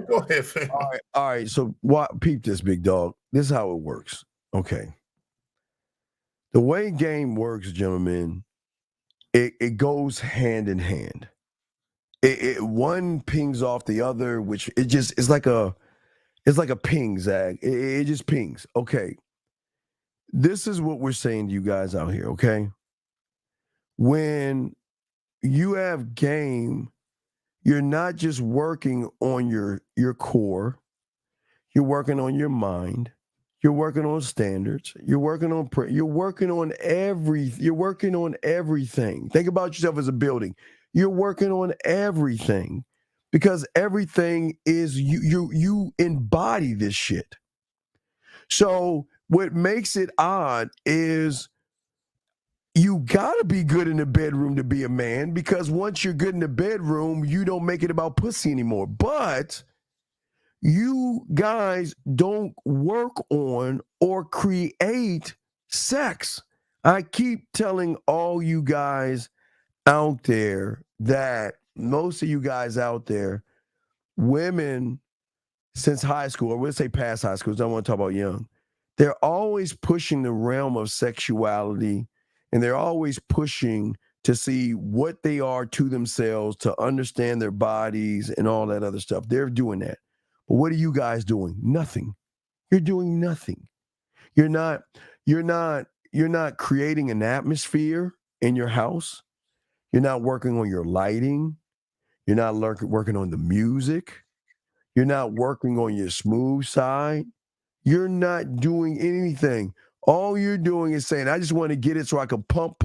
Go ahead, fam. All right. So peep this, big dog. This is how it works. Okay. The way game works, gentlemen, it goes hand in hand. It one pings off the other, which it's like a ping, Zag. It just pings. Okay. This is what we're saying to you guys out here, okay? When you have game, you're not just working on your core, you're working on your mind, you're working on standards, you're working on everything. Think about yourself as a building. You're working on everything because everything is you embody this shit. So what makes it odd is you gotta be good in the bedroom to be a man, because once you're good in the bedroom, you don't make it about pussy anymore. But you guys don't work on or create sex. I keep telling all you guys out there that most of you guys out there, women since high school, or let's say past high school, I don't want to talk about young, they're always pushing the realm of sexuality, and they're always pushing to see what they are to themselves, to understand their bodies and all that other stuff. They're doing that. But what are you guys doing? Nothing. You're doing nothing. You're not creating an atmosphere in your house. You're not working on your lighting. You're not working on the music. You're not working on your smooth side. You're not doing anything. All you're doing is saying, I just want to get it so I can pump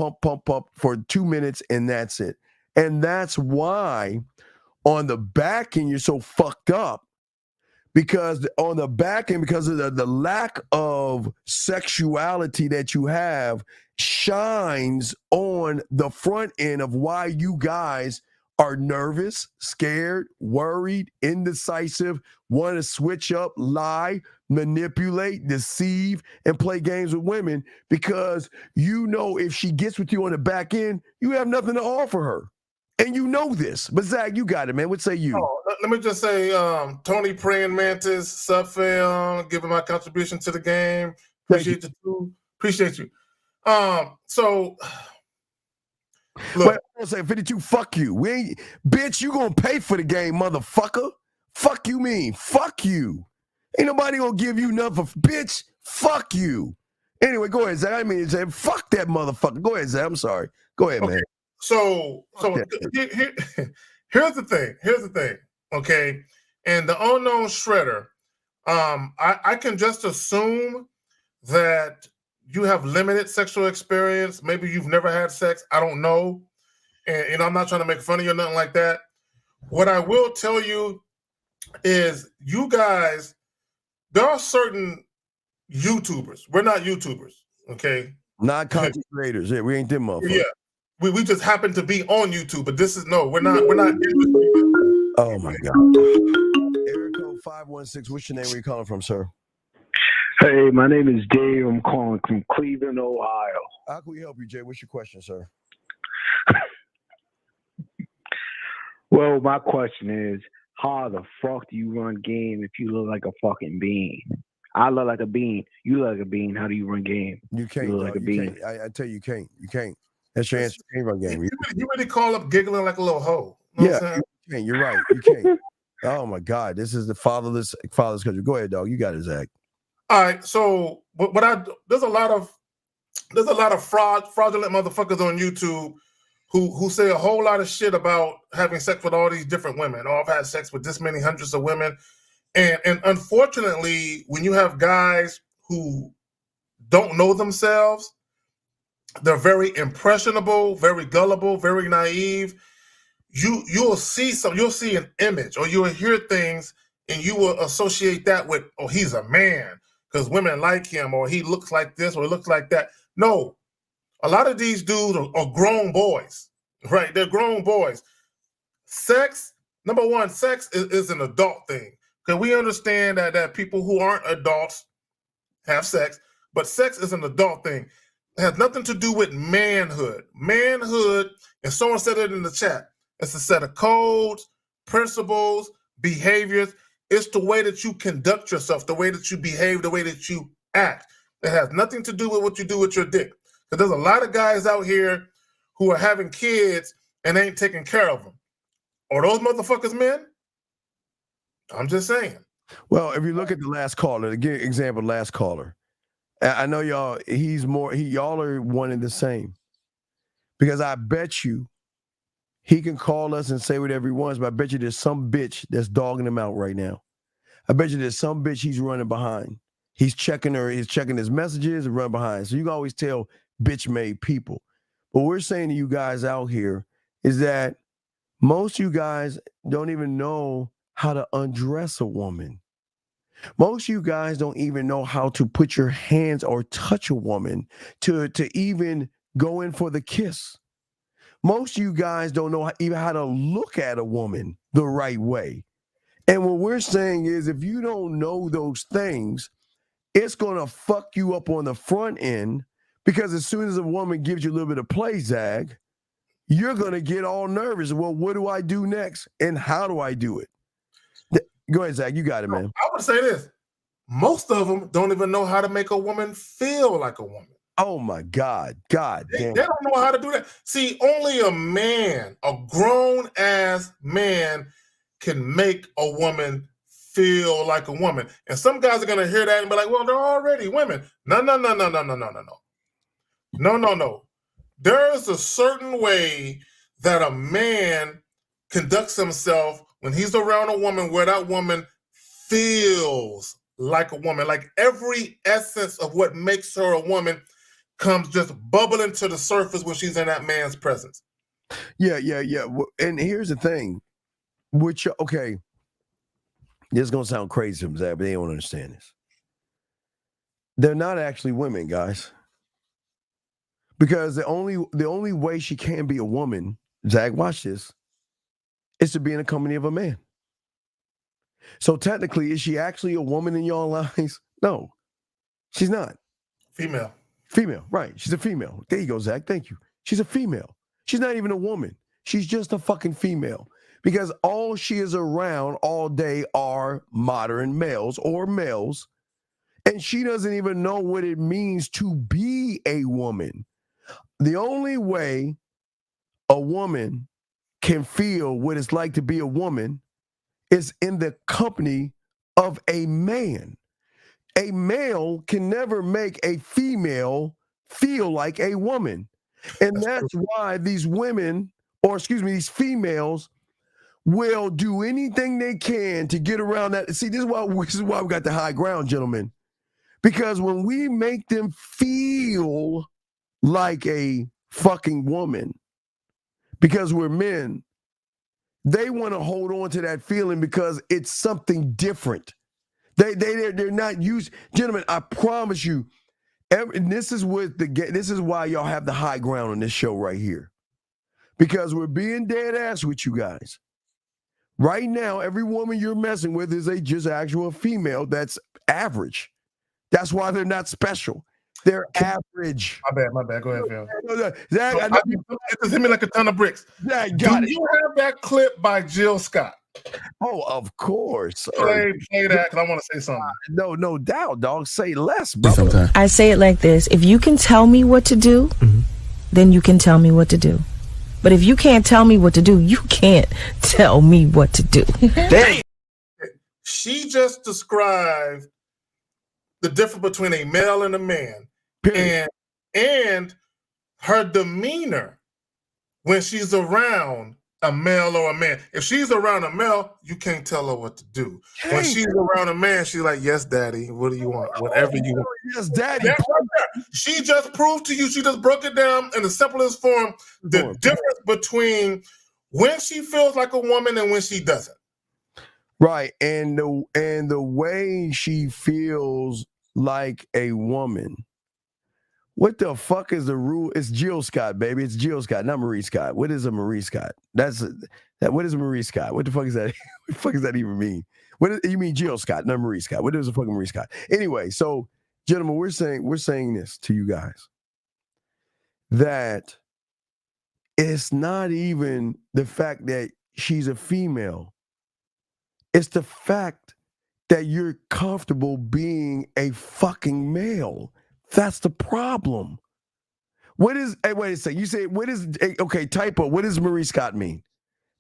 for 2 minutes, and that's it. And that's why on the back end, you're so fucked up. Because on the back end, because of the lack of sexuality that you have, shines on the front end of why you guys are nervous, scared, worried, indecisive, want to switch up, lie, manipulate, deceive, and play games with women, because you know if she gets with you on the back end, you have nothing to offer her. And you know this. But Zach, you got it, man. What say you? Oh, let me just say, Tony Praying Mantis, sub fam, giving my contribution to the game. Appreciate you too. Appreciate you. So look, wait, I'm saying 52, fuck you. We ain't, bitch, you gonna pay for the game, motherfucker. Fuck you mean. Fuck you. Ain't nobody gonna give you nothing, bitch. Fuck you. Anyway, go ahead, Zach. I mean, fuck that motherfucker. Go ahead, Zach. I'm sorry. Go ahead, man. So here's the thing. Okay, and the unknown shredder. I can just assume that you have limited sexual experience. Maybe you've never had sex. I don't know, and I'm not trying to make fun of you or nothing like that. What I will tell you is, you guys, there are certain YouTubers. We're not YouTubers, okay? Not content creators. Yeah, we ain't them motherfuckers. Yeah. We just happen to be on YouTube, but this is we're not. Oh my God. Eric 516, what's your name? Where you calling from, sir? Hey, my name is Dave. I'm calling from Cleveland, Ohio. How can we help you, Jay? What's your question, sir? Well, my question is, how the fuck do you run game if you look like a fucking bean? I look like a bean. You look like a bean. How do you run game? You can't. look like a bean. Can't. I tell you, you can't. You can't. That's your answer. You can't run game. You really call up giggling like a little hoe. You know what I'm saying? You can't. You're right. You can't. Oh my God, this is the fatherless country. Go ahead, dog. You got it, Zach. All right. So, there's a lot of fraudulent motherfuckers on YouTube who say a whole lot of shit about having sex with all these different women. Oh, I've had sex with this many hundreds of women. And unfortunately, when you have guys who don't know themselves, they're very impressionable, very gullible, very naive. You'll see an image, or you'll hear things, and you will associate that with, oh, he's a man because women like him, or he looks like this, or he looks like that. No, a lot of these dudes are grown boys, right? They're grown boys. Sex, number one, sex is an adult thing. Because we understand that people who aren't adults have sex, but sex is an adult thing. It has nothing to do with manhood. Manhood, and someone said it in the chat, it's a set of codes, principles, behaviors. It's the way that you conduct yourself, the way that you behave, the way that you act. It has nothing to do with what you do with your dick. Because there's a lot of guys out here who are having kids and ain't taking care of them. Are those motherfuckers men? I'm just saying. Well, if you look at the last caller, to give example, last caller, I know y'all. Y'all are one and the same, because I bet you he can call us and say whatever he wants, but I bet you there's some bitch that's dogging him out right now. I bet you there's some bitch he's running behind. He's checking his messages and running behind. So you can always tell bitch-made people. What we're saying to you guys out here is that most of you guys don't even know how to undress a woman. Most of you guys don't even know how to put your hands or touch a woman to even go in for the kiss. Most of you guys don't know even how to look at a woman the right way. And what we're saying is, if you don't know those things, it's going to fuck you up on the front end, because as soon as a woman gives you a little bit of play, Zag, you're going to get all nervous. Well, what do I do next? And how do I do it? Go ahead, Zach. You got it, man. I would say this. Most of them don't even know how to make a woman feel like a woman. Oh, my God. God damn. They don't know how to do that. See, only a man, a grown-ass man, can make a woman feel like a woman. And some guys are going to hear that and be like, well, they're already women. No. There's a certain way that a man conducts himself when he's around a woman where that woman feels like a woman. Like every essence of what makes her a woman comes just bubbling to the surface when she's in that man's presence. Yeah. And here's the thing. Okay, this is going to sound crazy to them, Zach, but they don't understand this. They're not actually women, guys. Because the only way she can be a woman, Zach, watch this, is to be in the company of a man. So technically, is she actually a woman in your eyes? No, she's not. Female, right. She's a female. There you go, Zach. Thank you. She's a female. She's not even a woman. She's just a fucking female. Because all she is around all day are modern males or males. And she doesn't even know what it means to be a woman. The only way a woman can feel what it's like to be a woman is in the company of a man. A male can never make a female feel like a woman. And that's why these women, these females, will do anything they can to get around that. See, this is why we got the high ground, gentlemen. Because when we make them feel like a fucking woman, because we're men, they want to hold on to that feeling because it's something different. They're not used. Gentlemen, I promise you, this is why y'all have the high ground on this show right here. Because we're being dead ass with you guys. Right now, every woman you're messing with is a just actual female that's average. That's why they're not special. They're average. My bad. Go ahead, Phil. Zach, it just hit me like a ton of bricks. Zach, Do you have that clip by Jill Scott? Oh, of course. Play that, because I want to say something. No doubt, dog. Say less, brother. I say it like this: if you can tell me what to do, then you can tell me what to do. But if you can't tell me what to do, you can't tell me what to do. She just described the difference between a male and a man, and her demeanor when she's around a male or a man. If she's around a male, you can't tell her what to do. When she's around a man, she's like, "Yes, daddy. What do you want? Whatever you want." Yes, daddy. She just proved to you. She just broke it down in the simplest form. The difference between when she feels like a woman and when she doesn't. Right, and the way she feels like a woman. What the fuck is the rule? It's Jill Scott, baby. It's Jill Scott, not Marie Scott. What is a Marie Scott? What is a Marie Scott? What the fuck is that? What the fuck does that even mean? You mean Jill Scott, not Marie Scott? What is a fucking Marie Scott? Anyway, so gentlemen, we're saying this to you guys, that it's not even the fact that she's a female. It's the fact that you're comfortable being a fucking male. That's the problem. What is, hey, wait a second. You say, what is, okay, typo, what does Marie Scott mean?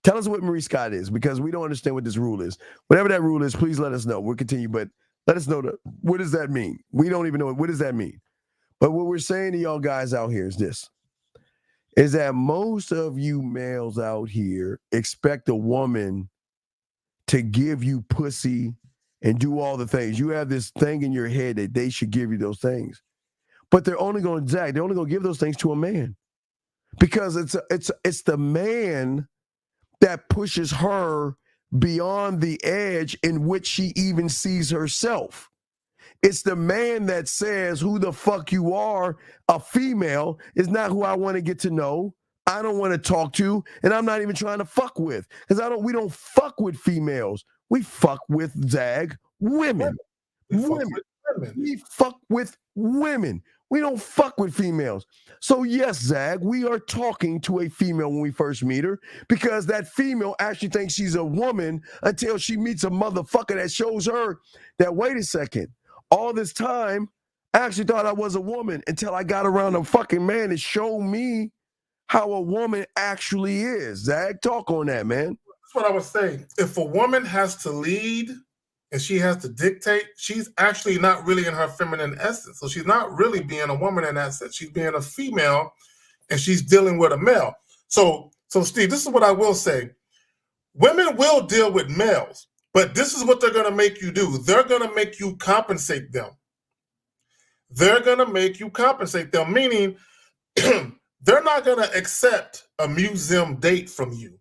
Tell us what Marie Scott is, because we don't understand what this rule is. Whatever that rule is, please let us know. We'll continue, but let us know, what does that mean? We don't even know. What does that mean? But what we're saying to y'all guys out here is this, is that most of you males out here expect a woman to give you pussy and do all the things. You have this thing in your head that they should give you those things. But they're only going to give those things to a man, because it's the man that pushes her beyond the edge in which she even sees herself. It's the man that says, who the fuck you are, a female, is not who I want to get to know. I don't want to talk to, and I'm not even trying to fuck with, because we don't fuck with females. We fuck with women. We fuck with women. We don't fuck with females. So yes, Zag, we are talking to a female when we first meet her, because that female actually thinks she's a woman until she meets a motherfucker that shows her that, wait a second, all this time, I actually thought I was a woman until I got around a fucking man to show me how a woman actually is. Zag, talk on that, man. That's what I was saying. If a woman has to lead and she has to dictate, she's actually not really in her feminine essence. So she's not really being a woman in that sense. She's being a female, and she's dealing with a male. So Steve, this is what I will say. Women will deal with males, but this is what they're going to make you do. They're going to make you compensate them. They're going to make you compensate them, meaning they're not going to accept a museum date from you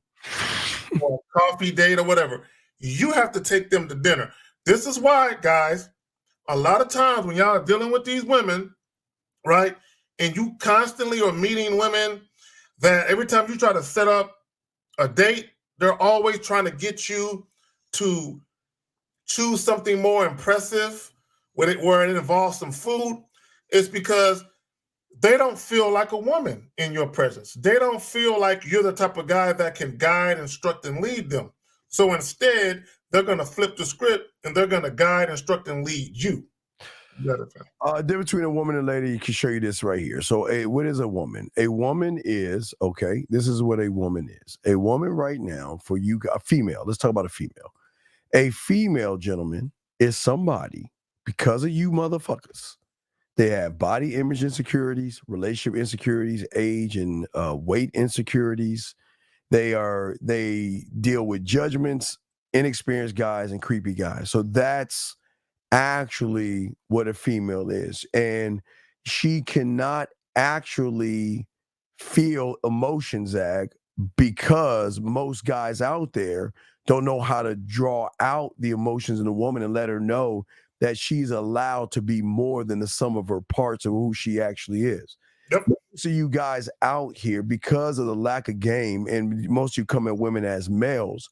or a coffee date or whatever. You have to take them to dinner. This is why, guys, a lot of times when y'all are dealing with these women, right, and you constantly are meeting women that every time you try to set up a date, they're always trying to get you to choose something more impressive where it involves some food. It's because they don't feel like a woman in your presence. They don't feel like you're the type of guy that can guide, instruct, and lead them. So instead, they're going to flip the script and they're going to guide, instruct, and lead you. Difference between a woman and a lady, can show you this right here. So what is a woman? A woman is, okay, this is what a woman is. A woman right now, for you, a female, let's talk about a female. A female, gentleman, is somebody, because of you motherfuckers, they have body image insecurities, relationship insecurities, age and weight insecurities. They deal with judgments, inexperienced guys, and creepy guys. So that's actually what a female is. And she cannot actually feel emotions, Zag, because most guys out there don't know how to draw out the emotions in a woman and let her know that she's allowed to be more than the sum of her parts of who she actually is. Yep. So you guys out here, because of the lack of game, and most of you come at women as males,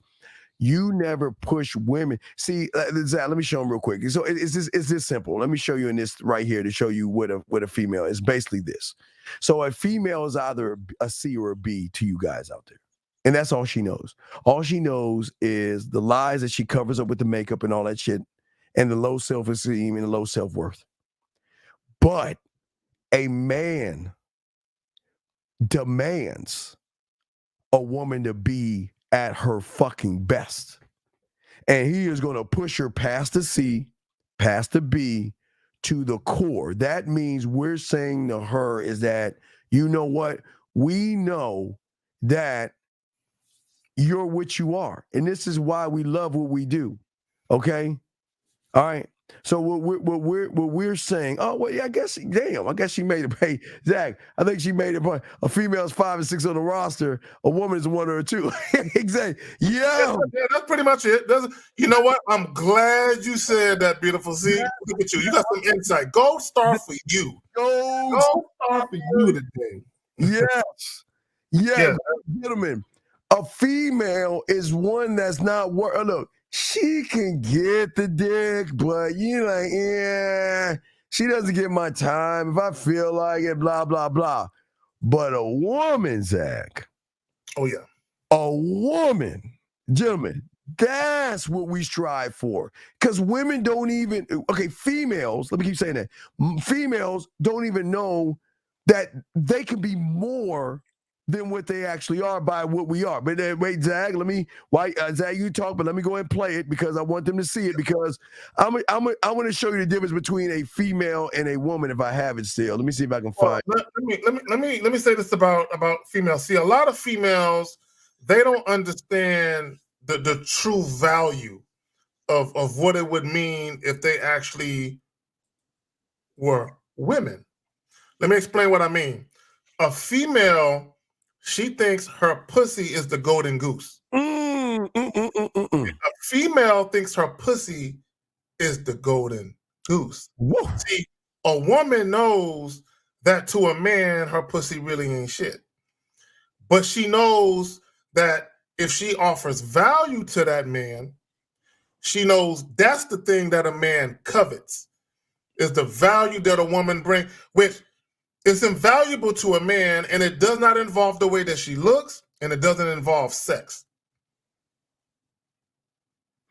you never push women. See, Zach, let me show them real quick. So it's this simple. Let me show you in this right here to show you what a female is. Basically this. So a female is either a C or a B to you guys out there. And that's all she knows. All she knows is the lies that she covers up with the makeup and all that shit, and the low self-esteem and the low self-worth. But a man demands a woman to be at her fucking best. And he is going to push her past the C, past the B, to the core. That means we're saying to her is that, you know what? We know that you're what you are. And this is why we love what we do. Okay? All right. So what we're saying, oh, well, yeah, I guess she made it. Hey, Zach, I think she made it. A female's 5 and 6 on the roster. A woman is 1 or 2. Exactly. Yeah, that's pretty much it. You know what? I'm glad you said that, beautiful. See, look at you. You got some insight. Gold star for you. Gold star for you today. Yes. Yeah. Gentlemen, a female is one that's not look. She can get the dick, but you like, yeah, she doesn't get my time. If I feel like it, blah, blah, blah. But a woman, Zach. Oh, yeah. A woman, gentlemen, that's what we strive for. Because women don't even, females, let me keep saying that. Females don't even know that they can be more than what they actually are by what we are. But wait, Zach, Zach, you talk, but let me go ahead and play it because I want them to see it because I want to show you the difference between a female and a woman if I have it still. Let me see if I can find it. Let me say this about females. See, a lot of females, they don't understand the true value of what it would mean if they actually were women. Let me explain what I mean. A female, she thinks her pussy is the golden goose. A female thinks her pussy is the golden goose. Whoa. See, a woman knows that to a man, her pussy really ain't shit. But she knows that if she offers value to that man, she knows that's the thing that a man covets, is the value that a woman brings, which is invaluable to a man, and it does not involve the way that she looks, and it doesn't involve sex.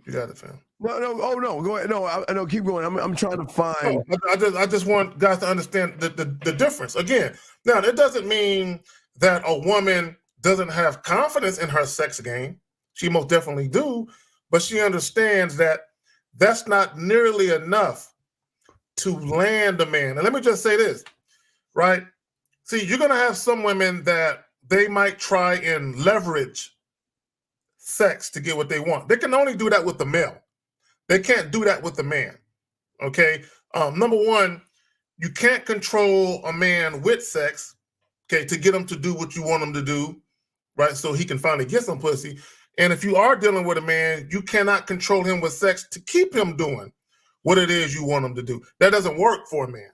You got it, fam. No, go ahead. No, keep going. I'm trying to find. I just want guys to understand the difference. Again, now it doesn't mean that a woman doesn't have confidence in her sex game. She most definitely do, but she understands that that's not nearly enough to land a man. And let me just say this, right? See, you're gonna have some women that they might try and leverage sex to get what they want. They can only do that with the male. They can't do that with the man. Okay. Number one, you can't control a man with sex, okay, to get him to do what you want him to do, right? So he can finally get some pussy. And if you are dealing with a man, you cannot control him with sex to keep him doing what it is you want him to do. That doesn't work for a man.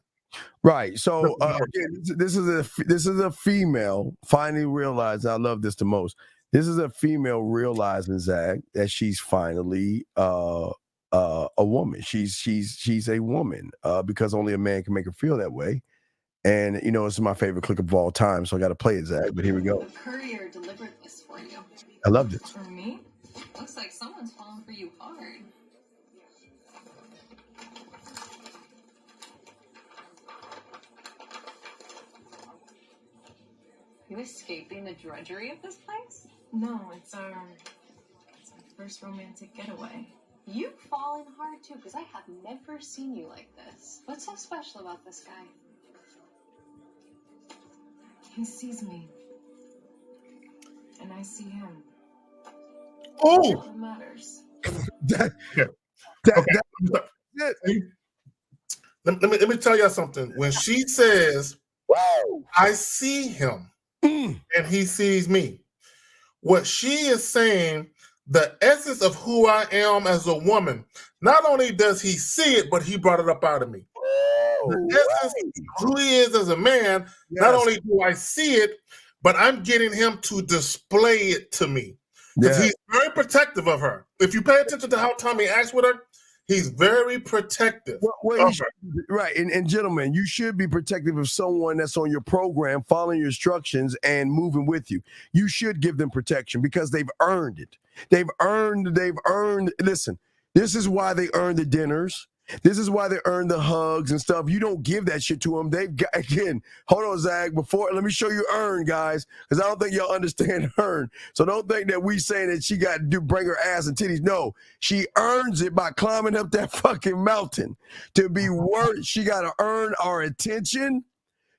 Right. So again, this is a female finally realized. I love this the most. This is a female realizing, Zach, that she's finally a woman. She's a woman because only a man can make her feel that way. And you know, this is my favorite clip of all time, so I got to play it, Zach. But here we go. The courier delivered this for you. I love this. For me? Looks like someone's falling for you hard. You escaping the drudgery of this place? No, it's our first romantic getaway. You've fallen hard too, because I have never seen you like this. What's so special about this guy? He sees me, and I see him. Oh, What matters? Let me tell you something. When she says, I see him and he sees me, what she is saying, the essence of who I am as a woman, not only does he see it, but he brought it up out of me. The essence of who he is as a man, not only do I see it, but I'm getting him to display it to me. Because he's very protective of her. If you pay attention to how Tommy acts with her, He's very protective. Well, right. And gentlemen, you should be protective of someone that's on your program, following your instructions and moving with you. You should give them protection because they've earned it. They've earned, listen, this is why they earn the dinners. This is why they earn the hugs and stuff. You don't give that shit to them. They've got, again, hold on, Zach, let me show you earn, guys, because I don't think y'all understand earn. So don't think that we saying that she got to bring her ass and titties. No, she earns it by climbing up that fucking mountain. To be worth, she got to earn our attention.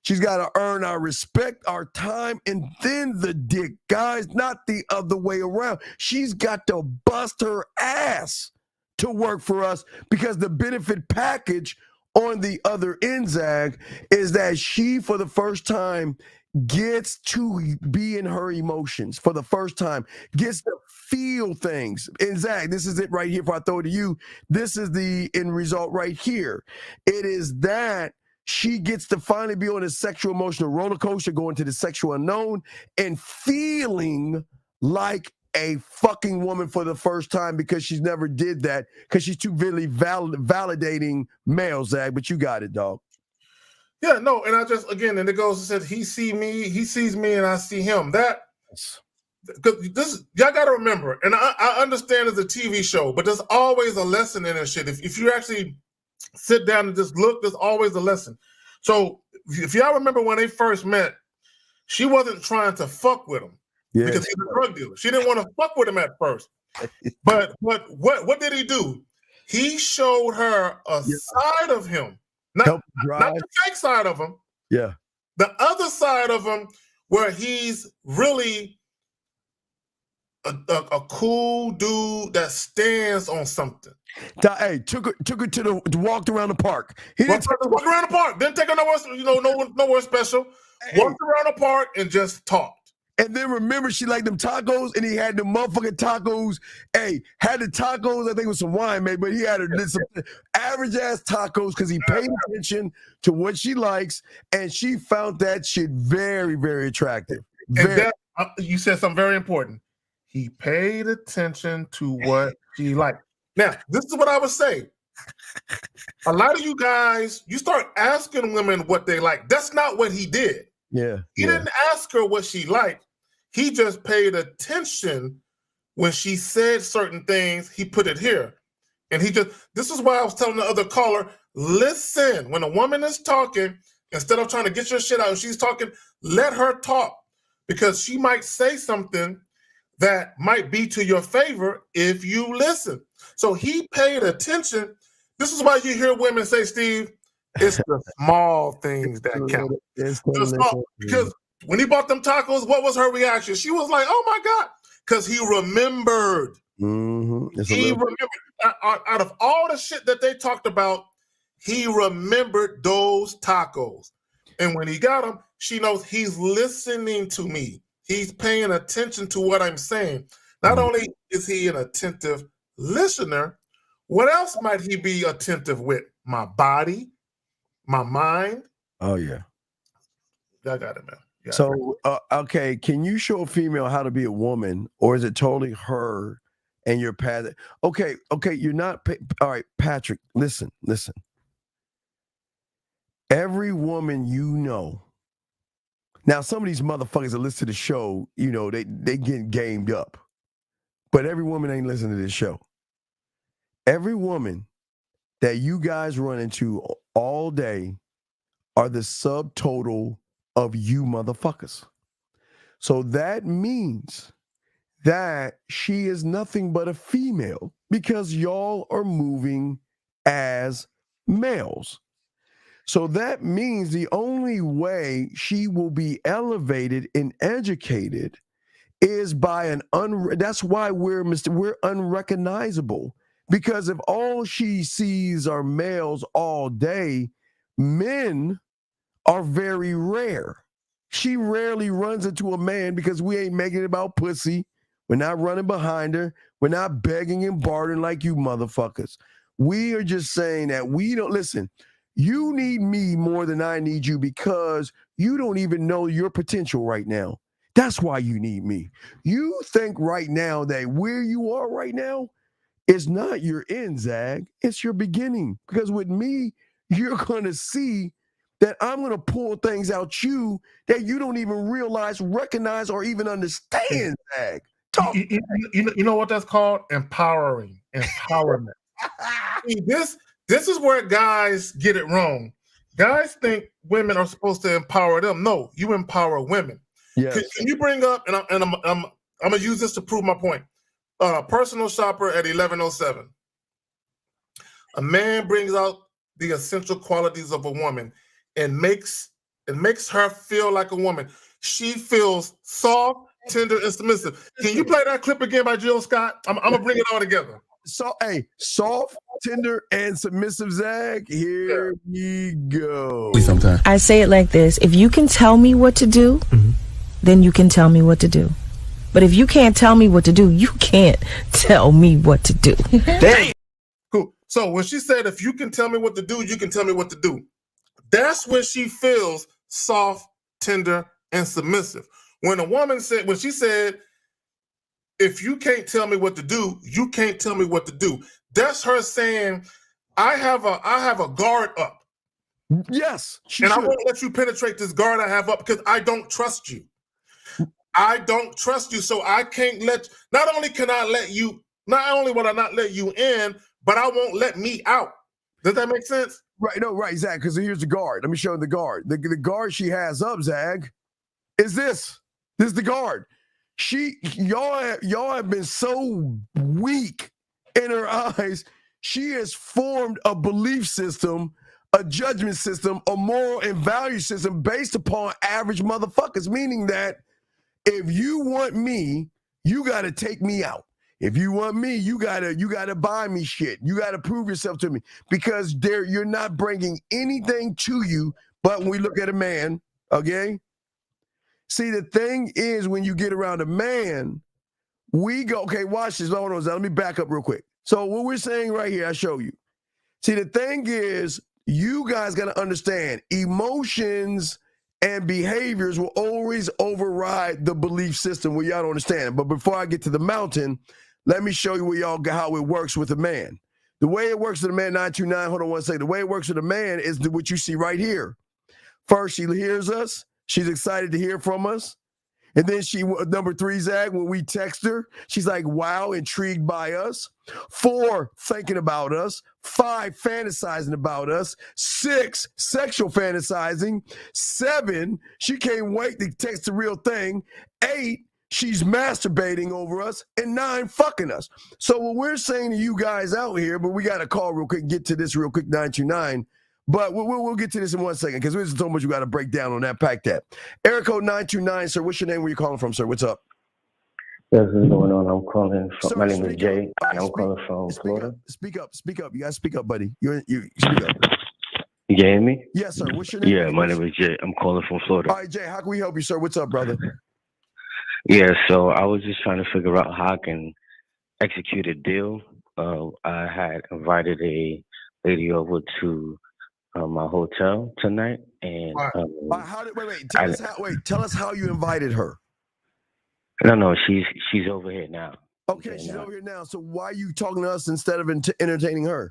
She's got to earn our respect, our time, and then the dick, guys, not the other way around. She's got to bust her ass to work for us because the benefit package on the other end, Zag, is that she, for the first time, gets to be in her emotions for the first time, gets to feel things. And Zag, this is it right here. If I throw it to you, this is the end result right here. It is that she gets to finally be on a sexual emotional roller coaster, going to the sexual unknown and feeling like a fucking woman for the first time because she's never did that because she's too really validating males, Zag. But you got it, dog. Yeah, no, and I just again, and it goes and says he sees me, and I see him. That because this y'all got to remember, and I understand it's a TV show, but there's always a lesson in this shit. If you actually sit down and just look, there's always a lesson. So if y'all remember when they first met, she wasn't trying to fuck with him. Yeah. Because he's a drug dealer. She didn't want to fuck with him at first. But what did he do? He showed her a side of him. Not the fake side of him. Yeah. The other side of him where he's really a cool dude that stands on something. Hey, took her to walked around the park. He didn't walk around the park. Didn't take her nowhere, nowhere special. Hey. Walked around the park and just talked. And then remember, she liked them tacos, and he had the motherfucking tacos. Hey, had the tacos, I think it was some wine, maybe, but he had some average-ass tacos because he paid attention to what she likes, and she found that shit very, very attractive. And you said something very important. He paid attention to what she liked. Now, this is what I would say. A lot of you guys, you start asking women what they like. That's not what he did. Yeah. He didn't ask her what she liked. He just paid attention when she said certain things. He put it here. And this is why I was telling the other caller, listen, when a woman is talking, instead of trying to get your shit out, she's talking, let her talk. Because she might say something that might be to your favor if you listen. So he paid attention. This is why you hear women say, Steve, it's the small things that count. Because when he bought them tacos, what was her reaction? She was like, oh my God, because he remembered. Mm-hmm. He remembered. Out of all the shit that they talked about, he remembered those tacos. And when he got them, she knows he's listening to me. He's paying attention to what I'm saying. Not only is he an attentive listener, what else might he be attentive with? My body, my mind. Oh, yeah. I got it, man. So, okay, can you show a female how to be a woman, or is it totally her and your path? Okay, you're not. All right, Patrick, listen. Every woman you know. Now, some of these motherfuckers that listen to the show, they get gamed up. But every woman ain't listening to this show. Every woman that you guys run into all day are the subtotal of you motherfuckers. So that means that she is nothing but a female because y'all are moving as males. So that means the only way she will be elevated and educated is by that's why we're unrecognizable. Because if all she sees are males all day, men are very rare. She rarely runs into a man because we ain't making it about pussy. We're not running behind her. We're not begging and bartering like you motherfuckers. We are just saying that we don't listen. You need me more than I need you because you don't even know your potential right now. That's why you need me. You think right now that where you are right now It's not your end, Zag. It's your beginning. Because with me, you're going to see that I'm going to pull things out you that you don't even realize, recognize, or even understand, Zag. You know what that's called? Empowering. Empowerment. See, this is where guys get it wrong. Guys think women are supposed to empower them. No, you empower women. Yes. Can you bring up, and I'm going to use this to prove my point. Personal shopper at 1107. A man brings out the essential qualities of a woman and makes her feel like a woman. She feels soft, tender, and submissive. Can you play that clip again by Jill Scott? I'm gonna bring it all together. So, hey, soft, tender, and submissive, Zag. Here we go. I say it like this. If you can tell me what to do, then you can tell me what to do. But if you can't tell me what to do, you can't tell me what to do. Damn. Cool. So when she said, if you can tell me what to do, you can tell me what to do. That's when she feels soft, tender, and submissive. When she said, if you can't tell me what to do, you can't tell me what to do. That's her saying, I have a guard up. Yes. I won't let you penetrate this guard I have up because I don't trust you. I don't trust you, so I can't not only will I not let you in, but I won't let me out. Does that make sense? Right, no, right, Zag, because here's the guard. Let me show you the guard. The guard she has up, Zag, is this. This is the guard. Y'all have been so weak in her eyes. She has formed a belief system, a judgment system, a moral and value system based upon average motherfuckers, meaning that if you want me, you got to take me out. If you want me, you gotta buy me shit. You gotta prove yourself to me because you're not bringing anything to you. But when we look at a man, okay. See, the thing is, when you get around a man, we go. Okay, watch this. Hold on, let me back up real quick. So what we're saying right here, I show you. See, the thing is, you guys gotta understand emotions and behaviors will always override the belief system where y'all don't understand. But before I get to the mountain, let me show you how it works with a man. The way it works with a man, 929, hold on one second. The way it works with a man is what you see right here. First, she hears us. She's excited to hear from us. And then number 3, Zag, when we text her, she's like, wow, intrigued by us. 4, thinking about us. 5, fantasizing about us. 6, sexual fantasizing. 7, she can't wait to text the real thing. 8, she's masturbating over us. And 9, fucking us. So what we're saying to you guys out here, but we got to call real quick, get to this real quick, 929. But we'll get to this in one second because there's so much we got to break down on that. Pack that. Area code 929, sir. What's your name? Where you calling from, sir? What's up? Yes, what's going on? I'm calling from. My name is Jay, and I'm calling from Florida. Speak up. You gotta speak up, buddy. You speak up. You can hear me? Yes, sir. What's your name? Yeah, my name is Jay. I'm calling from Florida. All right, Jay. How can we help you, sir? What's up, brother? Yeah, so I was just trying to figure out how I can execute a deal. I had invited a lady over to my hotel tonight, and tell us how you invited her. No, she's over here now. Okay, she's over here now. So why are you talking to us instead of entertaining her?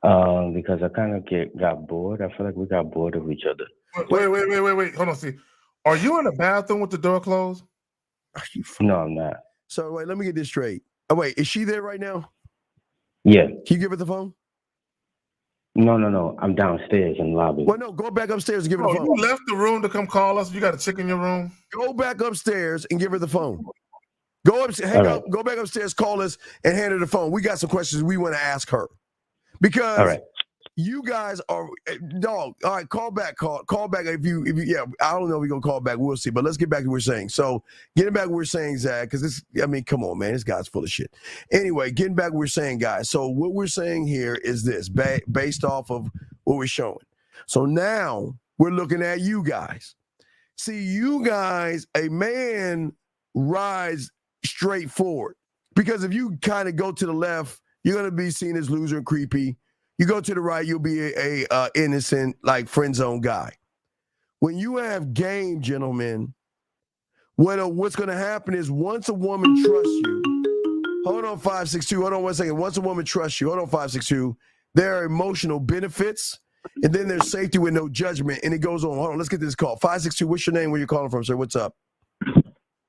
Because I kind of got bored. I feel like we got bored of each other. Wait. Hold on, see. Are you in the bathroom with the door closed? No, I'm not. So wait, let me get this straight. Oh wait, is she there right now? Yeah. Can you give her the phone? No. I'm downstairs in the lobby. Well, no, go back upstairs and give her the phone. You left the room to come call us. You got a chick in your room. Go back upstairs and give her the phone. Go back upstairs, call us, and hand her the phone. We got some questions we want to ask her. Because you guys are dog. All right, call back if you I don't know if we're gonna call back. We'll see. But let's get back to what we're saying. So getting back to what we're saying, Zach, because come on, man, this guy's full of shit. Anyway, getting back to what we're saying, guys. So what we're saying here is this, based off of what we're showing. So now we're looking at you guys. See, you guys, a man rides straight forward. Because if you kind of go to the left, you're gonna be seen as loser and creepy. You go to the right, you'll be a innocent, like friend zone guy. When you have game, gentlemen, what's going to happen is once a woman trusts you, Hold on, 562. Hold on 1 second. Once a woman trusts you, hold on, 562. There are emotional benefits, and then there's safety with no judgment, and it goes on. Hold on, let's get this call. 562. What's your name? Where you calling from, sir? What's up?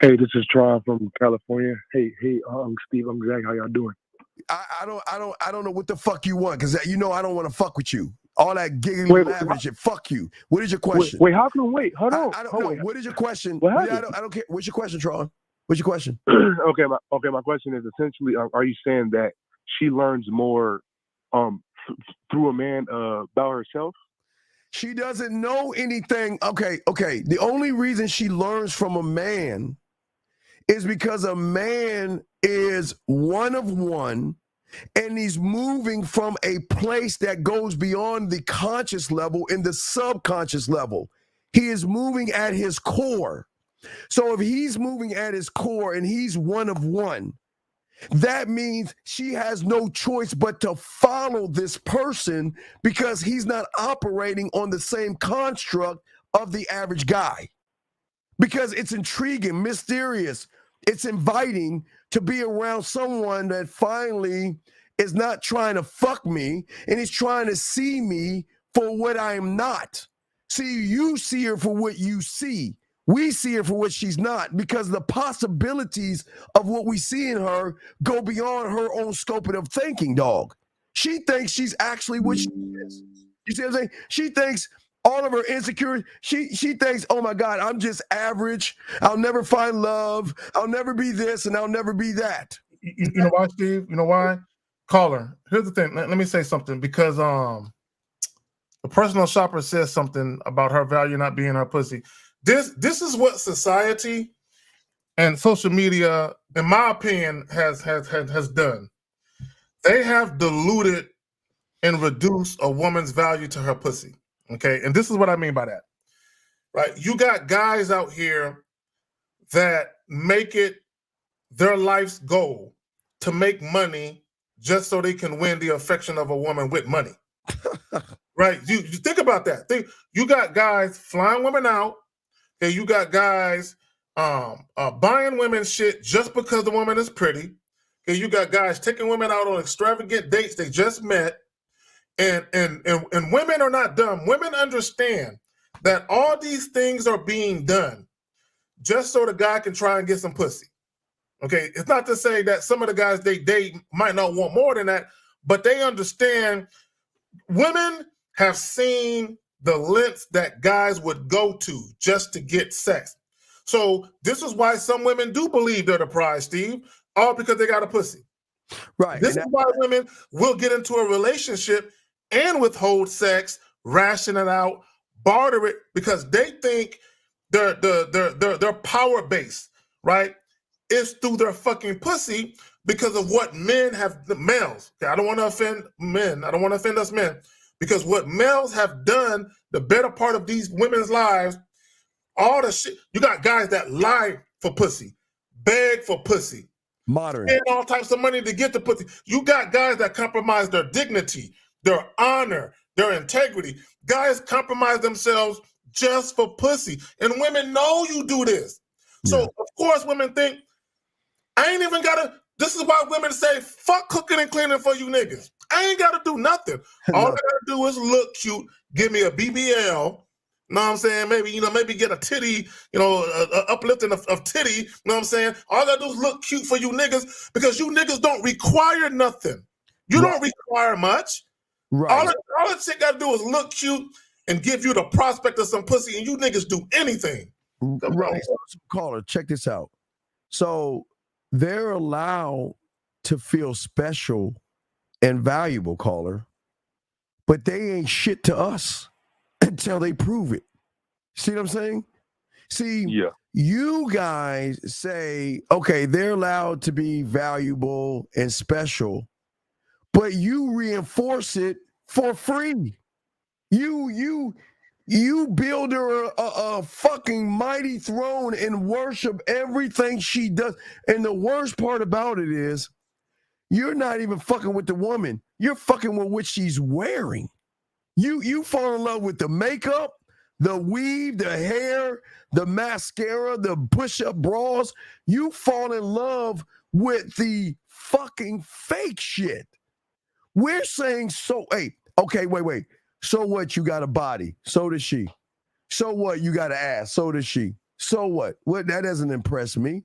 Hey, this is Tron from California. Hey, Steve, I'm Zach. How y'all doing? I don't know what the fuck you want, because I don't want to fuck with you. All that giggly laughing and shit. Fuck you. What is your question? Wait, how come? Wait, hold on. I don't know. What is your question? What I happened? don't care. What's your question, Tron? What's your question? Okay, my question is essentially, are you saying that she learns more through a man about herself? She doesn't know anything. Okay. The only reason she learns from a man is because a man is one of one, and he's moving from a place that goes beyond the conscious level in the subconscious level. He is moving at his core. So if he's moving at his core and he's one of one, that means she has no choice but to follow this person, because he's not operating on the same construct of the average guy. Because it's intriguing, mysterious, it's inviting to be around someone that finally is not trying to fuck me, and he's trying to see me for what I am not. See, you see her for what you see. We see her for what she's not, because the possibilities of what we see in her go beyond her own scope of thinking, dog. She thinks she's actually what she is. You see what I'm saying? She thinks all of her insecurity, she thinks, oh my God, I'm just average. I'll never find love. I'll never be this, and I'll never be that. You know why, Steve? You know why? Caller, here's the thing. Let me say something, because the personal shopper says something about her value not being her pussy. This is what society and social media, in my opinion, has done. They have diluted and reduced a woman's value to her pussy. Okay, and this is what I mean by that. Right? You got guys out here that make it their life's goal to make money just so they can win the affection of a woman with money. Right? You think about that. You got guys flying women out. Okay, you got guys buying women shit just because the woman is pretty. Okay, you got guys taking women out on extravagant dates they just met. And women are not dumb. Women understand that all these things are being done just so the guy can try and get some pussy. Okay, it's not to say that some of the guys they date might not want more than that, but they understand women have seen the lengths that guys would go to just to get sex. So this is why some women do believe they're the prize, Steve, all because they got a pussy. Right. This is why women will get into a relationship and withhold sex, ration it out, barter it, because they think their power base, right, is through their fucking pussy because of what men have, the males. Okay, I don't want to offend men. I don't want to offend us men, because what males have done, the better part of these women's lives, all the shit. You got guys that lie for pussy, beg for pussy, modern, spend all types of money to get the pussy. You got guys that compromise their dignity, their honor, their integrity. Guys compromise themselves just for pussy. And women know you do this. So, of course, women think, I ain't even got to, this is why women say, fuck cooking and cleaning for you niggas. I ain't got to do nothing. All I got to do is look cute, give me a BBL, know what I'm saying? Maybe get a titty, a uplifting of titty, you know what I'm saying? All I got to do is look cute for you niggas, because you niggas don't require nothing. You don't require much. Right. All that shit got to do is look cute and give you the prospect of some pussy, and you niggas do anything. Right. So, caller, check this out. So they're allowed to feel special and valuable, caller, but they ain't shit to us until they prove it. See what I'm saying? See, you guys say, okay, they're allowed to be valuable and special, but you reinforce it for free. You build her a fucking mighty throne and worship everything she does. And the worst part about it is, you're not even fucking with the woman. You're fucking with what she's wearing. You fall in love with the makeup, the weave, the hair, the mascara, the push-up bras. You fall in love with the fucking fake shit. We're saying hey, okay, wait. So what? You got a body. So does she. So what? You got an ass. So does she. So what? What? That doesn't impress me.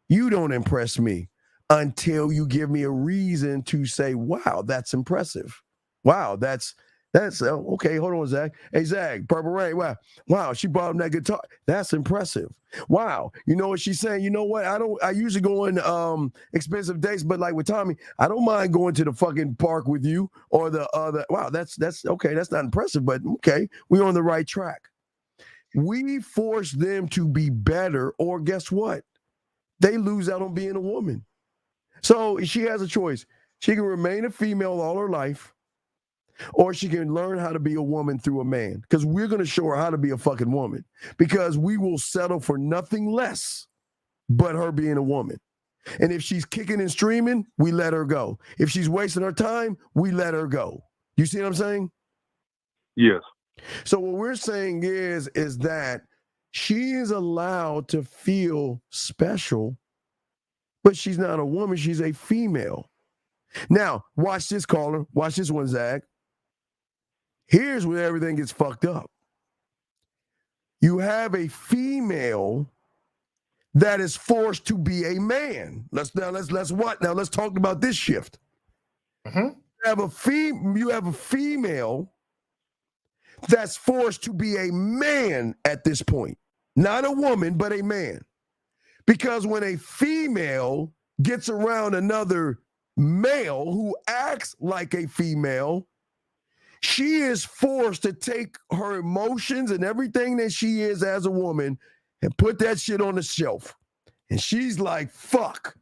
You don't impress me until you give me a reason to say, wow, that's impressive. Wow, that's okay. Hold on, Zach. Hey, Zach, Purple Rain. Wow, she brought him that guitar. That's impressive. Wow, you know what she's saying? You know what? I usually go on expensive dates, but like with Tommy, I don't mind going to the fucking park with you or the other. Wow, that's okay. That's not impressive, but okay, we're on the right track. We force them to be better, or guess what? They lose out on being a woman. So she has a choice. She can remain a female all her life, or she can learn how to be a woman through a man. Because we're going to show her how to be a fucking woman. Because we will settle for nothing less but her being a woman. And if she's kicking and streaming, we let her go. If she's wasting her time, we let her go. You see what I'm saying? Yes. So what we're saying is that she is allowed to feel special, but she's not a woman. She's a female. Now, watch this, caller. Watch this one, Zach. Here's where everything gets fucked up. You have a female that is forced to be a man. Let's what? Now let's talk about this shift. You have a female that's forced to be a man at this point. Not a woman, but a man. Because when a female gets around another male who acts like a female, she is forced to take her emotions and everything that she is as a woman and put that shit on the shelf. And she's like, fuck,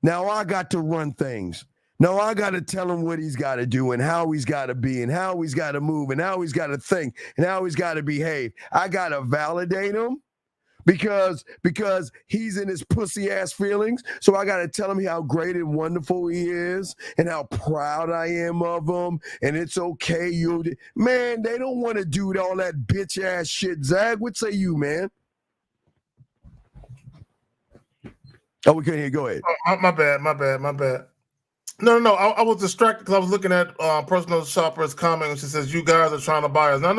now I got to run things. Now I got to tell him what he's got to do and how he's got to be and how he's got to move and how he's got to think and how he's got to behave. I got to validate him. Because he's in his pussy ass feelings. So I got to tell him how great and wonderful he is and how proud I am of him. And it's okay. Man, they don't want to do all that bitch ass shit. Zag, what say you, man? Oh, we couldn't hear. Go ahead. My bad. No. I was distracted because I was looking at personal shopper's comment and she says, you guys are trying to buy us. No.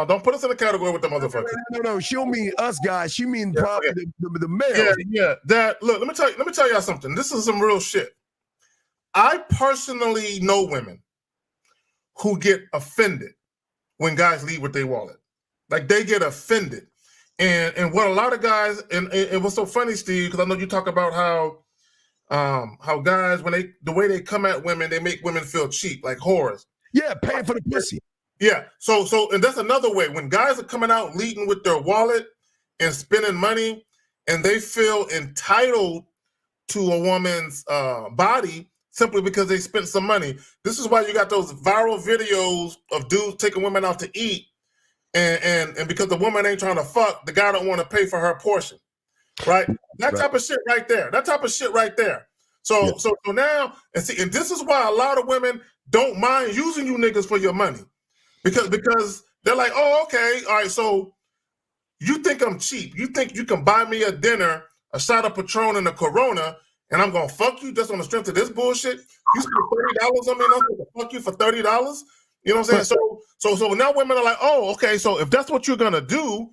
Don't put us in a category with the motherfuckers. No. She don't mean us guys. She mean probably the males. Yeah. Look, let me tell y'all something. This is some real shit. I personally know women who get offended when guys leave with their wallet. Like they get offended. And what a lot of guys, and it was so funny, Steve, because I know you talk about how guys, the way they come at women, they make women feel cheap, like whores. Yeah, paying for the pussy. Yeah. So and that's another way. When guys are coming out leading with their wallet and spending money, and they feel entitled to a woman's body simply because they spent some money. This is why you got those viral videos of dudes taking women out to eat, and because the woman ain't trying to fuck, the guy don't want to pay for her portion. Right? That type of shit right there. So now, and this is why a lot of women don't mind using you niggas for your money. Because they're like, oh, okay, all right, so you think I'm cheap. You think you can buy me a dinner, a shot of Patron and a Corona, and I'm gonna fuck you just on the strength of this bullshit? You spend $30 on me and I'm gonna fuck you for $30? You know what I'm saying? So now women are like, oh, okay, so if that's what you're gonna do,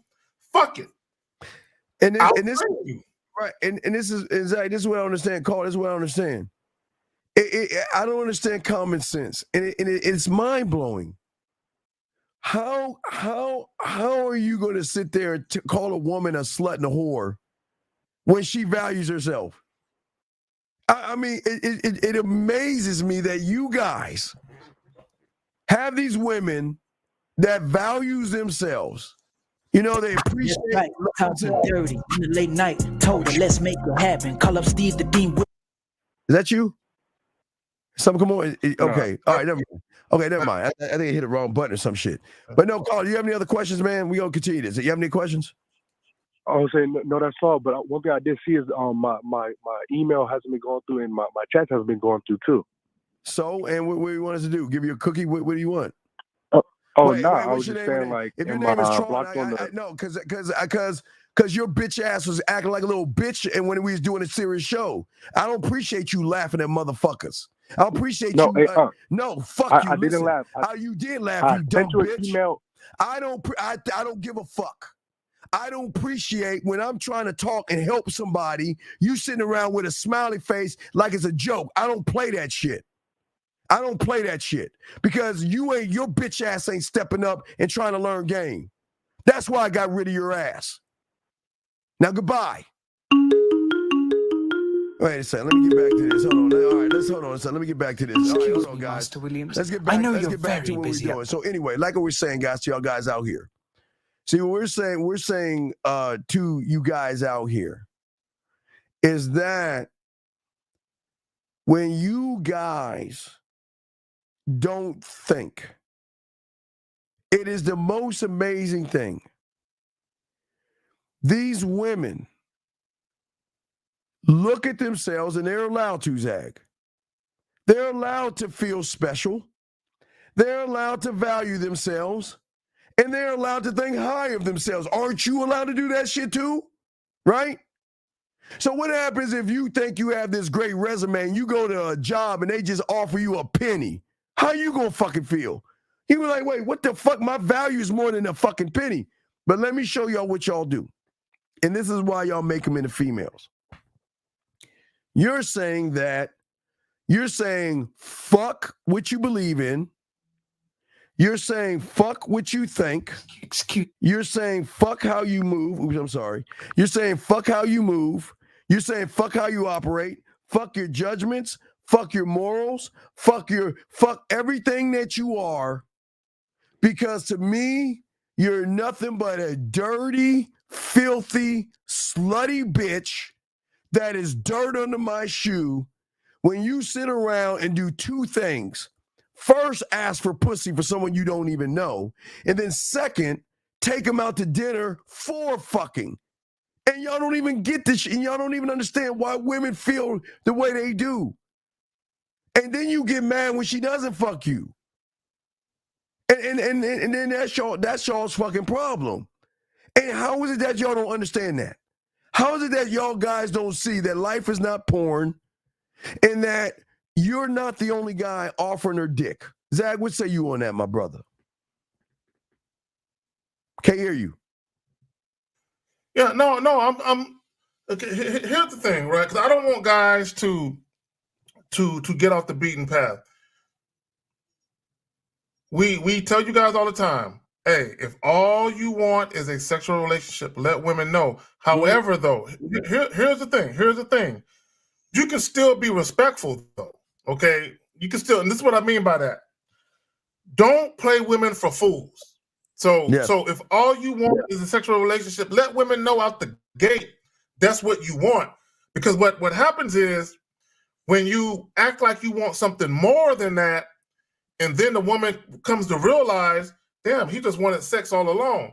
fuck it. And this right, and this is what I understand, Carl. This is what I understand. I don't understand common sense, and it's mind blowing. How are you going to sit there and call a woman a slut and a whore when she values herself? I mean, it amazes me that you guys have these women that values themselves. You know, they appreciate right. House and dirty in the late night. Told her, let's make it happen. Call up Steve the Dean. Is that you? Something come on. Okay. All right. Never mind. Okay, never mind. I think I hit the wrong button or some shit. But no, Carl, do you have any other questions, man? We gonna continue this. You have any questions? I was saying no, that's all. But one thing I did see is my email hasn't been going through and my chat hasn't been going through too. So, and what do you want us to do? Give you a cookie? What do you want? I was just saying, like, if your name is Tron, no, because because your bitch ass was acting like a little bitch and when we was doing a serious show. I don't appreciate you laughing at motherfuckers. I don't appreciate No, you. hey, No, fuck you. I didn't Listen, laugh. you did laugh, I you sent dumb you an bitch. email. I don't give a fuck. I don't appreciate when I'm trying to talk and help somebody, you sitting around with a smiley face like it's a joke. I don't play that shit. I don't play that shit because your bitch ass ain't stepping up and trying to learn game. That's why I got rid of your ass. Now, goodbye. Wait a second. Let me get back to this. Hold on. All right, hold on a second. Let me get back to this. All right, hold on, guys. Master Williams. Let's get back. I know let's you're get back to very what we're busy. doing. So anyway, like what we're saying, guys, to y'all guys out here. See, what we're saying to you guys out here is that when you guys don't think, it is the most amazing thing. These women look at themselves, and they're allowed to, Zag. They're allowed to feel special. They're allowed to value themselves. And they're allowed to think high of themselves. Aren't you allowed to do that shit too? Right? So what happens if you think you have this great resume and you go to a job and they just offer you a penny? How you gonna fucking feel? You were like, wait, what the fuck? My value is more than a fucking penny. But let me show y'all what y'all do. And this is why y'all make them into females. You're saying fuck what you believe in. You're saying fuck what you think. You're saying fuck how you move. Oops, I'm sorry. You're saying fuck how you move. You're saying fuck how you operate. Fuck your judgments. Fuck your morals. Fuck everything that you are. Because to me, you're nothing but a dirty, filthy, slutty bitch that is dirt under my shoe when you sit around and do two things. First, ask for pussy for someone you don't even know. And then second, take them out to dinner for fucking. And y'all don't even get this shit. And y'all don't even understand why women feel the way they do. And then you get mad when she doesn't fuck you. And then that's y'all's fucking problem. And how is it that y'all don't understand that? How is it that y'all guys don't see that life is not porn and that you're not the only guy offering her dick? Zach, what say you on that, my brother? Can't hear you. Yeah, no, I'm okay. Here's the thing, right? Because I don't want guys to get off the beaten path. We tell you guys all the time, hey, if all you want is a sexual relationship, let women know. However, though, here's the thing. Here's the thing. You can still be respectful, though. Okay, you can still, and this is what I mean by that. Don't play women for fools. So if all you want is a sexual relationship, let women know out the gate that's what you want. Because what happens is when you act like you want something more than that, and then the woman comes to realize, damn, he just wanted sex all along.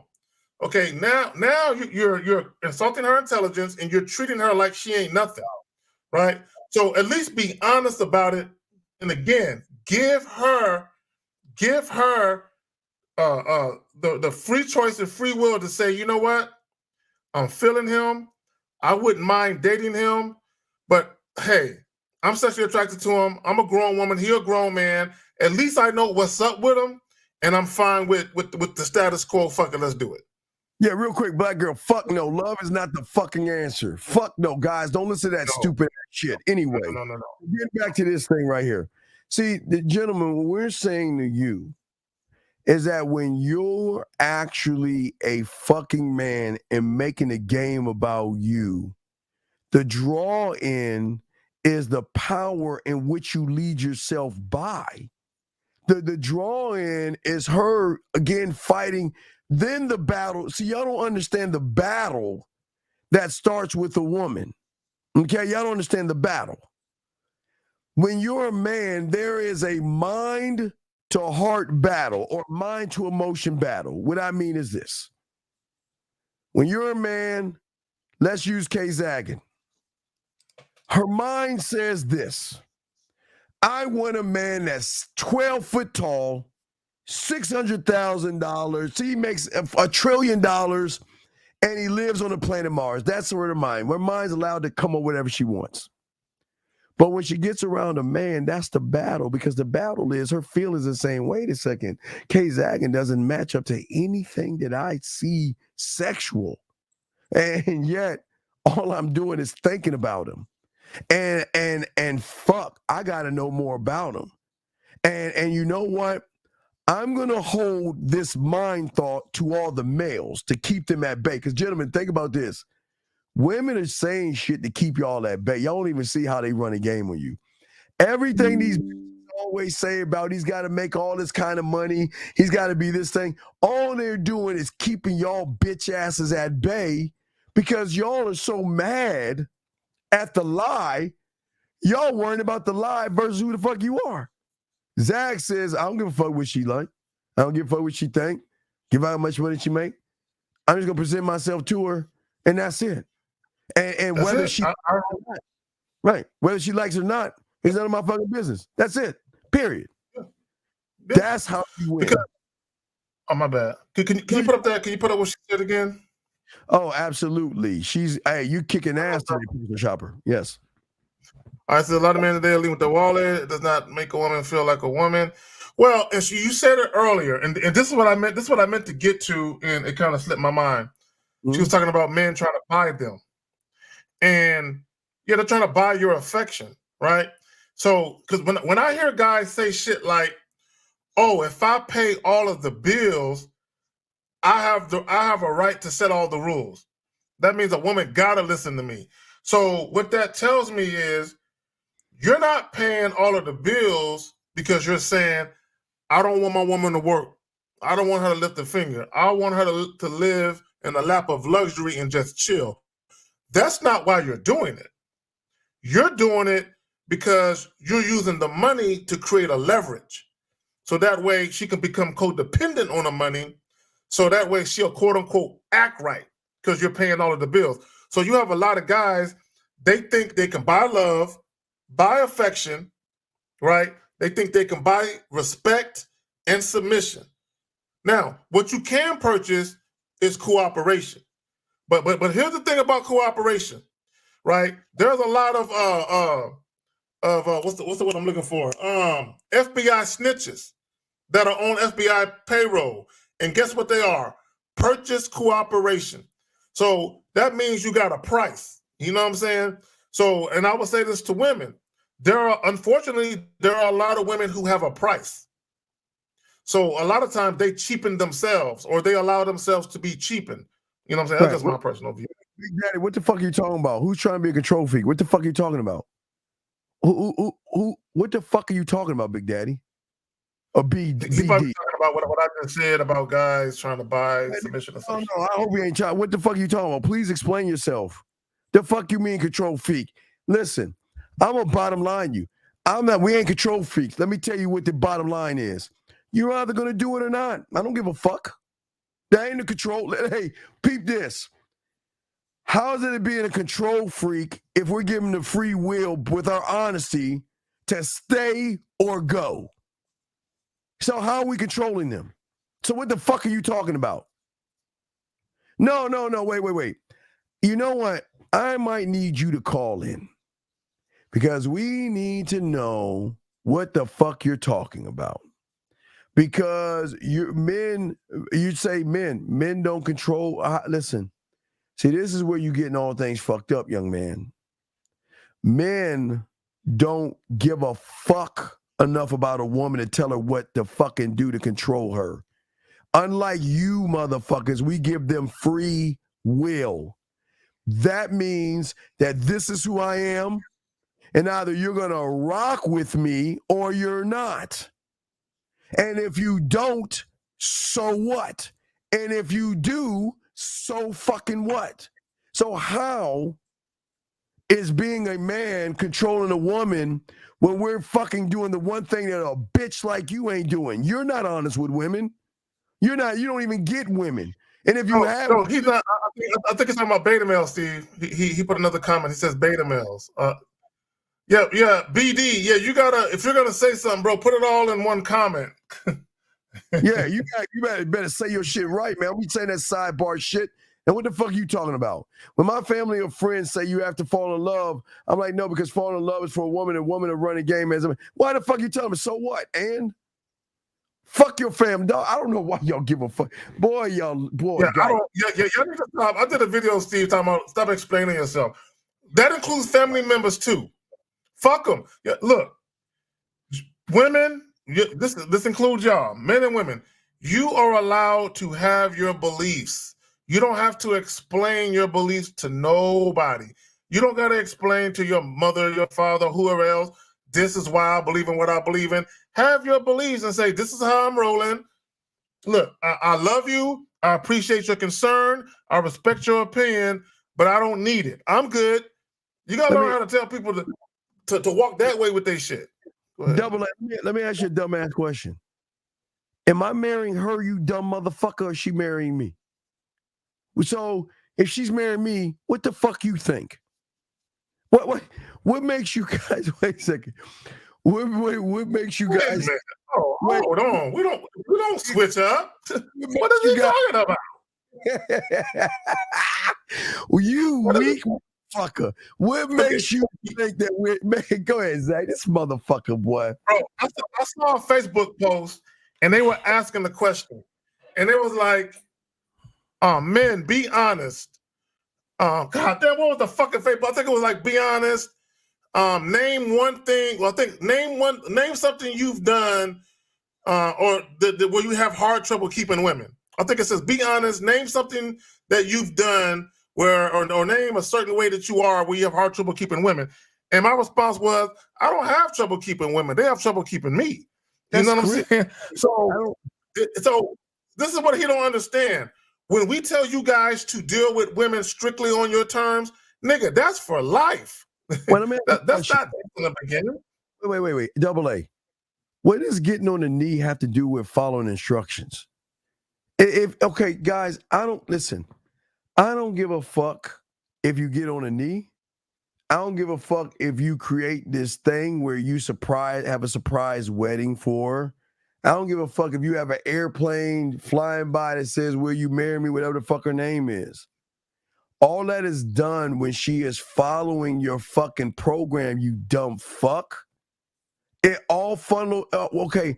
Okay, now you're insulting her intelligence and you're treating her like she ain't nothing, right? So at least be honest about it. And again, give her the free choice and free will to say, you know what? I'm feeling him. I wouldn't mind dating him, but hey, I'm sexually attracted to him. I'm a grown woman. He a grown man. At least I know what's up with him, and I'm fine with the status quo. Fuck it, let's do it. Yeah, real quick, black girl. Fuck no. Love is not the fucking answer. Fuck no, guys. Don't listen to that stupid shit. Anyway, no. Get back to this thing right here. See, the gentleman, what we're saying to you is that when you're actually a fucking man and making a game about you, the draw in is the power in which you lead yourself by. The draw in is her, again, fighting, then the battle. See, y'all don't understand the battle that starts with a woman. Okay, y'all don't understand the battle. When you're a man, there is a mind to heart battle or mind to emotion battle. What I mean is this. When you're a man, let's use Kay Zagan. Her mind says this. I want a man that's 12 foot tall, $600,000. He makes $1 trillion, and he lives on the planet Mars. That's her mind. Her mind's allowed to come up with whatever she wants. But when she gets around a man, that's the battle, because the battle is her feelings are saying, wait a second, Kay Zagan doesn't match up to anything that I see sexual. And yet all I'm doing is thinking about him. And fuck, I gotta know more about him. And you know what? I'm gonna hold this mind thought to all the males to keep them at bay. Because gentlemen, think about this. Women are saying shit to keep y'all at bay. Y'all don't even see how they run a game on you. Everything these always say about he's got to make all this kind of money, he's got to be this thing. All they're doing is keeping y'all bitch asses at bay because y'all are so mad at the lie. Y'all worrying about the lie versus who the fuck you are. Zach says, I don't give a fuck what she like. I don't give a fuck what she think. Give her how much money she make. I'm just going to present myself to her, and that's it. And That's whether it. she right, whether she likes it or not, it's none of my fucking business. That's it. Period. Yeah. That's how you win. Oh, my bad. Can you put up that? Can you put up what she said again? Oh, absolutely. Hey, you kicking ass to the personal shopper. Yes. I said a lot of men today leave with their wallet. It does not make a woman feel like a woman. Well, and you said it earlier, and this is what I meant. This is what I meant to get to, and it kind of slipped my mind. She was talking about men trying to buy them, and yeah, they're trying to buy your affection, right? So, because when I hear guys say shit like, "Oh, if I pay all of the bills, I have a right to set all the rules," that means a woman gotta listen to me. So, what that tells me is, you're not paying all of the bills because you're saying, I don't want my woman to work. I don't want her to lift a finger. I want her to live in a lap of luxury and just chill. That's not why you're doing it. You're doing it because you're using the money to create a leverage. So that way she can become codependent on the money. So that way she'll quote unquote act right because you're paying all of the bills. So you have a lot of guys, they think they can buy love, buy affection, right? They think they can buy respect and submission. Now, what you can purchase is cooperation. But here's the thing about cooperation, right? There's a lot of what's the word I'm looking for? FBI snitches that are on FBI payroll. And guess what they are? Purchase cooperation. So that means you got a price. You know what I'm saying? So, and I would say this to women. Unfortunately, there are a lot of women who have a price. So a lot of times they cheapen themselves or they allow themselves to be cheapened. You know what I'm saying? That's just my personal view. Big Daddy, what the fuck are you talking about? Who's trying to be a control freak? What the fuck are you talking about? Who what the fuck are you talking about, Big Daddy? Or BD? He's probably talking about what I just said about guys trying to buy submission or something. No, I hope you ain't trying. What the fuck are you talking about? Please explain yourself. The fuck you mean control freak? Listen, I'm gonna bottom line you. We ain't control freaks. Let me tell you what the bottom line is. You're either gonna do it or not. I don't give a fuck. That ain't a control. Hey, peep this. How is it being a control freak if we're giving the free will with our honesty to stay or go? So how are we controlling them? So what the fuck are you talking about? No, wait. You know what? I might need you to call in because we need to know what the fuck you're talking about. Because men don't control. Listen, see, this is where you're getting all things fucked up, young man. Men don't give a fuck enough about a woman to tell her what to fucking do to control her. Unlike you motherfuckers, we give them free will. That means that this is who I am, and either you're going to rock with me or you're not. And if you don't, so what? And if you do, so fucking what? So how is being a man controlling a woman when we're fucking doing the one thing that a bitch like you ain't doing? You're not honest with women. You don't even get women. And if you have, no, he's not. I think it's talking about beta males, Steve. He put another comment. He says beta males. Yeah, BD. Yeah, you gotta, if you're gonna say something, bro, put it all in one comment. Yeah, you better say your shit right, man. We saying that sidebar shit. And what the fuck are you talking about? When my family or friends say you have to fall in love, I'm like, no, because falling in love is for a woman and woman to run a game as a man. Why the fuck you telling me? So what? And fuck your family, dog. I don't know why y'all give a fuck. Boy, y'all, boy, I don't. Y'all need to stop. I did a video, Steve, talking about stop explaining yourself. That includes family members too. Fuck them. Yeah, look, women. This includes y'all, men and women. You are allowed to have your beliefs. You don't have to explain your beliefs to nobody. You don't got to explain to your mother, your father, whoever else. This is why I believe in what I believe in. Have your beliefs and say, this is how I'm rolling. Look, I love you. I appreciate your concern. I respect your opinion, but I don't need it. I'm good. You got to learn how to tell people to walk that way with their shit. Double. Let me ask you a dumbass question. Am I marrying her, you dumb motherfucker, or is she marrying me? So if she's marrying me, what the fuck you think? What makes you guys? Wait a second. What makes you guys? Oh, hold on. We don't switch up. What is he talking about? Well, you weak motherfucker. What makes you think that we're man? Go ahead, Zach. This motherfucker, boy. Bro, I saw a Facebook post and they were asking the question, and it was like, men, be honest. God damn, what was the fucking Facebook? I think it was like, be honest. Name one thing. Well, I think name something you've done, or where you have hard trouble keeping women. I think it says, be honest. Name something that you've done or name a certain way that you are where you have hard trouble keeping women. And my response was, I don't have trouble keeping women. They have trouble keeping me. You know what I'm saying? So this is what he don't understand. When we tell you guys to deal with women strictly on your terms, nigga, that's for life. Well, That's not in the beginning. Wait. Double A. What does getting on the knee have to do with following instructions? Okay, guys, I don't give a fuck if you get on a knee. I don't give a fuck if you create this thing where you have a surprise wedding for her. I don't give a fuck if you have an airplane flying by that says, will you marry me, whatever the fuck her name is. All that is done when she is following your fucking program, you dumb fuck. It all funnel okay.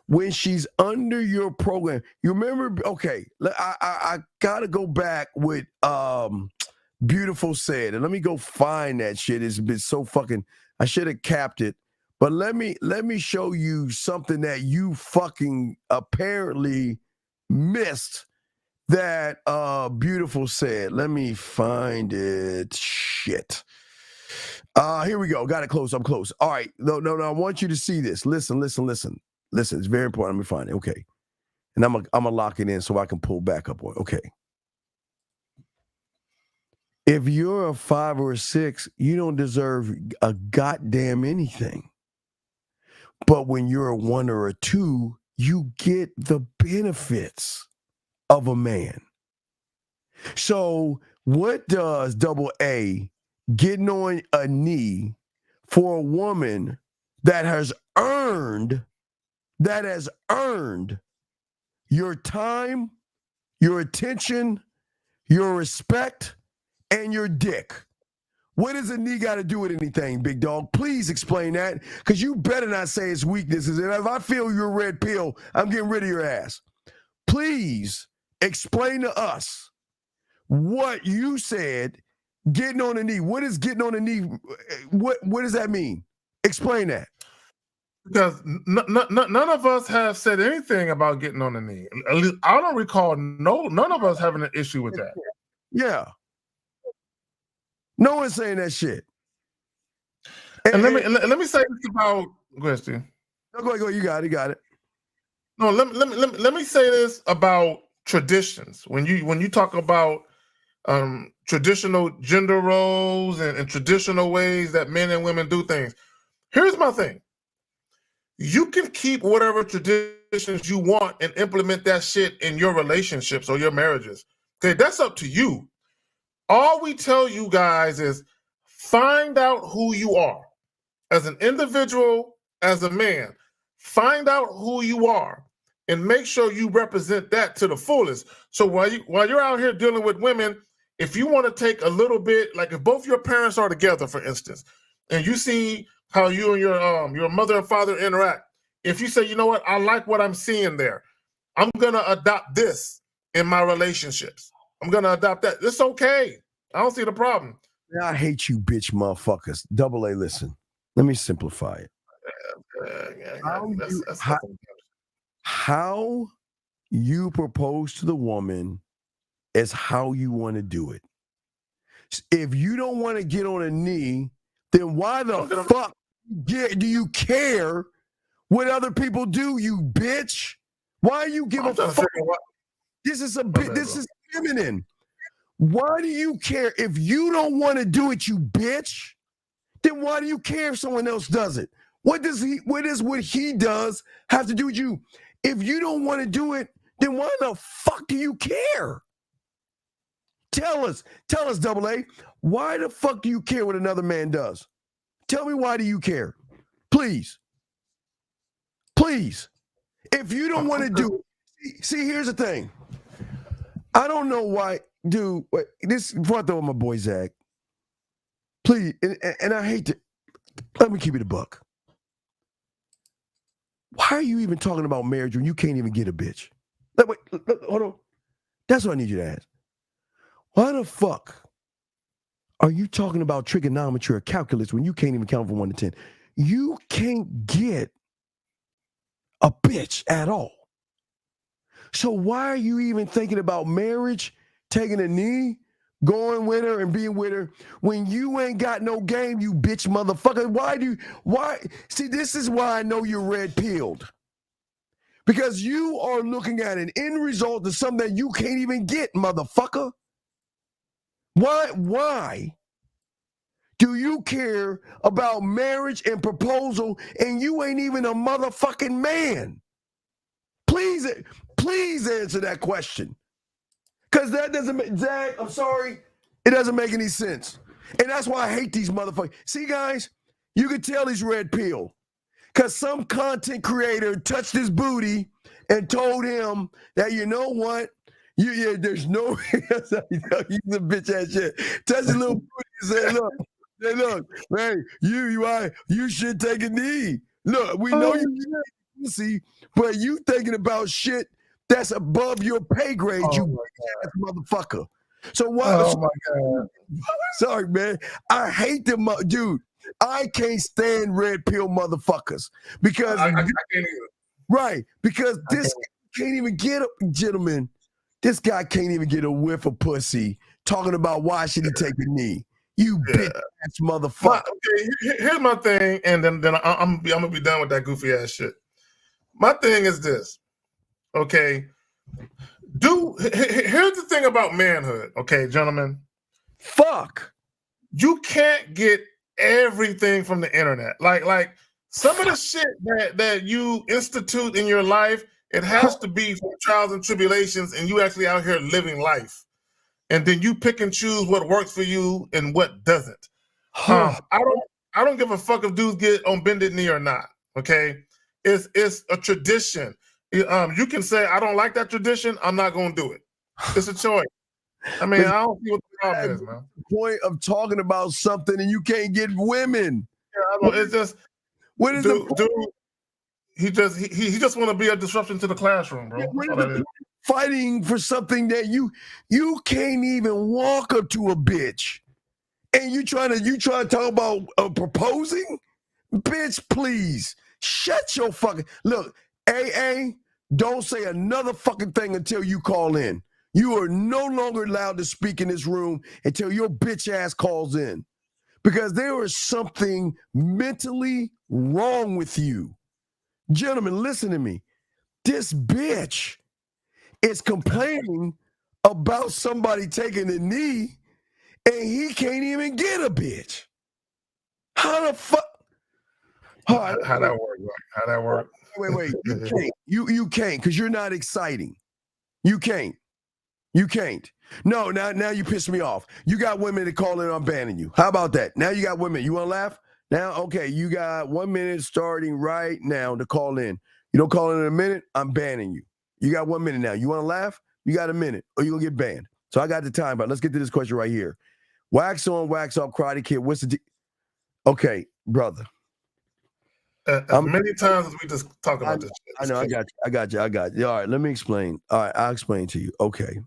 When she's under your program, you remember, okay, I gotta go back with Beautiful said, and let me go find that shit. It's been so fucking, I should have capped it. But let me show you something that you fucking apparently missed that Beautiful said. Let me find it. Shit. Here we go. Got it close. I'm close. All right. No. I want you to see this. Listen. It's very important. Let me find it. Okay. And I'm gonna lock it in so I can pull back up on it. Okay. If you're a 5 or a 6, you don't deserve a goddamn anything. But when you're a 1 or a 2, you get the benefits of a man. So what does double A getting on a knee for a woman that has earned your time, your attention, your respect, and your dick? What does a knee got to do with anything, big dog? Please explain that, because you better not say it's weaknesses. And if I feel you're a red pill, I'm getting rid of your ass. Please explain to us what you said, getting on a knee. What is getting on a knee? What does that mean? Explain that. Because none of us have said anything about getting on the knee. At least I don't recall none of us having an issue with that. Yeah. No one's saying that shit. And let me say this about go ahead, Steve. No, go ahead. You got it. No, let me say this about traditions. When you talk about traditional gender roles and traditional ways that men and women do things, here's my thing. You can keep whatever traditions you want and implement that shit in your relationships or your marriages. Okay, that's up to you. All we tell you guys is find out who you are as an individual, as a man. Find out who you are and make sure you represent that to the fullest. So while you're out here dealing with women, if you want to take a little bit, like if both your parents are together, for instance, and you see how you and your mother and father interact, if you say, you know what, I like what I'm seeing there, I'm gonna adopt this in my relationships. I'm gonna adopt that. It's okay. I don't see the problem. I hate you, bitch, motherfuckers. Double A, listen. Let me simplify it. How you propose to the woman is how you want to do it. If you don't want to get on a knee, then why the fuck do you care what other people do, you bitch? Why you give a fuck? This is a bit. This is feminine. Why do you care if you don't want to do it, you bitch? Then why do you care if someone else does it? What does what he does have to do with you? If you don't want to do it, then why the fuck do you care? Tell us, Double A, why the fuck do you care what another man does? Tell me, why do you care? Please. If you don't want to do it, see, here's the thing. I don't know why, dude. This before I throw in my boy Zach. Please, and I hate to. Let me keep it a buck. Why are you even talking about marriage when you can't even get a bitch? Wait, hold on. That's what I need you to ask. Why the fuck are you talking about trigonometry or calculus when you can't even count from 1 to 10? You can't get a bitch at all. So why are you even thinking about marriage, taking a knee, going with her and being with her when you ain't got no game, you bitch motherfucker? Why? See, this is why I know you're red-pilled. Because you are looking at an end result of something that you can't even get, motherfucker. Why do you care about marriage and proposal and you ain't even a motherfucking man? Please answer that question. Because that doesn't make, Zach, I'm sorry, it doesn't make any sense. And that's why I hate these motherfuckers. See, guys, you can tell he's red pill. Because some content creator touched his booty and told him that, you know what? There's no, he's a bitch ass shit. Touched his little booty and said, look, man, you should take a knee. Look, we know you pussy, but you thinking about shit that's above your pay grade, you ass motherfucker. So what? Oh my God. Sorry, man. I hate them, dude. I can't stand red pill motherfuckers because I can't either. Right, because this can't even get a gentleman. This guy can't even get a whiff of pussy talking about why should he take a knee. You bitch ass motherfucker. Here's my thing, and then I'm gonna be done with that goofy ass shit. My thing is this, okay? Here's the thing about manhood, okay, gentlemen. Fuck. You can't get everything from the internet. Like some of the shit that you institute in your life, it has to be from trials and tribulations, and you actually out here living life. And then you pick and choose what works for you and what doesn't. I don't give a fuck if dudes get on bended knee or not. Okay, it's a tradition. You can say I don't like that tradition. I'm not gonna do it. It's a choice. I mean, I don't see what the problem is, man. Point of talking about something and you can't get women. Yeah, it's just what is dude? He just want to be a disruption to the classroom, bro. Fighting for something that you can't even walk up to a bitch, and you trying to talk about proposing, bitch. Please shut your fucking look. AA, don't say another fucking thing until you call in. You are no longer allowed to speak in this room until your bitch ass calls in, because there is something mentally wrong with you. Gentlemen, listen to me. This bitch is complaining about somebody taking a knee and he can't even get a bitch. How the fuck? How that work? How that work? Wait. You can't. You can't because you're not exciting. You can't. No, now you piss me off. You got women that call in, I'm banning you. How about that? Now you got women. You want to laugh? Now, okay, you got 1 minute starting right now to call in. You don't call in a minute, I'm banning you. You got 1 minute now. You want to laugh? You got a minute, or you're going to get banned. So I got the time, but let's get to this question right here. Wax on, wax off, Karate Kid. What's the okay, brother. As many times as we just talk about this shit. I know, I got you. All right, let me explain. All right, I'll explain to you. Okay.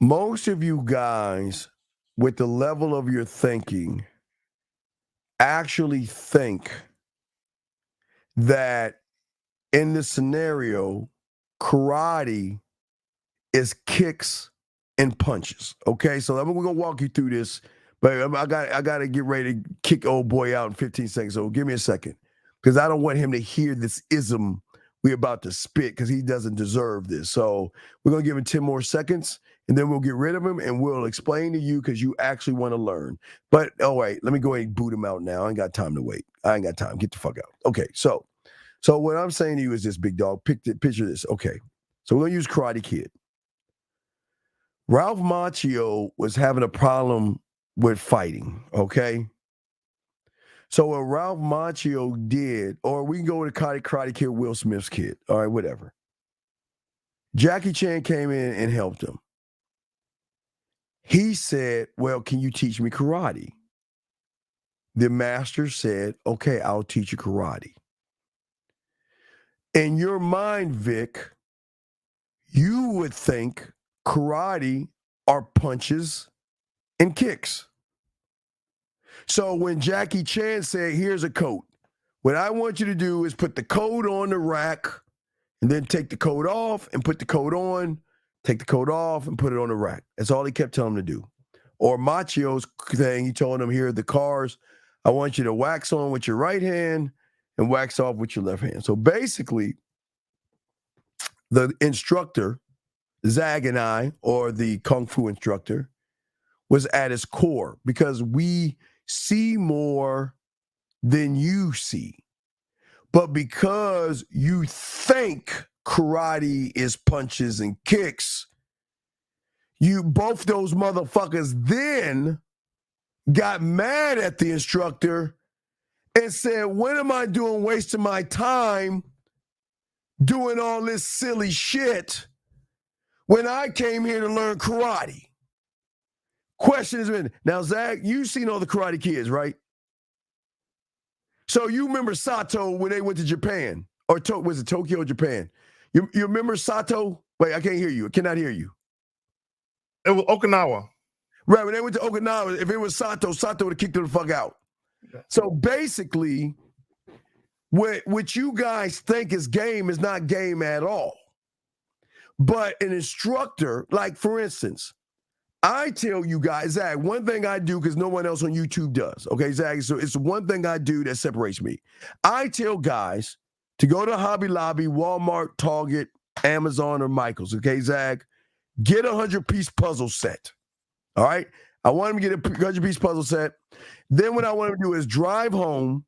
Most of you guys, with the level of your thinking, actually think that in this scenario, karate is kicks and punches. Okay, so we're gonna walk you through this, but I got to get ready to kick old boy out in 15 seconds. So give me a second, because I don't want him to hear this ism we're about to spit, because he doesn't deserve this. So we're gonna give him 10 more seconds, and then we'll get rid of him, and we'll explain to you because you actually want to learn. But oh wait, let me go ahead and boot him out now. I ain't got time to wait. I ain't got time. Get the fuck out. Okay, so what I'm saying to you is this, big dog. Picture this. Okay, so we're gonna use Karate Kid. Ralph Macchio was having a problem with fighting, okay? So what Ralph Macchio did, or we can go with Karate Kid, Will Smith's kid, all right, whatever. Jackie Chan came in and helped him. He said, well, can you teach me karate? The master said, okay, I'll teach you karate. In your mind, Vic, you would think karate are punches and kicks. So when Jackie Chan said, here's a coat, what I want you to do is put the coat on the rack and then take the coat off and put the coat on, take the coat off and put it on the rack. That's all he kept telling him to do. Or Macchio's thing, he told him, here are the cars. I want you to wax on with your right hand and wax off with your left hand. So basically, the instructor, Zag and I, or the Kung Fu instructor, was at his core, because we see more than you see. But because you think karate is punches and kicks, you both those motherfuckers then got mad at the instructor and said, what am I doing wasting my time doing all this silly shit when I came here to learn karate? Question is, now, Zach, you've seen all the Karate Kids, right? So you remember Sato when they went to Japan, or was it Tokyo or Japan? You remember Sato? Wait, I can't hear you. I cannot hear you. It was Okinawa. Right, when they went to Okinawa, if it was Sato would have kicked them the fuck out. So basically, what you guys think is game is not game at all. But an instructor, like for instance, I tell you guys, Zach, one thing I do, because no one else on YouTube does, okay, Zach? So it's one thing I do that separates me. I tell guys to go to Hobby Lobby, Walmart, Target, Amazon, or Michael's, okay, Zach? Get a 100-piece puzzle set, all right? I want him to get a 100-piece puzzle set. Then what I want him to do is drive home,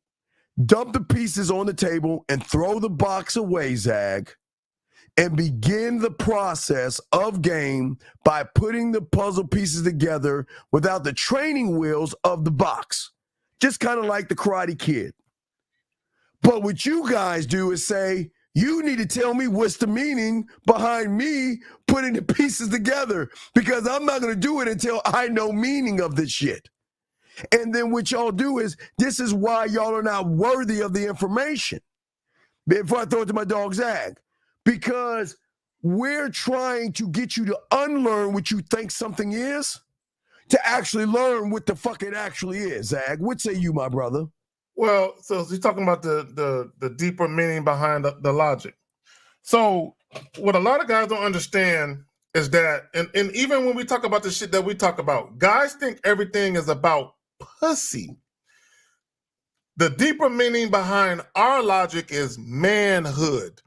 dump the pieces on the table, and throw the box away, Zag, and begin the process of game by putting the puzzle pieces together without the training wheels of the box. Just kind of like the Karate Kid. But what you guys do is say, you need to tell me what's the meaning behind me putting the pieces together, because I'm not going to do it until I know meaning of this shit. And then what y'all do is, this is why y'all are not worthy of the information. Before I throw it to my dog, Zag. Because we're trying to get you to unlearn what you think something is to actually learn what the fuck it actually is, Zag. What say you, my brother? Well, so you're talking about the deeper meaning behind the logic. So what a lot of guys don't understand is that, and even when we talk about the shit that we talk about, guys think everything is about pussy. The deeper meaning behind our logic is manhood.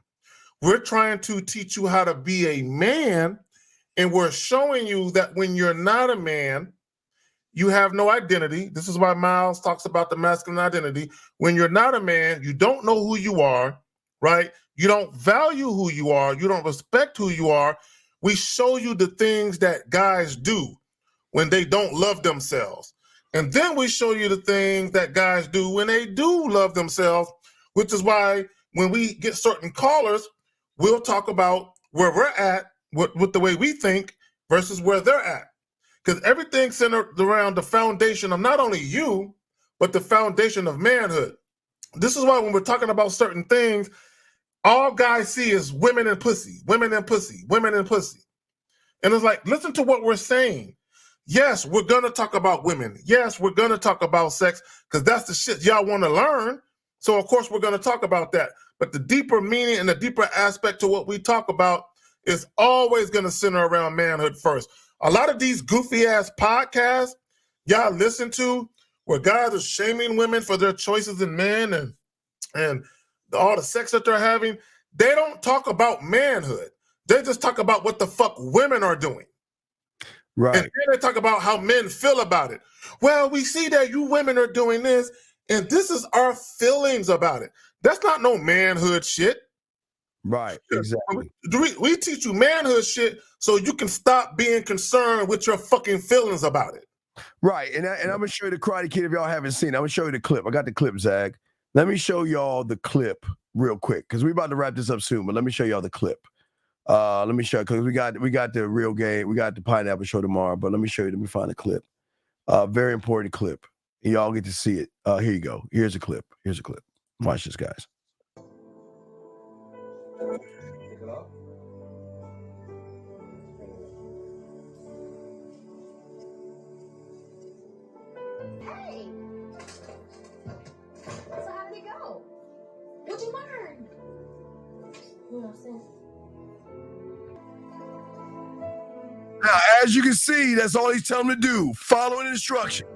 We're trying to teach you how to be a man, and we're showing you that when you're not a man, you have no identity. This is why Miles talks about the masculine identity. When you're not a man, you don't know who you are, right? You don't value who you are. You don't respect who you are. We show you the things that guys do when they don't love themselves. And then we show you the things that guys do when they do love themselves, which is why when we get certain callers, we'll talk about where we're at with the way we think versus where they're at. Because everything's centered around the foundation of not only you, but the foundation of manhood. This is why when we're talking about certain things, all guys see is women and pussy, women and pussy, women and pussy. And it's like, listen to what we're saying. Yes, we're going to talk about women. Yes, we're going to talk about sex because that's the shit y'all want to learn. So, of course, we're going to talk about that. But the deeper meaning and the deeper aspect to what we talk about is always going to center around manhood first. A lot of these goofy-ass podcasts y'all listen to where guys are shaming women for their choices in men and all the sex that they're having, they don't talk about manhood. They just talk about what the fuck women are doing. Right. And then they talk about how men feel about it. Well, we see that you women are doing this, and this is our feelings about it. That's not no manhood shit. Right, exactly. We teach you manhood shit so you can stop being concerned with your fucking feelings about it. Right, and I'm going to show you the Karate Kid if y'all haven't seen it. I'm going to show you the clip. I got the clip, Zag. Let me show y'all the clip real quick because we're about to wrap this up soon, but let me show y'all the clip. Let me show you because we got the real game. We got the pineapple show tomorrow, but let me show you. Let me find a clip. Very important clip. Y'all get to see it. Here you go. Here's a clip. Here's a clip. Watch this, guys. Hey! So how did it go? What'd you learn? You know, sis. Now, as you can see, that's all he's telling them to do. Follow an instruction.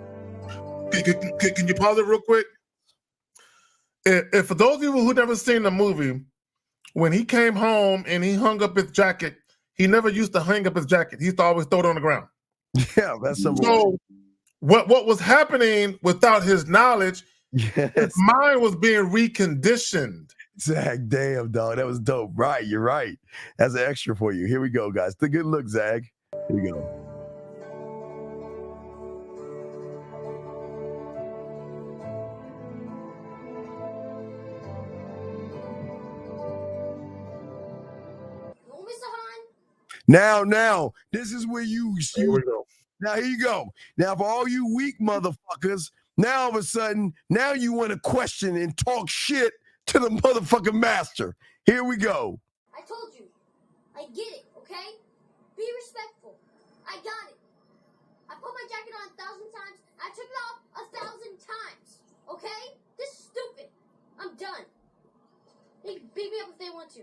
Can you pause it real quick? If for those of you who never seen the movie, when he came home and he hung up his jacket, he never used to hang up his jacket. He used to always throw it on the ground. Yeah, that's some. So what was happening without his knowledge, his mind was being reconditioned. Zag, damn, dog. That was dope. Right, you're right. That's an extra for you. Here we go, guys. The good look, Zag. Here we go. Now, this is where you now here you go. Now, for all you weak motherfuckers, now all of a sudden, now you want to question and talk shit to the motherfucking master. Here we go. I told you. I get it, okay? Be respectful. I got it. I put my jacket on 1,000 times. I took it off 1,000 times. Okay? This is stupid. I'm done. They can beat me up if they want to.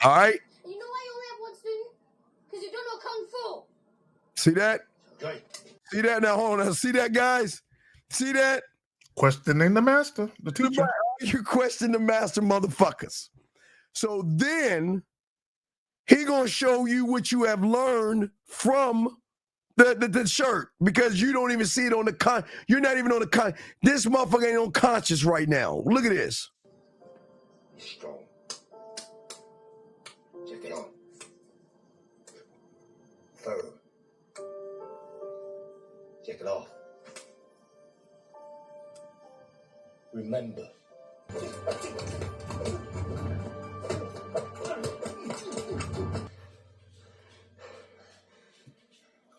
All right. And you know why you only have one student? Because you don't know Kung Fu. See that? Okay. See that? Now, hold on. See that, guys? See that? Questioning the master, the teacher. You question the master, motherfuckers. So then he gonna show you what you have learned from the shirt because you don't even see it on the you're not even on the this motherfucker ain't on conscious right now. Look at this. You're strong. Check it out. Firm. Check it off. Remember.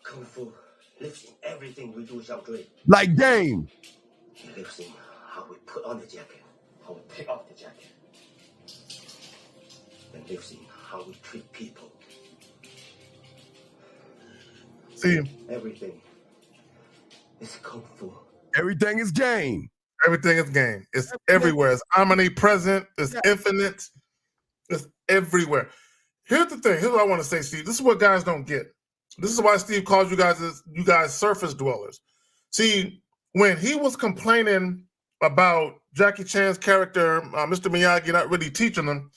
Kung Fu lives in everything we do, Xiao. Like game. He lives in how we put on the jacket, how we take off the jacket. And lives in how we treat people. See, everything is Kung Fu. Everything is game. Everything is game. It's everywhere. It's omnipresent. It's infinite. It's everywhere. Here's the thing. Here's what I want to say, Steve. This is what guys don't get. This is why Steve calls you guys surface dwellers. See, when he was complaining about Jackie Chan's character, Mr. Miyagi, not really teaching him,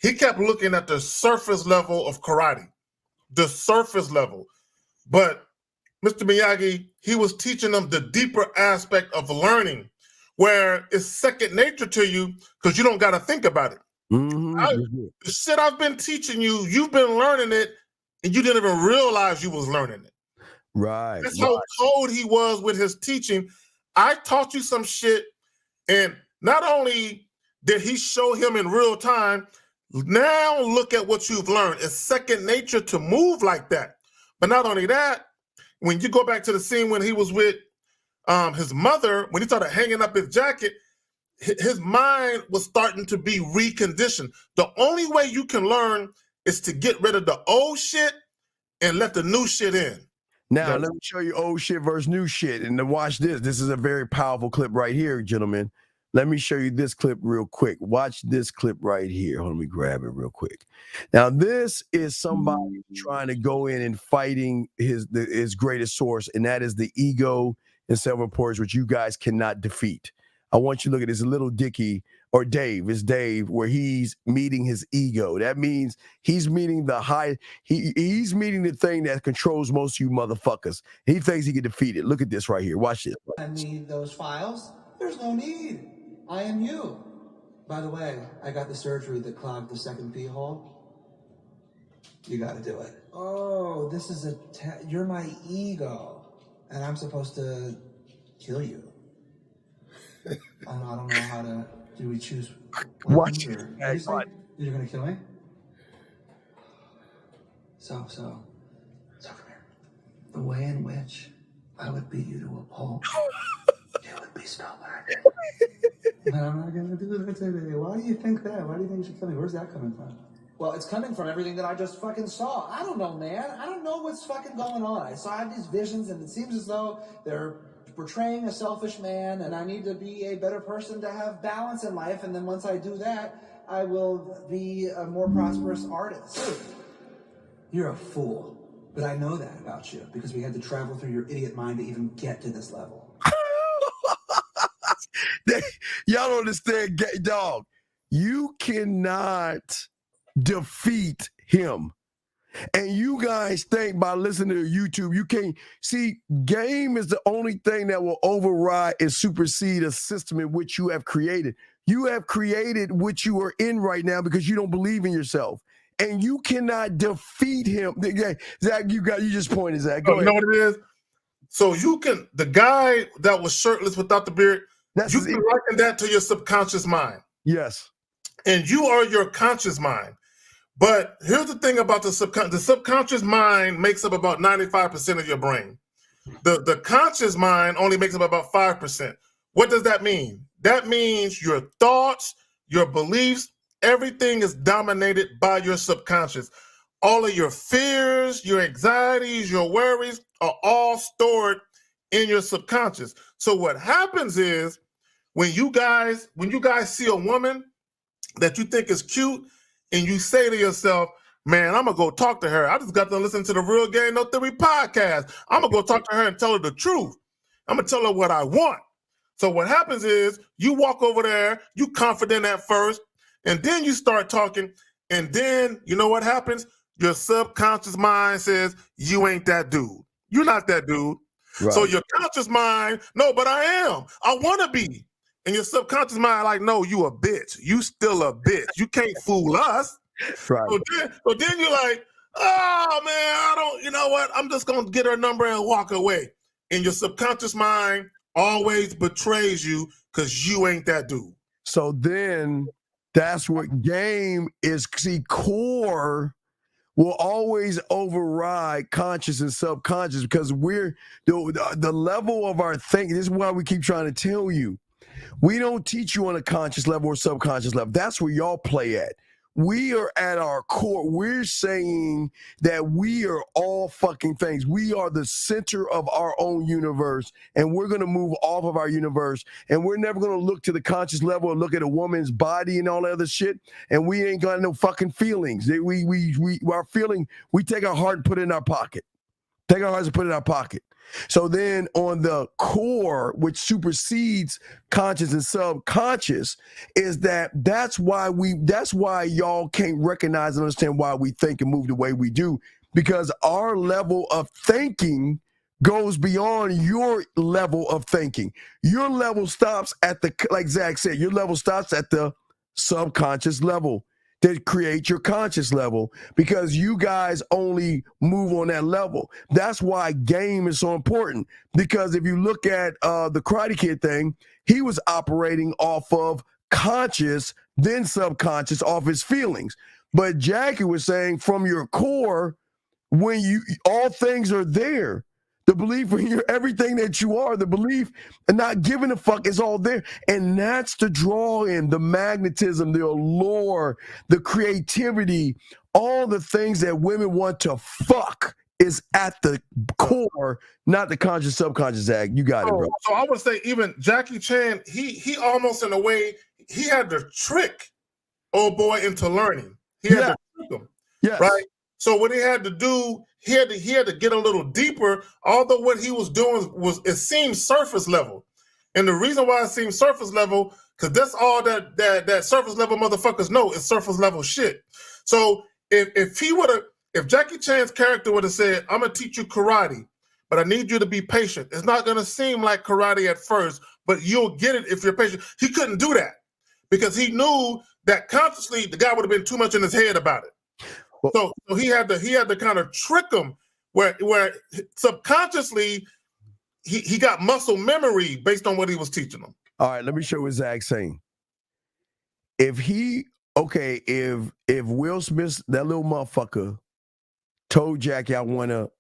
he kept looking at the surface level of karate, the surface level. But Mr. Miyagi, he was teaching them the deeper aspect of learning, where it's second nature to you because you don't got to think about it. The shit I've been teaching you, you've been learning it, and you didn't even realize you was learning it. Right. That's how cold he was with his teaching. I taught you some shit, and not only did he show him in real time, now look at what you've learned. It's second nature to move like that. But not only that, when you go back to the scene when he was with his mother, when he started hanging up his jacket, his mind was starting to be reconditioned. The only way you can learn is to get rid of the old shit and let the new shit in. Now, let me show you old shit versus new shit. And to watch this. This is a very powerful clip right here, gentlemen. Let me show you this clip real quick. Watch this clip right here. Hold on, let me grab it real quick. Now, this is somebody trying to go in and fighting his greatest source, and that is the ego and self-importance, which you guys cannot defeat. I want you to look at this little Dickie, or Dave, it's Dave, where he's meeting his ego. That means he's meeting the high, he's meeting the thing that controls most of you motherfuckers. He thinks he can defeat it. Look at this right here. Watch this. I need those files. There's no need. I am you. By the way, I got the surgery that clogged the second pee hole. You got to do it. Oh, this is you're my ego, and I'm supposed to kill you. I don't know how to. Do we choose? Watch it. You're gonna kill me. So come here. The way in which I would beat you to a pulp, it would be spellback. But I'm not gonna do that today. Why do you think that? Why do you think you should kill me? Where's that coming from? Well, it's coming from everything that I just fucking saw. I don't know, man. I don't know what's fucking going on. I have these visions, and it seems as though they're portraying a selfish man, and I need to be a better person to have balance in life. And then once I do that, I will be a more prosperous artist. You're a fool. But I know that about you because we had to travel through your idiot mind to even get to this level. Y'all don't understand, dog. You cannot defeat him. And you guys think by listening to YouTube, you can't see game is the only thing that will override and supersede a system in which you have created. You have created what you are in right now because you don't believe in yourself. And you cannot defeat him. Zach, you just pointed, Zach. Go ahead. You know what it is? So the guy that was shirtless without the beard, you can liken that to your subconscious mind. Yes. And you are your conscious mind. But here's the thing about the subconscious mind makes up about 95% of your brain. The conscious mind only makes up about 5%. What does that mean? That means your thoughts, your beliefs, everything is dominated by your subconscious. All of your fears, your anxieties, your worries are all stored in your subconscious. So what happens is when you guys see a woman that you think is cute, and you say to yourself, man, I'm going to go talk to her. I just got to listen to the Real Game No Theory podcast. I'm going to go talk to her and tell her the truth. I'm going to tell her what I want. So what happens is you walk over there, you confident at first, and then you start talking, and then you know what happens? Your subconscious mind says, you ain't that dude. You're not that dude. Right. So your conscious mind, no, but I am. I want to be. And your subconscious mind, like, no, you a bitch. You still a bitch. You can't fool us. Right. So then you're like, oh, man, you know what? I'm just going to get her number and walk away. And your subconscious mind always betrays you because you ain't that dude. So then that's what game is. See, core will always override conscious and subconscious because we're the level of our thinking. This is why we keep trying to tell you. We don't teach you on a conscious level or subconscious level. That's where y'all play at. We are at our core. We're saying that we are all fucking things. We are the center of our own universe, and we're going to move off of our universe, and we're never going to look to the conscious level and look at a woman's body and all that other shit, and we ain't got no fucking feelings. Our feeling, we take our heart and put it in our pocket. Take our hearts and put it in our pocket. So then on the core, which supersedes conscious and subconscious, is that's why y'all can't recognize and understand why we think and move the way we do, because our level of thinking goes beyond your level of thinking. Your level stops at like Zach said, your level stops at the subconscious level. that create your conscious level, because you guys only move on that level. That's why game is so important, because if you look at the Karate Kid thing, he was operating off of conscious, then subconscious, off his feelings. But Jackie was saying from your core, when you all things are there. The belief in your everything that you are, the belief and not giving a fuck is all there. And that's the draw in, the magnetism, the allure, the creativity, all the things that women want to fuck is at the core, not the conscious, subconscious act. You got it, bro. So I would say even Jackie Chan, he almost in a way, he had to trick old boy into learning. He had to trick him. Yes. Right? So what he had to do, he had to get a little deeper, although what he was doing it seemed surface level. And the reason why it seemed surface level, because that's all that surface level motherfuckers know is surface level shit. So if Jackie Chan's character would have said, I'm gonna teach you karate, but I need you to be patient. It's not gonna seem like karate at first, but you'll get it if you're patient. He couldn't do that because he knew that consciously the guy would have been too much in his head about it. So he had to kind of trick him where subconsciously he got muscle memory based on what he was teaching him. All right, let me show you what Zach's saying. If Will Smith, that little motherfucker, told Jackie, I want to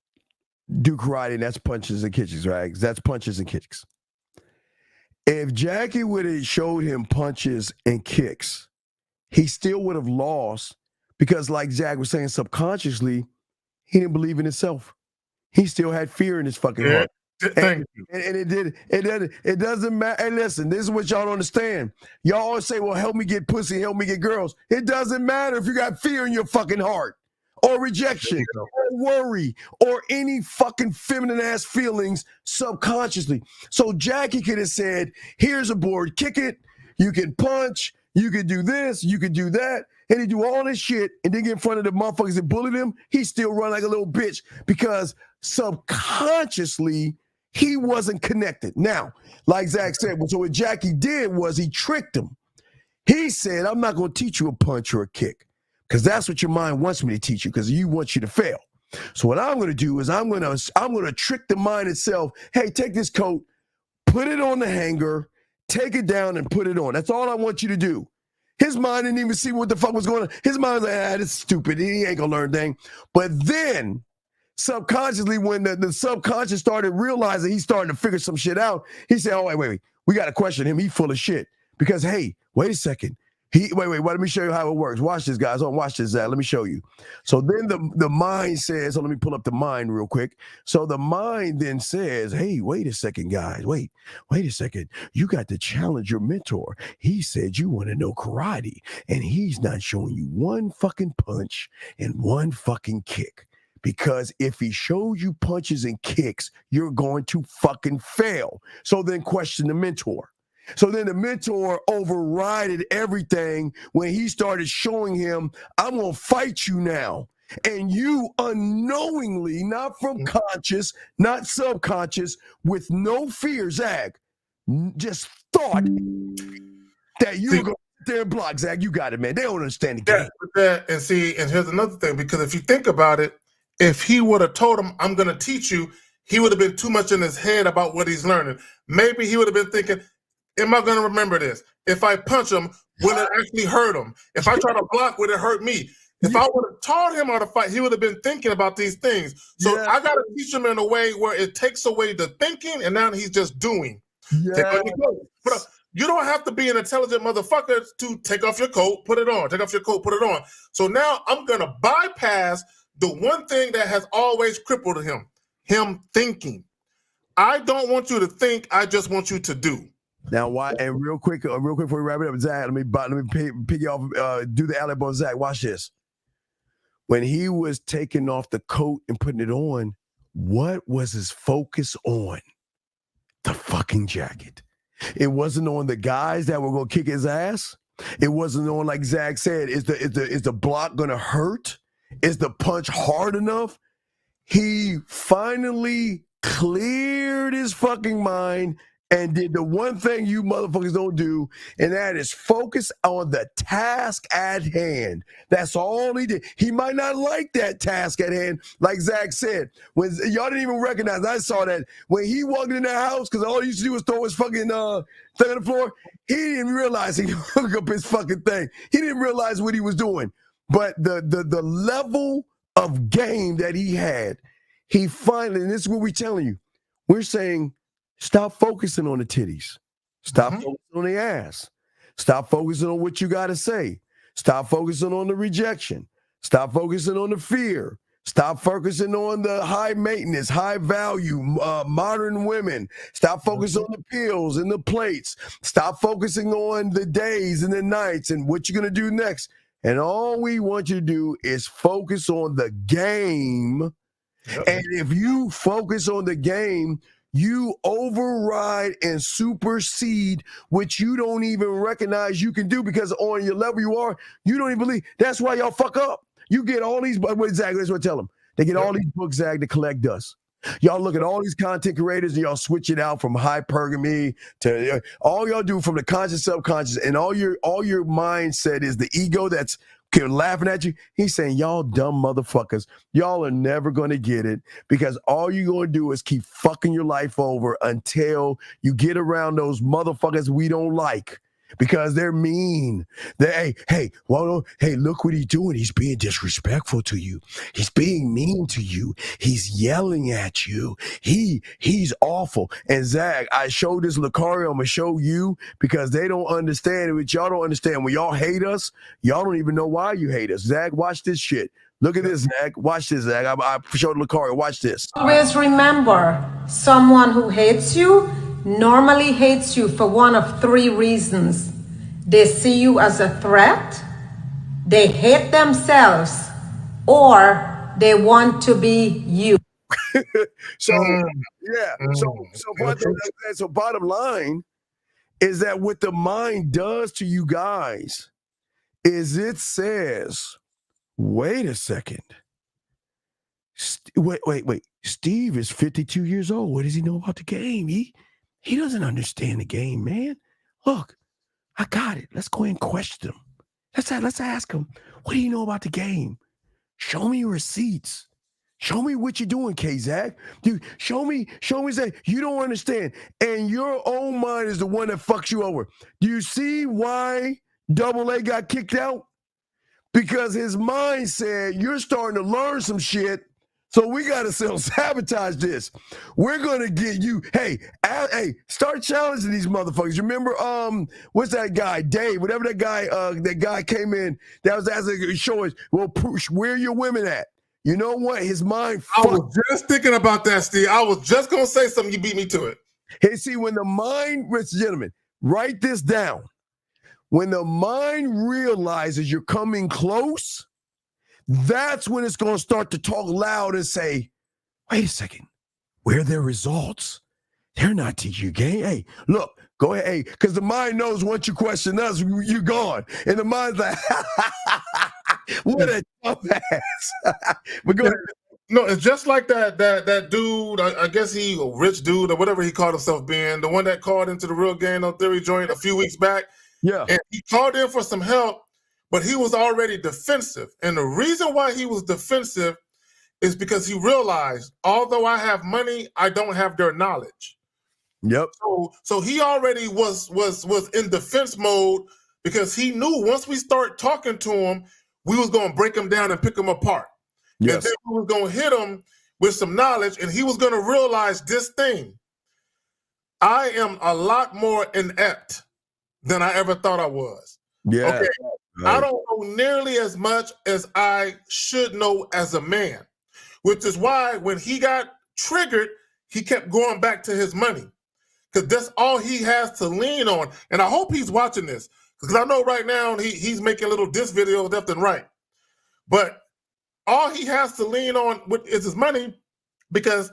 do karate, and that's punches and kicks, right? That's punches and kicks. If Jackie would have showed him punches and kicks, he still would have lost, because like Zach was saying, subconsciously, he didn't believe in himself. He still had fear in his fucking heart. Thank you. And it doesn't matter. And listen, this is what y'all don't understand. Y'all always say, well, help me get pussy, help me get girls. It doesn't matter if you got fear in your fucking heart, or rejection, or worry, or any fucking feminine ass feelings subconsciously. So Jackie could have said, here's a board, kick it, you can punch, you can do this, you can do that, and he do all this shit, and then get in front of the motherfuckers that bullied him, he still run like a little bitch, because subconsciously, he wasn't connected. Now, like Zach said, so what Jackie did was he tricked him. He said, I'm not going to teach you a punch or a kick, because that's what your mind wants me to teach you, because you want you to fail. So what I'm going to do is I'm going to trick the mind itself. Hey, take this coat, put it on the hanger, take it down and put it on. That's all I want you to do. His mind didn't even see what the fuck was going on. His mind was like, this is stupid. He ain't going to learn a thing. But then subconsciously, when the subconscious started realizing he's starting to figure some shit out, he said, oh, wait. We got to question him. He's full of shit. Because, hey, wait a second. Let me show you how it works. Watch this, guys. Watch this, Zach. Let me show you. So then the mind says, so let me pull up the mind real quick. So the mind then says, hey, wait a second, guys. Wait a second. You got to challenge your mentor. He said you want to know karate, and he's not showing you one fucking punch and one fucking kick. Because if he shows you punches and kicks, you're going to fucking fail. So then question the mentor. So then the mentor overrided everything when he started showing him, I'm going to fight you now. And you unknowingly, not from conscious, not subconscious, with no fear, Zach, just thought that you were going to sit there and block. Zach, you got it, man. They don't understand the game. And here's another thing, because if you think about it, if he would have told him, I'm going to teach you, he would have been too much in his head about what he's learning. Maybe he would have been thinking, am I going to remember this? If I punch him, will it actually hurt him? If I try to block, will it hurt me? If I would have taught him how to fight, he would have been thinking about these things. So I got to teach him in a way where it takes away the thinking, and now he's just doing. Take off your coat. You don't have to be an intelligent motherfucker to take off your coat, put it on. Take off your coat, put it on. So now I'm going to bypass the one thing that has always crippled him thinking. I don't want you to think, I just want you to do. Now, why? And real quick before we wrap it up, Zach, let me pick you off, do the alley on Zach. Watch this. When he was taking off the coat and putting it on, what was his focus on? The fucking jacket. It wasn't on the guys that were gonna kick his ass. It wasn't on, like Zach said, is the block gonna hurt? Is the punch hard enough? He finally cleared his fucking mind and did the one thing you motherfuckers don't do, and that is focus on the task at hand. That's all he did. He might not like that task at hand, like Zach said. When y'all didn't even recognize, I saw that when he walked in the house, because all he used to do was throw his fucking thing on the floor. He didn't realize he hooked up his fucking thing. He didn't realize what he was doing. But the level of game that he had, he finally, and this is what we're telling you, we're saying, stop focusing on the titties. Stop focusing on the ass. Stop focusing on what you got to say. Stop focusing on the rejection. Stop focusing on the fear. Stop focusing on the high maintenance, high value, modern women. Stop focusing on the pills and the plates. Stop focusing on the days and the nights and what you're going to do next. And all we want you to do is focus on the game. Yep. And if you focus on the game, you override and supersede what you don't even recognize you can do, because on your level you are, you don't even believe. That's why y'all fuck up. You get all these, Zach, that's what I tell them. They get all these books, Zach, to collect dust. Y'all look at all these content creators and y'all switch it out from hypergamy to all y'all do from the conscious, subconscious, and all your mindset is the ego that's laughing at you. He's saying, y'all dumb motherfuckers, y'all are never going to get it, because all you're going to do is keep fucking your life over until you get around those motherfuckers we don't like. Because they're mean. Hey, look what he's doing. He's being disrespectful to you. He's being mean to you. He's yelling at you. He's awful. And Zach, I showed this Lucario. I'm gonna show you, because they don't understand it. But y'all don't understand. When y'all hate us, y'all don't even know why you hate us. Zach, watch this shit. Look at this, Zach. Watch this, Zach. I showed Lucario. Watch this. Always remember, someone who hates you normally hates you for one of three reasons. They see you as a threat, they hate themselves, or they want to be you. So bottom line is that what the mind does to you guys is it says, wait a second. Wait. Steve is 52 years old. What does he know about the game? He doesn't understand the game, man. Look, I got it. Let's go ahead and question him. Let's ask him, what do you know about the game? Show me receipts. Show me what you're doing, K-Zach. Dude, show me that you don't understand. And your own mind is the one that fucks you over. Do you see why Double A got kicked out? Because his mind said, you're starting to learn some shit, so we got to self-sabotage this. We're going to get you, hey, start challenging these motherfuckers. Remember, what's that guy, Dave, whatever that guy came in, that was asking, show us, well, where your women at? You know what? His mind. I was just thinking about that, Steve. I was just going to say something. You beat me to it. Hey, see, when the mind, gentlemen, write this down. When the mind realizes you're coming close, that's when it's going to start to talk loud and say, wait a second, where are their results? They're not teaching you game. Hey, look, go ahead. Hey, because the mind knows once you question us, you're gone. And the mind's like, what a dumbass. But go ahead. No, it's just like that dude. I guess he a rich dude or whatever he called himself being, the one that called into the Real Game No Theory joint a few weeks back. Yeah. And he called in for some help, but he was already defensive. And the reason why he was defensive is because he realized, although I have money, I don't have their knowledge. Yep. So he already was in defense mode, because he knew once we start talking to him, we was going to break him down and pick him apart. Yes. And then we was going to hit him with some knowledge, and he was going to realize this thing. I am a lot more inept than I ever thought I was. Yeah. Okay. Right. I don't know nearly as much as I should know as a man, which is why when he got triggered, he kept going back to his money, because that's all he has to lean on. And I hope he's watching this, because I know right now he's making little diss videos left and right. But all he has to lean on is his money, because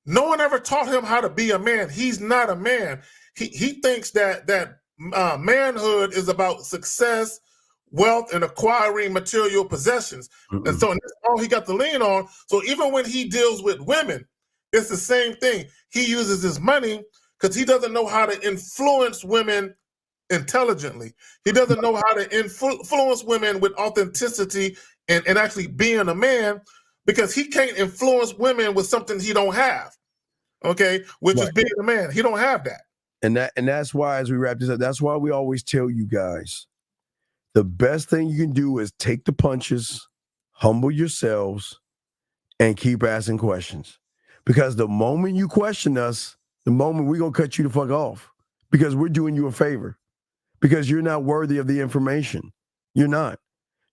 no one ever taught him how to be a man. He's not a man. He thinks that manhood is about success, wealth, and acquiring material possessions. And so that's all he got to lean on. So even when he deals with women, it's the same thing. He uses his money because he doesn't know how to influence women intelligently. He doesn't know how to influence women with authenticity and actually being a man, because he can't influence women with something he don't have. Okay, which is being a man. He don't have that. And that's why, as we wrap this up, that's why we always tell you guys, the best thing you can do is take the punches, humble yourselves, and keep asking questions. Because the moment you question us, the moment we're going to cut you the fuck off, because we're doing you a favor, because you're not worthy of the information. You're not.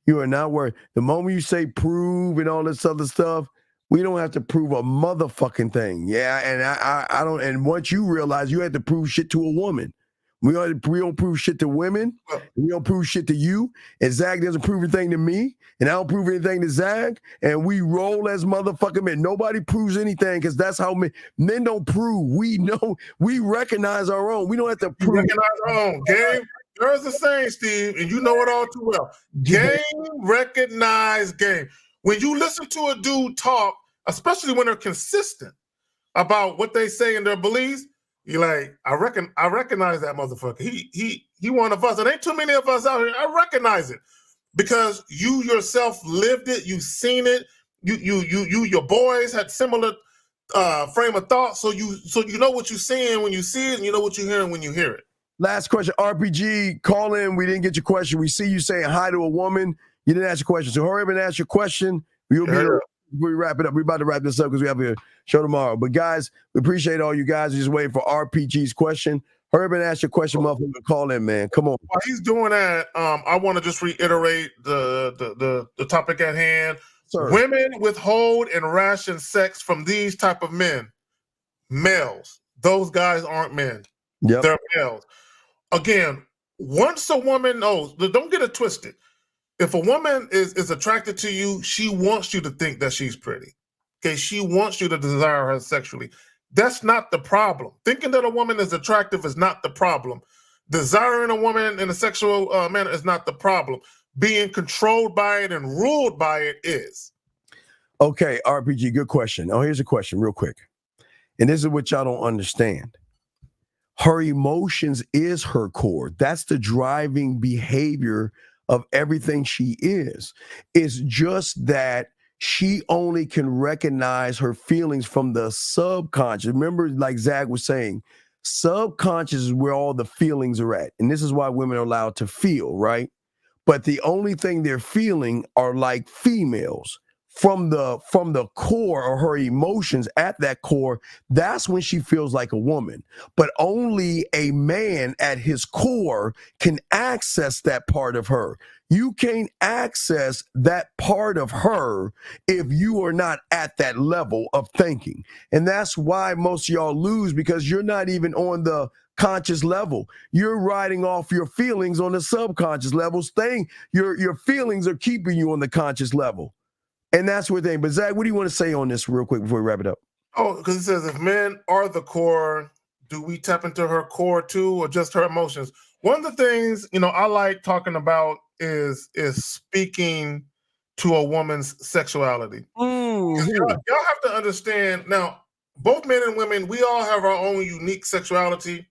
You are not worthy. The moment you say prove and all this other stuff, we don't have to prove a motherfucking thing. Yeah, and I don't. And once you realize you had to prove shit to a woman, we don't prove shit to women. We don't prove shit to you. And Zach doesn't prove anything to me, and I don't prove anything to Zach. And we roll as motherfucking men. Nobody proves anything, because that's how men don't prove. We know. We recognize our own. We don't have to prove. Recognize our own. Game. There's the saying, Steve, and you know it all too well. Game, recognize game. When you listen to a dude talk, especially when they're consistent about what they say and their beliefs, you're like, I recognize that motherfucker. He one of us. It ain't too many of us out here. I recognize it because you yourself lived it. You've seen it. Your boys had similar frame of thought. So you know what you're seeing when you see it, and you know what you're hearing when you hear it. Last question, RPG, call in. We didn't get your question. We see you saying hi to a woman. You didn't ask your question. So hurry up and ask your question. We'll be we wrap it up. We're about to wrap this up because we have a show tomorrow. But guys, we appreciate all you guys. We're just waiting for RPG's question. Hurry up and ask your question, motherfucker. Call in, man. Come on. While he's doing that, I want to just reiterate the topic at hand. Sir. Women withhold and ration sex from these type of men. Males. Those guys aren't men. Yep. They're males. Again, once a woman knows, don't get it twisted. If a woman is attracted to you, she wants you to think that she's pretty. Okay, she wants you to desire her sexually. That's not the problem. Thinking that a woman is attractive is not the problem. Desiring a woman in a sexual manner is not the problem. Being controlled by it and ruled by it is. Okay, RPG, good question. Oh, here's a question real quick. And this is what y'all don't understand. Her emotions is her core. That's the driving behavior of everything she is. It's just that she only can recognize her feelings from the subconscious. Remember, like Zach was saying, subconscious is where all the feelings are at. And this is why women are allowed to feel, right? But the only thing they're feeling are like females. From the core of her emotions at that core, that's when she feels like a woman. But only a man at his core can access that part of her. You can't access that part of her if you are not at that level of thinking. And that's why most of y'all lose, because you're not even on the conscious level. You're riding off your feelings on the subconscious level. Your feelings are keeping you on the conscious level. And that's what they. But Zach, what do you want to say on this real quick before we wrap it up? Oh, because it says if men are the core, do we tap into her core too, or just her emotions? One of the things I like talking about is speaking to a woman's sexuality. Mm-hmm. Y'all have to understand now. Both men and women, we all have our own unique sexuality.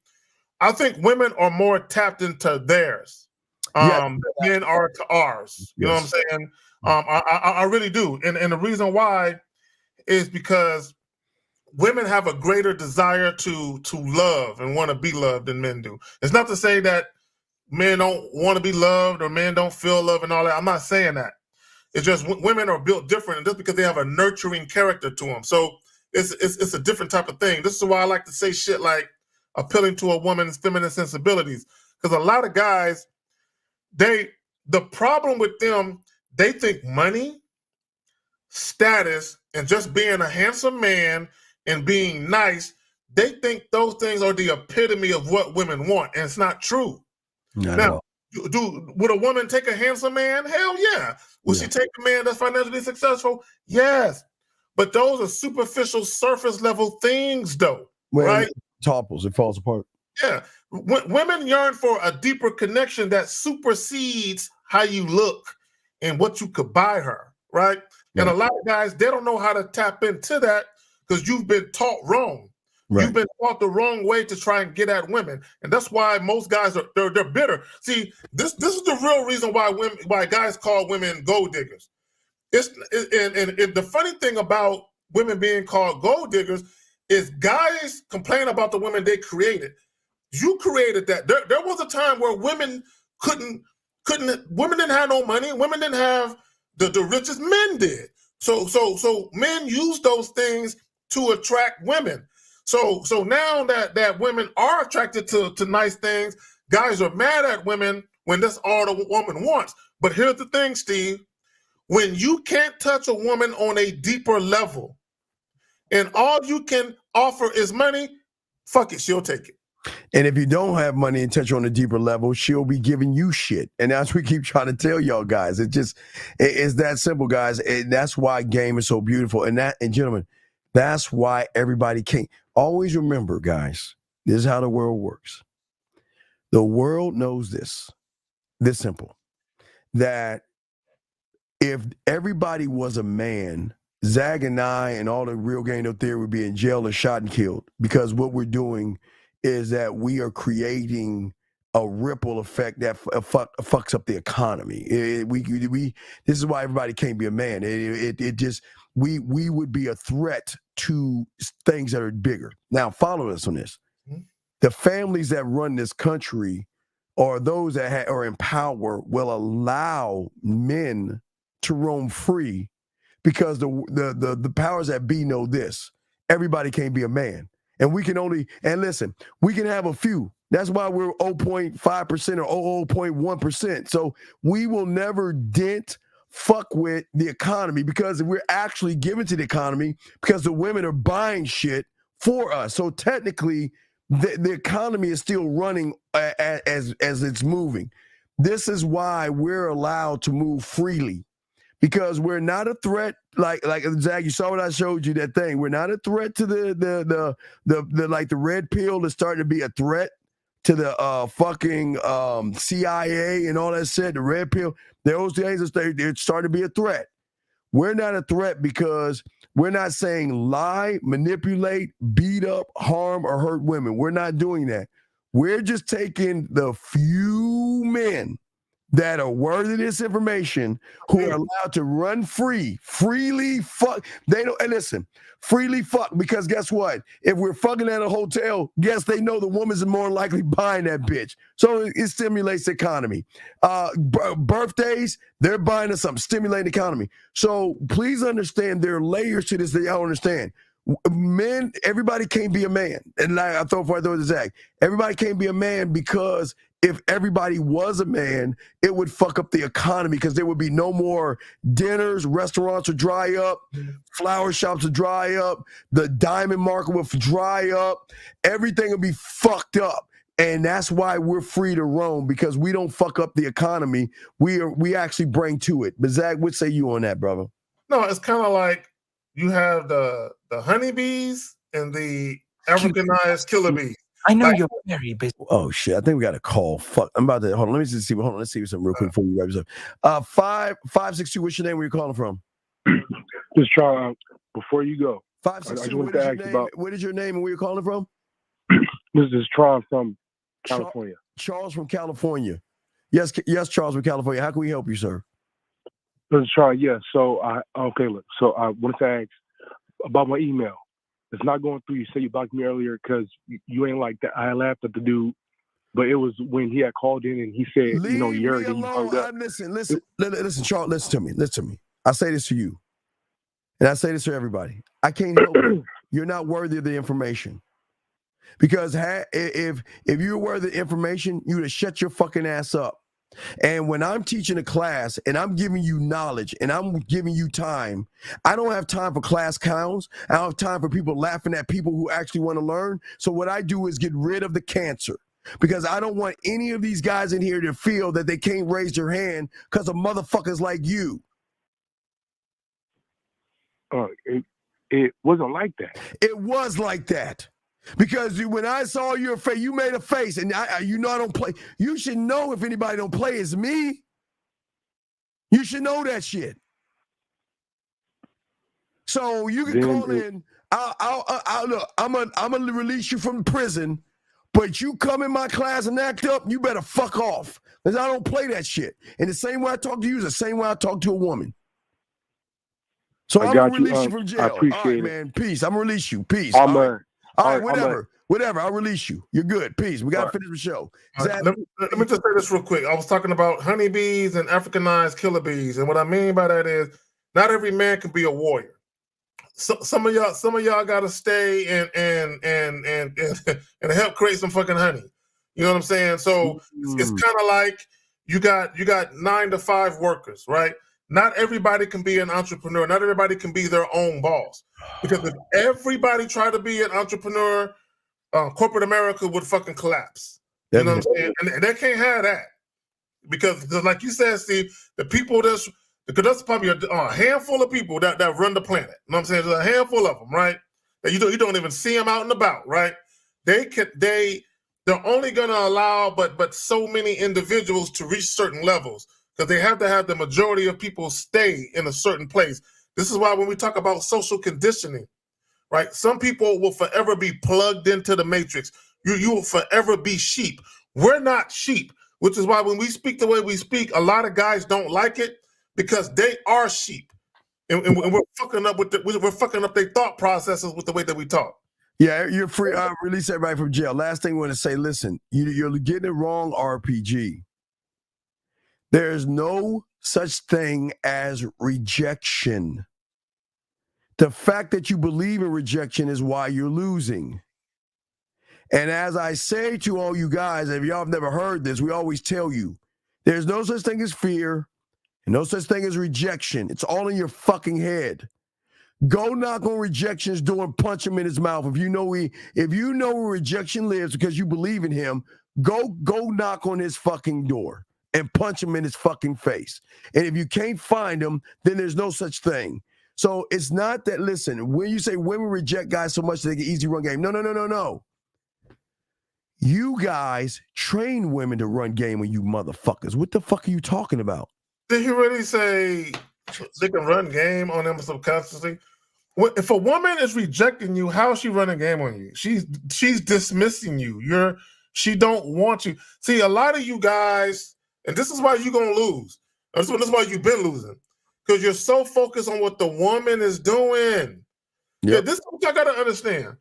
I think women are more tapped into theirs. Men are to ours. You know what I'm saying? I really do. And the reason why is because women have a greater desire to love and want to be loved than men do. It's not to say that men don't want to be loved or men don't feel love and all that. I'm not saying that. It's just women are built different, and just because they have a nurturing character to them. So it's a different type of thing. This is why I like to say shit like appealing to a woman's feminine sensibilities. Because a lot of guys, the problem with them, they think money, status, and just being a handsome man and being nice, they think those things are the epitome of what women want, and it's not true. Now, would a woman take a handsome man? Hell yeah. Would she take a man that's financially successful? Yes. But those are superficial, surface level things, though, right? It topples, it falls apart. Yeah. Women yearn for a deeper connection that supersedes how you look and what you could buy her, right? And a lot of guys, they don't know how to tap into that because you've been taught wrong. You've been taught the wrong way to try and get at women, and that's why most guys are they're bitter. See, this is the real reason why guys call women gold diggers. And the funny thing about women being called gold diggers is guys complain about the women they created. You created that. There was a time where women couldn't. Women didn't have no money. Women didn't have the richest. Men did. So men use those things to attract women. So now that women are attracted to nice things, guys are mad at women when that's all the woman wants. But here's the thing, Steve. When you can't touch a woman on a deeper level, and all you can offer is money, fuck it, she'll take it. And if you don't have money and touch on a deeper level, she'll be giving you shit. And that's what we keep trying to tell y'all guys. It's that simple, guys. And that's why game is so beautiful. And gentlemen, that's why everybody can't. Always remember, guys, this is how the world works. The world knows this simple, that if everybody was a man, Zag and I and all the real game no theory would be in jail and shot and killed, because what we're doing is that we are creating a ripple effect that fucks up the economy. This is why everybody can't be a man. We would be a threat to things that are bigger. Now, follow us on this. Mm-hmm. The families that run this country, or those that are in power, will allow men to roam free, because the powers that be know this: everybody can't be a man. And we can listen, we can have a few. That's why we're 0.5% or 0.1%. So we will never fuck with the economy, because we're actually giving to the economy because the women are buying shit for us. So technically, the economy is still running as it's moving. This is why we're allowed to move freely, because we're not a threat. Like Zach, you saw what I showed you, that thing. We're not a threat to the like the red pill is starting to be a threat to the fucking CIA and all that shit. The red pill, those things they're starting to be a threat. We're not a threat because we're not saying lie, manipulate, beat up, harm, or hurt women. We're not doing that. We're just taking the few men that are worthy of this information, who are allowed to run freely fuck. They don't, and listen, freely fuck, because guess what? If we're fucking at a hotel, guess they know the woman's more likely buying that bitch. So it stimulates the economy. Birthdays, they're buying us something, stimulating the economy. So please understand, there are layers to this that y'all understand. Men, everybody can't be a man. And I throw it to Zach. Everybody can't be a man, because if everybody was a man, it would fuck up the economy, because there would be no more dinners, restaurants would dry up, flower shops would dry up, the diamond market would dry up, everything would be fucked up. And that's why we're free to roam, because we don't fuck up the economy. We actually bring to it. But Zach, what say you on that, brother? No, it's kind of like you have the honeybees and the Africanized killer bees. I know you're very busy. Oh shit! I think we got a call. Fuck! I'm about to hold on. Let me just see. Hold on. Let's see something real quick before we wrap this up. 5562. What's your name? Where you calling from? Just try before you go. 562. What is your name? What is your name and where you calling from? This is Tron from California. Charles from California. Yes, Charles from California. How can we help you, sir? This is Tron. Yeah. So I wanted to ask about my email. It's not going through. You said you blocked me earlier because you ain't like that. I laughed at the dude, but it was when he had called in and he said, Leave you're me alone. Listen, Charles. Listen to me. I say this to you, and I say this to everybody. I can't help you. You're not worthy of the information, because if you're worthy of the information, you would have shut your fucking ass up. And when I'm teaching a class and I'm giving you knowledge and I'm giving you time, I don't have time for class clowns. I don't have time for people laughing at people who actually want to learn. So what I do is get rid of the cancer, because I don't want any of these guys in here to feel that they can't raise their hand because of motherfuckers like you. It wasn't like that. It was like that. Because when I saw your face, you made a face, and I don't play. You should know if anybody don't play, it's me. You should know that shit. So you can call in I'll look. I'm gonna release you from prison, but you come in my class and act up, you better fuck off, because I don't play that shit. And the same way I talk to you is the same way I talk to a woman. So I'm gonna release you from jail. I appreciate all right, it. man. Peace. I'm gonna release you. Peace. I'm all right. I'm Whatever. I'll release you. You're good. Peace. We gotta finish the show. Let me just say this real quick. I was talking about honeybees and Africanized killer bees, and what I mean by that is, not every man can be a warrior. So, some of y'all got to stay and help create some fucking honey. You know what I'm saying? So it's kind of like you got 9 to 5 workers, right? Not everybody can be an entrepreneur. Not everybody can be their own boss. Because if everybody tried to be an entrepreneur, corporate America would fucking collapse. You know what I'm saying? And they can't have that. Because like you said, Steve, the people because that's probably a handful of people that run the planet. You know what I'm saying? There's a handful of them, right? That you don't even see them out and about, right? They're only gonna allow but so many individuals to reach certain levels, because they have to have the majority of people stay in a certain place. This is why when we talk about social conditioning, right? Some people will forever be plugged into the matrix. You will forever be sheep. We're not sheep, which is why when we speak the way we speak, a lot of guys don't like it, because they are sheep, and we're fucking up we're fucking up their thought processes with the way that we talk. Yeah, you're free. Release everybody from jail. Last thing I want to say, listen, you're getting it wrong, RPG. There's no such thing as rejection. The fact that you believe in rejection is why you're losing. And as I say to all you guys, if y'all have never heard this, we always tell you, there's no such thing as fear and no such thing as rejection. It's all in your fucking head. Go knock on rejection's door and punch him in his mouth. If you know where rejection lives because you believe in him, go knock on his fucking door and punch him in his fucking face. And if you can't find him, then there's no such thing. So it's not that, listen, when you say women reject guys so much they get easy run game. No. You guys train women to run game on you motherfuckers. What the fuck are you talking about? Did he really say they can run game on them subconsciously? If a woman is rejecting you, how is she running game on you? She's dismissing you. She don't want you. See, a lot of you guys, and this is why you're gonna lose. This is why you've been losing, because you're so focused on what the woman is doing. Yep. Yeah, this is what I gotta understand.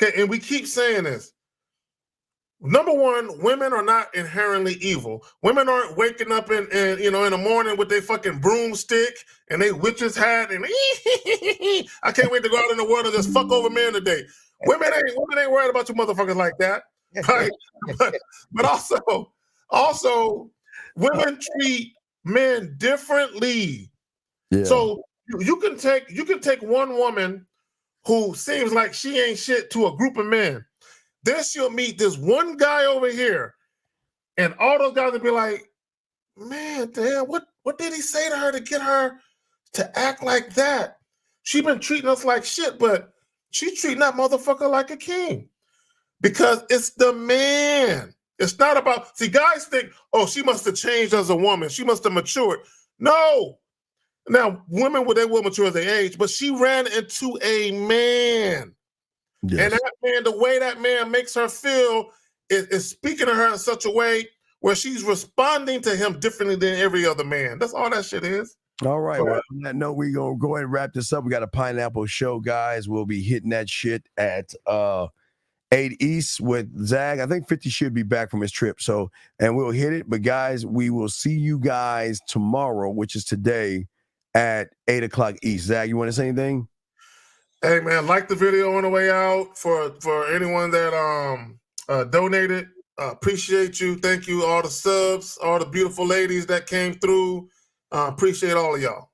Okay, and we keep saying this. Number one, women are not inherently evil. Women aren't waking up in the morning with their fucking broomstick and they witch's hat and I can't wait to go out in the world and just fuck over men today. Women ain't worried about you motherfuckers like that, right? but also, women treat men differently. Yeah. So you can take one woman who seems like she ain't shit to a group of men. Then she'll meet this one guy over here, and all those guys will be like, man, damn, what did he say to her to get her to act like that? She been treating us like shit, but she's treating that motherfucker like a king. Because it's the man. It's not about, see, guys think, oh, she must have changed as a woman. She must have matured. No. Now, women, they will mature as they age, but she ran into a man. Yes. And that man, the way that man makes her feel is speaking to her in such a way where she's responding to him differently than every other man. That's all that shit is. All right. Well, on that note, we're going to go ahead and wrap this up. We got a Pineapple Show, guys. We'll be hitting that shit at 8 East with Zag. I think 50 should be back from his trip. So, and we'll hit it. But, guys, we will see you guys tomorrow, which is today, at 8 o'clock East. Zag, you want to say anything? Hey man, like the video on the way out. For anyone that donated, appreciate you. Thank you, all the subs, all the beautiful ladies that came through. Appreciate all of y'all.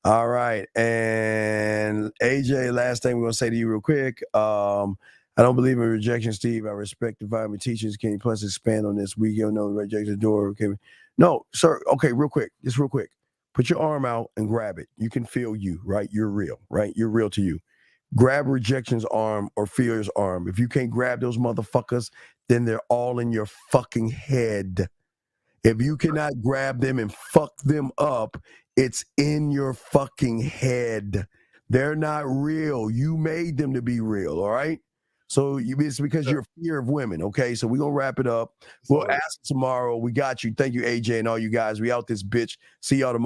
All right, and AJ, last thing we're gonna say to you real quick. I don't believe in rejection, Steve. I respect environment teachers. Can you plus expand on this? We don't know reject the door. Okay, no, sir. Okay, real quick. Put your arm out and grab it. You can feel you, right? You're real, right? You're real to you. Grab rejection's arm or fear's arm. If you can't grab those motherfuckers, then they're all in your fucking head. If you cannot grab them and fuck them up, it's in your fucking head. They're not real. You made them to be real, all right? So it's because you're fear of women, okay? So we're going to wrap it up. We'll ask tomorrow. We got you. Thank you, AJ, and all you guys. We out this bitch. See y'all tomorrow.